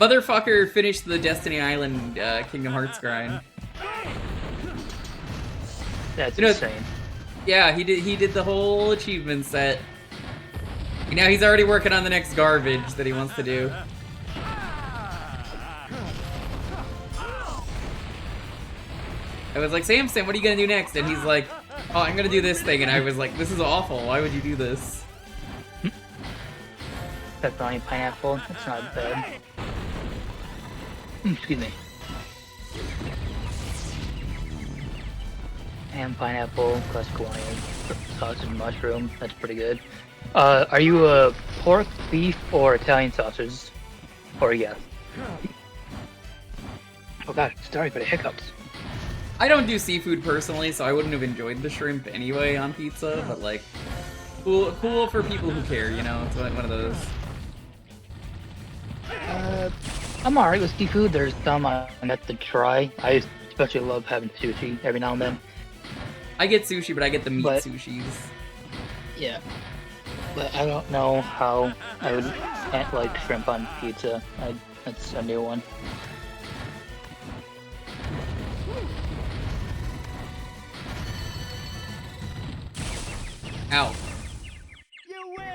Motherfucker finished the Destiny Island Kingdom Hearts grind. That's insane. Yeah, he did the whole achievement set. Now he's already working on the next garbage that he wants to do. I was like, Samson, what are you gonna do next? And he's like, oh, I'm gonna do this thing. And I was like, this is awful. Why would you do this? Pepperoni pineapple. That's not bad. Excuse me. Ham, pineapple, crust Hawaiian, sausage, mushroom. That's pretty good. Are you a pork, beef, or Italian sausage? Or yes? Oh god, sorry for the hiccups. I don't do seafood personally, so I wouldn't have enjoyed the shrimp anyway on pizza, but like, cool for people who care, you know? It's one of those. I'm alright with seafood. There's some I have to try. I especially love having sushi every now and then. I get sushi, but I get the meat sushis. Yeah. But I don't know how I would like shrimp on pizza. That's a new one. Ow. You win!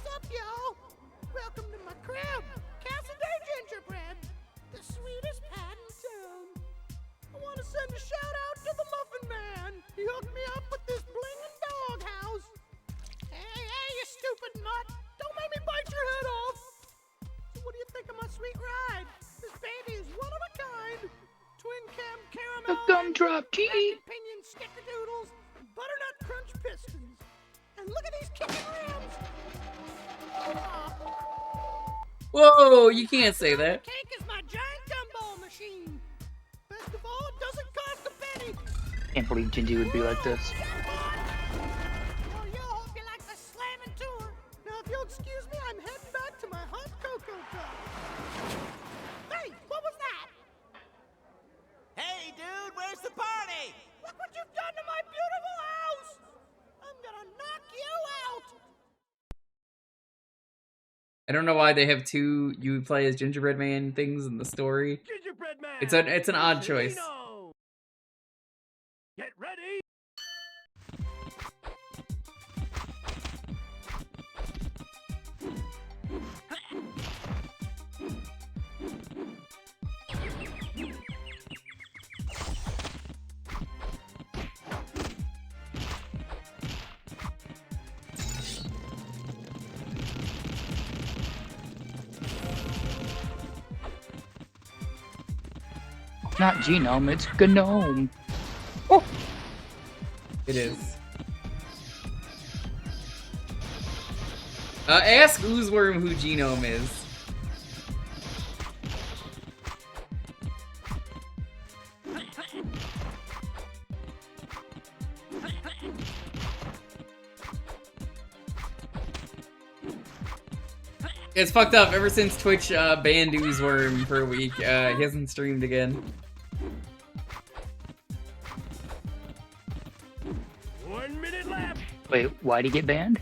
Sup, y'all? Welcome to my crib, Castle Day Gingerbread, the sweetest pad in town. I want to send a shout out to the Muffin Man. He hooked me up with this blingin' doghouse. Hey, you stupid nut! Don't make me bite your head off. So what do you think of my sweet ride? This baby is one of a kind. Twin cam caramel, A gumdrop tea. pinion snickerdoodles, butternut crunch pistons. And look at these kicking rims. Whoa, you can't say that. Cake is my giant gumball machine. Best of all, it doesn't cost a penny. Can't believe Gingy would be like this. Well, yo, hope you like the slamming tour. Now, if you'll excuse me, I'm heading back to my hot cocoa cup. Hey, what was that? Hey, dude, where's the party? Look what you've done to my beautiful house. I'm gonna knock you out. I don't know why they have two you play as Gingerbread Man things in the story. Gingerbread Man! It's an odd choice. Chino! Get ready! Not genome, it's gnome. It is. Ask Oozeworm who Genome is. It's fucked up. Ever since Twitch banned Oozeworm for a week, he hasn't streamed again. 1 minute left! Wait, why'd he get banned?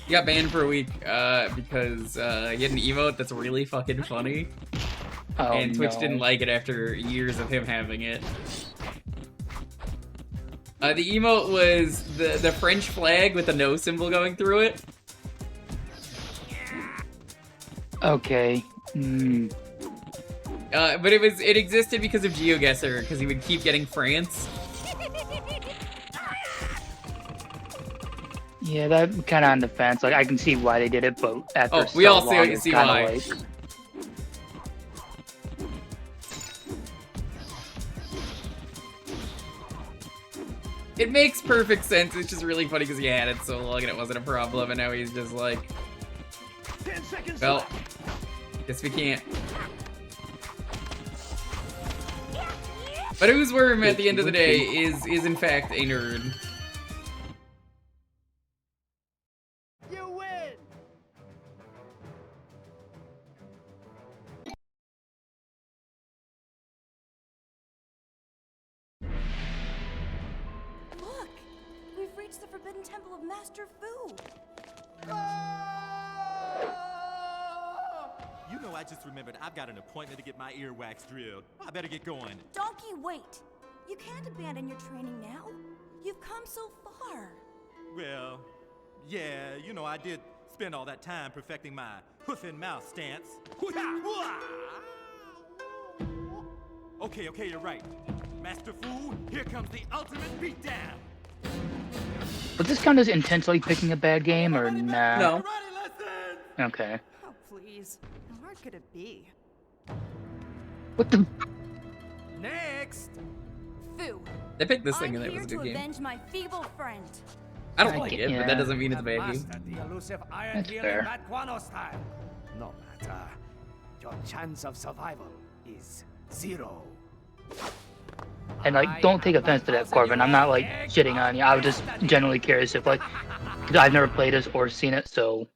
He got banned for a week because he had an emote that's really fucking funny. Oh, And Twitch no. didn't like it after years of him having it. The emote was the French flag with the no symbol going through it. Okay. But it existed because of GeoGuessr, because he would keep getting France. Yeah, that kind of on the fence. Like, I can see why they did it, but after Oh, so we all long, see it's kinda why. like... It makes perfect sense. It's just really funny because he had it so long and it wasn't a problem, and now he's just like, 10 seconds well, left! guess we can't. But Oozeworm at the end of the day is in fact a nerd. You win! Look! We've reached the Forbidden Temple of Master Fu! You know, I just remembered I've got an appointment to get my earwax drilled. I better get going. Donkey, wait! You can't abandon your training now. You've come so far. Well, yeah, you know, I did spend all that time perfecting my hoof and mouth stance. Okay, you're right. Master Fu, here comes the ultimate beatdown. Would this count as intentionally picking a bad game or nah? No. Okay. Oh, please. How hard could it be? What the? Next! Fu. They picked this thing I'm and it here was a to good game. avenge my feeble friend. I don't like it, but that doesn't mean it's a bad game. Mastered the elusive iron That's wielding fair. Bat Guano style. No matter. Your chance of survival is 0. And like, don't take offense to that, Corbin. I'm not like shitting on you. I was just genuinely curious if like, cause I've never played this or seen it, so.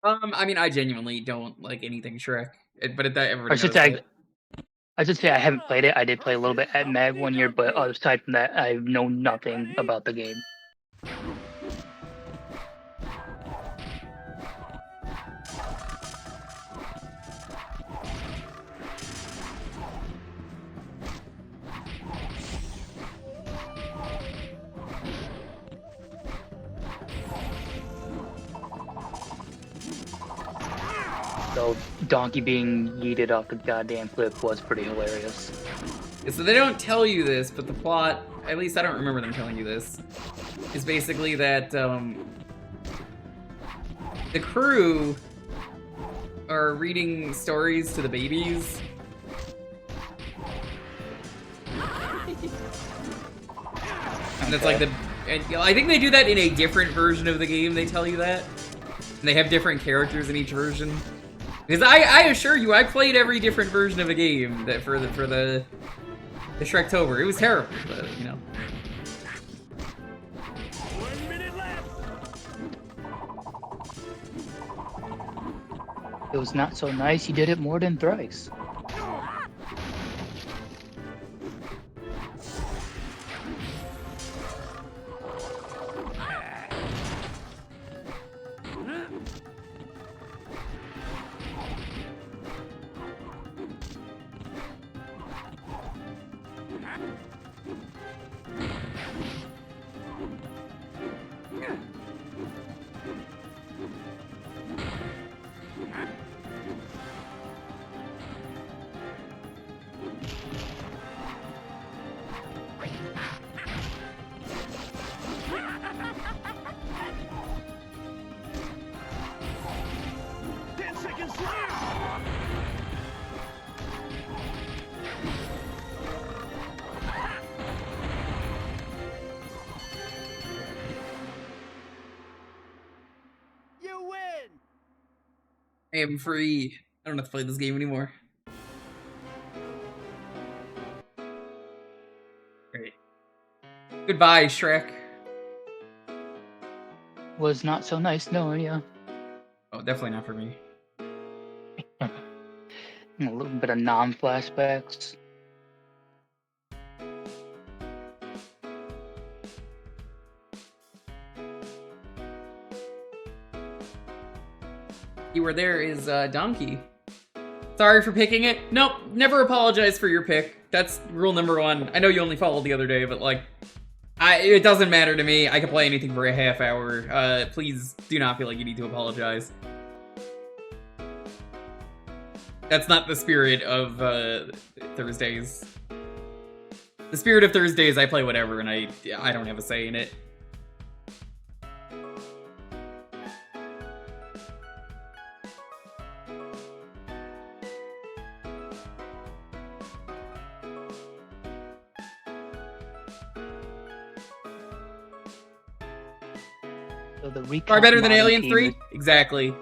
I mean, I genuinely don't like anything Shrek, but everybody I should knows say, that. I should say I haven't played it. I did play a little bit at MAG one year, but aside from that, I know nothing about the game. So Donkey being yeeted off the goddamn cliff was pretty hilarious. Yeah, so they don't tell you this, but the plot, at least I don't remember them telling you this, is basically that the crew are reading stories to the babies. And it's like and I think they do that in a different version of the game, they tell you that. And they have different characters in each version. Because I assure you, I played every different version of a game that for the Shrektober. It was terrible, but you know. 1 minute left. It was not so nice. You did it more than thrice. I am free. I don't have to play this game anymore. Great. Goodbye, Shrek. Was not so nice, no, yeah. Oh, definitely not for me. A little bit of non-flashbacks. You were there is Donkey. Sorry for picking it. Nope, never apologize for your pick. That's rule number 1. I know you only followed the other day, but like, it doesn't matter to me. I can play anything for a half hour. Please do not feel like you need to apologize. That's not the spirit of Thursdays. The spirit of Thursdays, I play whatever, and I don't have a say in it. So the recount Far better than modern Alien team 3? is Exactly.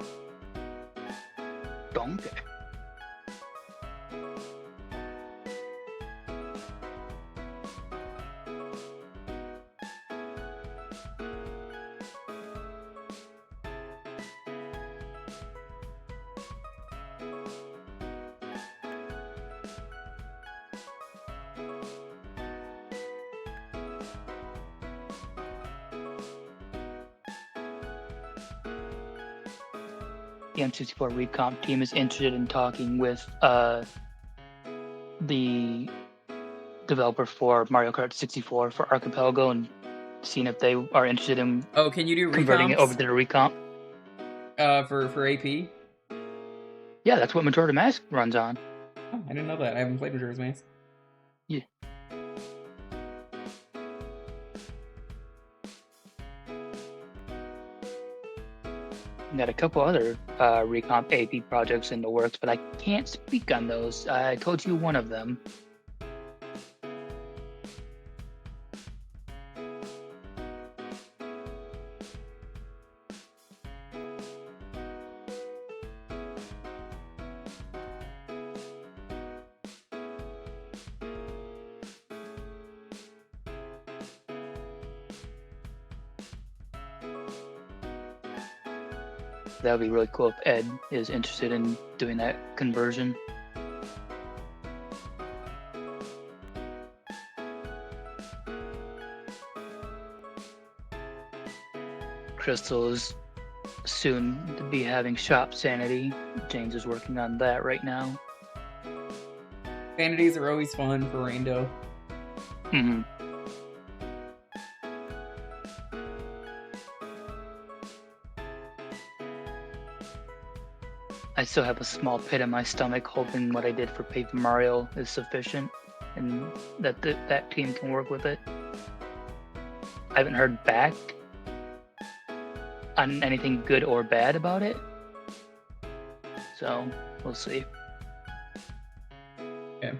Donkey. The M64 recomp team is interested in talking with the developer for Mario Kart 64 for Archipelago and seeing if they are interested in Oh, can you do converting it over recomps? to the recomp. For AP? Yeah, that's what Majority Mask runs on. Oh, I didn't know that. I haven't played Majora's Mask. Yeah. Got a couple other recomp AP projects in the works, but I can't speak on those. I told you one of them. That would be really cool if Ed is interested in doing that conversion. Crystal is soon to be having Shop Sanity. James is working on that right now. Vanities are always fun for Rando. Mm-hmm. I still have a small pit in my stomach, hoping what I did for Paper Mario is sufficient, and that that team can work with it. I haven't heard back on anything good or bad about it, so we'll see. Yeah.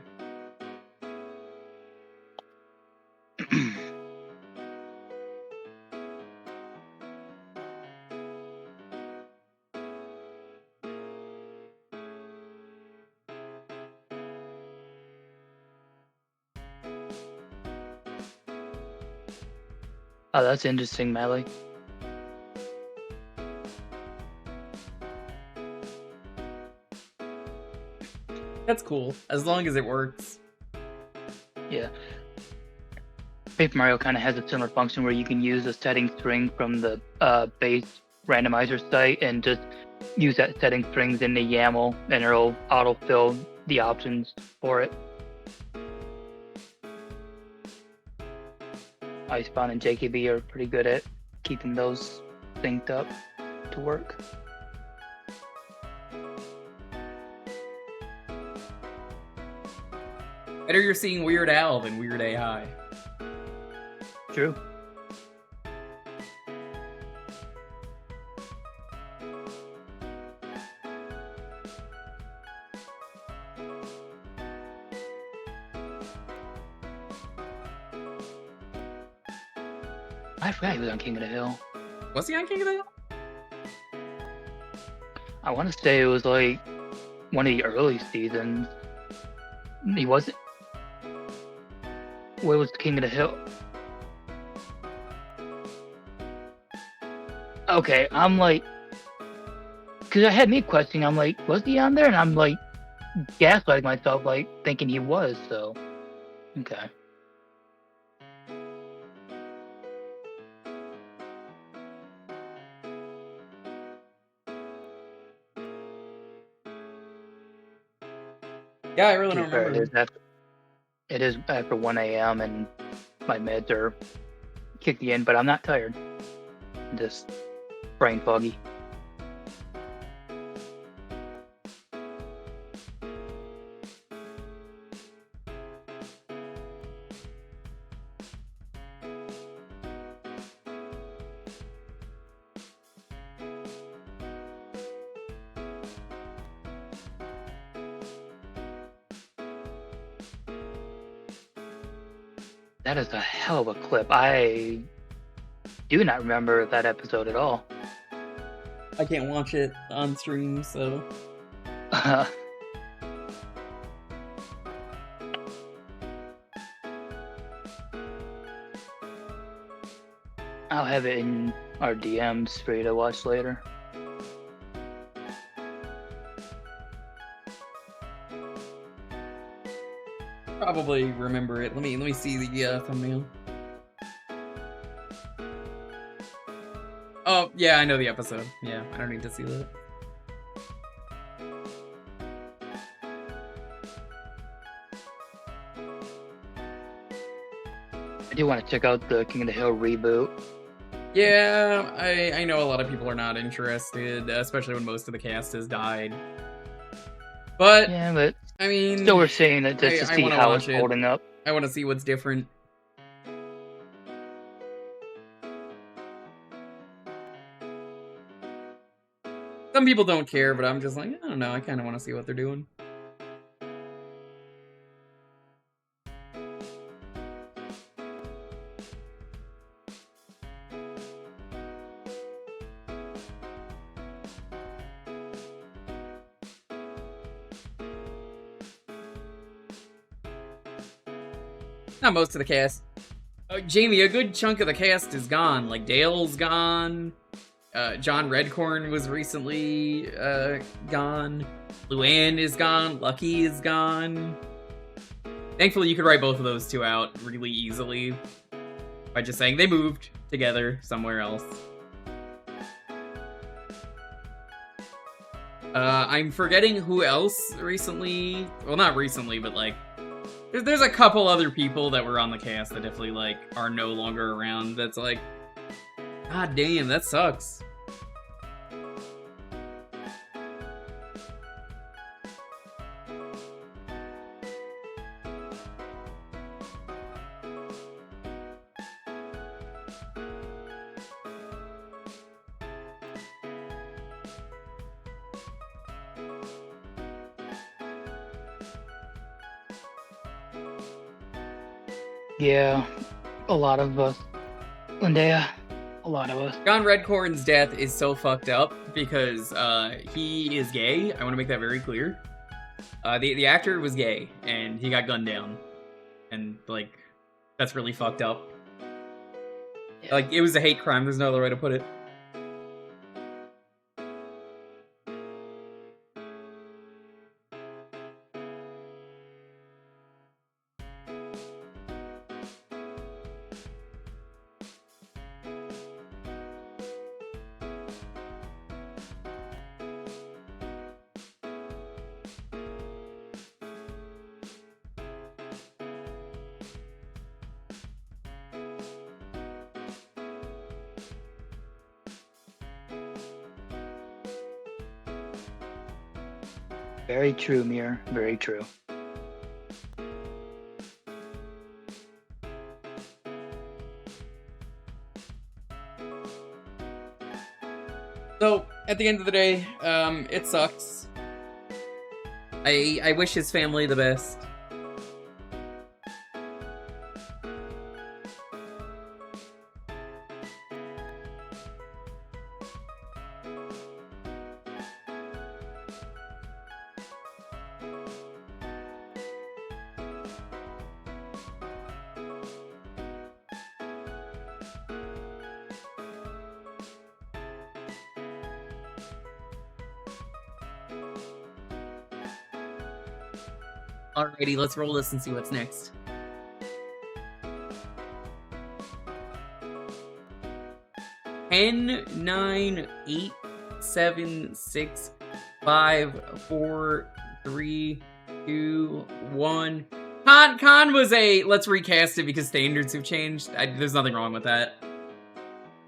Oh, that's interesting, Mally. That's cool, as long as it works. Yeah. Paper Mario kind of has a similar function where you can use a setting string from the base randomizer site and just use that setting strings in the YAML, and it'll autofill the options for it. Icebound and JKB are pretty good at keeping those synced up to work. Better you're seeing Weird Al than Weird AI. True. I forgot he was on King of the Hill. Was he on King of the Hill? I want to say it was like one of the early seasons. He wasn't. Where was King of the Hill? Okay, I'm like, because I had me questioning. I'm like, was he on there? And I'm like, gaslighting myself, like thinking he was. So, okay. Yeah, I really don't remember. It is after 1 a.m. and my meds are kicking in, but I'm not tired. I'm just brain foggy. That is a hell of a clip. I do not remember that episode at all. I can't watch it on stream, so... I'll have it in our DMs for you to watch later. Probably remember it. Let me see the thumbnail. Oh, yeah, I know the episode. Yeah, I don't need to see that. I do want to check out the King of the Hill reboot. Yeah, I know a lot of people are not interested, especially when most of the cast has died. But Yeah, but I mean, still we're saying that just to see wanna how watch it's holding up. I want to see what's different. Some people don't care, but I'm just like, I don't know, I kind of want to see what they're doing. Not most of the cast. Jamie, a good chunk of the cast is gone. Like, Dale's gone. John Redcorn was recently gone. Luann is gone. Lucky is gone. Thankfully, you could write both of those two out really easily by just saying they moved together somewhere else. I'm forgetting who else recently... Well, not recently, but, like... There's a couple other people that were on the cast that definitely, like, are no longer around. That's like... God damn, that sucks. Yeah, a lot of us. Lindea, a lot of us. John Redcorn's death is so fucked up because he is gay. I want to make that very clear. The actor was gay and he got gunned down, and like that's really fucked up. Yeah. Like it was a hate crime. There's no other way to put it. Very true, Mir. Very true. So, at the end of the day, it sucks. I wish his family the best. Alrighty, let's roll this and see what's next. Ten, 9, 8, 7, 6, 5, 4, 3, 2, 1. Khan was a let's recast it because standards have changed. There's nothing wrong with that.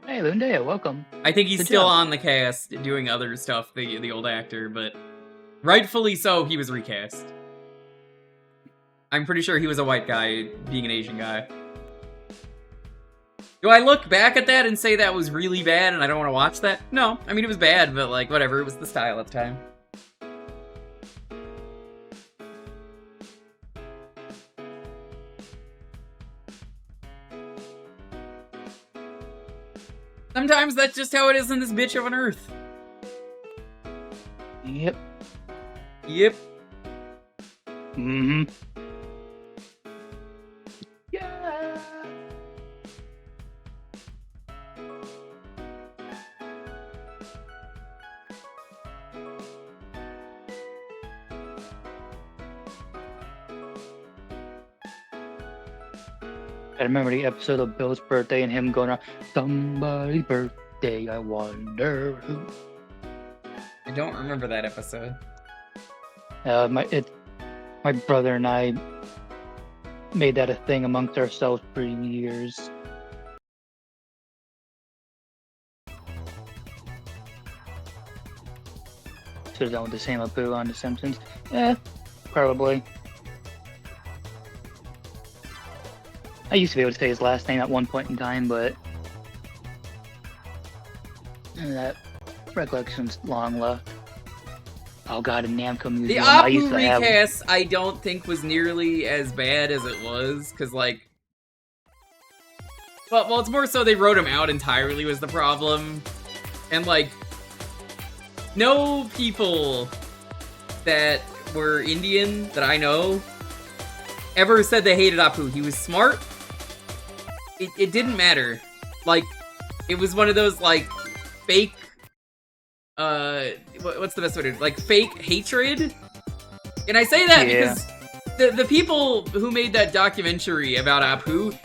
Hey, Lindea, welcome. I think he's still on the cast doing other stuff, the old actor, but rightfully so, he was recast. I'm pretty sure he was a white guy being an Asian guy. Do I look back at that and say that was really bad and I don't want to watch that? No. I mean, it was bad, but like, whatever. It was the style at the time. Sometimes that's just how it is in this bitch of an earth. Yep. Yep. Mm-hmm. Yeah. I remember the episode of Bill's birthday and him going around, somebody's birthday, I wonder who. I don't remember that episode. My brother and I made that a thing amongst ourselves for years. Should have done with the same Apu on The Simpsons. Probably. I used to be able to say his last name at one point in time, but that recollection's long left. Oh god, a Namco The museum. I used Apu to have... recast, I don't think was nearly as bad as it was, because, like... Well, it's more so they wrote him out entirely was the problem. And, like... No people that were Indian, that I know, ever said they hated Apu. He was smart. It didn't matter. Like, it was one of those, like, fake... what's the best way to... Like, fake hatred? And I say that because the people who made that documentary about Apu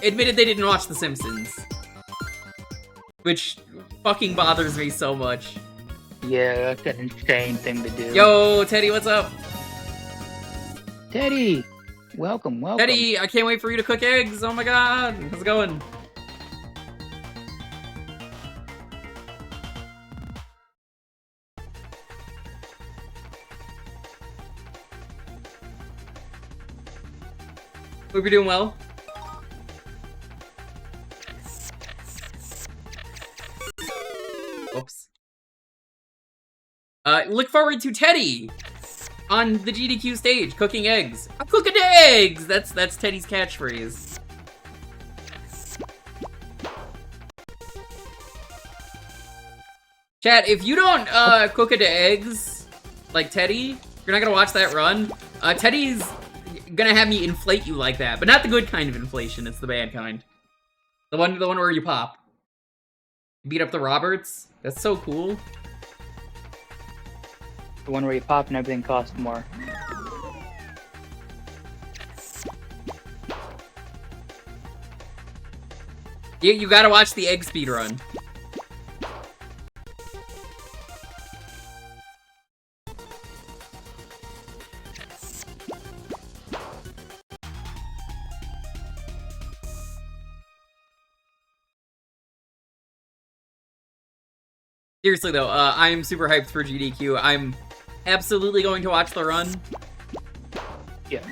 admitted they didn't watch The Simpsons. Which fucking bothers me so much. Yeah, that's an insane thing to do. Yo, Teddy, what's up? Teddy! Welcome. Teddy, I can't wait for you to cook eggs. Oh my god. How's it going? Hope you're doing well. Oops. Look forward to Teddy on the GDQ stage, cooking eggs. I'm cooking eggs! That's Teddy's catchphrase. Chat, if you don't cook into eggs like Teddy, you're not gonna watch that run. Teddy's gonna have me inflate you like that, but not the good kind of inflation. It's the bad kind. The one where you pop. Beat up the Roberts. That's so cool. The one where you pop and everything costs more. You gotta watch the egg speed run. Seriously though, I'm super hyped for GDQ. I'm absolutely going to watch the run. Yeah.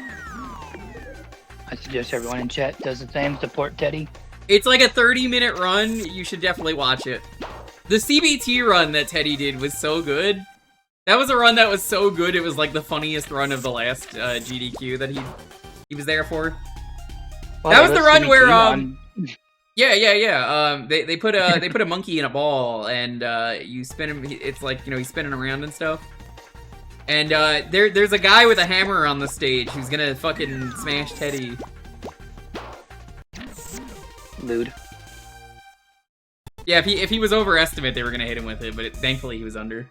I suggest everyone in chat does the same. Support Teddy. It's like a 30-minute run. You should definitely watch it. The CBT run that Teddy did was so good. That was a run that was so good. It was like the funniest run of the last GDQ that he was there for. Well, that was the run where Yeah. They put a monkey in a ball and you spin him. It's like, you know, he's spinning around and stuff. And there's a guy with a hammer on the stage who's gonna fucking smash Teddy. Lewd. Yeah, if he was overestimate, they were gonna hit him with it, but thankfully he was under.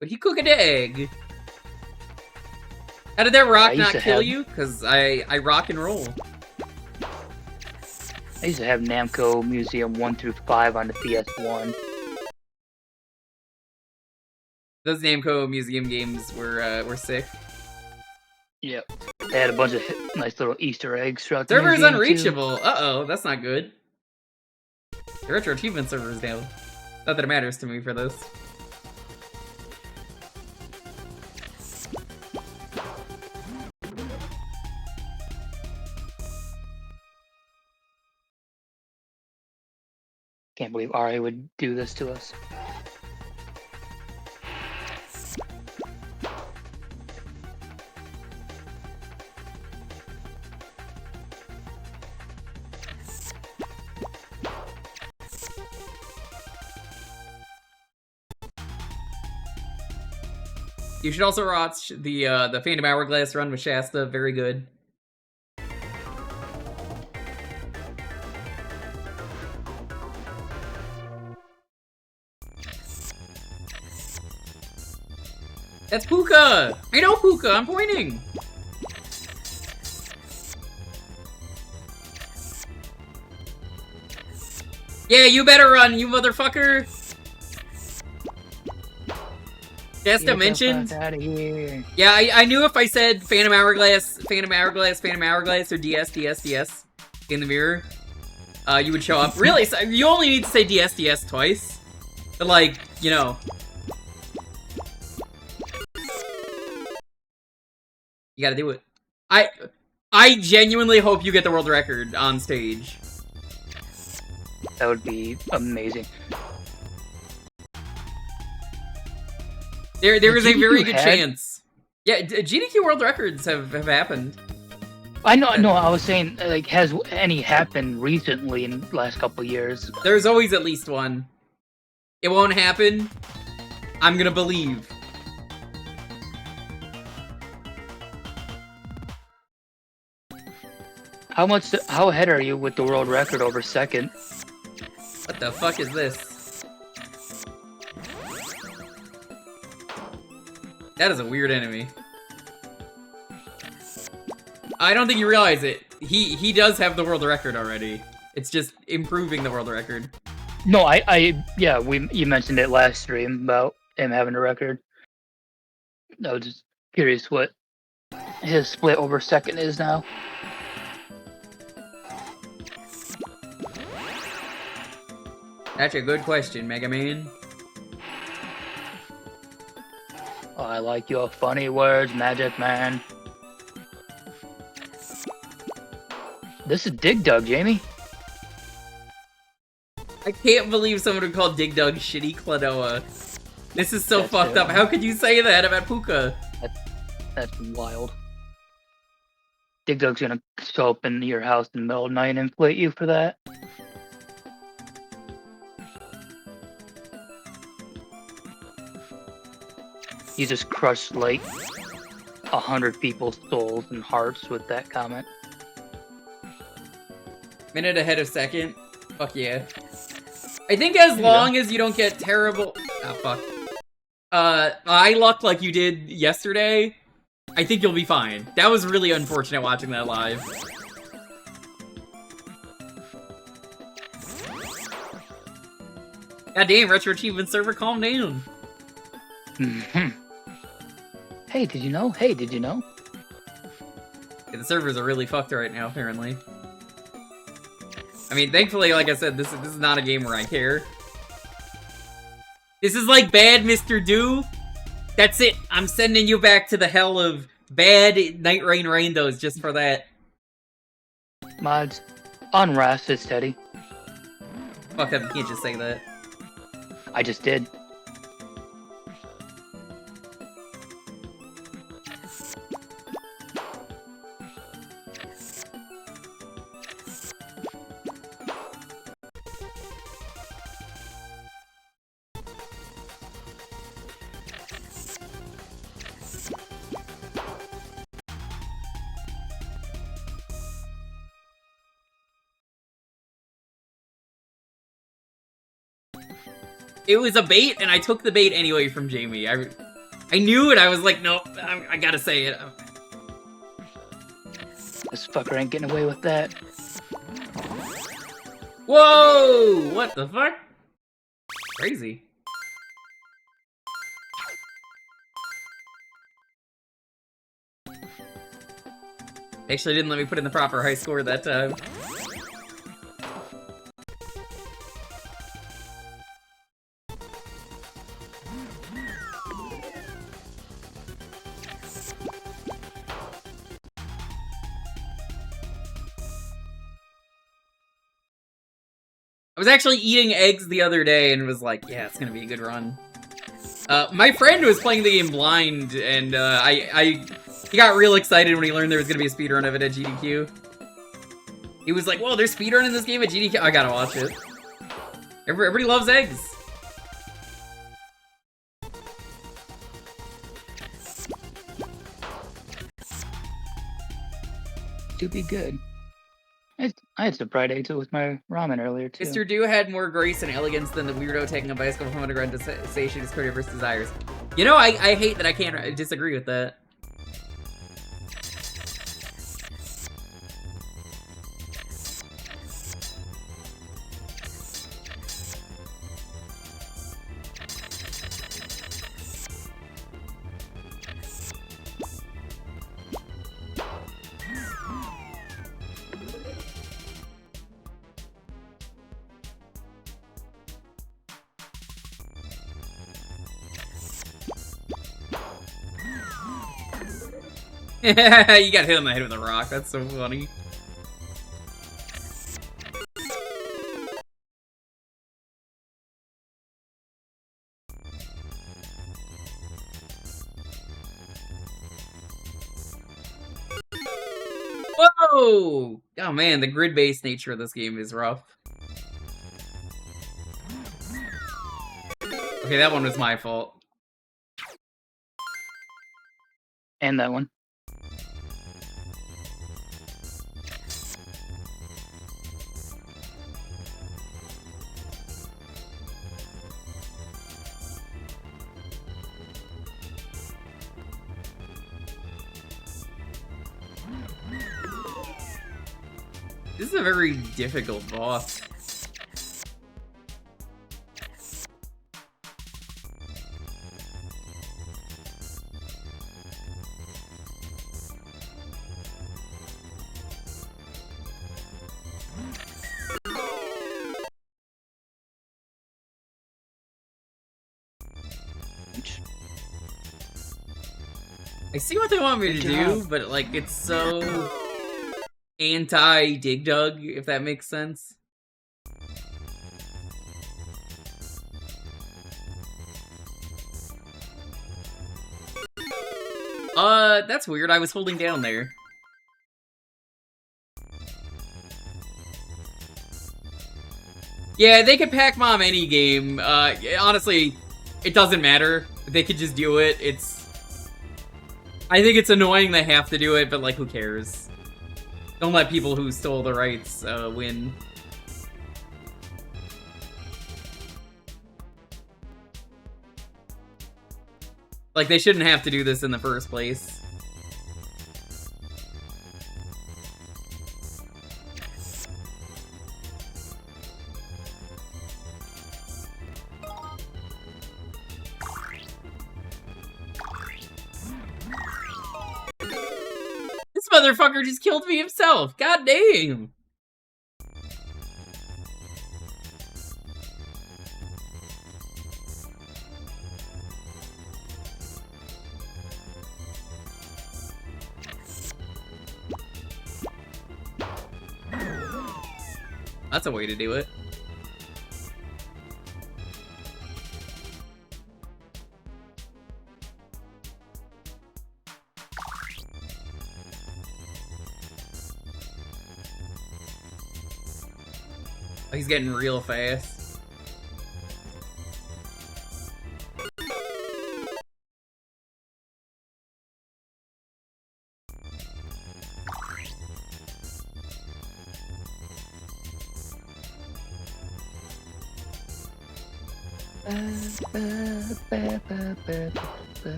But he cooked an egg. How did that rock not kill you? Because I rock and roll. I used to have Namco Museum 1 through 5 on the PS1. Those Namco Museum games were sick. Yep. They had a bunch of nice little Easter eggs throughout the Server is museum, unreachable. Uh-oh, that's not good. The Retro Achievement server is down. Not that it matters to me for this. Can't believe Ari would do this to us. You should also watch the Phantom Hourglass run with Shasta. Very good. That's Puka! I know Puka, I'm pointing! Yeah, you better run, you motherfucker! Last I mentioned. Out of here. Yeah, I knew if I said Phantom Hourglass, or DS in the mirror, you would show up. Really, so you only need to say DS twice. But like, you know. You gotta do it. I genuinely hope you get the world record on stage. That would be amazing. There is a very good chance. Yeah, GDQ world records have happened. I know. No, I was saying, like, has any happened recently in the last couple of years? There's always at least one. It won't happen. I'm gonna believe. How ahead are you with the world record over second? What the fuck is this? That is a weird enemy. I don't think you realize it. He does have the world record already. It's just improving the world record. No, yeah, you mentioned it last stream about him having a record. I was just curious what his split over second is now. That's a good question, Mega Man. Oh, I like your funny words, Magic Man. This is Dig Dug, Jamie. I can't believe someone would call Dig Dug shitty Klonoa. This is so fucked up. How could you say that about Puka? That's wild. Dig Dug's gonna show up in your house in the middle of the night and inflate you for that. You just crushed like 100 people's souls and hearts with that comment. Minute ahead of second? Fuck yeah. I think as long as you don't get terrible... Oh, fuck. I lucked like you did yesterday. I think you'll be fine. That was really unfortunate watching that live. God damn, Retro Achievement server, calm down. Hey, did you know? Hey, did you know? Yeah, the servers are really fucked right now, apparently. I mean, thankfully, like I said, this is not a game where I care. This is like bad Mr. Do. That's it. I'm sending you back to the hell of bad Night Rain Rainbows just for that. Mods, unrest is steady. Fuck up, you can't just say that. I just did. It was a bait, and I took the bait anyway from Jamie. I knew it. I was like, nope, I gotta say it. This fucker ain't getting away with that. Whoa! What the fuck? Crazy. Actually didn't let me put in the proper high score that time. I was actually eating eggs the other day and was like, yeah, it's gonna be a good run. My friend was playing the game blind, and he got real excited when he learned there was gonna be a speedrun of it at GDQ. He was like, whoa, there's speedrun in this game at GDQ? I gotta watch it. Everybody loves eggs. To be good. I had some fried eggs with my ramen earlier, too. Mr. Do had more grace and elegance than the weirdo taking a bicycle from underground to satiate his carnivorous desires. You know, I hate that I can't disagree with that. You got hit on the head with a rock. That's so funny. Whoa! Oh man, the grid-based nature of this game is rough. Okay, that one was my fault. And that one. This is a very difficult boss. I see what they want me to do, but like it's so anti-Dig Dug, if that makes sense. That's weird. I was holding down there. Yeah, they could pack mom any game. Honestly, it doesn't matter. They could just do it. I think it's annoying they have to do it, but like, who cares? Don't let people who stole the rights win. Like, they shouldn't have to do this in the first place. This motherfucker just killed me himself. God damn. That's a way to do it. Oh, he's getting real fast.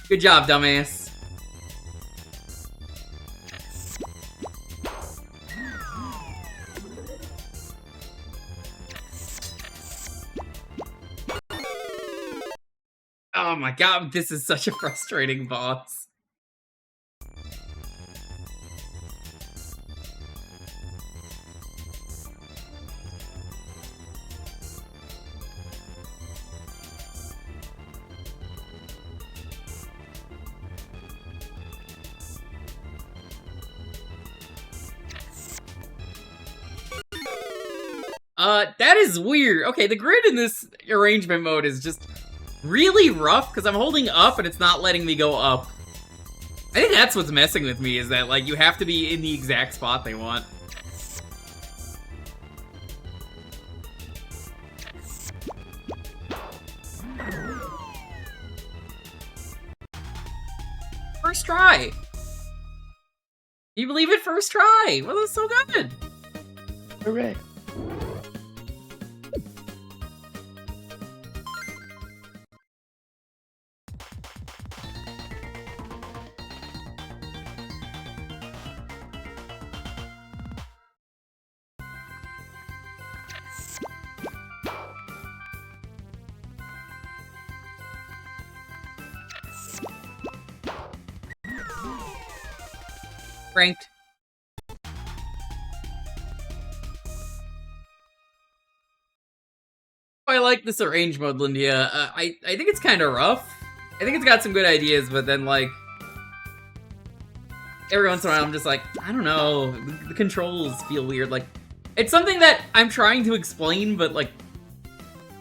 Good job, dumbass. Oh my god, this is such a frustrating boss. That is weird. Okay, the grid in this arrangement mode is just really rough because I'm holding up and it's not letting me go up. I think that's what's messing with me, is that, like, you have to be in the exact spot they want. First try! Can you believe it? First try! Well, that's so good! Hooray. Ranked. I like this arrange mode, Lindia. I think it's kind of rough. I think it's got some good ideas, but then, like, every once in a while I'm just like, I don't know, the controls feel weird. Like, it's something that I'm trying to explain, but, like,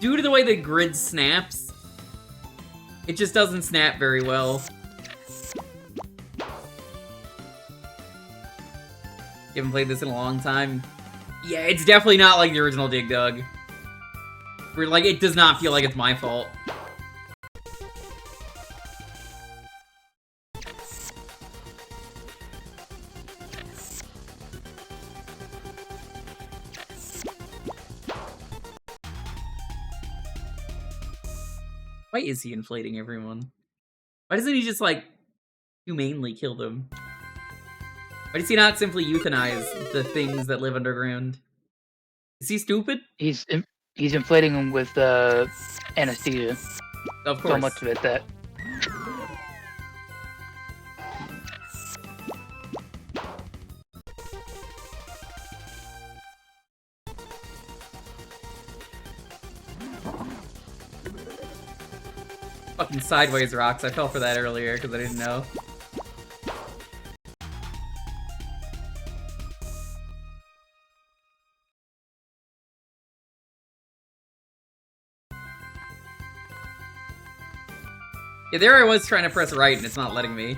due to the way the grid snaps, it just doesn't snap very well. You haven't played this in a long time? Yeah, it's definitely not like the original Dig Dug. Where, like, it does not feel like it's my fault. Why is he inflating everyone? Why doesn't he just, like, humanely kill them? Why does he not simply euthanize the things that live underground? Is he stupid? He's inflating them with anesthesia. Of course. So much of it that. Fucking sideways rocks. I fell for that earlier because I didn't know. Yeah, there I was trying to press right and it's not letting me.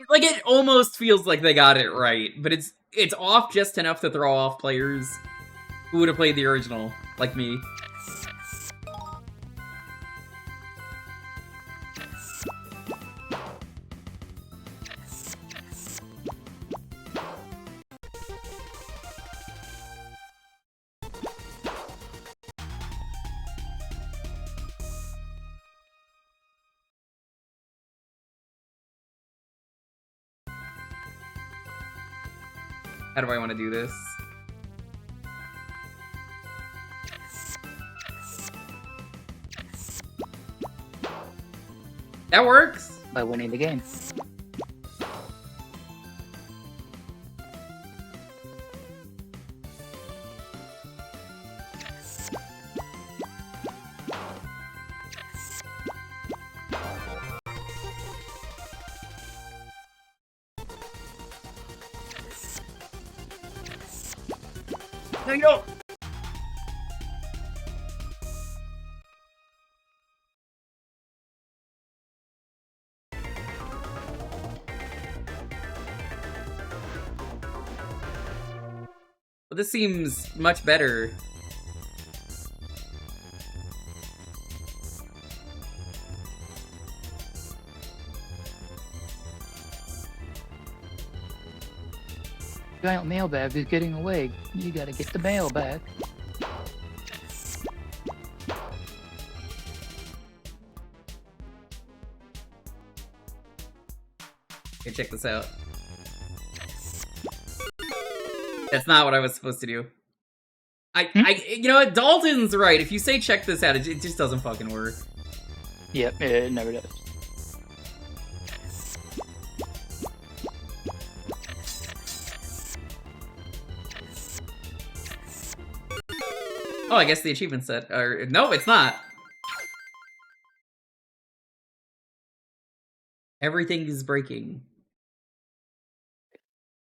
Like, it almost feels like they got it right, but it's off just enough to throw off players who would have played the original, like me. How do I want to do this? That works! By winning the game. There you go! Well, this seems much better. Giant mailbag is getting away. You gotta get the mail back. Okay, check this out. That's not what I was supposed to do. You know what? Dalton's right. If you say check this out, it just doesn't fucking work. Yep, it never does. Oh, I guess the achievement set. No, it's not. Everything is breaking.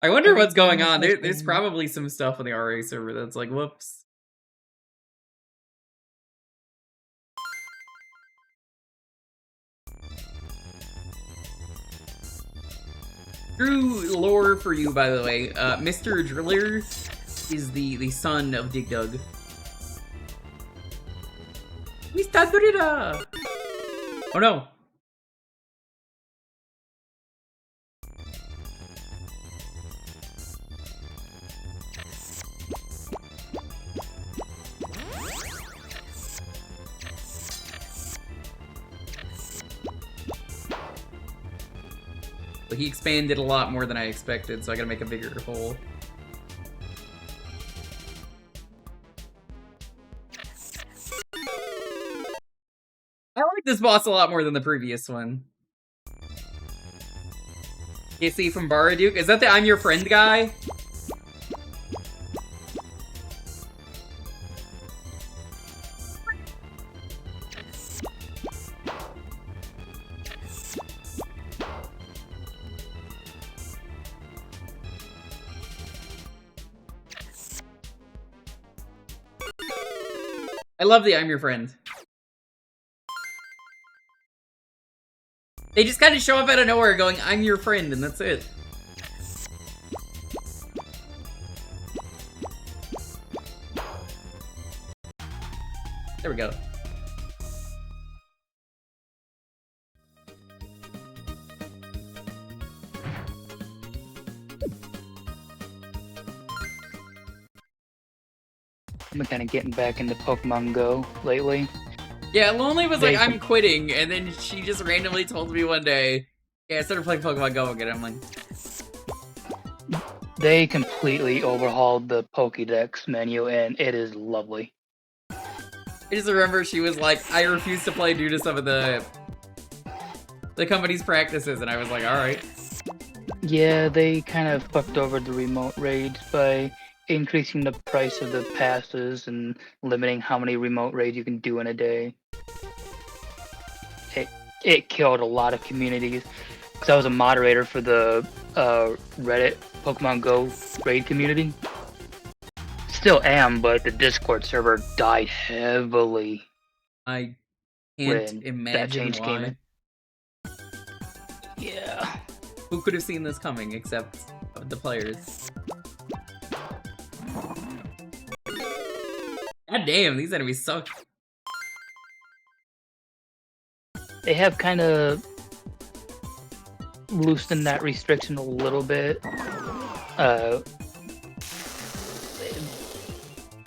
I wonder what's going on. There's probably some stuff on the RA server that's like, whoops. True lore for you, by the way. Mr. Driller is the son of Dig Dug. Mr. Driller! Oh no. But he expanded a lot more than I expected, so I gotta make a bigger hole. I like this boss a lot more than the previous one. Casey from Baraduke? Is that the I'm Your Friend guy? I love the I'm Your Friend. They just kind of show up out of nowhere going, I'm your friend, and that's it. There we go. I'm kind of getting back into Pokemon Go lately. Yeah, Lonely was like, I'm quitting, and then she just randomly told me one day, yeah, I started playing Pokemon Go again. I'm like... They completely overhauled the Pokédex menu, and it is lovely. I just remember she was like, I refuse to play due to some of the company's practices, and I was like, alright. Yeah, they kind of fucked over the remote raids by increasing the price of the passes and limiting how many remote raids you can do in a day. It killed a lot of communities. Because I was a moderator for the Reddit Pokemon Go raid community. Still am, but the Discord server died heavily. I can't imagine that change why. came in. Yeah. Who could have seen this coming except the players? God damn, these enemies suck. They have kind of loosened that restriction a little bit.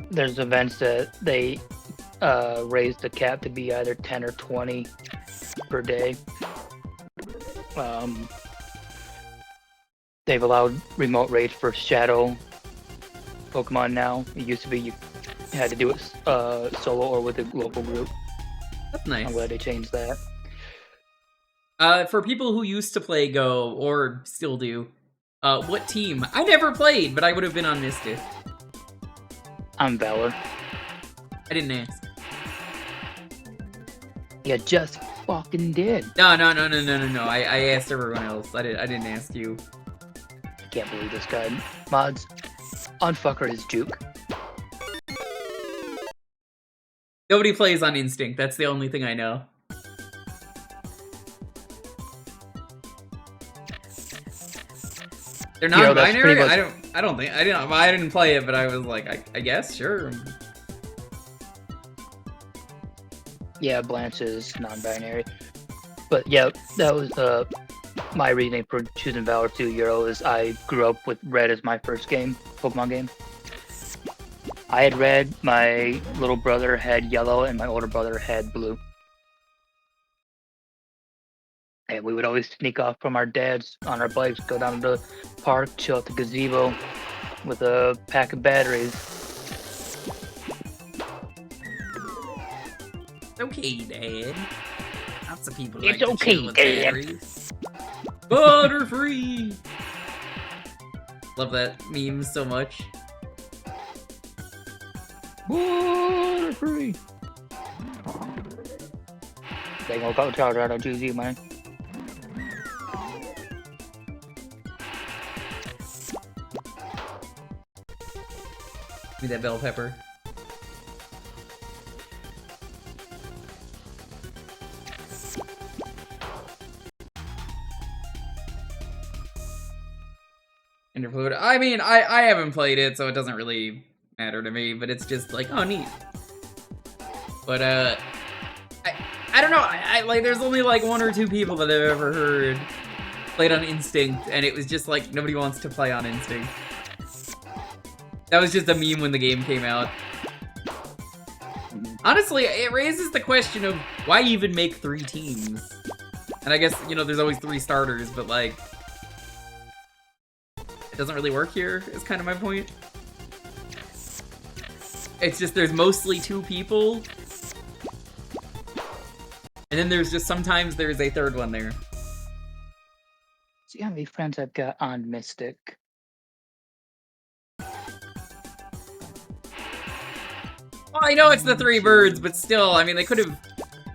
There's events that they raised the cap to be either 10 or 20 per day. They've allowed remote raids for Shadow Pokemon now. It used to be you had to do it solo or with a local group. That's nice. I'm glad they changed that. For people who used to play Go, or still do, what team? I never played, but I would have been on Mystic. I'm Valor. I didn't ask. You just fucking did. No. I asked everyone else. I didn't ask you. I can't believe this guy. Mods, unfucker his Juke. Nobody plays on Instinct. That's the only thing I know. They're non-binary? Much... I don't think I didn't play it, but I was like, I guess, sure. Yeah, Blanche is non-binary. But yeah, that was my reasoning for choosing Valor 2 Euro is I grew up with Red as my first game, Pokemon game. I had Red, my little brother had Yellow, and my older brother had Blue. And we would always sneak off from our dads on our bikes, go down to the park, chill at the gazebo with a pack of batteries. Okay, Dad. Lots of people It's like okay, to chill with Dad. batteries. Butterfree! Love that meme so much. Butterfree! They gonna go tell her to choose you, man. Give me that bell pepper. Interfluid. I mean, I haven't played it, so it doesn't really matter to me, but it's just like, oh, neat. But, I don't know, I like, there's only like 1 or 2 people that I've ever heard played on Instinct, and it was just like, nobody wants to play on Instinct. That was just a meme when the game came out. Honestly, it raises the question of why even make 3 teams? And I guess, you know, there's always 3 starters, but like, doesn't really work here, is kind of my point. It's just there's mostly 2 people. And then there's just sometimes there's a third one there. See how many friends I've got on Mystic. Well, I know it's the 3 birds, but still, I mean, they could have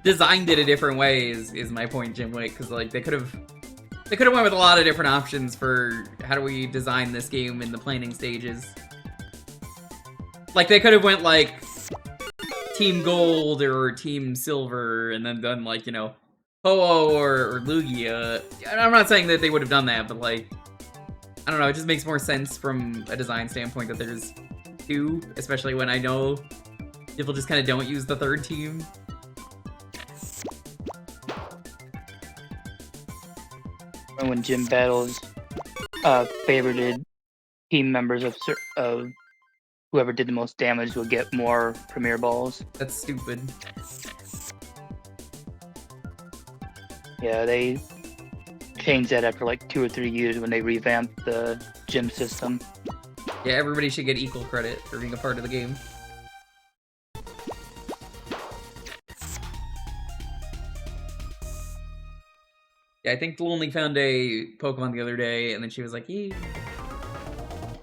designed it a different way, is my point, Jim Wick, because, like, they could have went with a lot of different options for how do we design this game in the planning stages. Like, they could have went, like, Team Gold or Team Silver, and then done, like, you know, Ho-Oh or Lugia. I'm not saying that they would have done that, but, like, I don't know, it just makes more sense from a design standpoint that there's 2, especially when I know people just kind of don't use the 3rd team. When Gym Battles favorited team members of whoever did the most damage would get more Premier Balls. That's stupid. Yeah, they changed that after like 2 or 3 years when they revamped the gym system. Yeah, everybody should get equal credit for being a part of the game. Yeah, I think Lonely found a Pokemon the other day, and then she was like, "Yee."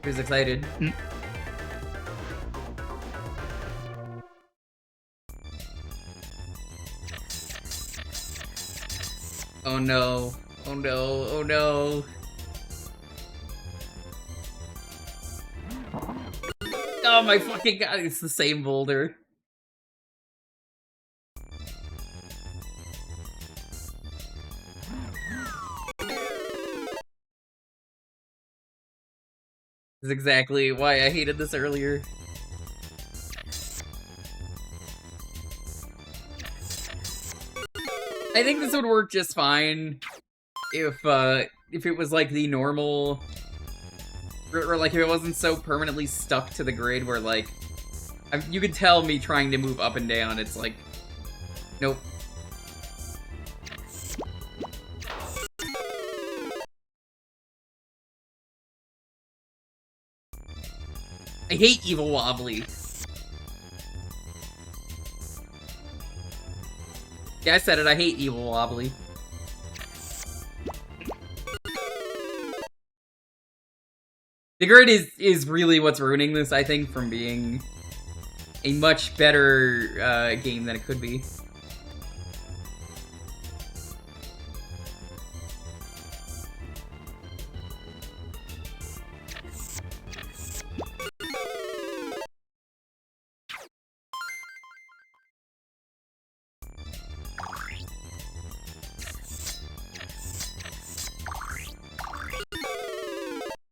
She was excited. Oh no. Oh no. Oh no. Oh my fucking god, it's the same boulder. This is exactly why I hated this earlier. I think this would work just fine if it was like the normal, or like if it wasn't so permanently stuck to the grid where like, you could tell me trying to move up and down, it's like, nope. I hate Evil Wobbly. Yeah, I said it, I hate Evil Wobbly. The grid is really what's ruining this, I think, from being a much better game than it could be.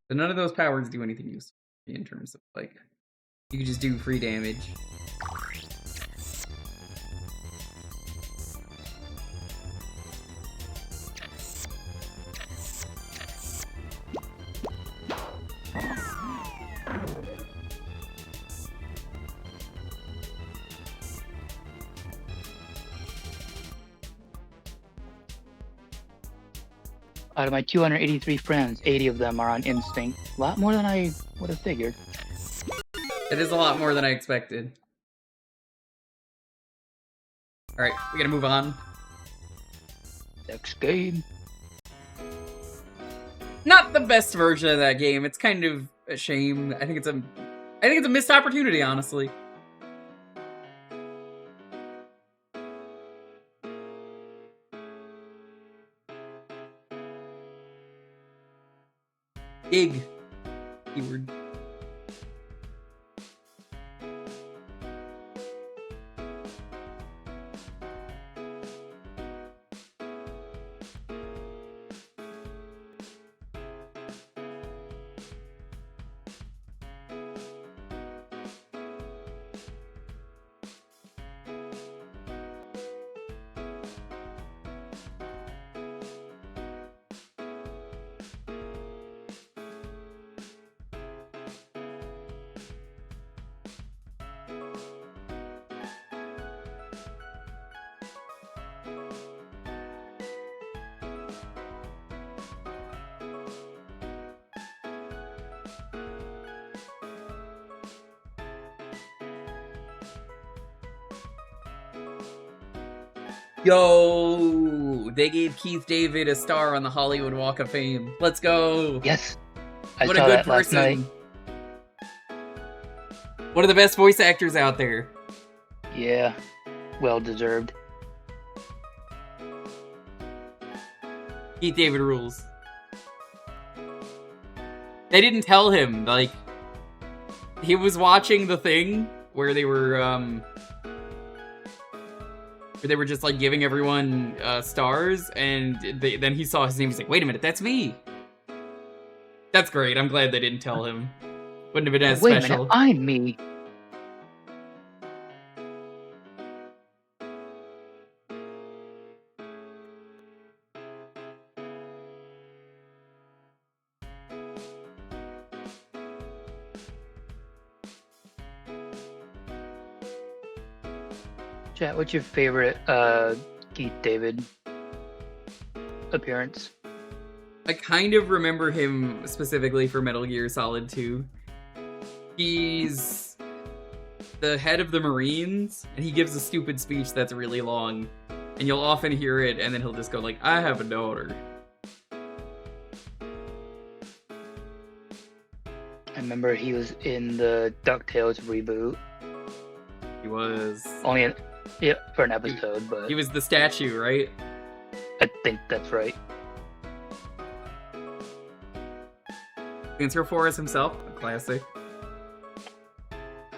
But none of those powers do anything useful in terms of, like, you can just do free damage. Out of my 283 friends, 80 of them are on Instinct. A lot more than I would have figured. It is a lot more than I expected. Alright, we gotta move on. Next game. Not the best version of that game. It's kind of a shame. I think it's a missed opportunity, honestly. Ig. Keyword. Yo, they gave Keith David a star on the Hollywood Walk of Fame. Let's go. Yes. What a good person. One of the best voice actors out there. Yeah. Well deserved. Keith David rules. They didn't tell him, like, he was watching the thing where they were just, like, giving everyone stars, and then he saw his name. He's like, wait a minute, that's me. That's great. I'm glad they didn't tell him. Wouldn't have been as Wait a special. minute, I'm me. Chat, what's your favorite Keith David appearance? I kind of remember him specifically for Metal Gear Solid 2. He's the head of the Marines, and he gives a stupid speech that's really long. And you'll often hear it, and then he'll just go like, I have a daughter. I remember he was in the DuckTales reboot. He was. Only for an episode, but... He was the statue, right? I think that's right. Answer for us himself, a classic.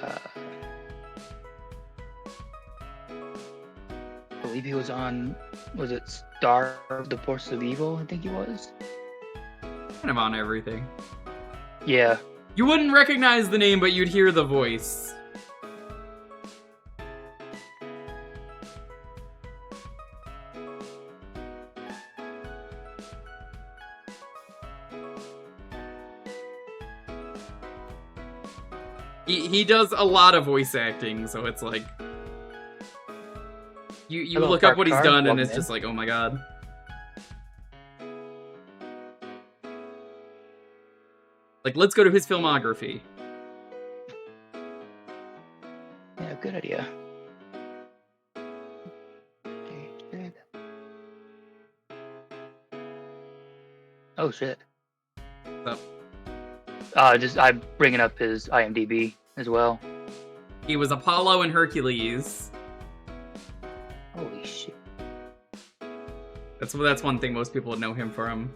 I believe he was on, was it Star of the Forces of Evil? I think he was. Kind of on everything. Yeah. You wouldn't recognize the name, but you'd hear the voice. He does a lot of voice acting, so it's like... You look up what he's done, and it's just like, oh my god. Like, let's go to his filmography. Yeah, good idea. Oh shit. What's up? I'm bringing up his IMDb as well. He was Apollo in Hercules. Holy shit. That's one thing most people would know him from.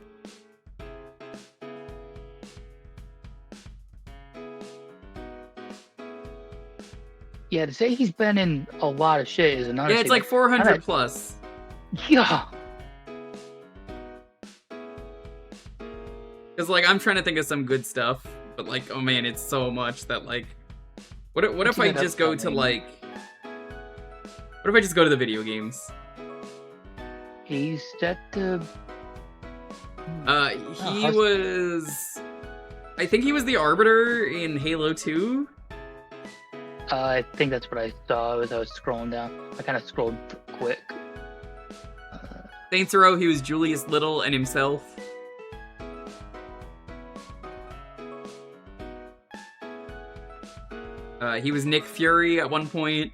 Yeah, to say he's been in a lot of shit is another. Yeah, it's like 400 plus. Yeah. Because, like, I'm trying to think of some good stuff, but, like, oh man, it's so much that, like... What if I just go to, like... What if I just go to the video games? He's set to... He was... I think he was the Arbiter in Halo 2? I think that's what I saw as I was scrolling down. I kind of scrolled quick. Saints Row, he was Julius Little and himself. He was Nick Fury at one point.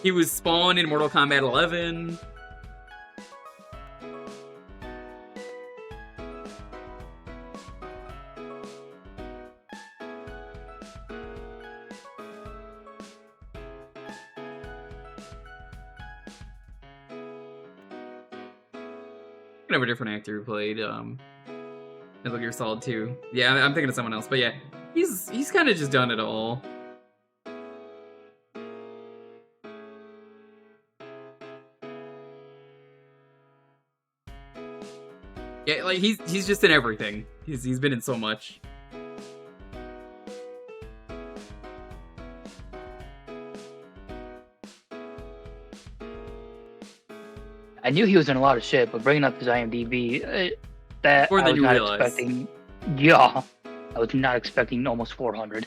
He was Spawn in Mortal Kombat 11. Kind of a different actor who played Metal Gear Solid 2. Yeah, I'm thinking of someone else, but yeah, he's kind of just done it all. Yeah, like he's just in everything. He's been in so much. I knew he was in a lot of shit, but bringing up his IMDb, that More I than was you not realize. expecting. Yeah, I was not expecting almost 400.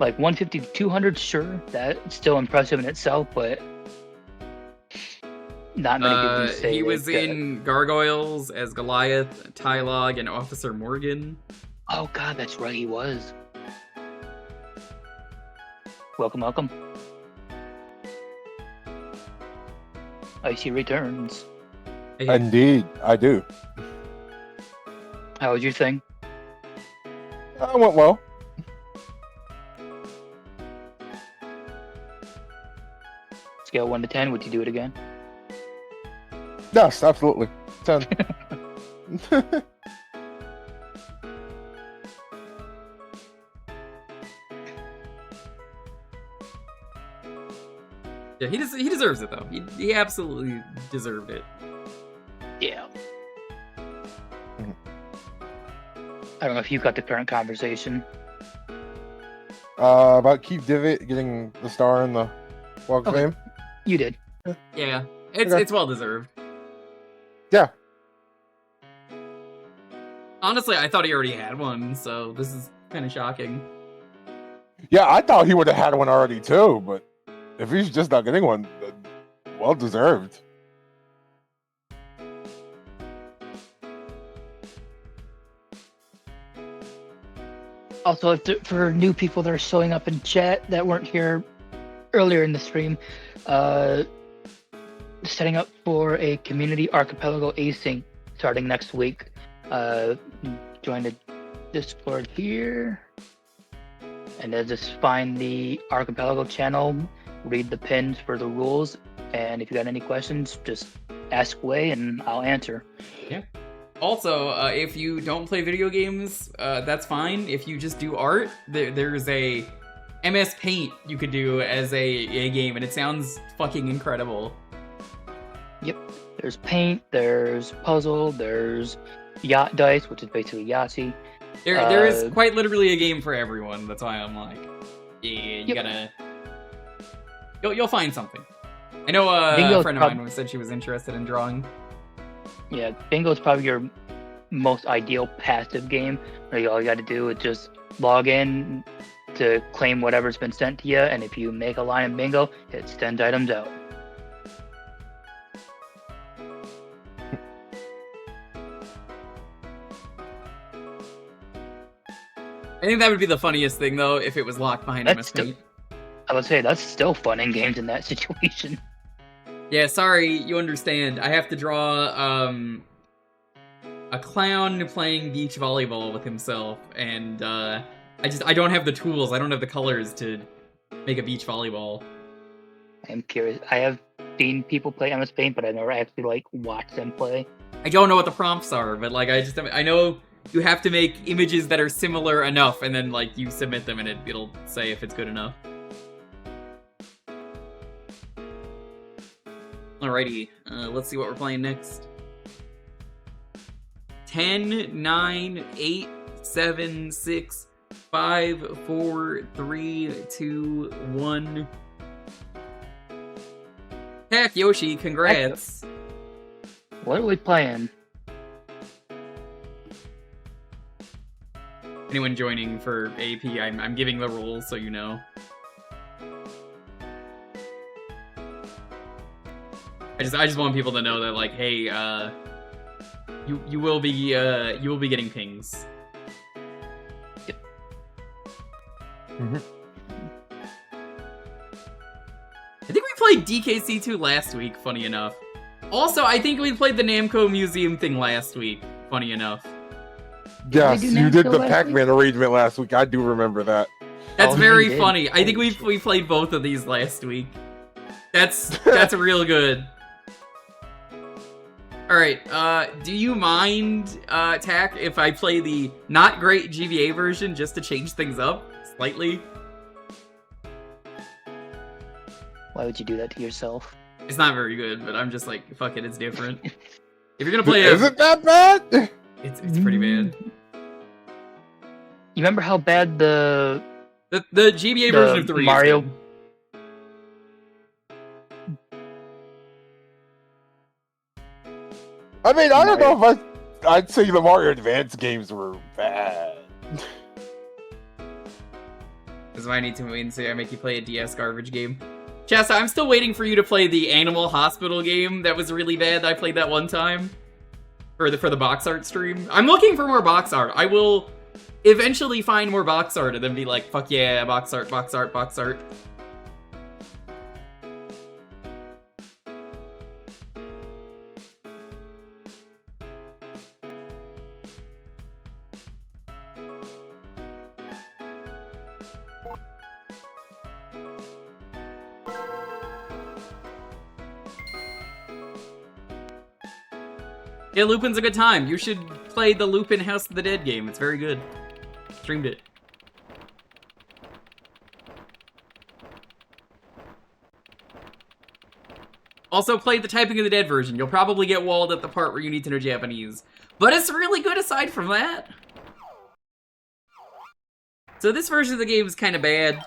Like 150 to 200, sure, that's still impressive in itself, but not many people can say he was that, in Gargoyles as Goliath, Tylog, and Officer Morgan. Oh god, that's right, he was. Welcome, welcome. Icy returns. Indeed, I do. How was your thing? It went well. Scale 1 to 10, would you do it again? Yes, absolutely. 10. Yeah, he deserves it though. He absolutely deserved it. Yeah. I don't know if you got the current conversation. About Keith Divot getting the star in the Walk of Fame. You did. Yeah, it's well deserved. Yeah. Honestly, I thought he already had one, so this is kind of shocking. Yeah, I thought he would have had one already too, but if he's just not getting one, well deserved. Also, for new people that are showing up in chat that weren't here earlier in the stream, setting up for a community archipelago async starting next week. Join the Discord here, and then just find the archipelago channel, read the pins for the rules, and if you got any questions, just ask away and I'll answer. Yeah. Also, if you don't play video games, that's fine. If you just do art, there's a MS Paint you could do as a game, and it sounds fucking incredible. Yep. There's Paint, there's Puzzle, there's Yacht Dice, which is basically Yahtzee. There is quite literally a game for everyone. That's why I'm like, yeah, you gotta... You'll find something. I know a friend of mine said she was interested in drawing. Yeah, Bingo is probably your most ideal passive game, where all you got to do is just log in to claim whatever's been sent to you, and if you make a line in Bingo, it sends items out. I think that would be the funniest thing, though, if it was locked behind MS Paint. I would say that's still fun in games in that situation. Yeah, sorry, you understand. I have to draw a clown playing beach volleyball with himself, and I don't have the tools. I don't have the colors to make a beach volleyball. I'm curious. I have seen people play MS Paint, but I've never actually watched them play. I don't know what the prompts are, but I know you have to make images that are similar enough, and then you submit them, and it'll say if it's good enough. Alrighty, let's see what we're playing next. 10, 9, 8, 7, 6, 5, 4, 3, 2, 1. Heck, Yoshi, congrats. What are we playing? Anyone joining for AP, I'm giving the rules so you know. I just want people to know that hey, you will be getting pings. Yep. Mm-hmm. I think we played DKC2 last week, funny enough. Also, I think we played the Namco Museum thing last week, funny enough. Yes, you did the Pac-Man arrangement last week. I do remember that. That's very funny. I think we played both of these last week. That's real good. Alright, do you mind, Tack, if I play the not great GBA version just to change things up slightly? Why would you do that to yourself? It's not very good, but I'm just like, fuck it, it's different. If you're gonna play Is it that bad? It's pretty bad. You remember how bad the GBA version of 3 Mario... is good. I mean, I don't know if I'd say the Mario Advance games were bad. This is why I need to wait and see I make you play a DS garbage game. Chessa, I'm still waiting for you to play the Animal Hospital game that was really bad. I played that one time for the box art stream. I'm looking for more box art. I will eventually find more box art and then be like, fuck yeah, box art, box art, box art. Yeah, Lupin's a good time. You should play the Lupin House of the Dead game. It's very good. Streamed it. Also, play the Typing of the Dead version. You'll probably get walled at the part where you need to know Japanese. But it's really good aside from that. So this version of the game is kind of bad.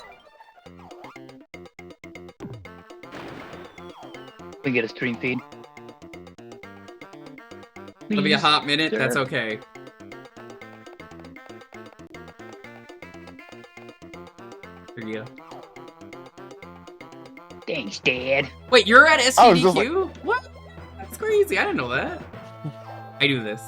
We get a stream feed. It'll be a hot minute, Sure. that's okay. Here you go. Thanks, Dad. Wait, you're at I was just SGDQ? What? That's crazy, I didn't know that. I do this.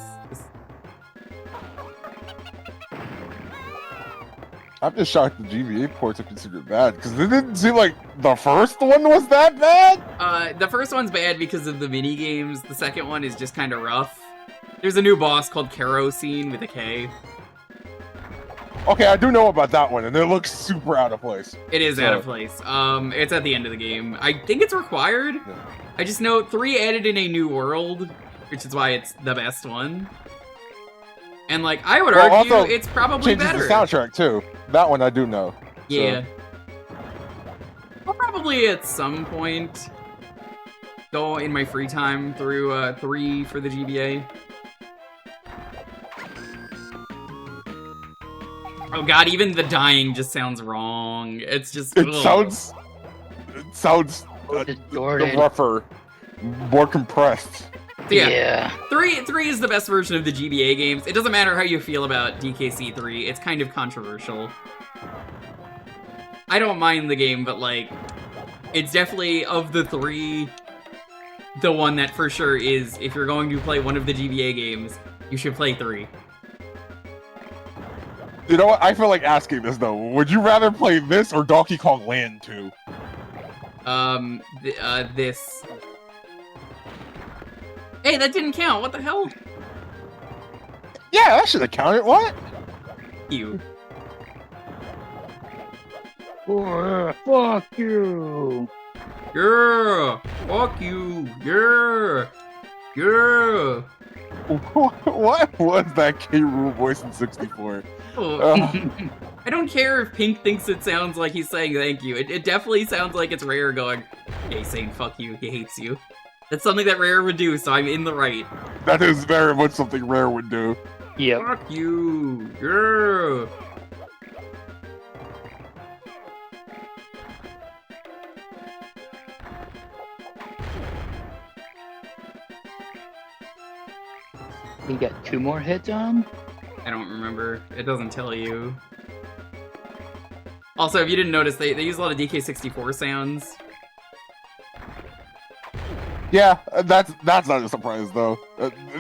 I'm just shocked the GBA ports are considered bad, because it didn't seem like the first one was that bad! The first one's bad because of the mini games. The second one is just kind of rough. There's a new boss called Kerosene with a K. Okay, I do know about that one, and it looks super out of place. It is out of place. It's at the end of the game. I think it's required. Yeah. I just know 3 added in a new world, which is why it's the best one. And like, I would argue also it's probably changes better. the soundtrack too. That one I do know. Yeah. So. I'll probably at some point go in my free time through 3 for the GBA. Oh god, even the dying just sounds wrong. It's just... It ugh. sounds rougher, more compressed. So yeah. 3 is the best version of the GBA games. It doesn't matter how you feel about DKC 3. It's kind of controversial. I don't mind the game, but like, it's definitely, of the 3, the one that for sure is, if you're going to play one of the GBA games, you should play 3. You know what? I feel like asking this though. Would you rather play this or Donkey Kong Land 2? This. Hey, that didn't count. What the hell? Yeah, that should have counted. What? You. Fuck you. Yeah. Fuck you. Yeah. Yeah. What was that K. Rool voice in 64? I don't care if Pink thinks it sounds like he's saying thank you. It definitely sounds like it's Rare going, yeah, he's saying fuck you, he hates you. That's something that Rare would do, so I'm in the right. That is very much something Rare would do. Yeah. Fuck you. Yeah. We got 2 more hits on? I don't remember. It doesn't tell you. Also, if you didn't notice, they use a lot of DK64 sounds. Yeah, that's not a surprise though.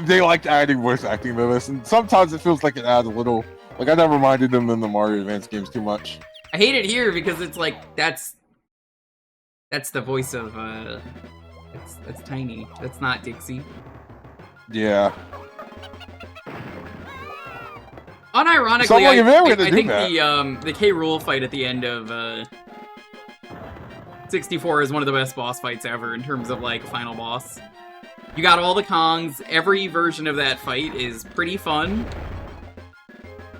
They like adding voice acting to this, and sometimes it feels like it adds a little. Like I never minded them in the Mario Advance games too much. I hate it here because it's like that's the voice of that's Tiny. That's not Dixie. Yeah. Unironically, I think the K. Rool fight at the end of 64 is one of the best boss fights ever in terms of like final boss. You got all the Kongs. Every version of that fight is pretty fun.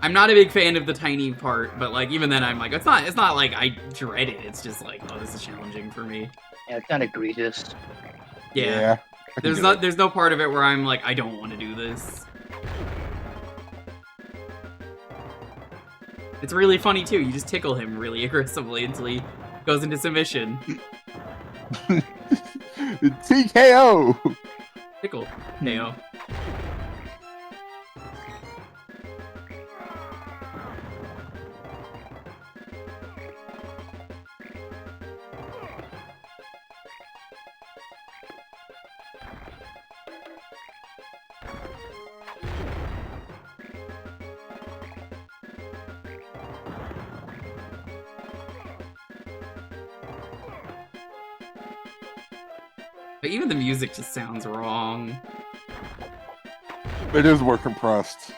I'm not a big fan of the Tiny part, but like even then I'm like it's not like I dread it. It's just like, oh, this is challenging for me. Yeah, it's not egregious. Yeah. There's no part of it where I'm like, I don't want to do this. It's really funny too. You just tickle him really aggressively until he goes into submission. TKO. Tickle. KO. But even the music just sounds wrong. It is more compressed.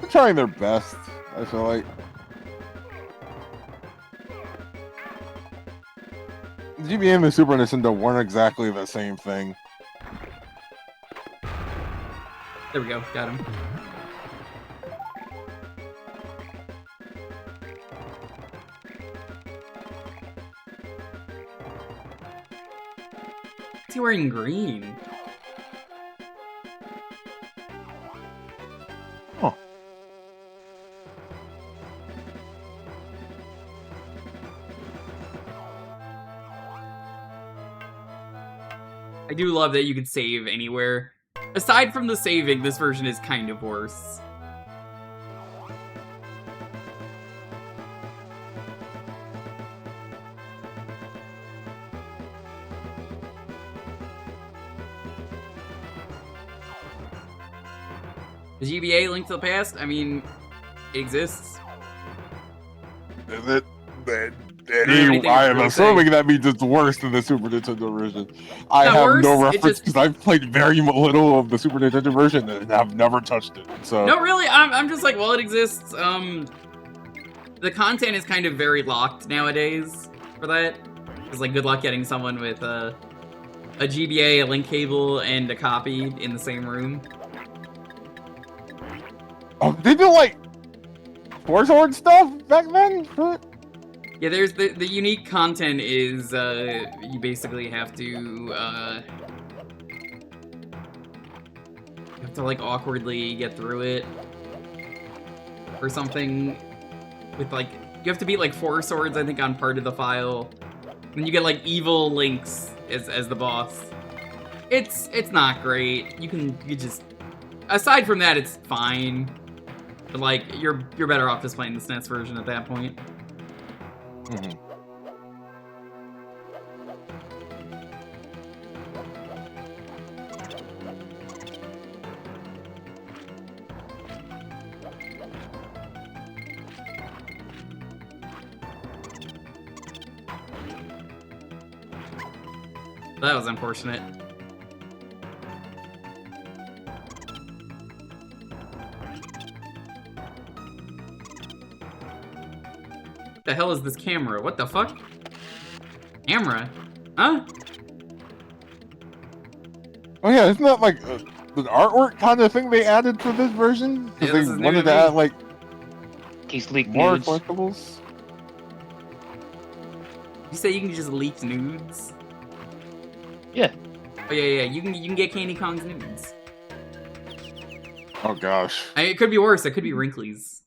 They're trying their best, I feel like. The GBA and the Super Nintendo weren't exactly the same thing. There we go, got him. Is he wearing green? Huh. I do love that you could save anywhere. Aside from the saving, this version is kind of worse. The GBA Link to the Past, I mean, it exists. Is it? anything I am really assuming that means it's worse than the Super Nintendo version. I Not have worse, no it reference just- because I've played very little of the Super Nintendo version and have never touched it. So No, really, I'm just like, well, it exists. The content is kind of very locked nowadays for that. Because, like, good luck getting someone with a GBA, a link cable, and a copy in the same room. they do like Force Sword stuff back then. Yeah, there's the unique content is you basically have to like awkwardly get through it or something with like you have to beat like 4 swords I think on part of the file. And you get like evil links as the boss. It's not great. You just aside from that it's fine. But like you're better off just playing the SNES version at that point. Mm-hmm. That was unfortunate. What the hell is this camera? What the fuck? Camera? Huh? Oh yeah, isn't that like an artwork kind of thing they added for this version? Yeah, Because this is they new wanted to to me. add like These leaked more nudes. collectibles. You say you can just leak nudes? Yeah. Oh yeah, you can get Candy Kong's nudes. Oh gosh. It could be worse. It could be Wrinkly's.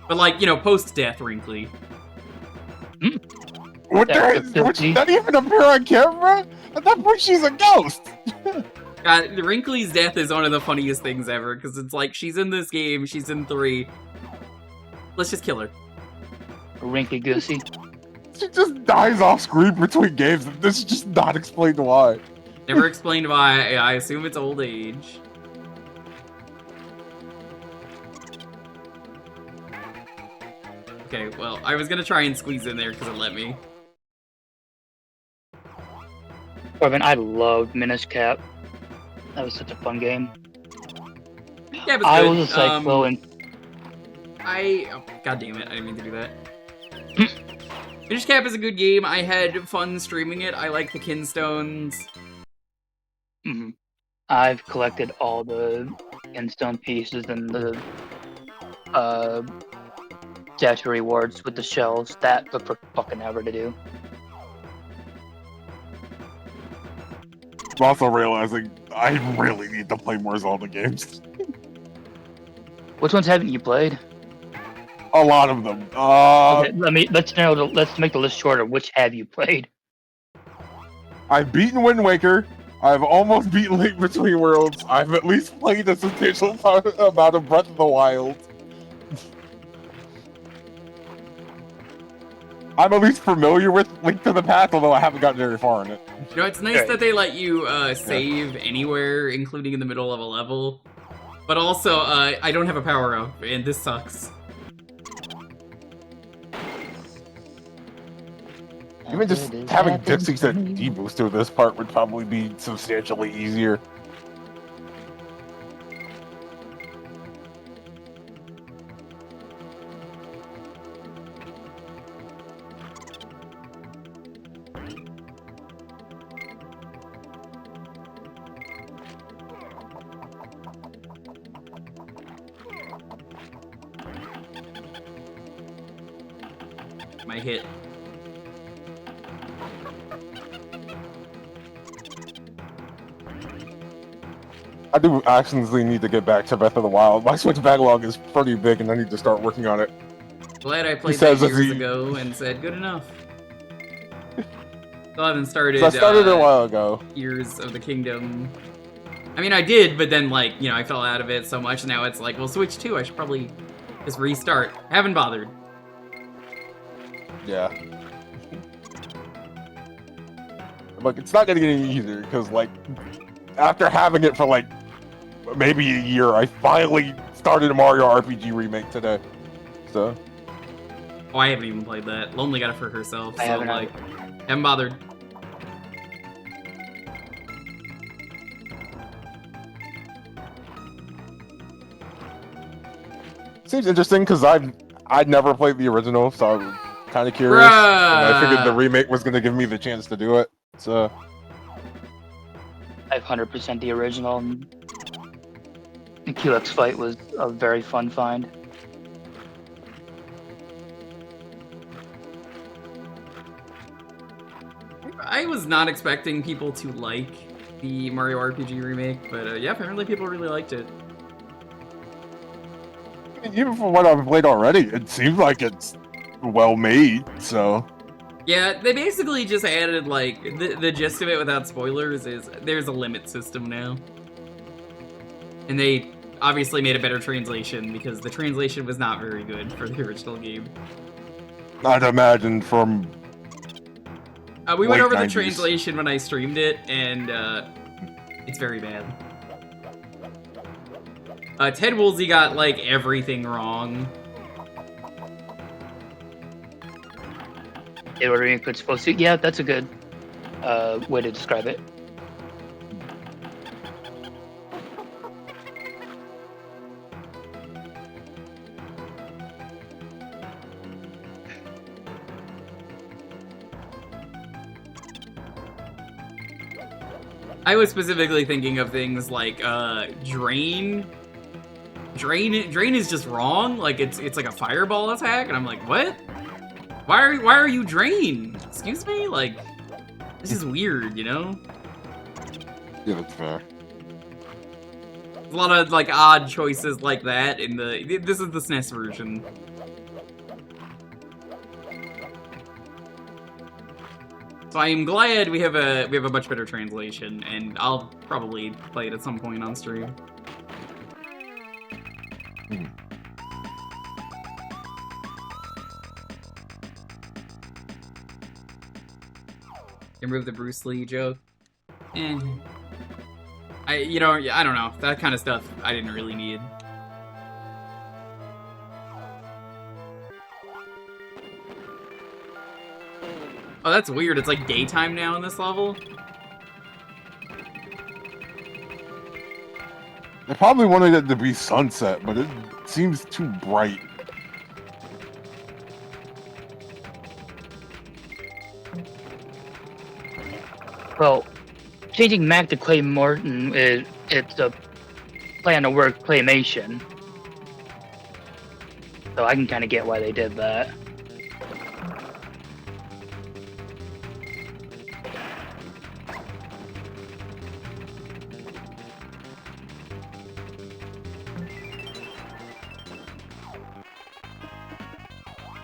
But like, you know, post-death Wrinkly. What would she not even appear on camera? At that point, she's a ghost. The Wrinkly's death is one of the funniest things ever because it's like she's in this game, she's in 3. Let's just kill her. Wrinkly Goosey. She just dies off screen between games, and this is just not explained why. Never explained why. I assume it's old age. Okay, well, I was gonna try and squeeze in there because it let me. Corbin, I loved Minish Cap. That was such a fun game. Yeah, but I was a psycho and oh, God damn it, I didn't mean to do that. Minish Cap is a good game. I had fun streaming it. I like the Kinstones. I've collected all the Instone pieces and the statue rewards with the shells. That took for fucking ever to do. I'm also realizing I really need to play more Zelda games. Which ones haven't you played? A lot of them. Okay, let's make the list shorter. Which have you played? I've beaten Wind Waker. I've almost beaten Link Between Worlds. I've at least played a substantial amount of Breath of the Wild. I'm at least familiar with Link to the Past, although I haven't gotten very far in it. You know, it's nice that they let you save anywhere, including in the middle of a level. But also, I don't have a power-up, and this sucks. Even just having Dixie set deboost through this part would probably be substantially easier. my hit. I do actually need to get back to Breath of the Wild. My Switch backlog is pretty big, and I need to start working on it. Glad I played that years ago and said good enough. Still haven't started. So I started a while ago. Tears of the Kingdom. I mean, I did, but then, like, you know, I fell out of it so much. Now it's like, well, Switch 2, I should probably just restart. Haven't bothered. Yeah. Like, it's not gonna get any easier, because, like, after having it for, like, maybe a year, I finally started a Mario RPG remake today. So. Oh, I haven't even played that. Lonely got it for herself, so, like, haven't bothered. Seems interesting, because I'd never played the original, so I'm kind of curious. And I figured the remake was going to give me the chance to do it, so. I've 100% the original. The QX fight was a very fun find. I was not expecting people to like the Mario RPG remake, but yeah, apparently people really liked it. Even from what I've played already, it seems like it's well made, so. Yeah, they basically just added, like, the gist of it without spoilers is there's a limit system now. And they obviously made a better translation because the translation was not very good for the original game. I'd imagine from. We went over 90s. the translation when I streamed it, and it's very bad. Ted Woolsey got, like, everything wrong. They were doing good supposed to. Yeah, that's a good way to describe it. I was specifically thinking of things like Drain. Drain is just wrong. Like it's like a fireball attack, and I'm like, what? Why are you Drain? Excuse me? Like, this is weird, you know? Yeah, that's fair. There's a lot of like odd choices like that in the. This is the SNES version. So I am glad we have a much better translation, and I'll probably play it at some point on stream. Remove the Bruce Lee joke. I don't know. That kind of stuff I didn't really need. Oh, that's weird. It's like daytime now in this level. They probably wanted it to be sunset, but it seems too bright. Well, changing Mac to Clay Morton it's a play on the word claymation. So I can kind of get why they did that.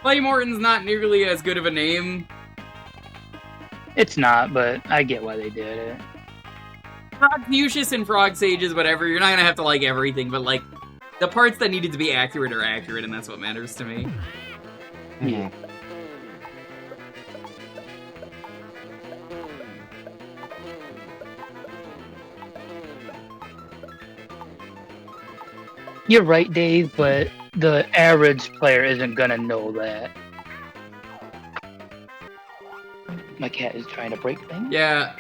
Clay Morton's not nearly as good of a name. It's not, but I get why they did it. Frogfucius and Frog Sages, whatever, you're not gonna have to like everything, but like, the parts that needed to be accurate are accurate, and that's what matters to me. Yeah. You're right, Dave, but the average player isn't gonna know that. My cat is trying to break things. Yeah.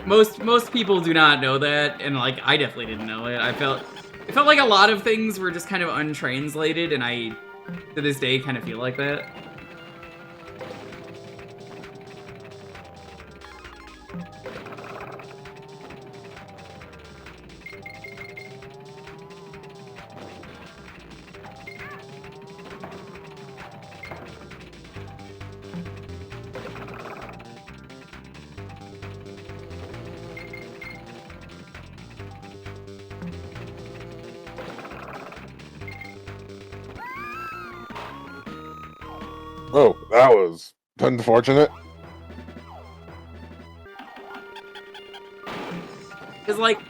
Most people do not know that, and like, I definitely didn't know it. It felt like a lot of things were just kind of untranslated, and I, to this day, kind of feel like that. That was unfortunate. Because, like,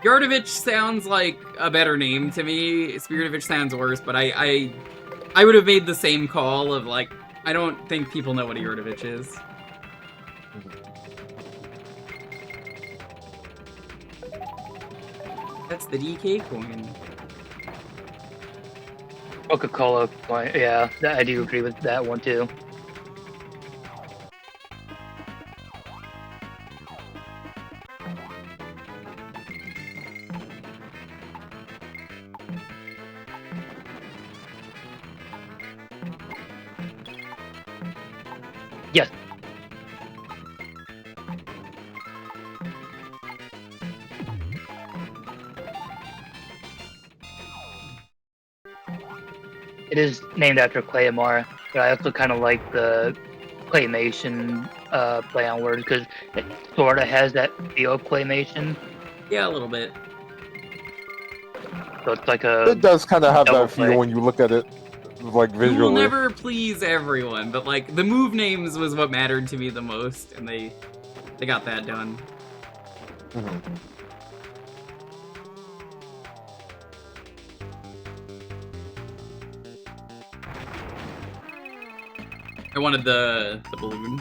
Yardovich sounds like a better name to me. Spiritovich sounds worse, but I would have made the same call of, like, I don't think people know what a Yardovich is. That's the DK coin. Coca-Cola coin. Yeah, I do agree with that one too. Yes. It is named after Claymore, but I also kind of like the claymation play on words because it sort of has that feel of claymation. Yeah, a little bit. So it's like a. It does kind of have double that feel play. when you look at it, like You will visually. never please everyone, but like the move names was what mattered to me the most, and they got that done. Mm-hmm. I wanted the balloon.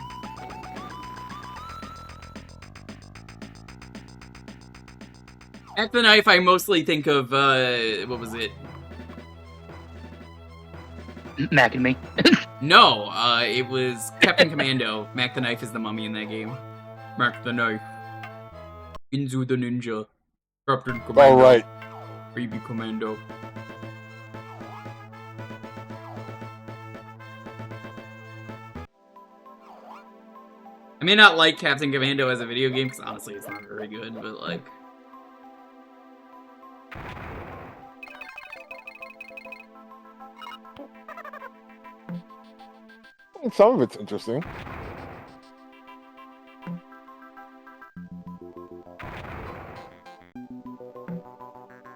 At the knife, I mostly think of what was it? Mac and me. No, it was Captain Commando. Mac the Knife is the mummy in that game. Mac the Knife. Inzu the Ninja. Captain Commando. All right. Baby Commando. I may not like Captain Commando as a video game, because honestly it's not very good, but like... Some of it's interesting.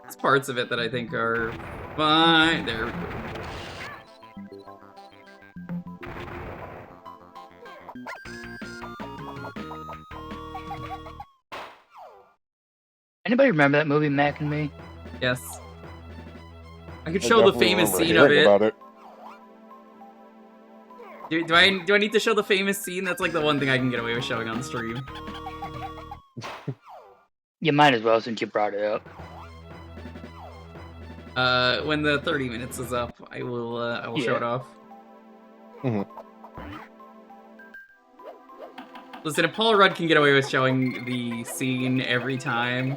There's parts of it that I think are fine. There we go. Anybody remember that movie, Mac and Me? Yes. I could show the famous scene of it. About it. Do I need to show the famous scene? That's like the one thing I can get away with showing on the stream. You might as well since you brought it up. When the 30 minutes is up, I will show it off. Mm-hmm. Listen, if Paul Rudd can get away with showing the scene every time,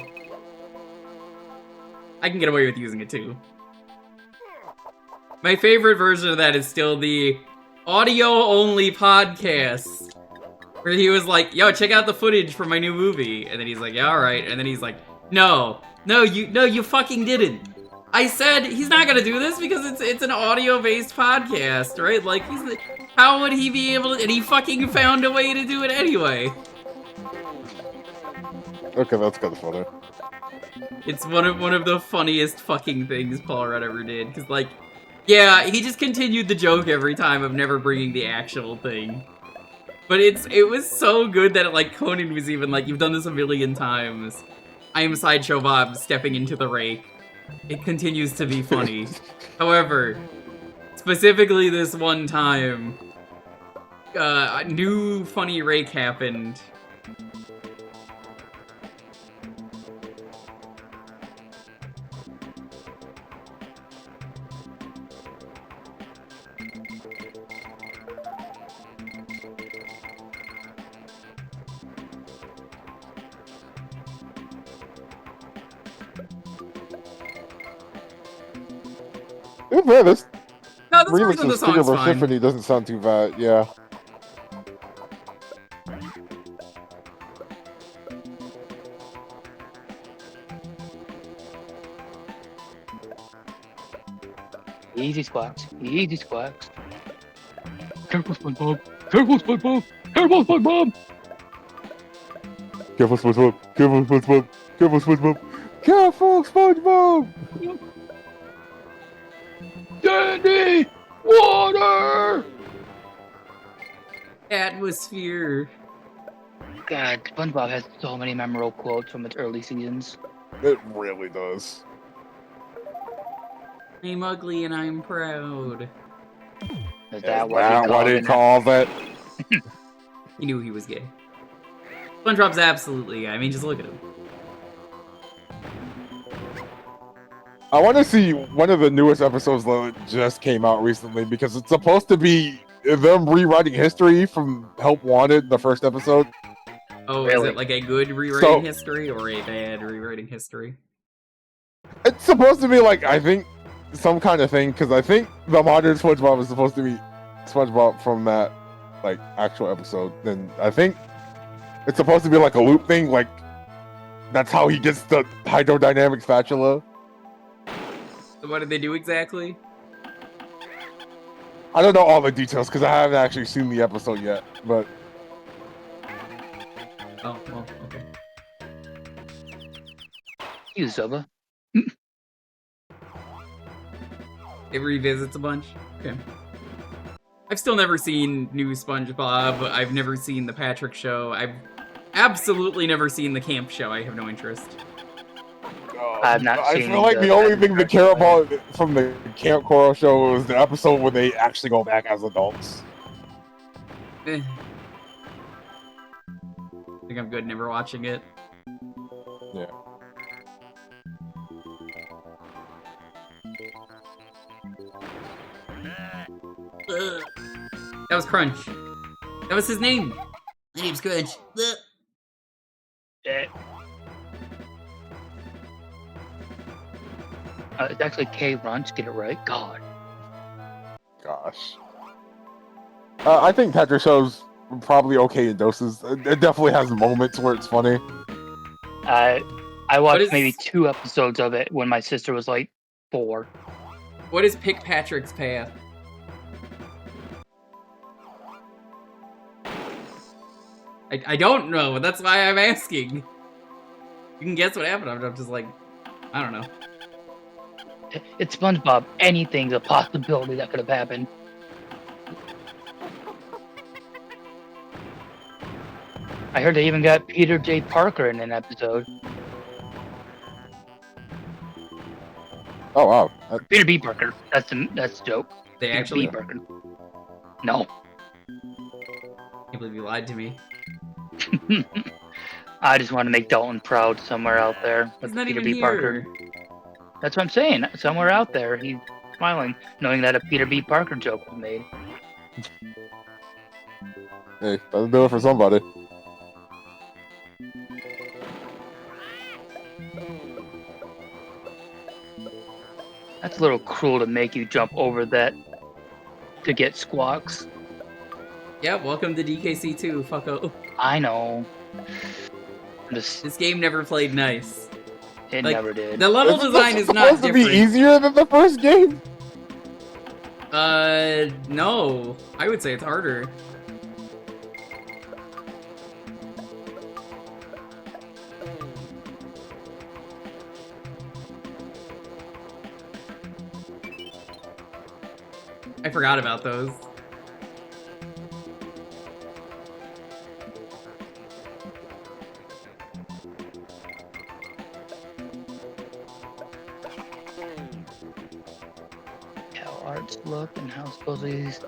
I can get away with using it too. My favorite version of that is still the audio-only podcast, where he was like, yo, check out the footage for my new movie, and then he's like, yeah, alright, and then he's like, no, you fucking didn't. I said he's not gonna do this because it's an audio-based podcast, right? Like, how would he be able to, and he fucking found a way to do it anyway. Okay, that's kind of funny. It's one of the funniest fucking things Paul Rudd ever did, because like, yeah, he just continued the joke every time of never bringing the actual thing. But it was so good that like Conan was even like, you've done this a million times. I am Sideshow Bob stepping into the rake. It continues to be funny. However, specifically this one time, a new funny rake happened. In fairness, No, this remix version of of the Sticker song's fine. Symphony doesn't sound too bad, yeah. Easy squats. Easy squats. Careful, SpongeBob. Careful, SpongeBob. Careful, SpongeBob. Careful, SpongeBob. Careful, SpongeBob. Careful, SpongeBob. Careful, SpongeBob. Sandy! Water! Atmosphere. God, SpongeBob has so many memorable quotes from its early seasons. It really does. I'm ugly and I'm proud. Is That what what he calls it? He knew he was gay. SpongeBob's absolutely gay. I mean, just look at him. I want to see one of the newest episodes that just came out recently because it's supposed to be them rewriting history from Help Wanted, the first episode. Oh, Really? Is it like a good rewriting history or a bad rewriting history? It's supposed to be like, I think, some kind of thing, because I think the modern SpongeBob is supposed to be SpongeBob from that, like, actual episode. And I think it's supposed to be like a loop thing, like, that's how he gets the hydrodynamic spatula. So what did they do exactly? I don't know all the details, because I haven't actually seen the episode yet, but... Oh, well, okay. You, Zubba. It revisits a bunch? Okay. I've still never seen new SpongeBob. I've never seen the Patrick Show. I've absolutely never seen the Camp Show. I have no interest. I've not I seen feel like the only thing to care about from the Camp Coral Show is the episode where they actually go back as adults. I think I'm good never watching it. Yeah. Ugh. That was Crunch. That was his name. My name's Crunch. Ugh. It's actually K. Runch. Get it right. God. Gosh. I think Patrick Show's probably okay in doses. It definitely has moments where it's funny. I watched maybe 2 episodes of it when my sister was like 4. What is Pick Patrick's path? I don't know. That's why I'm asking. You can guess what happened. I'm just like, I don't know. It's SpongeBob. Anything's a possibility that could have happened. I heard they even got Peter J. Parker in an episode. Oh wow. Peter B. Parker. That's the joke. They Peter actually. B. Parker. No. Can't believe you lied to me. I just want to make Dalton proud somewhere out there. He's With not Peter even B. Parker. here. That's what I'm saying. Somewhere out there, he's smiling, knowing that a Peter B. Parker joke was made. Hey, that'll do it for somebody. That's a little cruel to make you jump over that to get squawks. Yeah, welcome to DKC2, fucko. I know. This game never played nice. It Like, never did. The level design is not supposed to different. be easier than the first game? No. I would say it's harder. I forgot about those. How arts look and how supposedly these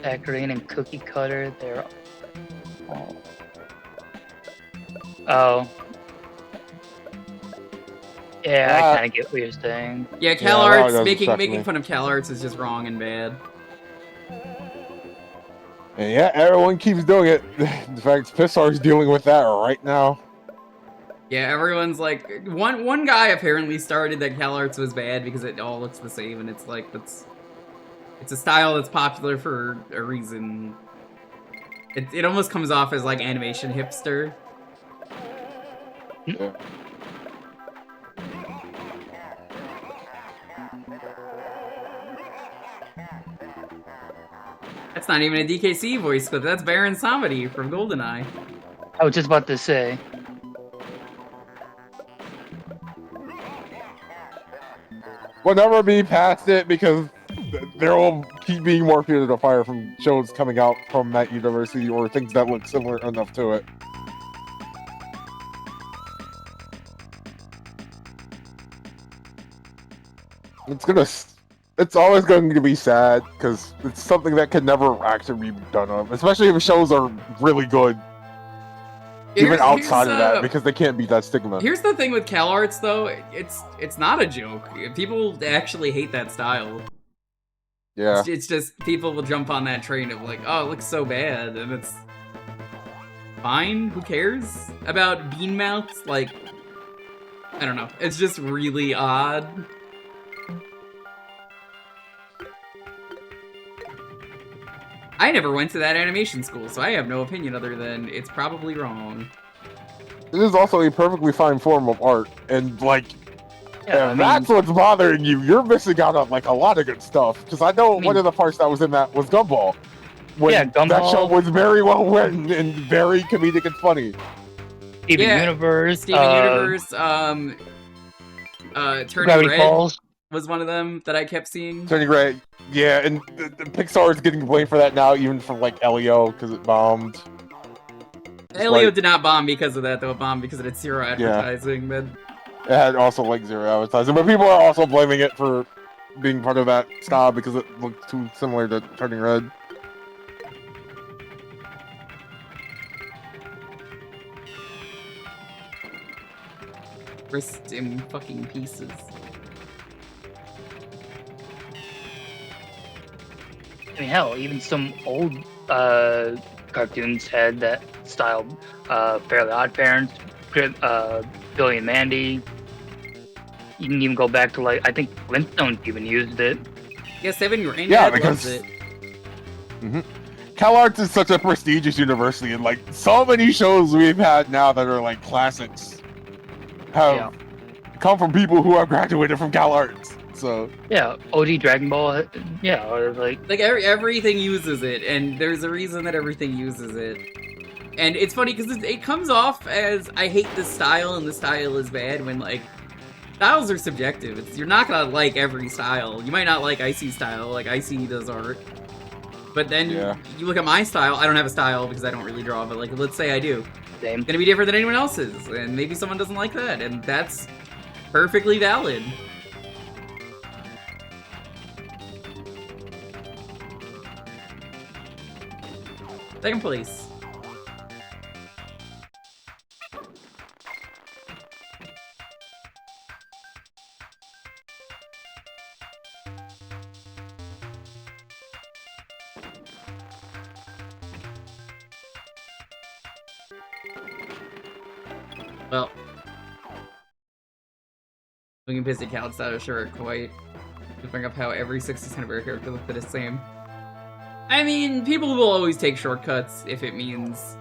Saccharine and Cookie Cutter, they're all... Oh. Yeah, I kind of get what you're saying. Yeah, CalArts, making fun of CalArts is just wrong and bad. And yeah, everyone keeps doing it. In fact, Pixar's dealing with that right now. Yeah, everyone's like, one guy apparently started that CalArts was bad because it all looks the same, and it's like, it's a style that's popular for a reason. It almost comes off as like animation hipster. Yeah. That's not even a DKC voice clip, that's Baron Samedi from GoldenEye. I was just about to say. We'll never be past it because there will keep being more fuel to the fire from shows coming out from that university or things that look similar enough to it. It's always going to be sad because it's something that can never actually be done of, especially if shows are really good. Even outside of that, because they can't beat that stigma. Here's the thing with CalArts, though. It's not a joke. People actually hate that style. Yeah. It's just people will jump on that train of like, oh, it looks so bad, and it's fine. Who cares about bean mouths? Like, I don't know. It's just really odd. I never went to that animation school, so I have no opinion other than it's probably wrong. It is also a perfectly fine form of art, and like, Yeah, if that's what's bothering you, you're missing out on like a lot of good stuff. Because I know one of the parts that was in that was Gumball. When Gumball. That show was very well written and very comedic and funny. Steven Universe. Steven Universe. Turning Gravity Red Falls was one of them that I kept seeing. Turning Red, yeah, and the Pixar is getting blamed for that now, even from like Elio, because it bombed. Elio did not bomb because of that, though. It bombed because it had zero advertising. It had also like zero advertising, but people are also blaming it for being part of that style because it looked too similar to Turning Red. Wrist in fucking pieces. I mean, hell, even some old cartoons had that style. Fairly Odd Parents, Billy and Mandy. You can even go back to like, I think Flintstones even used it. Yeah, Seven Granddad because loves it. CalArts is such a prestigious university, and like so many shows we've had now that are like classics have come from people who are graduated from CalArts. So yeah, OG Dragon Ball, yeah, or like everything uses it, and there's a reason that everything uses it. And it's funny because it comes off as I hate this style and the style is bad when like styles are subjective. You're not gonna like every style. You might not like Icy style, like Icy does art. But then you look at my style. I don't have a style because I don't really draw, but like let's say I do. Same. It's gonna be different than anyone else's, and maybe someone doesn't like that, and that's perfectly valid. Second place. Well, we can piss it counts out of Shrek quite to bring up how every 60-cent character looked the same. I mean, people will always take shortcuts if it means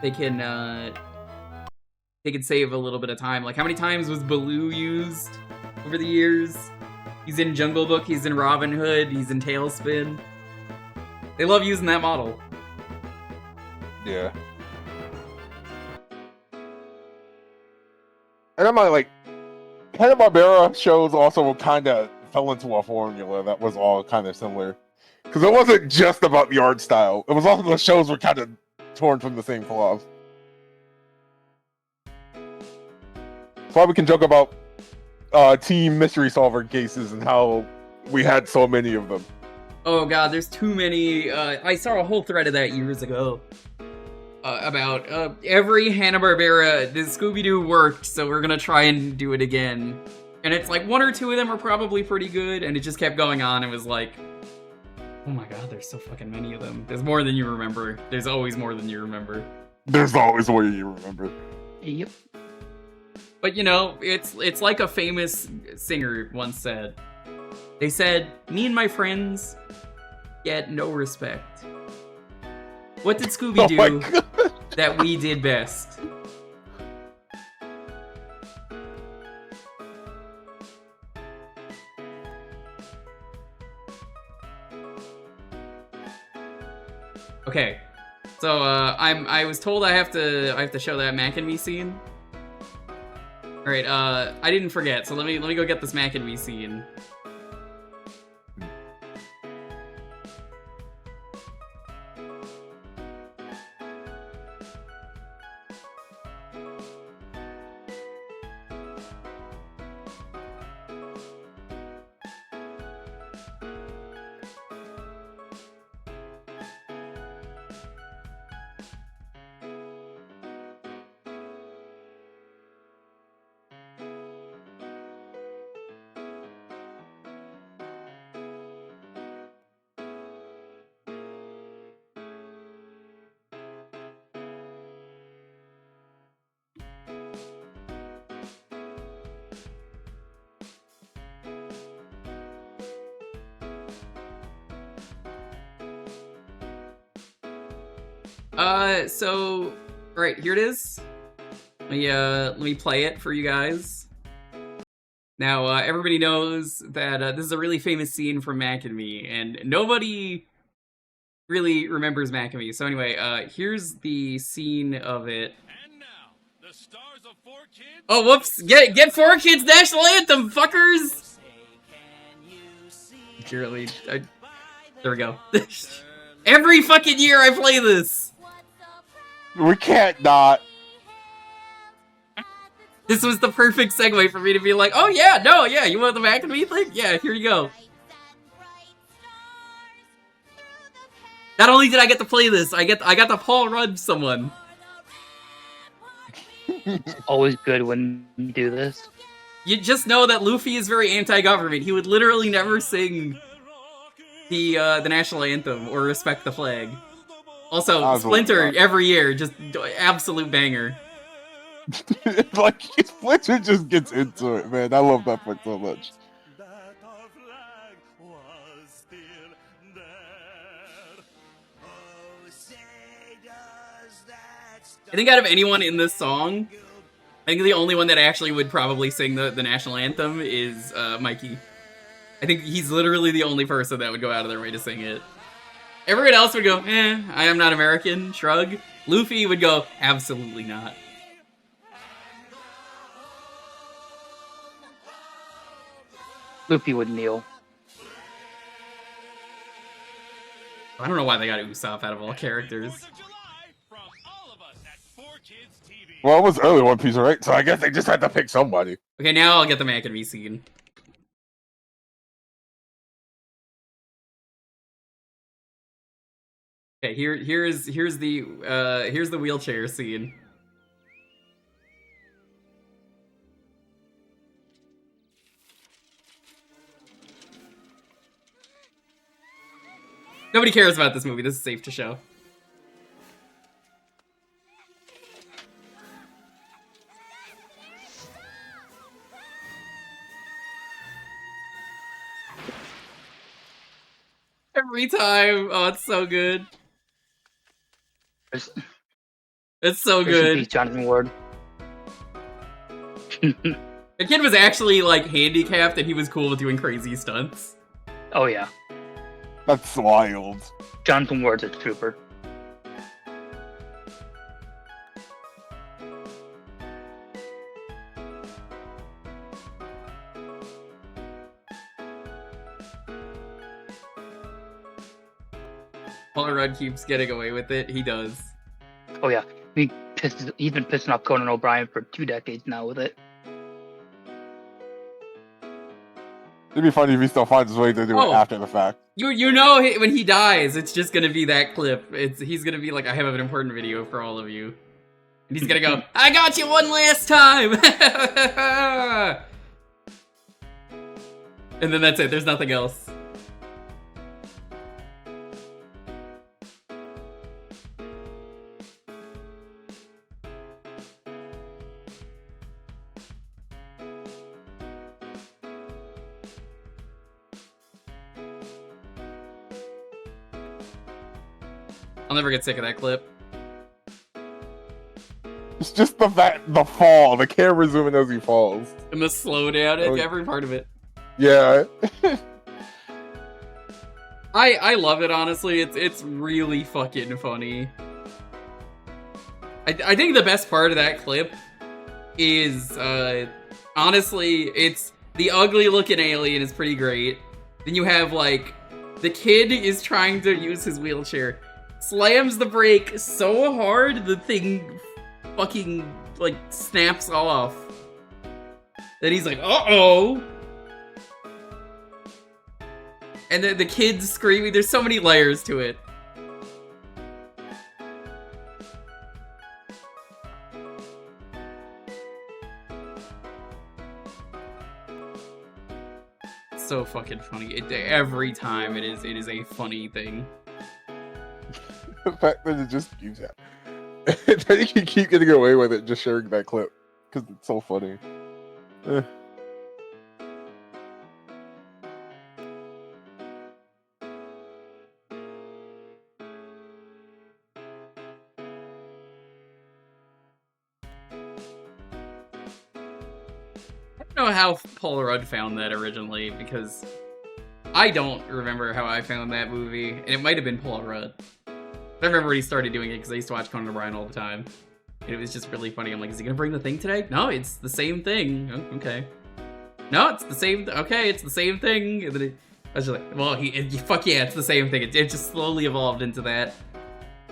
they can save a little bit of time. Like, how many times was Baloo used over the years? He's in Jungle Book, he's in Robin Hood, he's in Tailspin. They love using that model. Yeah. And I'm like, Hanna-Barbera shows also kind of fell into a formula that was all kind of similar. Because it wasn't just about the art style. It was also the shows were kind of torn from the same cloth. That's why we can joke about team mystery solver cases and how we had so many of them. Oh god, there's too many. I saw a whole thread of that years ago. About every Hanna-Barbera, this Scooby-Doo worked, so we're gonna try and do it again. And it's like one or two of them are probably pretty good, and it just kept going on. It was like, oh my god, there's so fucking many of them. There's more than you remember. There's always more than you remember. There's always more than you remember. Yep. But you know, it's like a famous singer once said. They said, "Me and my friends get no respect." What did Scooby do that we did best? Okay, so I was told I have to show that Mac and Me scene. All right, I didn't forget, so let me go get this Mac and Me scene. So, alright, here it is. Let me play it for you guys. Now, everybody knows that this is a really famous scene from Mac and Me, and nobody really remembers Mac and Me. So anyway, here's the scene of it. And now, the stars of 4Kids. Oh, whoops! Get 4Kids National Anthem, fuckers! Purely, there we go. Every fucking year I play this. We can't not. This was the perfect segue for me to be like, oh yeah, no, yeah, you want the Mac and Me thing? Yeah, here you go. Not only did I get to play this, I got to Paul Rudd someone. It's always good when you do this. You just know that Luffy is very anti-government. He would literally never sing the national anthem or respect the flag. Also, Splinter every year, just absolute banger. Like, Splinter just gets into it, man. I love that part so much. I think out of anyone in this song, I think the only one that actually would probably sing the national anthem is Mikey. I think he's literally the only person that would go out of their way to sing it. Everyone else would go, I am not American, shrug. Luffy would go, absolutely not. Luffy would kneel. I don't know why they got Usopp out of all characters. Well, it was early One Piece, right? So I guess they just had to pick somebody. Okay, now I'll get the Mac and Me scene. Okay, here's the wheelchair scene. Nobody cares about this movie. This is safe to show. Every time. Oh, it's so good. It's so good. Jonathan Ward. The kid was actually, like, handicapped and he was cool with doing crazy stunts. Oh, yeah. That's wild. Jonathan Ward's a trooper. Paul Rudd keeps getting away with it. He does. Oh, yeah. He's been pissing off Conan O'Brien for 2 decades now with it. It'd be funny if he still finds his way to do it after the fact. You know when he dies, it's just gonna be that clip. He's gonna be like, I have an important video for all of you. And he's gonna go, I got you one last time! And then that's it, there's nothing else. I'll never get sick of that clip. It's just the fall. The camera zooming as he falls. And the slowdown, every part of it. Yeah. I love it, honestly. It's really fucking funny. I think the best part of that clip is, honestly, it's the ugly looking alien is pretty great. Then you have, like, the kid is trying to use his wheelchair. Slams the brake so hard, the thing fucking, like, snaps off. Then he's like, uh-oh! And then the kid's screaming. There's so many layers to it. It's so fucking funny. Every time it is a funny thing. The fact that it just keeps happening. That you can keep getting away with it just sharing that clip. Because it's so funny. don't know how Paul Rudd found that originally, because I don't remember how I found that movie, and it might have been Paul Rudd. I remember when he started doing it, because I used to watch Conan O'Brien all the time. And it was just really funny. I'm like, is he gonna bring the thing today? No, it's the same thing. Oh, okay. No, it's the same. Okay, it's the same thing. And then I was just like, well, fuck yeah, it's the same thing. It just slowly evolved into that.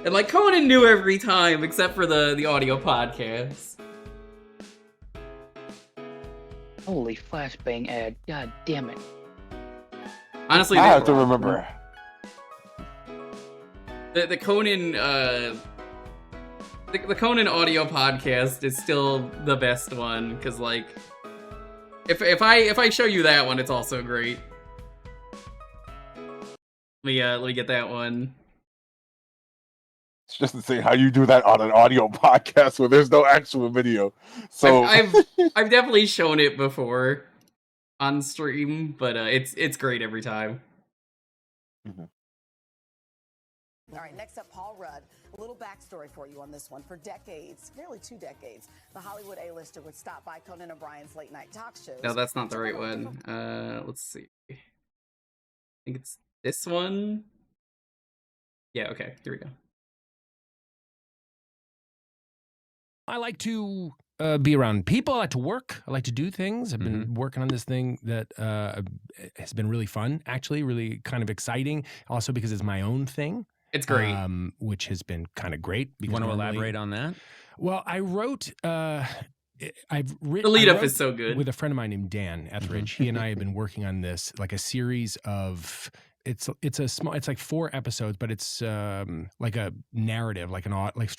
And like Conan knew every time, except for the audio podcast. Holy flashbang ad! God damn it! Honestly, I have to remember. The Conan the Conan audio podcast is still the best one, because like if I show you that one, it's also great. Let me get that one. It's just to say how you do that on an audio podcast where there's no actual video. So I've definitely shown it before on stream, but it's great every time. Mm-hmm. All right, next up, Paul Rudd. A little backstory for you on this one. For decades, nearly 2 decades, the Hollywood A-lister would stop by Conan O'Brien's late-night talk shows. No, that's not the right one. Let's see. I think it's this one. Yeah, okay, here we go. I like to be around people. I like to work. I like to do things. I've been working on this thing that has been really fun, actually, really kind of exciting. Also because it's my own thing. It's great. Which has been kind of great. You want to elaborate on that? Well, I wrote... I've written... The lead-up is so good. With a friend of mine named Dan Etheridge. He and I have been working on this, like a series of... It's like 4 episodes, but it's like a narrative, like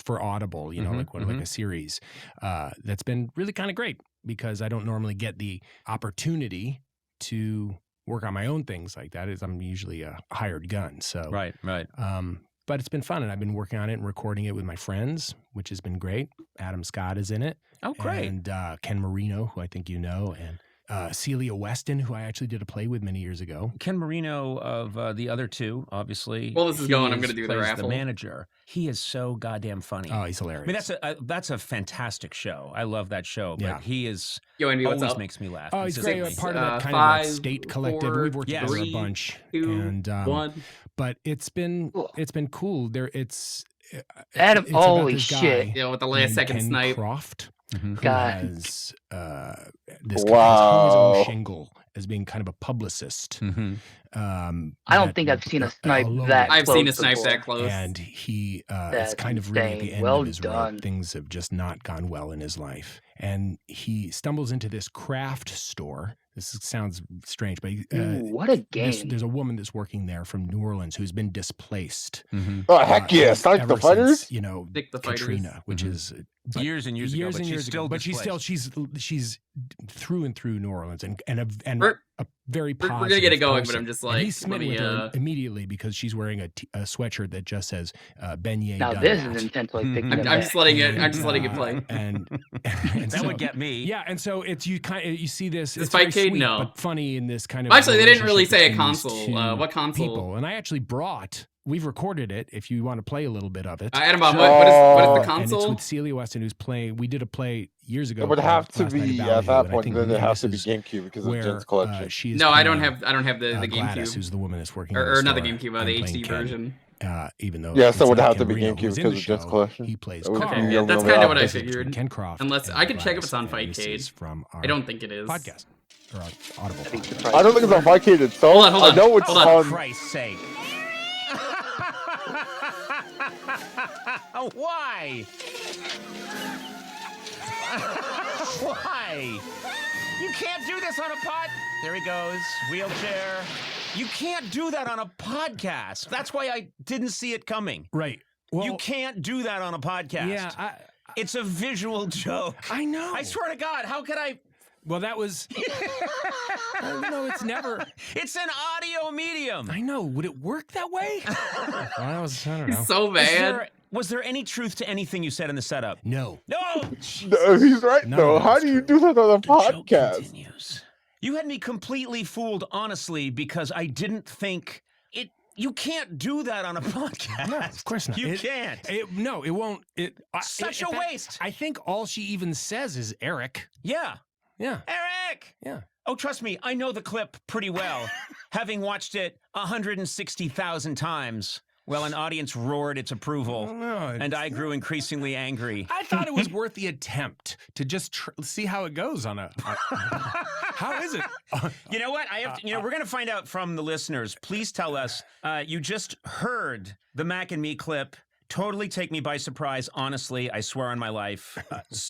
for Audible, you know, like a series that's been really kind of great, because I don't normally get the opportunity to work on my own things like that. As I'm usually a hired gun, so right. But it's been fun, and I've been working on it and recording it with my friends, which has been great. Adam Scott is in it. Oh, great! And Ken Marino, who I think you know, and Celia Weston, who I actually did a play with many years ago. Ken Marino of the other two, obviously. Well, this is going. I'm going to do the plays raffle. The manager. He is so goddamn funny. Oh, he's hilarious. I mean, that's a fantastic show. I love that show. But Yeah. he is Andy, what's always up? makes me laugh. Oh, he's great. consistently. Part of that kind 5, of that state collective. 4, We've worked together 3, a bunch, 2, and 1. But it's been cool. it's Adam, about holy this guy shit! Yeah, with the last named second Ken snipe. Croft, who God. has this Wow. his own shingle as being kind of a publicist. I don't think I've seen a snipe that I've close seen a snipe before. that close. And he That's is kind of really at the insane. end Well of his done. road. Things have just not gone well in his life. And he stumbles into this craft store. This sounds strange, but What a game. there's a woman that's working there from New Orleans who's been displaced. Oh, heck yeah, Sonic the ever Fighters? since, you know, Stick the Fighters. Katrina, which is years and years ago, but she's still but she's displaced. she's through and through New Orleans and We're- a very we're positive gonna get it going, but person. I'm just And like, he's smitten let with me, her immediately because she's wearing a sweatshirt that just says beignet. Now done this that. is intentionally picking I'm up. just letting it. I'm just letting it play. And That so- would get me. Yeah, and so it's you see this. This It's very Spike Cade? sweet, No. but funny in this kind of. Actually, they didn't really relationship say a between these console. two What console? People, and I actually brought. We've recorded it. If you want to play a little bit of it. Adam, what is the And console? it's with Celia Weston, who's playing. We did a play years ago. It would have to Last Night be at at Ballyhoo, that and I point. think Then it has to be this is GameCube because of where, Jen's collection. she is No, I don't playing, have the Gladys, GameCube. who's the woman that's working. Or in not the store. GameCube, I'm the playing HD Ken. version. Even though Yeah, so it would it's have to Ken be Marino GameCube who's in because the of Jen's show. collection. He plays. That would Carl. Okay, be yeah, the that's only kind of what I option. figured. Ken Croft. Unless and I can check if Gladys, it's on and this Fightcade. is from our I don't think it is. podcast or Audible. Podcast. I don't think it's on Fightcade itself. Hold on. I know it's For on. Christ's sake. Why? Why? You can't do this on a pod. There he goes, wheelchair. You can't do that on a podcast. That's why I didn't see it coming. Right. Well, You can't do that on a podcast. Yeah, It's a visual joke. I know. I swear to God, how could I? Well, that was. No, it's never. It's an audio medium. I know. Would it work that way? Well, I don't know. So bad. Was there any truth to anything you said in the setup? No. No. No, he's right None though. of How it's do you true. do that on a The joke podcast? continues. You had me completely fooled, honestly, because I didn't think it. You can't do that on a podcast. No, of course not. You can't. No, it won't. Such a waste. I think all she even says is Eric. Yeah. Yeah. Eric! Yeah. Oh, trust me, I know the clip pretty well, having watched it 160,000 times. Well, an audience roared its approval, and I grew increasingly angry. I thought it was worth the attempt to just see how it goes on a... How is it? You know what? I have to, we're going to find out from the listeners. Please tell us. You just heard the Mac and Me clip. Totally take me by surprise. Honestly, I swear on my life.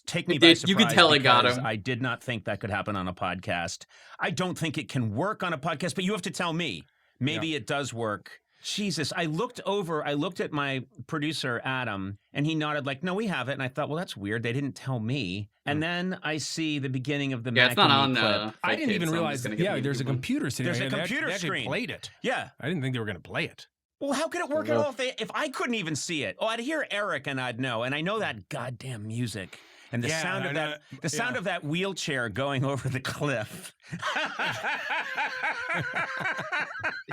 Take me by surprise. You could tell it got him. I did not think that could happen on a podcast. I don't think it can work on a podcast, but you have to tell me. Maybe it does work. Jesus, I looked at my producer, Adam, and he nodded like, no, we have it. And I thought, well, that's weird. They didn't tell me. And then I see the beginning of the Mac it's not and Me on clip. I didn't even realize that, there's a computer sitting There's a there. computer they actually screen. played it. Yeah. I didn't think they were going to play it. Well, how could it work at all if I couldn't even see it? Oh, I'd hear Eric and I'd know. And I know that goddamn music. And the sound of that wheelchair going over the cliff.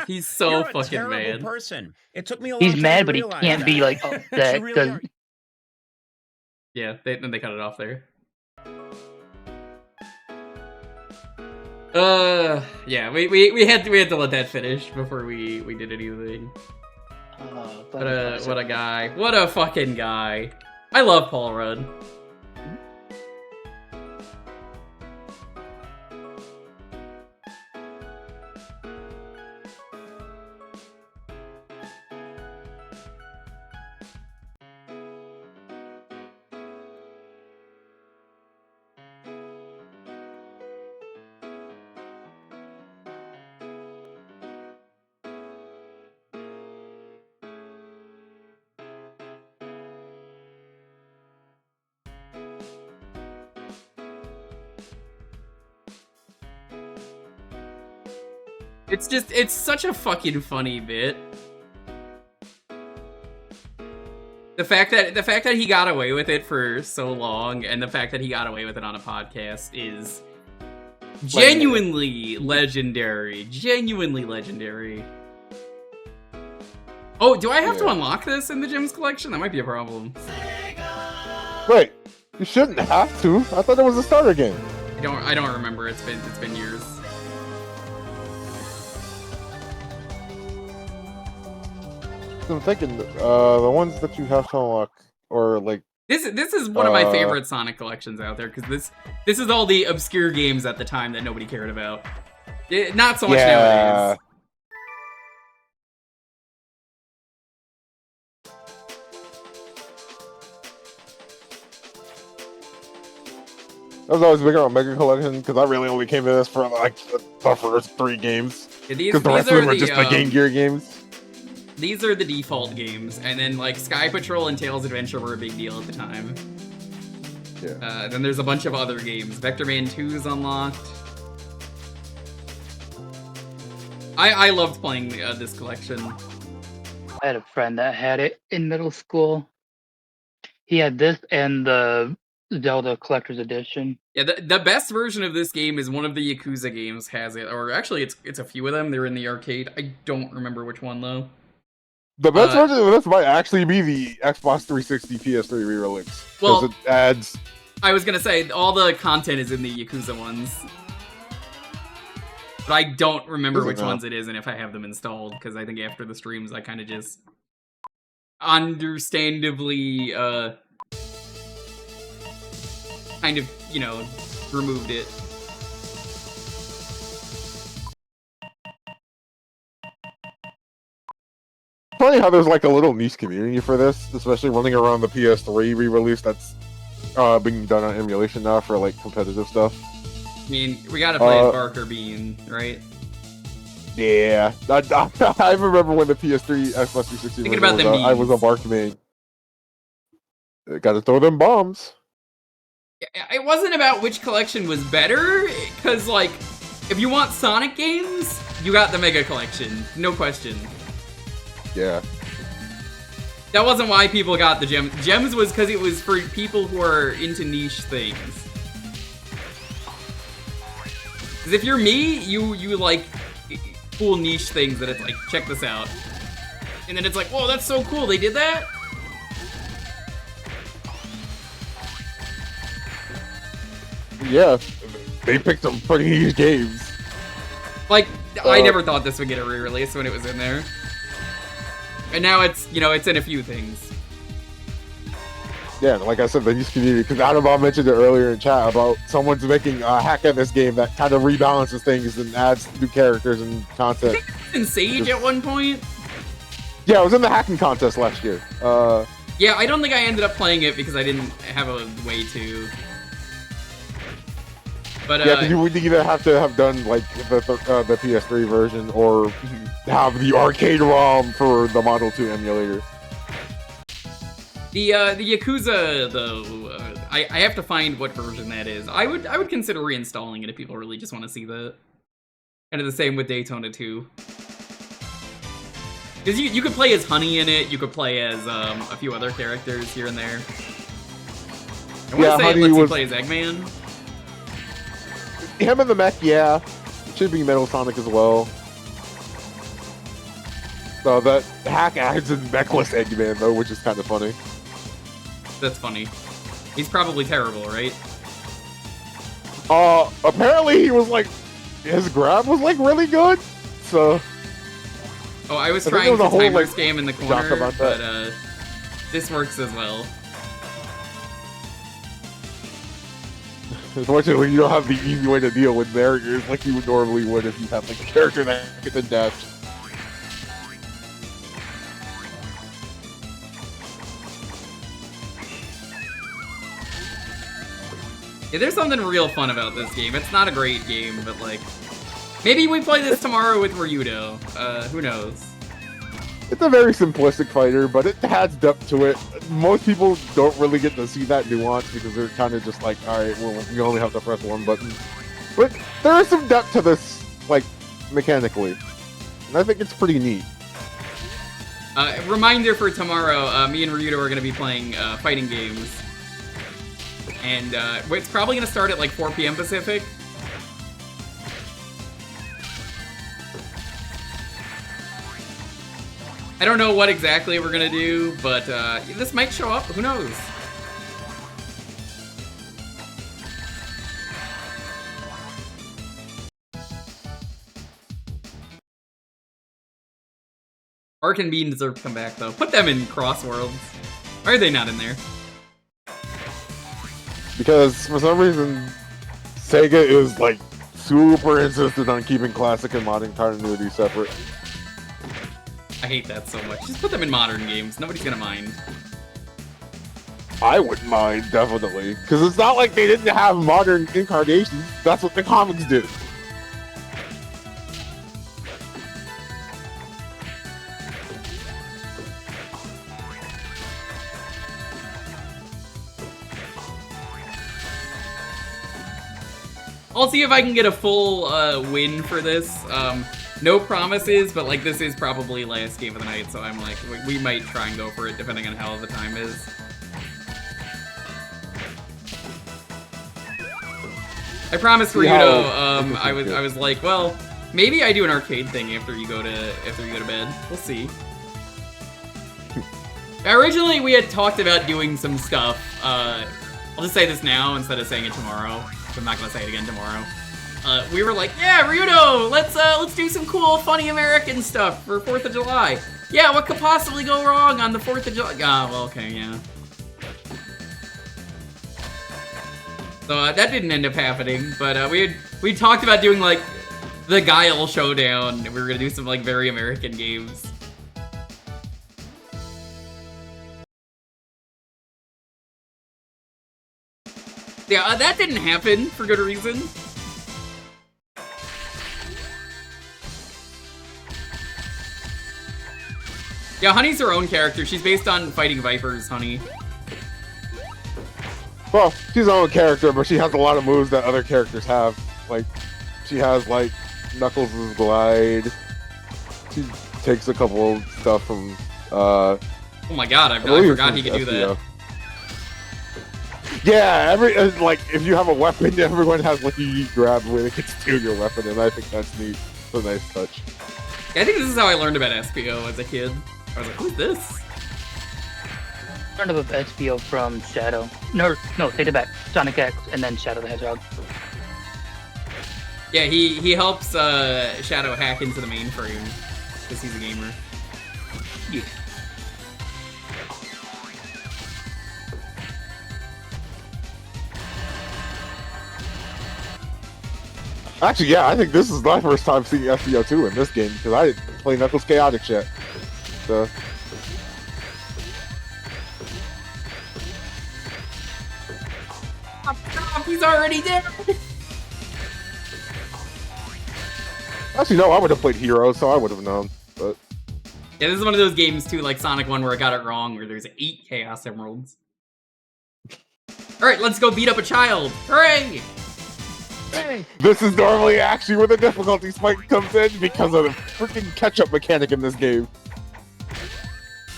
He's so You're fucking a terrible mad. person. It took me a long He's time mad, to but he realize can't that. be like that. You really Because are. Yeah, then they cut it off there. Yeah, we had to let that finish before we did anything. What a guy. What a fucking guy. I love Paul Rudd. It's such a fucking funny bit. The fact that he got away with it for so long, and the fact that he got away with it on a podcast is genuinely legendary. Genuinely legendary. Oh, do I have to unlock this in the Gems collection? That might be a problem. Wait, you shouldn't have to. I thought it was a starter game. I don't remember. It's been years. I'm thinking the ones that you have to unlock, or like This is one of my favorite Sonic collections out there, because this is all the obscure games at the time that nobody cared about. Not so much nowadays. I was always bigger on Mega Collection because I really only came to this for like the first 3 games. Because the rest of them were just the Game Gear games. These are the default games, and then like Sky Patrol and Tails Adventure were a big deal at the time. Yeah. Then there's a bunch of other games. Vector Man 2 is unlocked. I loved playing this collection. I had a friend that had it in middle school. He had this and the Zelda Collector's Edition. Yeah, the best version of this game is one of the Yakuza games has it, or actually it's a few of them. They're in the arcade. I don't remember which one though. The best version of this might actually be the Xbox 360 PS3 re-release. Well, it adds... I was gonna say, all the content is in the Yakuza ones. But I don't remember which ones it is and if I have them installed, because I think after the streams I kind of just... understandably, kind of, you know, removed it. Funny how there's like a little niche community for this, especially running around the PS3 re-release that's being done on emulation now for like competitive stuff. I mean, we gotta play as Barker Bean, right? Yeah, I remember when the PS3 Xbox 360 Thinking about was them out, I was a Bark main. Gotta throw them bombs. It wasn't about which collection was better, because like, if you want Sonic games, you got the Mega Collection, no question. Yeah. That wasn't why people got the Gems. Gems was because it was for people who are into niche things. Because if you're me, you like cool niche things that it's like, check this out. And then it's like, whoa, that's so cool, they did that? Yeah. they picked some pretty niche games. Like, I never thought this would get a re-release when it was in there. And now it's, you know, it's in a few things. Yeah, like I said, the niche community, because Adamon mentioned it earlier in chat about someone's making a hack at this game that kind of rebalances things and adds new characters and content. I think it was in Sage at one point. Yeah, it was in the hacking contest last year. Yeah, I don't think I ended up playing it because I didn't have a way to. But yeah, because you would either have to have done like the PS3 version or have the arcade ROM for the Model 2 emulator. The Yakuza though, I have to find what version that is. I would consider reinstalling it if people really just want to see that. Kind of the same with Daytona 2. Because you could play as Honey in it, you could play as a few other characters here and there. I want to say Honey it lets you play as Eggman. Him and the mech, yeah. It should be Metal Sonic as well. So that hack adds in mechless Eggman though, which is kind of funny. That's funny. He's probably terrible, right? Apparently he was like, his grab was like really good, so. Oh, I was trying to time this game in the corner, about but this works as well. Unfortunately, you don't have the easy way to deal with barriers like you would normally would if you had like a character that could dash. Yeah, there's something real fun about this game. It's not a great game, but like, maybe we play this tomorrow with Ryudo. Who knows? It's a very simplistic fighter, but it has depth to it. Most people don't really get to see that nuance because they're kind of just like, alright, well, we only have to press one button. But there is some depth to this, like, mechanically. And I think it's pretty neat. Reminder for tomorrow, me and Ryudo are going to be playing fighting games. And it's probably going to start at like 4 p.m. Pacific. I don't know what exactly we're going to do, but this might show up. Who knows? Ark and Bean deserve to come back, though. Put them in Crossworlds. Why are they not in there? Because for some reason, Sega is like super insistent on keeping classic and modern continuity separate. I hate that so much. Just put them in modern games. Nobody's gonna mind. I wouldn't mind, definitely. Because it's not like they didn't have modern incarnations. That's what the comics did. I'll see if I can get a full win for this. No promises, but like this is probably last game of the night, so I'm like, we might try and go for it depending on how the time is. I promised Ryudo, I was like, well, maybe I do an arcade thing after you go to bed. We'll see. Originally, we had talked about doing some stuff. I'll just say this now instead of saying it tomorrow. I'm not gonna say it again tomorrow. We were like, yeah, Ryudo, let's do some cool, funny American stuff for 4th of July. Yeah, what could possibly go wrong on the 4th of July? Ah, well, okay, yeah. So that didn't end up happening, but we talked about doing like the Guile Showdown. We were gonna do some like very American games. Yeah, that didn't happen for good reason. Yeah, Honey's her own character. She's based on fighting vipers, Honey. Well, she's her own character, but she has a lot of moves that other characters have. Like, she has, like, Knuckles' glide. She takes a couple of stuff from, Oh my god, I forgot he could do that. Yeah, like, if you have a weapon, everyone has, like, a unique grab when it gets to your weapon, and I think that's neat. It's a nice touch. Yeah, I think this is how I learned about SPO as a kid. I was like, who's this? I learned about SPO from Shadow. No, take it back. Sonic X and then Shadow the Hedgehog. Yeah, he helps Shadow hack into the mainframe because he's a gamer. Yeah. Actually, yeah, I think this is my first time seeing FBO2 in this game because I didn't play Knuckles Chaotix yet. So. He's already dead. Actually, no, I would have played Hero, so I would have known. But yeah, this is one of those games too, like Sonic 1, where I got it wrong, where there's 8 Chaos Emeralds. All right, let's go beat up a child. Hooray! this is normally actually where the difficulty spike comes in because of the freaking catch-up mechanic in this game.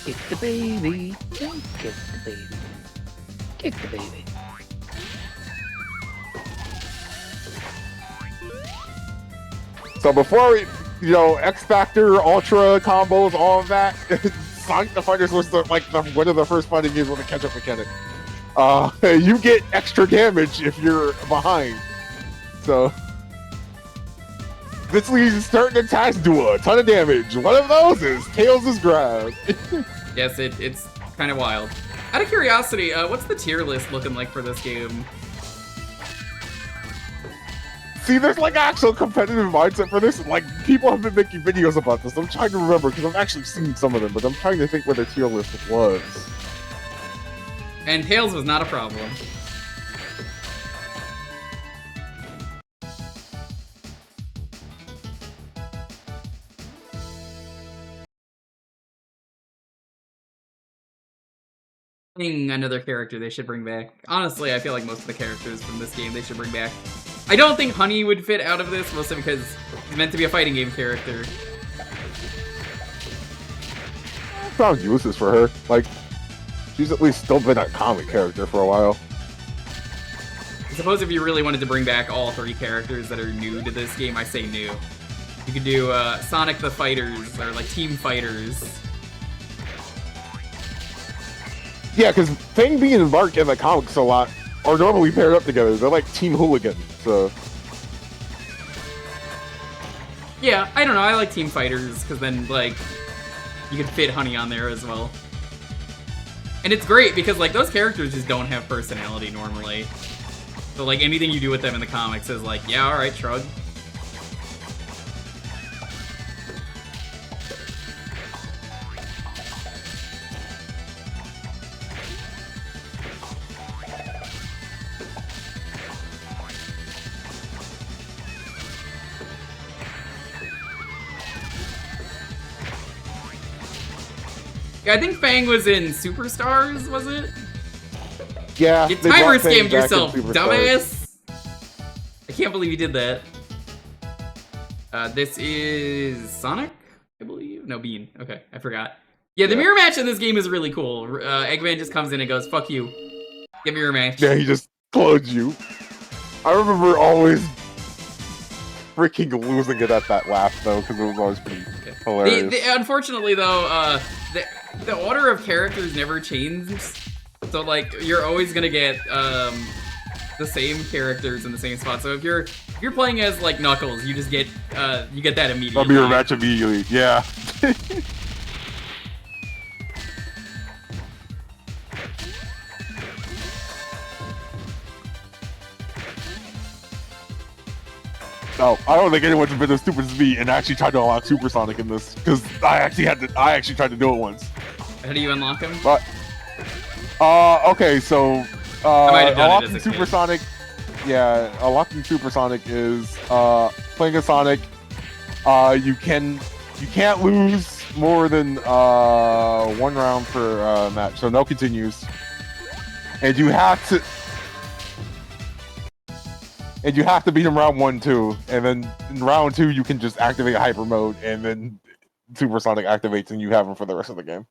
Kick the baby. Kick the baby. Kick the baby. So before, X Factor, Ultra combos, all of that, Sonic the Fighters was one of the first fighting games with a catch-up mechanic. You get extra damage if you're behind. So this leads to certain attacks do a ton of damage. One of those is Tails' grab. Yes, it's kind of wild. Out of curiosity, what's the tier list looking like for this game? See, there's actual competitive mindset for this. People have been making videos about this. I'm trying to remember because I've actually seen some of them, but I'm trying to think where the tier list was. And Tails was not a problem. Another character they should bring back. Honestly, I feel like most of the characters from this game they should bring back. I don't think Honey would fit out of this, mostly because he's meant to be a fighting game character. Sounds useless for her. She's at least still been a comic character for a while. I suppose if you really wanted to bring back all 3 characters that are new to this game, I say new. You could do Sonic the Fighters, or Team Fighters. Yeah, because Fang, Bee, and Mark in the comics a lot are normally paired up together. They're like Team Hooligan, so... Yeah, I don't know, I like Team Fighters, because then, you could fit Honey on there as well. And it's great, because, those characters just don't have personality normally. So, anything you do with them in the comics is yeah, alright, shrug. Yeah, I think Fang was in Superstars, was it? Yeah. You timer scammed yourself, dumbass! I can't believe you did that. This is Sonic, I believe? No, Bean. Okay, I forgot. Yeah, the mirror match in this game is really cool. Eggman just comes in and goes, "Fuck you. Get mirror match." Yeah, he just clones you. I remember always freaking losing it at that laugh, though, because it was always pretty hilarious. Unfortunately, though, the order of characters never changes. So, you're always gonna get, the same characters in the same spot. So if you're playing as, Knuckles, you just get, you get that immediately. A mirror match immediately, yeah. No, I don't think anyone's been as stupid as me and actually tried to unlock Super Sonic in this, because I actually tried to do it once. How do you unlock him? Okay, so unlocking Super Sonic, unlocking Super Sonic is playing a Sonic. You can't lose more than 1 round per match, so no continues, and you have to beat him round 1 too, and then in round 2 you can just activate Hyper Mode, and then Super Sonic activates and you have him for the rest of the game.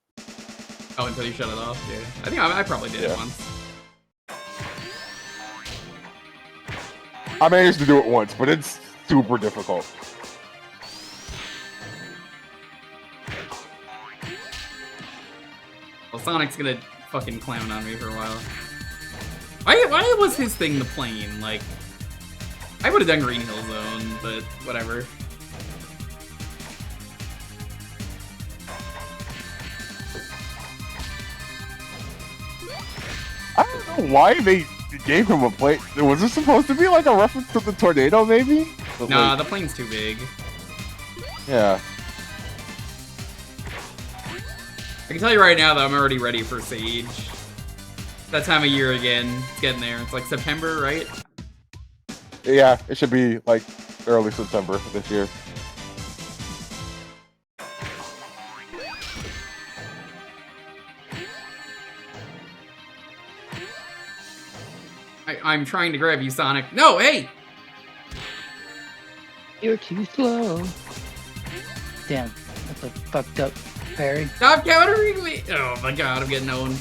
Oh, until you shut it off? Yeah. I think I probably did it once. I managed to do it once, but it's super difficult. Well, Sonic's gonna fucking clown on me for a while. Why was his thing the plane? I would have done Green Hill Zone, but whatever. I don't know why they gave him a plane. Was this supposed to be like a reference to the tornado, maybe? But Nah, like, the plane's too big. yeah. I can tell you right now that I'm already ready for Sage. That time of year again. It's getting there. It's like September, right? Yeah, it should be like early September this year. I'm trying to grab you, Sonic. No, hey! You're too slow. Damn, that's a fucked up parry. Stop countering me! Oh my god, I'm getting owned.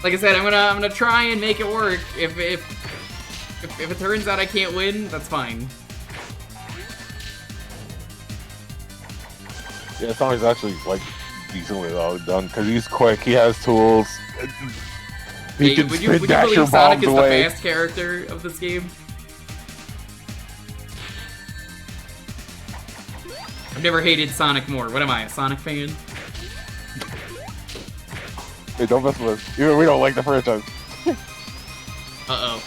Like I said, I'm gonna try and make it work. If it turns out I can't win, that's fine. Yeah, Sonic's actually like decently well done because he's quick. He has tools. He can would you spin dash your believe Sonic bombs is away. the fast character of this game? I've never hated Sonic more. What am I, a Sonic fan? Hey, don't mess with us. Even we don't like the franchise. Uh-oh.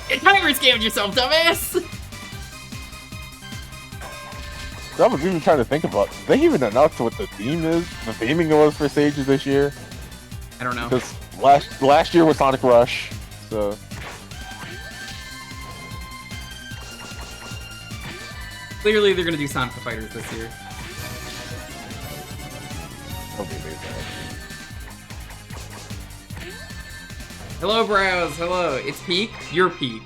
You timer scammed yourself, dumbass! I was even trying to think about. Did they even announce what the theme is? The theming was for Sages this year? I don't know. Because last year was Sonic Rush, so. Clearly they're gonna do Sonic the Fighters this year. Hello, Browse. Hello. It's Peak. Your Peak.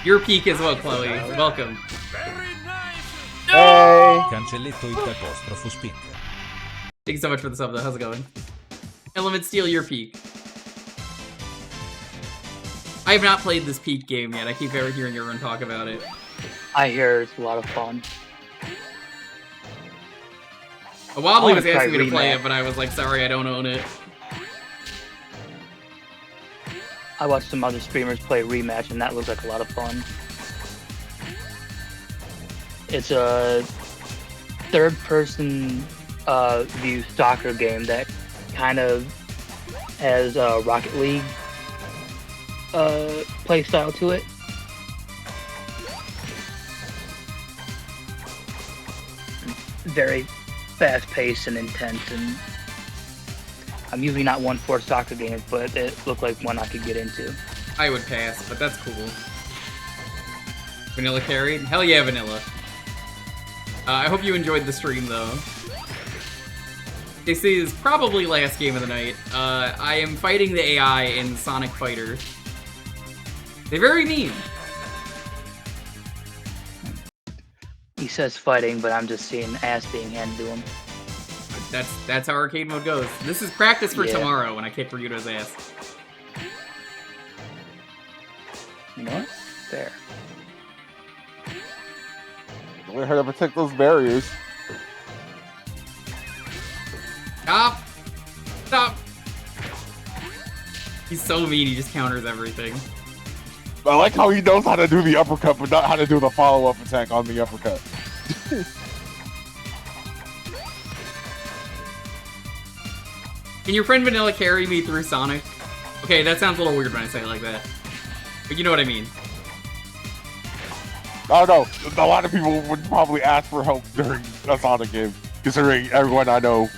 Your Peak as well, Chloe. Welcome. No! Cancelletto it speaker. Thank you so much for the sub, though. How's it going? Element Steel, Your Peak. I have not played this Peak game yet. I keep ever hearing everyone talk about it. I hear it's a lot of fun. Wobbly I was wanna asking me try to play Rematch. it, but I was like, sorry, I don't own it. I watched some other streamers play Rematch, and that looks like a lot of fun. It's a third-person view soccer game that kind of has a Rocket League play style to it. Very fast-paced and intense, and I'm usually not one for soccer games, but it looked like one I could get into. I would pass, but that's cool. Vanilla carried? Hell yeah, Vanilla. I hope you enjoyed the stream, though. This is probably last game of the night. I am fighting the AI in Sonic Fighter. They're very mean. He says fighting, but I'm just seeing ass being handed to him. That's how arcade mode goes. This is practice for Yeah. tomorrow when I kick Ryuto's ass. You know what? Fair. We heard to protect those barriers. Stop! Stop! He's so mean, he just counters everything. I like how he knows how to do the uppercut, but not how to do the follow-up attack on the uppercut. Can your friend Vanilla carry me through Sonic? Okay, that sounds a little weird when I say it like that. But you know what I mean. I don't know. A lot of people would probably ask for help during a Sonic game, considering everyone I know.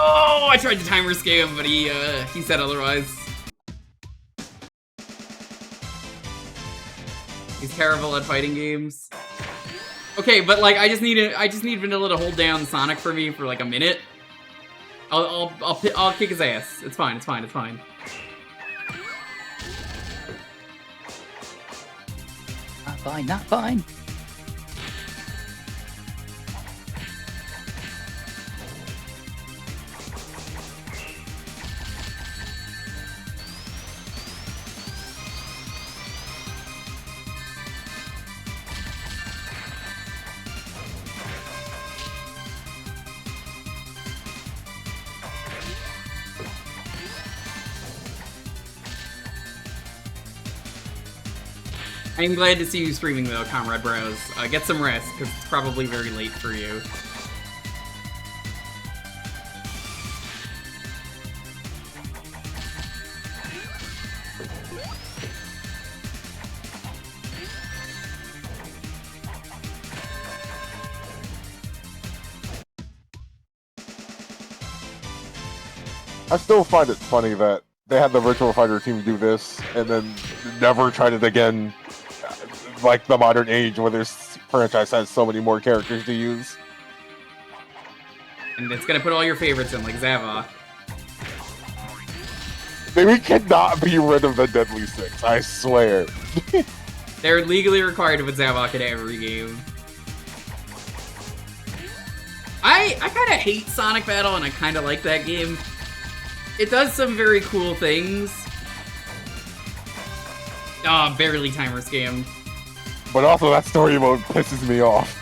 Oh, I tried to timer scam, but he said otherwise. He's terrible at fighting games. Okay, but like I just need Vanilla to hold down Sonic for me for like a minute. I'll kick his ass. It's fine. It's fine. It's fine. fine, not fine. I'm glad to see you streaming though, Comrade Bros. Get some rest, because it's probably very late for you. I still find it funny that they had the Virtual Fighter team do this, and then never tried it again, like the modern age where this franchise has so many more characters to use. And it's gonna put all your favorites in, like Zavok. We cannot be rid of the Deadly Six, I swear. They're legally required to put Zavok in every game. I kind of hate Sonic Battle, and I kind of like that game. It does some very cool things. Ah, barely timer scammed. But also that story mode pisses me off.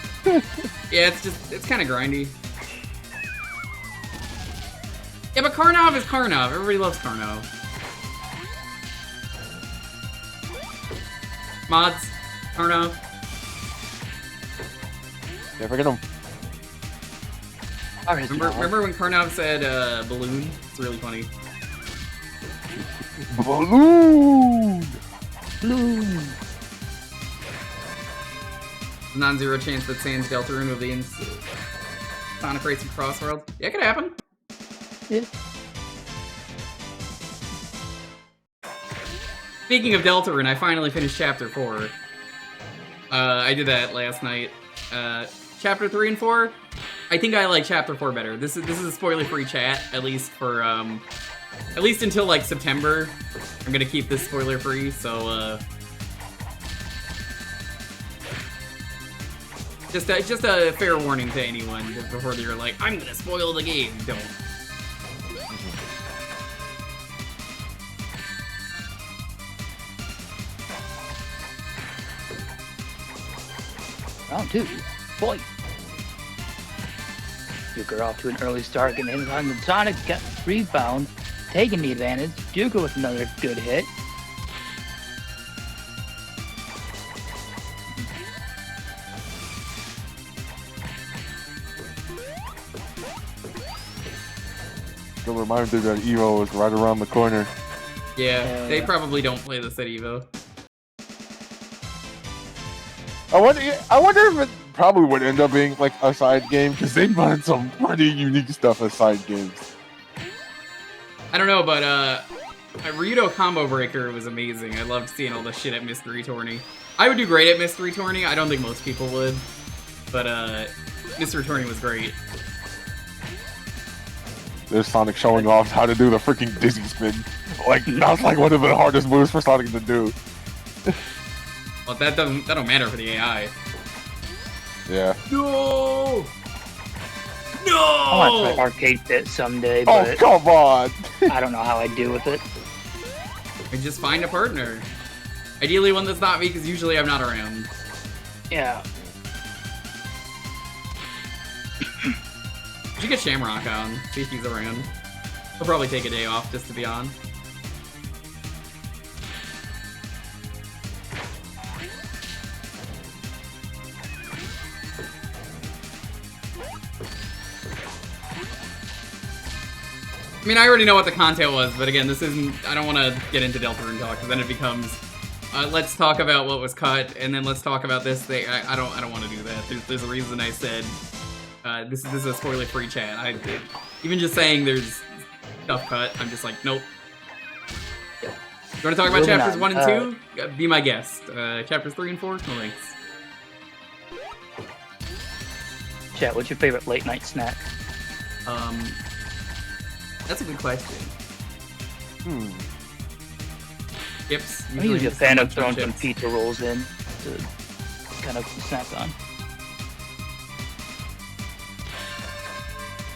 Yeah, it's kind of grindy. Yeah, but Karnov is Karnov. Everybody loves Karnov. Mods, Karnov. Yeah, forget him. Remember when Karnov said balloon? It's really funny. Balloon! Balloon! Non-zero chance that Sans Deltarune will be in Sonic Racing Crossworld. Yeah, it could happen. Yeah. Speaking of Deltarune, I finally finished Chapter 4. I did that last night. Chapter 3 and 4, I think I like Chapter 4 better. This is a spoiler-free chat, at least for at least until like September. I'm gonna keep this spoiler-free, so just a fair warning to anyone before they're like, I'm gonna spoil the game. Don't. Round 2, fight! Jewker off to an early start, getting hit on the Sonic, got rebound, taking the advantage. Jewker with another good hit. The reminder that Evo is right around the corner. Yeah, they probably don't play this at Evo. I wonder if it probably would end up being like a side game, because they've done some pretty unique stuff as side games. I don't know, but Ryudo Combo Breaker was amazing. I loved seeing all the shit at Mystery Tourney. I would do great at Mystery Tourney. I don't think most people would, but Mystery Tourney was great. There's Sonic showing off how to do the freaking dizzy spin. Like, that's like one of the hardest moves for Sonic to do. Well, that don't matter for the AI. Yeah. No! No! I want to try Arcade Pit someday, Oh, but come on! I don't know how I do with it. I just find a partner. Ideally one that's not me, because usually I'm not around. Yeah. You should get Shamrock on, see if he's around. He'll probably take a day off just to be on. I mean, I already know what the content was, but again, this isn't... I don't want to get into Deltarune talk, because then it becomes... let's talk about what was cut, and then let's talk about this thing. I don't want to do that. There's a reason I said... this is a spoiler-free chat. Even just saying there's stuff cut, I'm just like, nope. You want to talk about chapters 1 and 2? Be my guest. Chapters 3 and 4? No thanks. Chat, what's your favorite late night snack? That's a good question. Chips. I'm usually a fan of throwing some pizza rolls in to kind of snack on.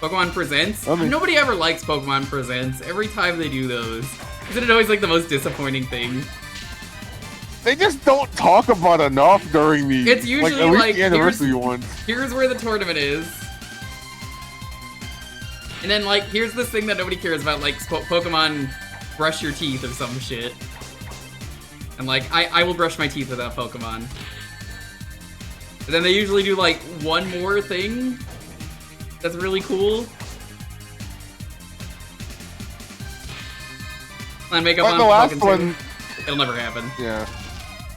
Pokemon Presents? Nobody ever likes Pokemon Presents. Every time they do those. Isn't it always like the most disappointing thing? They just don't talk about enough during the It's usually at least like the anniversary ones. Here's where the tournament is. And then like here's this thing that nobody cares about, like Pokemon brush your teeth or some shit. And like I will brush my teeth with that Pokemon. And then they usually do like one more thing that's really cool. And make up But on the last fucking one, it'll never happen. Yeah.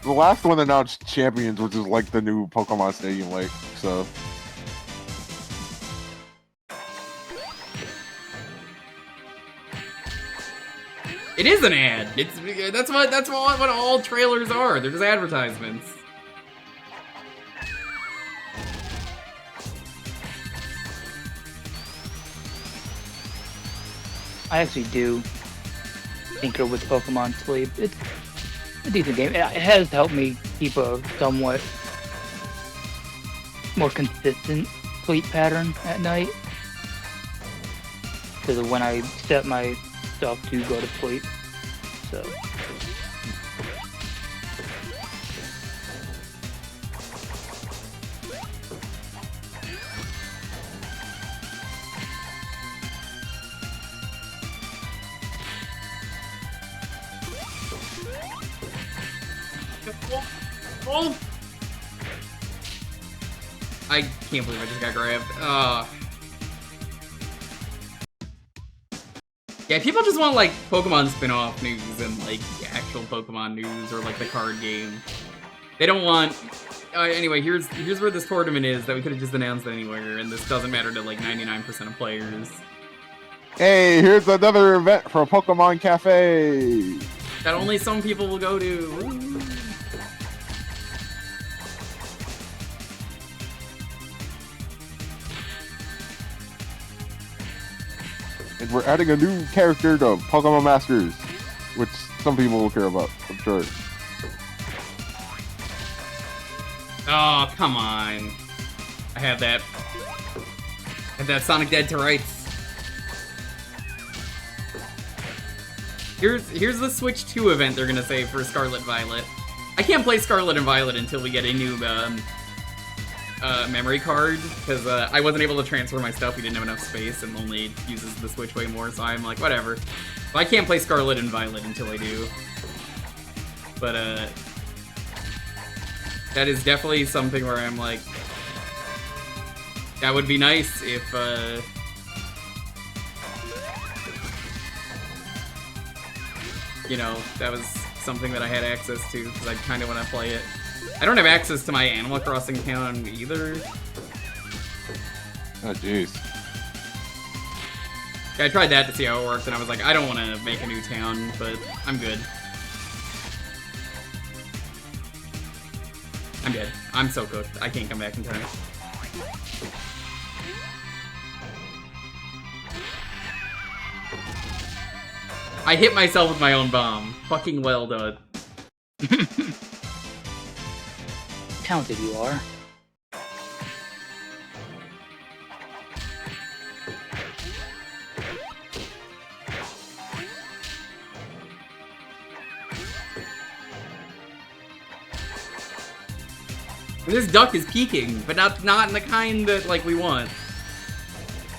The last one announced Champions, which is like the new Pokemon Stadium Lake, so. It is an ad. That's what all trailers are. They're just advertisements. I actually do tinker with Pokemon Sleep. It's a decent game. It has helped me keep a somewhat more consistent sleep pattern at night. Because of when I set myself to go to sleep. So. Oh. I can't believe I just got grabbed. Yeah, people just want like Pokemon spin-off news and like actual Pokemon news or like the card game. They don't want. Anyway, here's where this tournament is that we could have just announced anywhere, and this doesn't matter to like 99% of players. Hey, here's another event for Pokemon Cafe. That only some people will go to. Ooh. And we're adding a new character to Pokemon Masters, which some people will care about, I'm sure. Oh, come on. I have that Sonic Dead to Rights. Here's the Switch 2 event they're gonna say for Scarlet Violet. I can't play Scarlet and Violet until we get a new memory card, because I wasn't able to transfer my stuff. We didn't have enough space, and only uses the Switch way more, so I'm like, whatever. But I can't play Scarlet and Violet until I do. But, that is definitely something where I'm like, that would be nice if, you know, that was something that I had access to, because I kind of want to play it. I don't have access to my Animal Crossing account either. Oh, jeez. Yeah, I tried that to see how it worked, and I was like, I don't want to make a new town, but I'm good. I'm dead. I'm so cooked. I can't come back in time. I hit myself with my own bomb. Fucking well done. Talented you are. This duck is peeking, but not in the kind that like we want.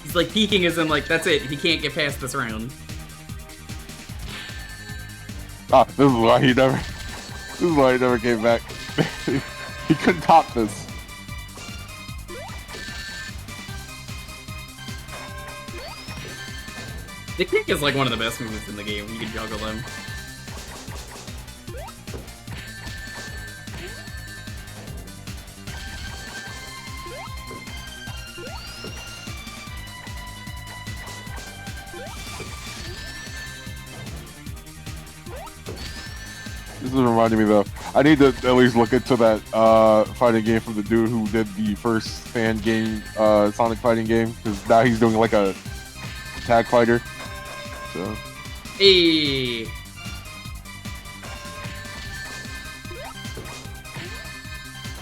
He's like peeking as in like, that's it, he can't get past this round. Ah, this is why he never came back. He couldn't top this. The kick is like one of the best moves in the game. You can juggle them. This is reminding me though. I need to at least look into that fighting game from the dude who did the first fan game, Sonic fighting game, because now he's doing like a tag fighter. So. Hey.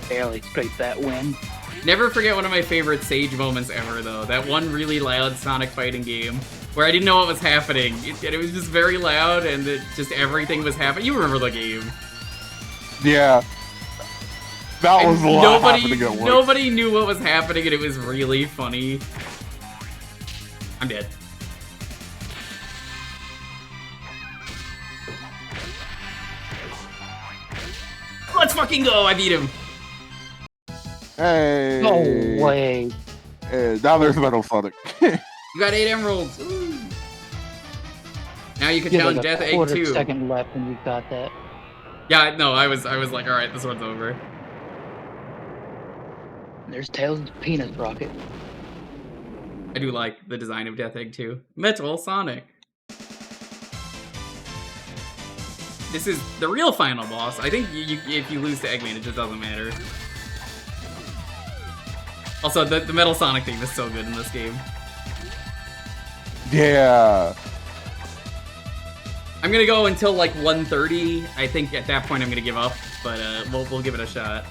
barely scraped that win. Never forget one of my favorite Sage moments ever, though. That one really loud Sonic fighting game where I didn't know what was happening. It was just very loud, and just everything was happening. You remember the game. Yeah. That was a lot happening at once. Nobody knew what was happening, and it was really funny. I'm dead. Let's fucking go! I beat him. Hey. No way. Hey, now there's Metal Sonic. You got 8 emeralds. Ooh. Now you can challenge Death Egg 2. Second left when you got that. Yeah, no, I was like, all right, this one's over. There's Tails' penis rocket. I do like the design of Death Egg 2. Metal Sonic. This is the real final boss. I think if you lose to Eggman, it just doesn't matter. Also, the Metal Sonic theme is so good in this game. Yeah. I'm gonna go until like 1:30. I think at that point I'm gonna give up, but we'll give it a shot.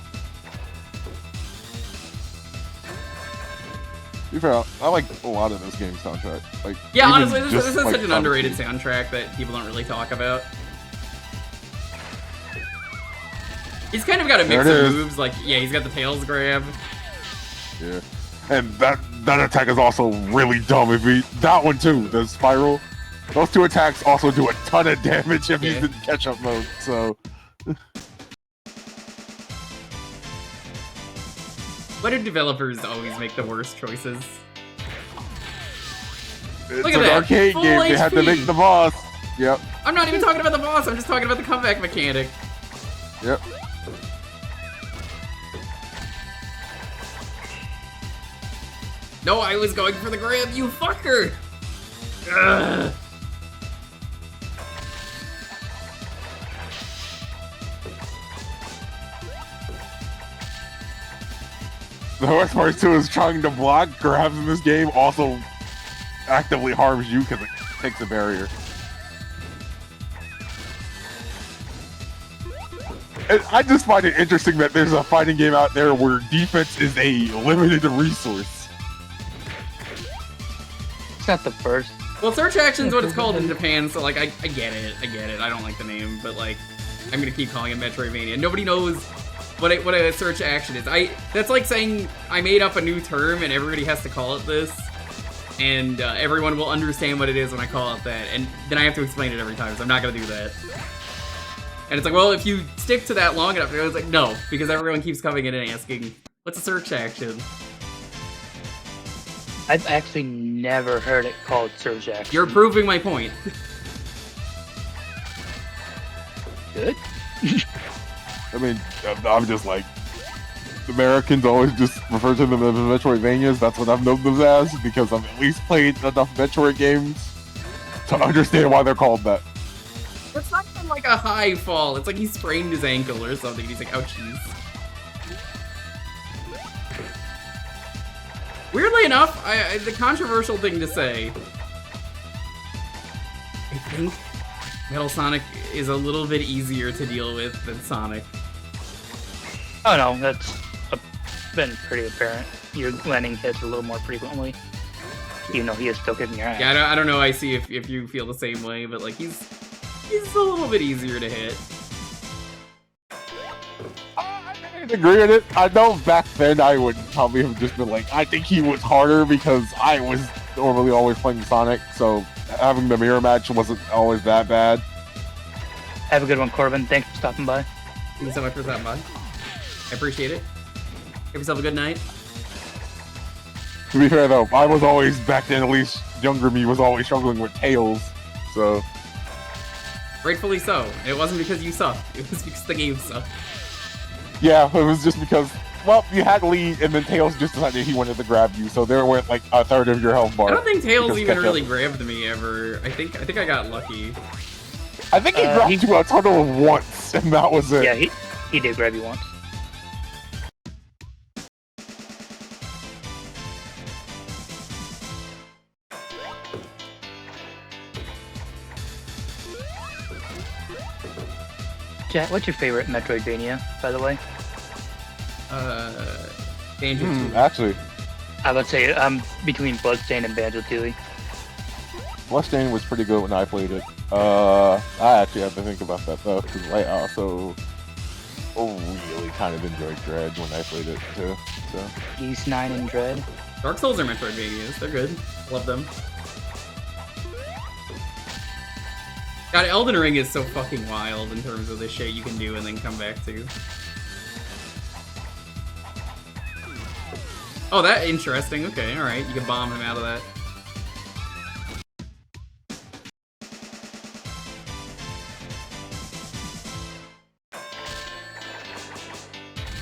To be fair, I like a lot of this game's soundtrack. Like, yeah, honestly, this is like such an underrated soundtrack that people don't really talk about. He's kind of got a mix of moves, like, yeah, he's got the Tails grab. Yeah. And that attack is also really dumb. That one too, the spiral. Those two attacks also do a ton of damage if he's in catch-up mode, so... Why do developers always make the worst choices? It's Look at an that. arcade Full game, HP. they had to make the boss. Yep. I'm not even talking about the boss, I'm just talking about the comeback mechanic. Yep. No, I was going for the grab, you fucker! Ugh. The worst part too is trying to block grabs in this game also actively harms you because it takes a barrier. And I just find it interesting that there's a fighting game out there where defense is a limited resource. It's not the first. Well, search action's what it's called in Japan, so like I get it. I don't like the name, but like I'm gonna keep calling it Metroidvania. Nobody knows what a search action is. That's like saying I made up a new term and everybody has to call it this, and everyone will understand what it is when I call it that, and then I have to explain it every time, so I'm not gonna do that. And it's like, well, if you stick to that long enough, I was like, no, because everyone keeps coming in and asking, what's a search action? I've actually never heard it called search action. You're proving my point. Good. I mean, I'm just like, Americans always just refer to them as Metroidvanias. That's what I've known them as, because I've at least played enough Metroid games to understand why they're called that. It's not even like a high fall. It's like he sprained his ankle or something. He's like, ouchies. Weirdly enough, the controversial thing to say, I think Metal Sonic is a little bit easier to deal with than Sonic. Oh no, that's been pretty apparent. You're landing hits a little more frequently, even though he is still kicking your ass. Yeah, I don't know. I see if you feel the same way, but like he's a little bit easier to hit. I agree with it. I know back then I would probably have just been like, I think he was harder because I was normally always playing Sonic, so having the mirror match wasn't always that bad. Have a good one, Corbin. Thanks for stopping by. Thank you so much for stopping by. I appreciate it. Have yourself a good night. To be fair though, I was always, back then at least, younger me was always struggling with Tails, so... Rightfully so. It wasn't because you sucked. It was because the game sucked. Yeah, it was just because, well, you had lead, and then Tails just decided he wanted to grab you, so there went like a third of your health bar. I don't think Tails even really grabbed me ever. I think I got lucky. I think he grabbed you a total of once, and that was it. Yeah, he did grab you once. Chat, what's your favorite Metroidvania, by the way? Banjo-Tooie. Actually, I would say I'm between Bloodstained and Banjo-Tooie. Bloodstained was pretty good when I played it. I actually have to think about that though, because I also really kind of enjoyed Dread when I played it too. So Geese 9 and Dread. Dark Souls are Metroidvanias. They're good. Love them. God, Elden Ring is so fucking wild in terms of the shit you can do and then come back to. Oh, that interesting. Okay, alright. You can bomb him out of that.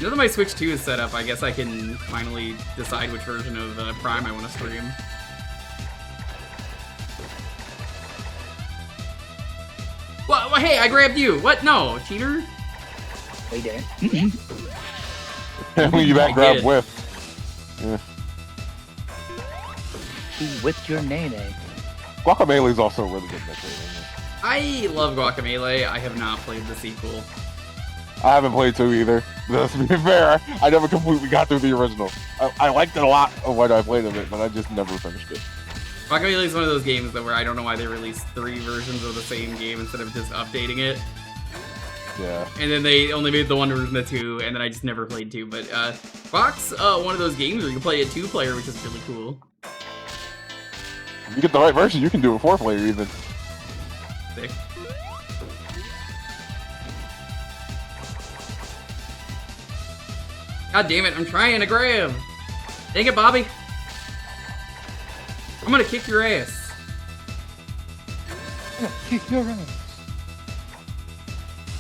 Now that my Switch 2 is set up, I guess I can finally decide which version of Prime I want to stream. Well, hey, I grabbed you! What? No, cheater? Wait there. you that grab whiffed. Yeah. He whipped your nene. Guacamelee is also a really good Metroidvania. I love Guacamelee. I have not played the sequel. I haven't played 2 either. Let's be fair, I never completely got through the original. I liked it a lot of what I played of it, but I just never finished it. Guacamelee is one of those games that where I don't know why they released 3 versions of the same game instead of just updating it. Yeah. And then they only made the 1 version of 2, and then I just never played 2. But Fox, one of those games where you can play it 2-player, which is really cool. If you get the right version, you can do it 4-player even. Sick. God damn it, I'm trying to grab! Dang it, Bobby! I'm gonna kick your ass! Yeah, kick your ass.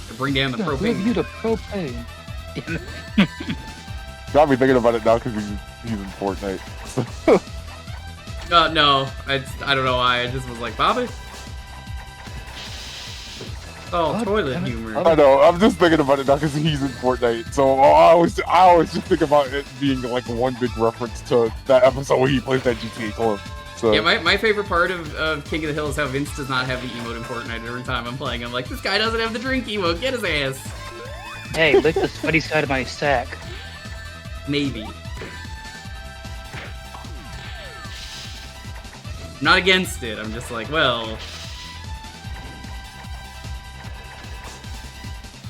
To bring down the Yeah, propane. give you the propane. Damn it. Got me thinking about it now because he's in Fortnite. No, I don't know why, I just was like, Bobby? Oh, God, toilet humor. I know, I'm just thinking about it now because he's in Fortnite. So I always just think about it being like one big reference to that episode where he plays that GTA club. So. Yeah, my favorite part of King of the Hill is how Vince does not have the emote in Fortnite every time I'm playing. I'm like, this guy doesn't have the drink emote, get his ass. Hey, lick the sweaty side of my sack. Maybe. Not against it, I'm just like, well...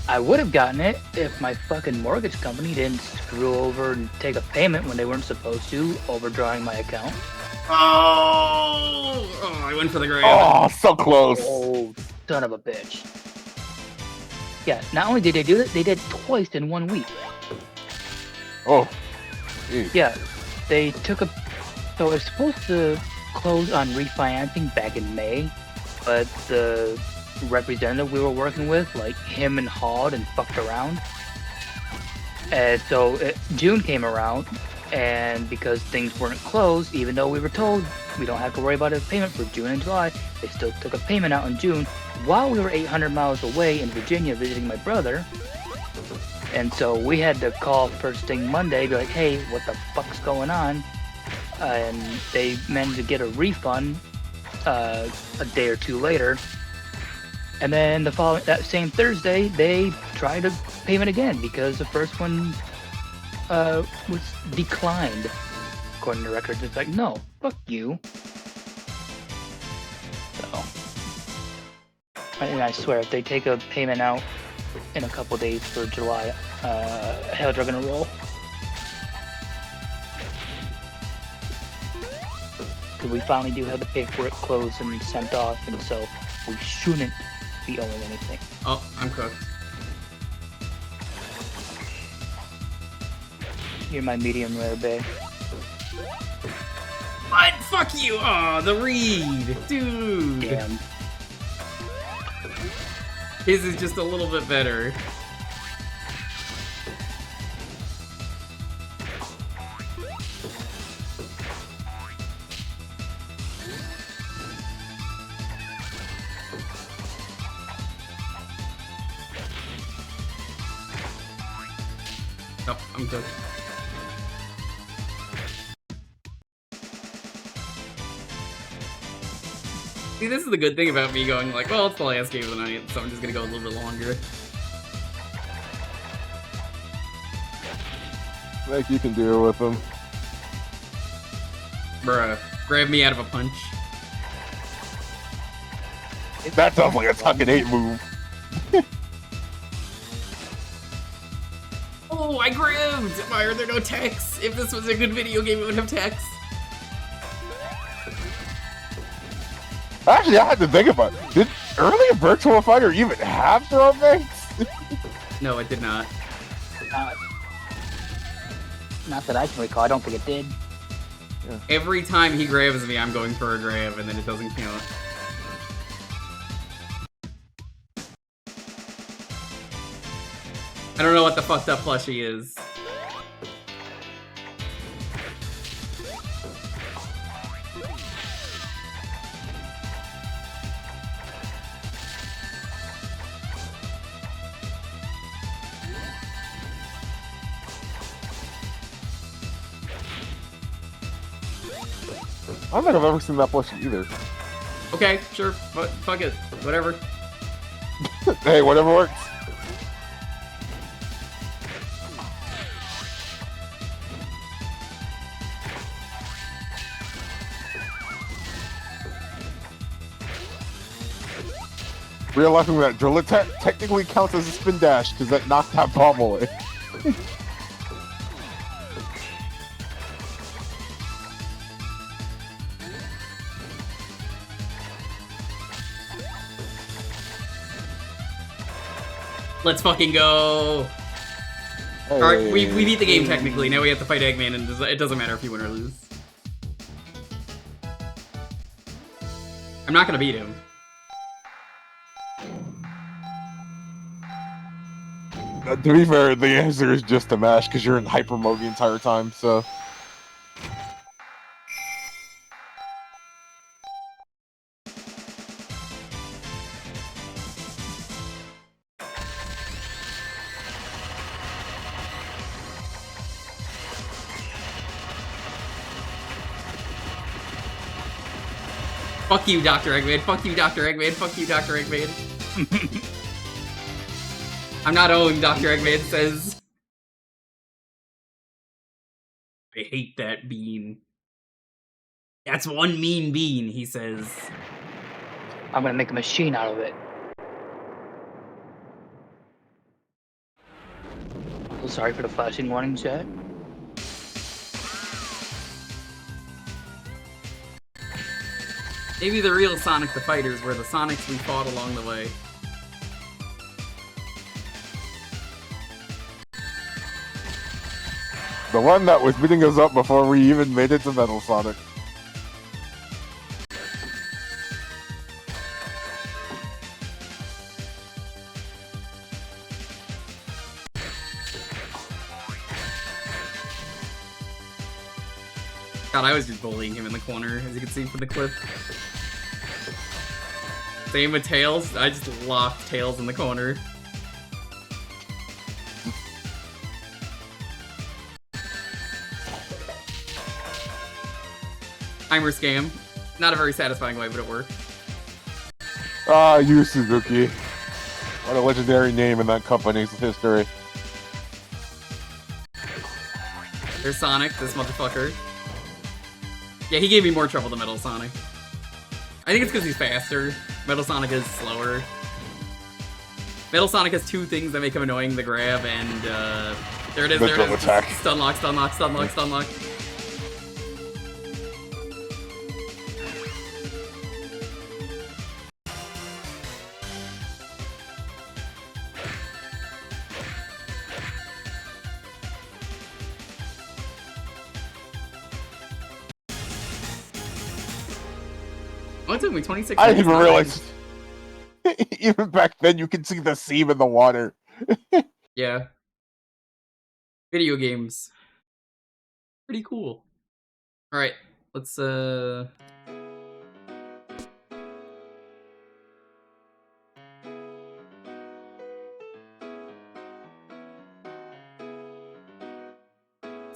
I would have gotten it if my fucking mortgage company didn't screw over and take a payment when they weren't supposed to, overdrawing my account. Oh, I went for the grab. Oh, so close. Oh, son of a bitch. Yeah, not only did they do it, they did it twice in 1 week. Oh. Geez. Yeah, they took a... So it was supposed to close on refinancing back in May, but the representative we were working with, like, him and hawed and fucked around. And so June came around, and because things weren't closed, even though we were told we don't have to worry about a payment for June and July, they still took a payment out in June while we were 800 miles away in Virginia visiting my brother. And so we had to call first thing Monday, be like, hey, what the fuck's going on? And they managed to get a refund a day or 2 later. And then that same Thursday, they tried a payment again because the first one was declined, according to records. It's like, no, fuck you. So, and I swear, if they take a payment out in a couple days for July, hell, they're gonna roll. Because we finally do have the paperwork closed and sent off, and so we shouldn't be owing anything. Oh, I'm cooked. You're my medium rare, babe. What? Fuck you! Oh, the read! Dude! Damn. His is just a little bit better. Oh, I'm good. See, this is the good thing about me going like, well, it's the last game of the night, so I'm just gonna go a little bit longer. think you can deal with him. Bruh, grab me out of a punch. That sounds like a Tuck and 8 move. Oh, I grabbed! Why are there no texts? If this was a good video game, it would have text. Actually, I had to think about it. Did earlier Virtual Fighter even have throw things? No, it did not. Not that I can recall. I don't think it did. Yeah. Every time he grabs me, I'm going for a grab, and then it doesn't count. I don't know what the fucked up plushie is. I don't think I've ever seen that plushie either. Okay, sure, but fuck it, whatever. Hey, whatever works. Realizing that drill attack technically counts as a spin dash because that knocked that bomb away. Let's fucking go! Hey. Alright, we beat the game technically, now we have to fight Eggman and it doesn't matter if you win or lose. I'm not gonna beat him. To be fair, the answer is just a mash because you're in hyper mode the entire time, so... Fuck you, Dr. Eggman. Fuck you, Dr. Eggman. Fuck you, Dr. Eggman. I'm not owing, Dr. Eggman says. I hate that bean. That's one mean bean, he says. I'm gonna make a machine out of it. Oh, sorry for the flashing warning, chat. Maybe the real Sonic the Fighters were the Sonics we fought along the way. The one that was beating us up before we even made it to Metal Sonic. God, I was just bullying him in the corner, as you can see from the clip. Same with Tails. I just locked Tails in the corner. Timer scam. Not a very satisfying way, but it worked. Ah, Yu Suzuki. What a legendary name in that company's history. There's Sonic, this motherfucker. Yeah, he gave me more trouble than Metal Sonic. I think it's because he's faster. Metal Sonic is slower. Metal Sonic has two things that make him annoying, the grab and, there it is, there it is. Attack. Stun lock, stun lock, stun lock, stun lock. Oh, it took me 26 I didn't minutes. even realize. Even back then, you can see the seam in the water. Yeah. Video games. Pretty cool. Alright, let's, let's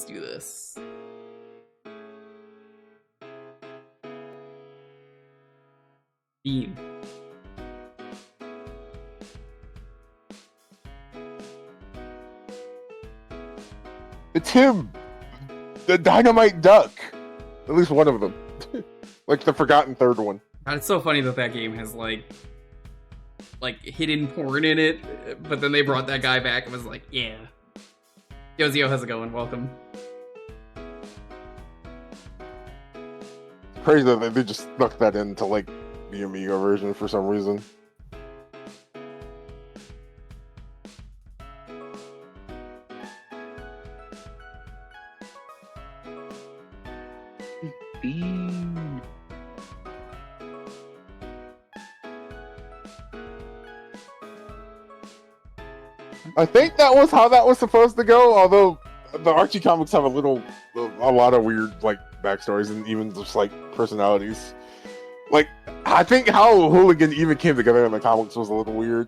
do this. Beam. It's him! The Dynamite Duck! At least one of them. Like the forgotten third one. God, it's so funny that that game has, like hidden porn in it, but then they brought that guy back and was like, yeah. Yo, Zio, how's it going? Welcome. Crazy that they just snuck that into, like, the Amiga version for some reason. I think that was how that was supposed to go, although the Archie comics have a lot of weird, like, backstories and even just, like, personalities. Like, I think how Hooligan even came together in the comics was a little weird.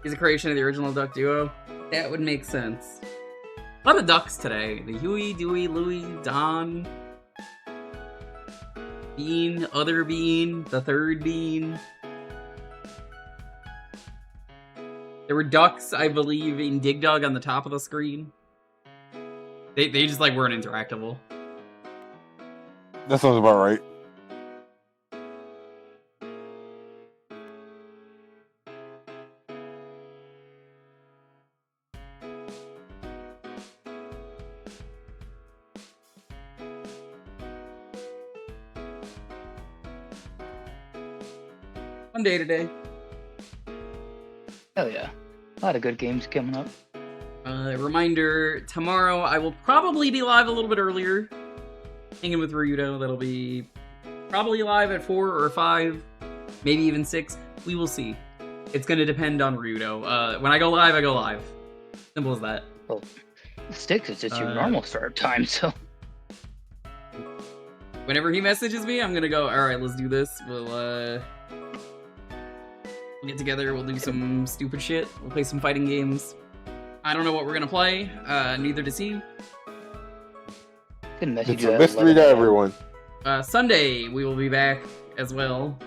He's a creation of the original Duck Duo. That would make sense. A lot of ducks today. The Huey, Dewey, Louie, Don, Bean, Other Bean, the Third Bean. There were ducks, I believe, in Dig Dug on the top of the screen. They just, like, weren't interactable. That sounds about right. Fun day today. Hell yeah. A lot of good games coming up. Reminder, tomorrow I will probably be live a little bit earlier. Hanging with Ryudo, that'll be probably live at 4 or 5, maybe even 6. We will see. It's going to depend on Ryudo. When I go live, I go live. Simple as that. Well, 6 is just your normal start time, so... Whenever he messages me, I'm going to go, alright, let's do this. We'll get together, we'll do some stupid shit. We'll play some fighting games. I don't know what we're going to play. Neither does he. It's a mystery to everyone. Sunday, we will be back as well.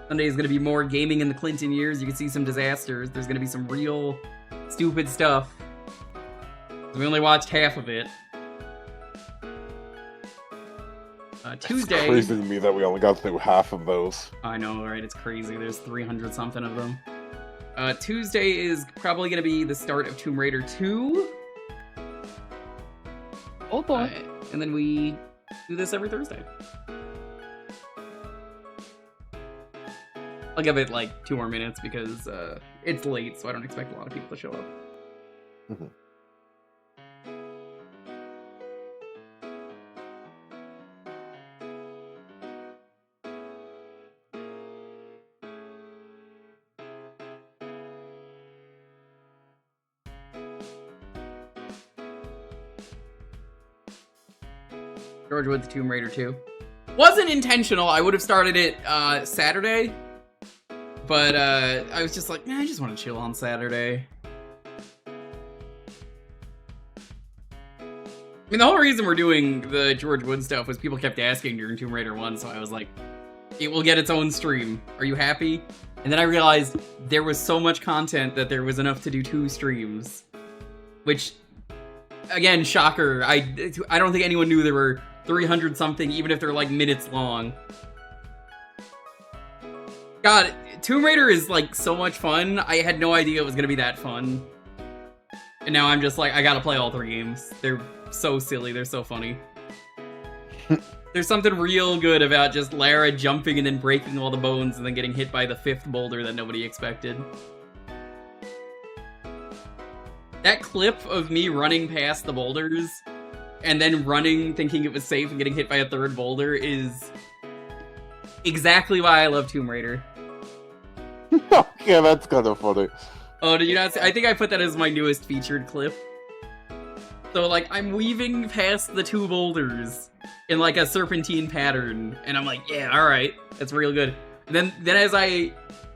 Sunday is going to be more gaming in the Clinton years. You can see some disasters. There's going to be some real stupid stuff. We only watched half of it. Tuesday. It's crazy to me that we only got through half of those. I know, right? It's crazy. There's 300 something of them. Tuesday is probably going to be the start of Tomb Raider 2. Oh boy. And then we do this every Thursday. I'll give it like 2 more minutes because it's late, so I don't expect a lot of people to show up. Mm-hmm. George Wood's Tomb Raider 2. Wasn't intentional. I would have started it Saturday. But I was just like, nah, I just want to chill on Saturday. I mean, the whole reason we're doing the George Wood stuff was people kept asking during Tomb Raider 1, so I was like, it will get its own stream. Are you happy? And then I realized there was so much content that there was enough to do 2 streams. Which, again, shocker. I don't think anyone knew there were 300 something, even if they're like minutes long. God, Tomb Raider is like so much fun. I had no idea it was gonna be that fun. And now I'm just like, I gotta play all 3 games. They're so silly, they're so funny. There's something real good about just Lara jumping and then breaking all the bones and then getting hit by the 5th boulder that nobody expected. That clip of me running past the boulders and then running thinking it was safe and getting hit by a 3rd boulder is exactly why I love Tomb Raider. Yeah, that's kind of funny. Oh, did you not see? I think I put that as my newest featured clip. So, like, I'm weaving past the 2 boulders in, like, a serpentine pattern, and I'm like, yeah, alright, that's real good. And then as I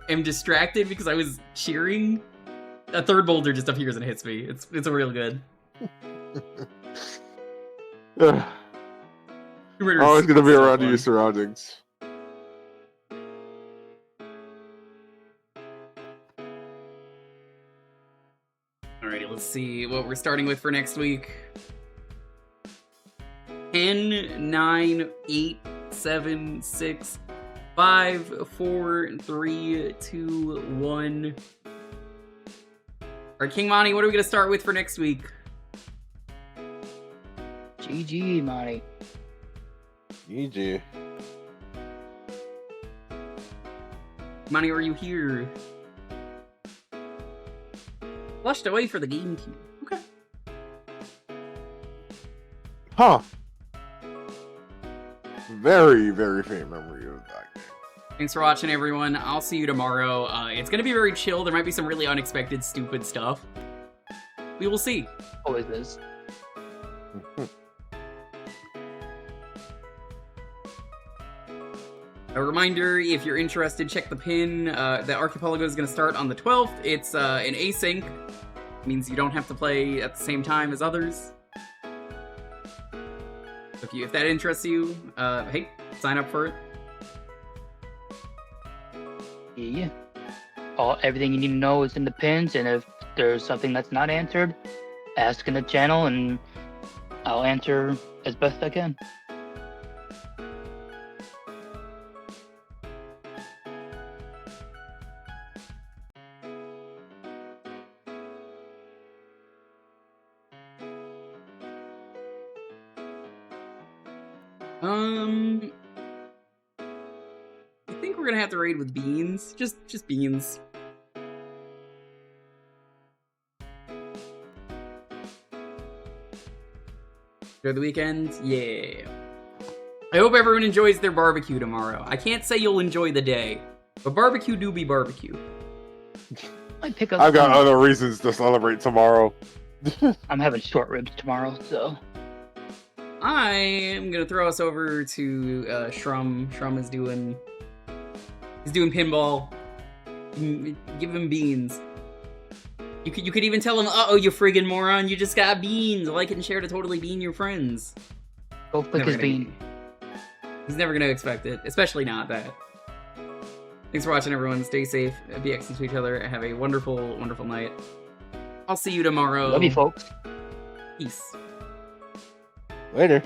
am distracted because I was cheering, a 3rd boulder just appears and hits me. It's a real good. Always gonna be around your surroundings. see what we're starting with for next week. 10, 9, 8, 7, 6, 5, 4, 3, 2, 1. Alright, King Monty, what are we going to start with for next week? GG, Monty. GG. Monty, are you here? Flushed away for the GameCube. Okay. Huh. Very, very faint memory of that game. Thanks for watching, everyone. I'll see you tomorrow. It's going to be very chill. There might be some really unexpected, stupid stuff. We will see. Always is. A reminder, if you're interested, check the pin. The Archipelago is going to start on the 12th. It's an async. It means you don't have to play at the same time as others. If that interests you, hey, sign up for it. Yeah. Everything you need to know is in the pins, and if there's something that's not answered, ask in the channel, and I'll answer as best I can. I think we're gonna have to raid with beans. Just beans. Enjoy the weekend? Yeah. I hope everyone enjoys their barbecue tomorrow. I can't say you'll enjoy the day, but barbecue do be barbecue. I pick up. I've got other reasons to celebrate tomorrow. I'm having short ribs tomorrow, so. I am gonna throw us over to Shrum. Shrum is doing pinball. Give him beans. You could even tell him, "Uh-oh, you friggin' moron! You just got beans. Like and share to totally bean your friends." Go flick his bean. He's never gonna expect it, especially not that. Thanks for watching, everyone. Stay safe. Be excellent to each other. Have a wonderful, wonderful night. I'll see you tomorrow. Love you, folks. Later.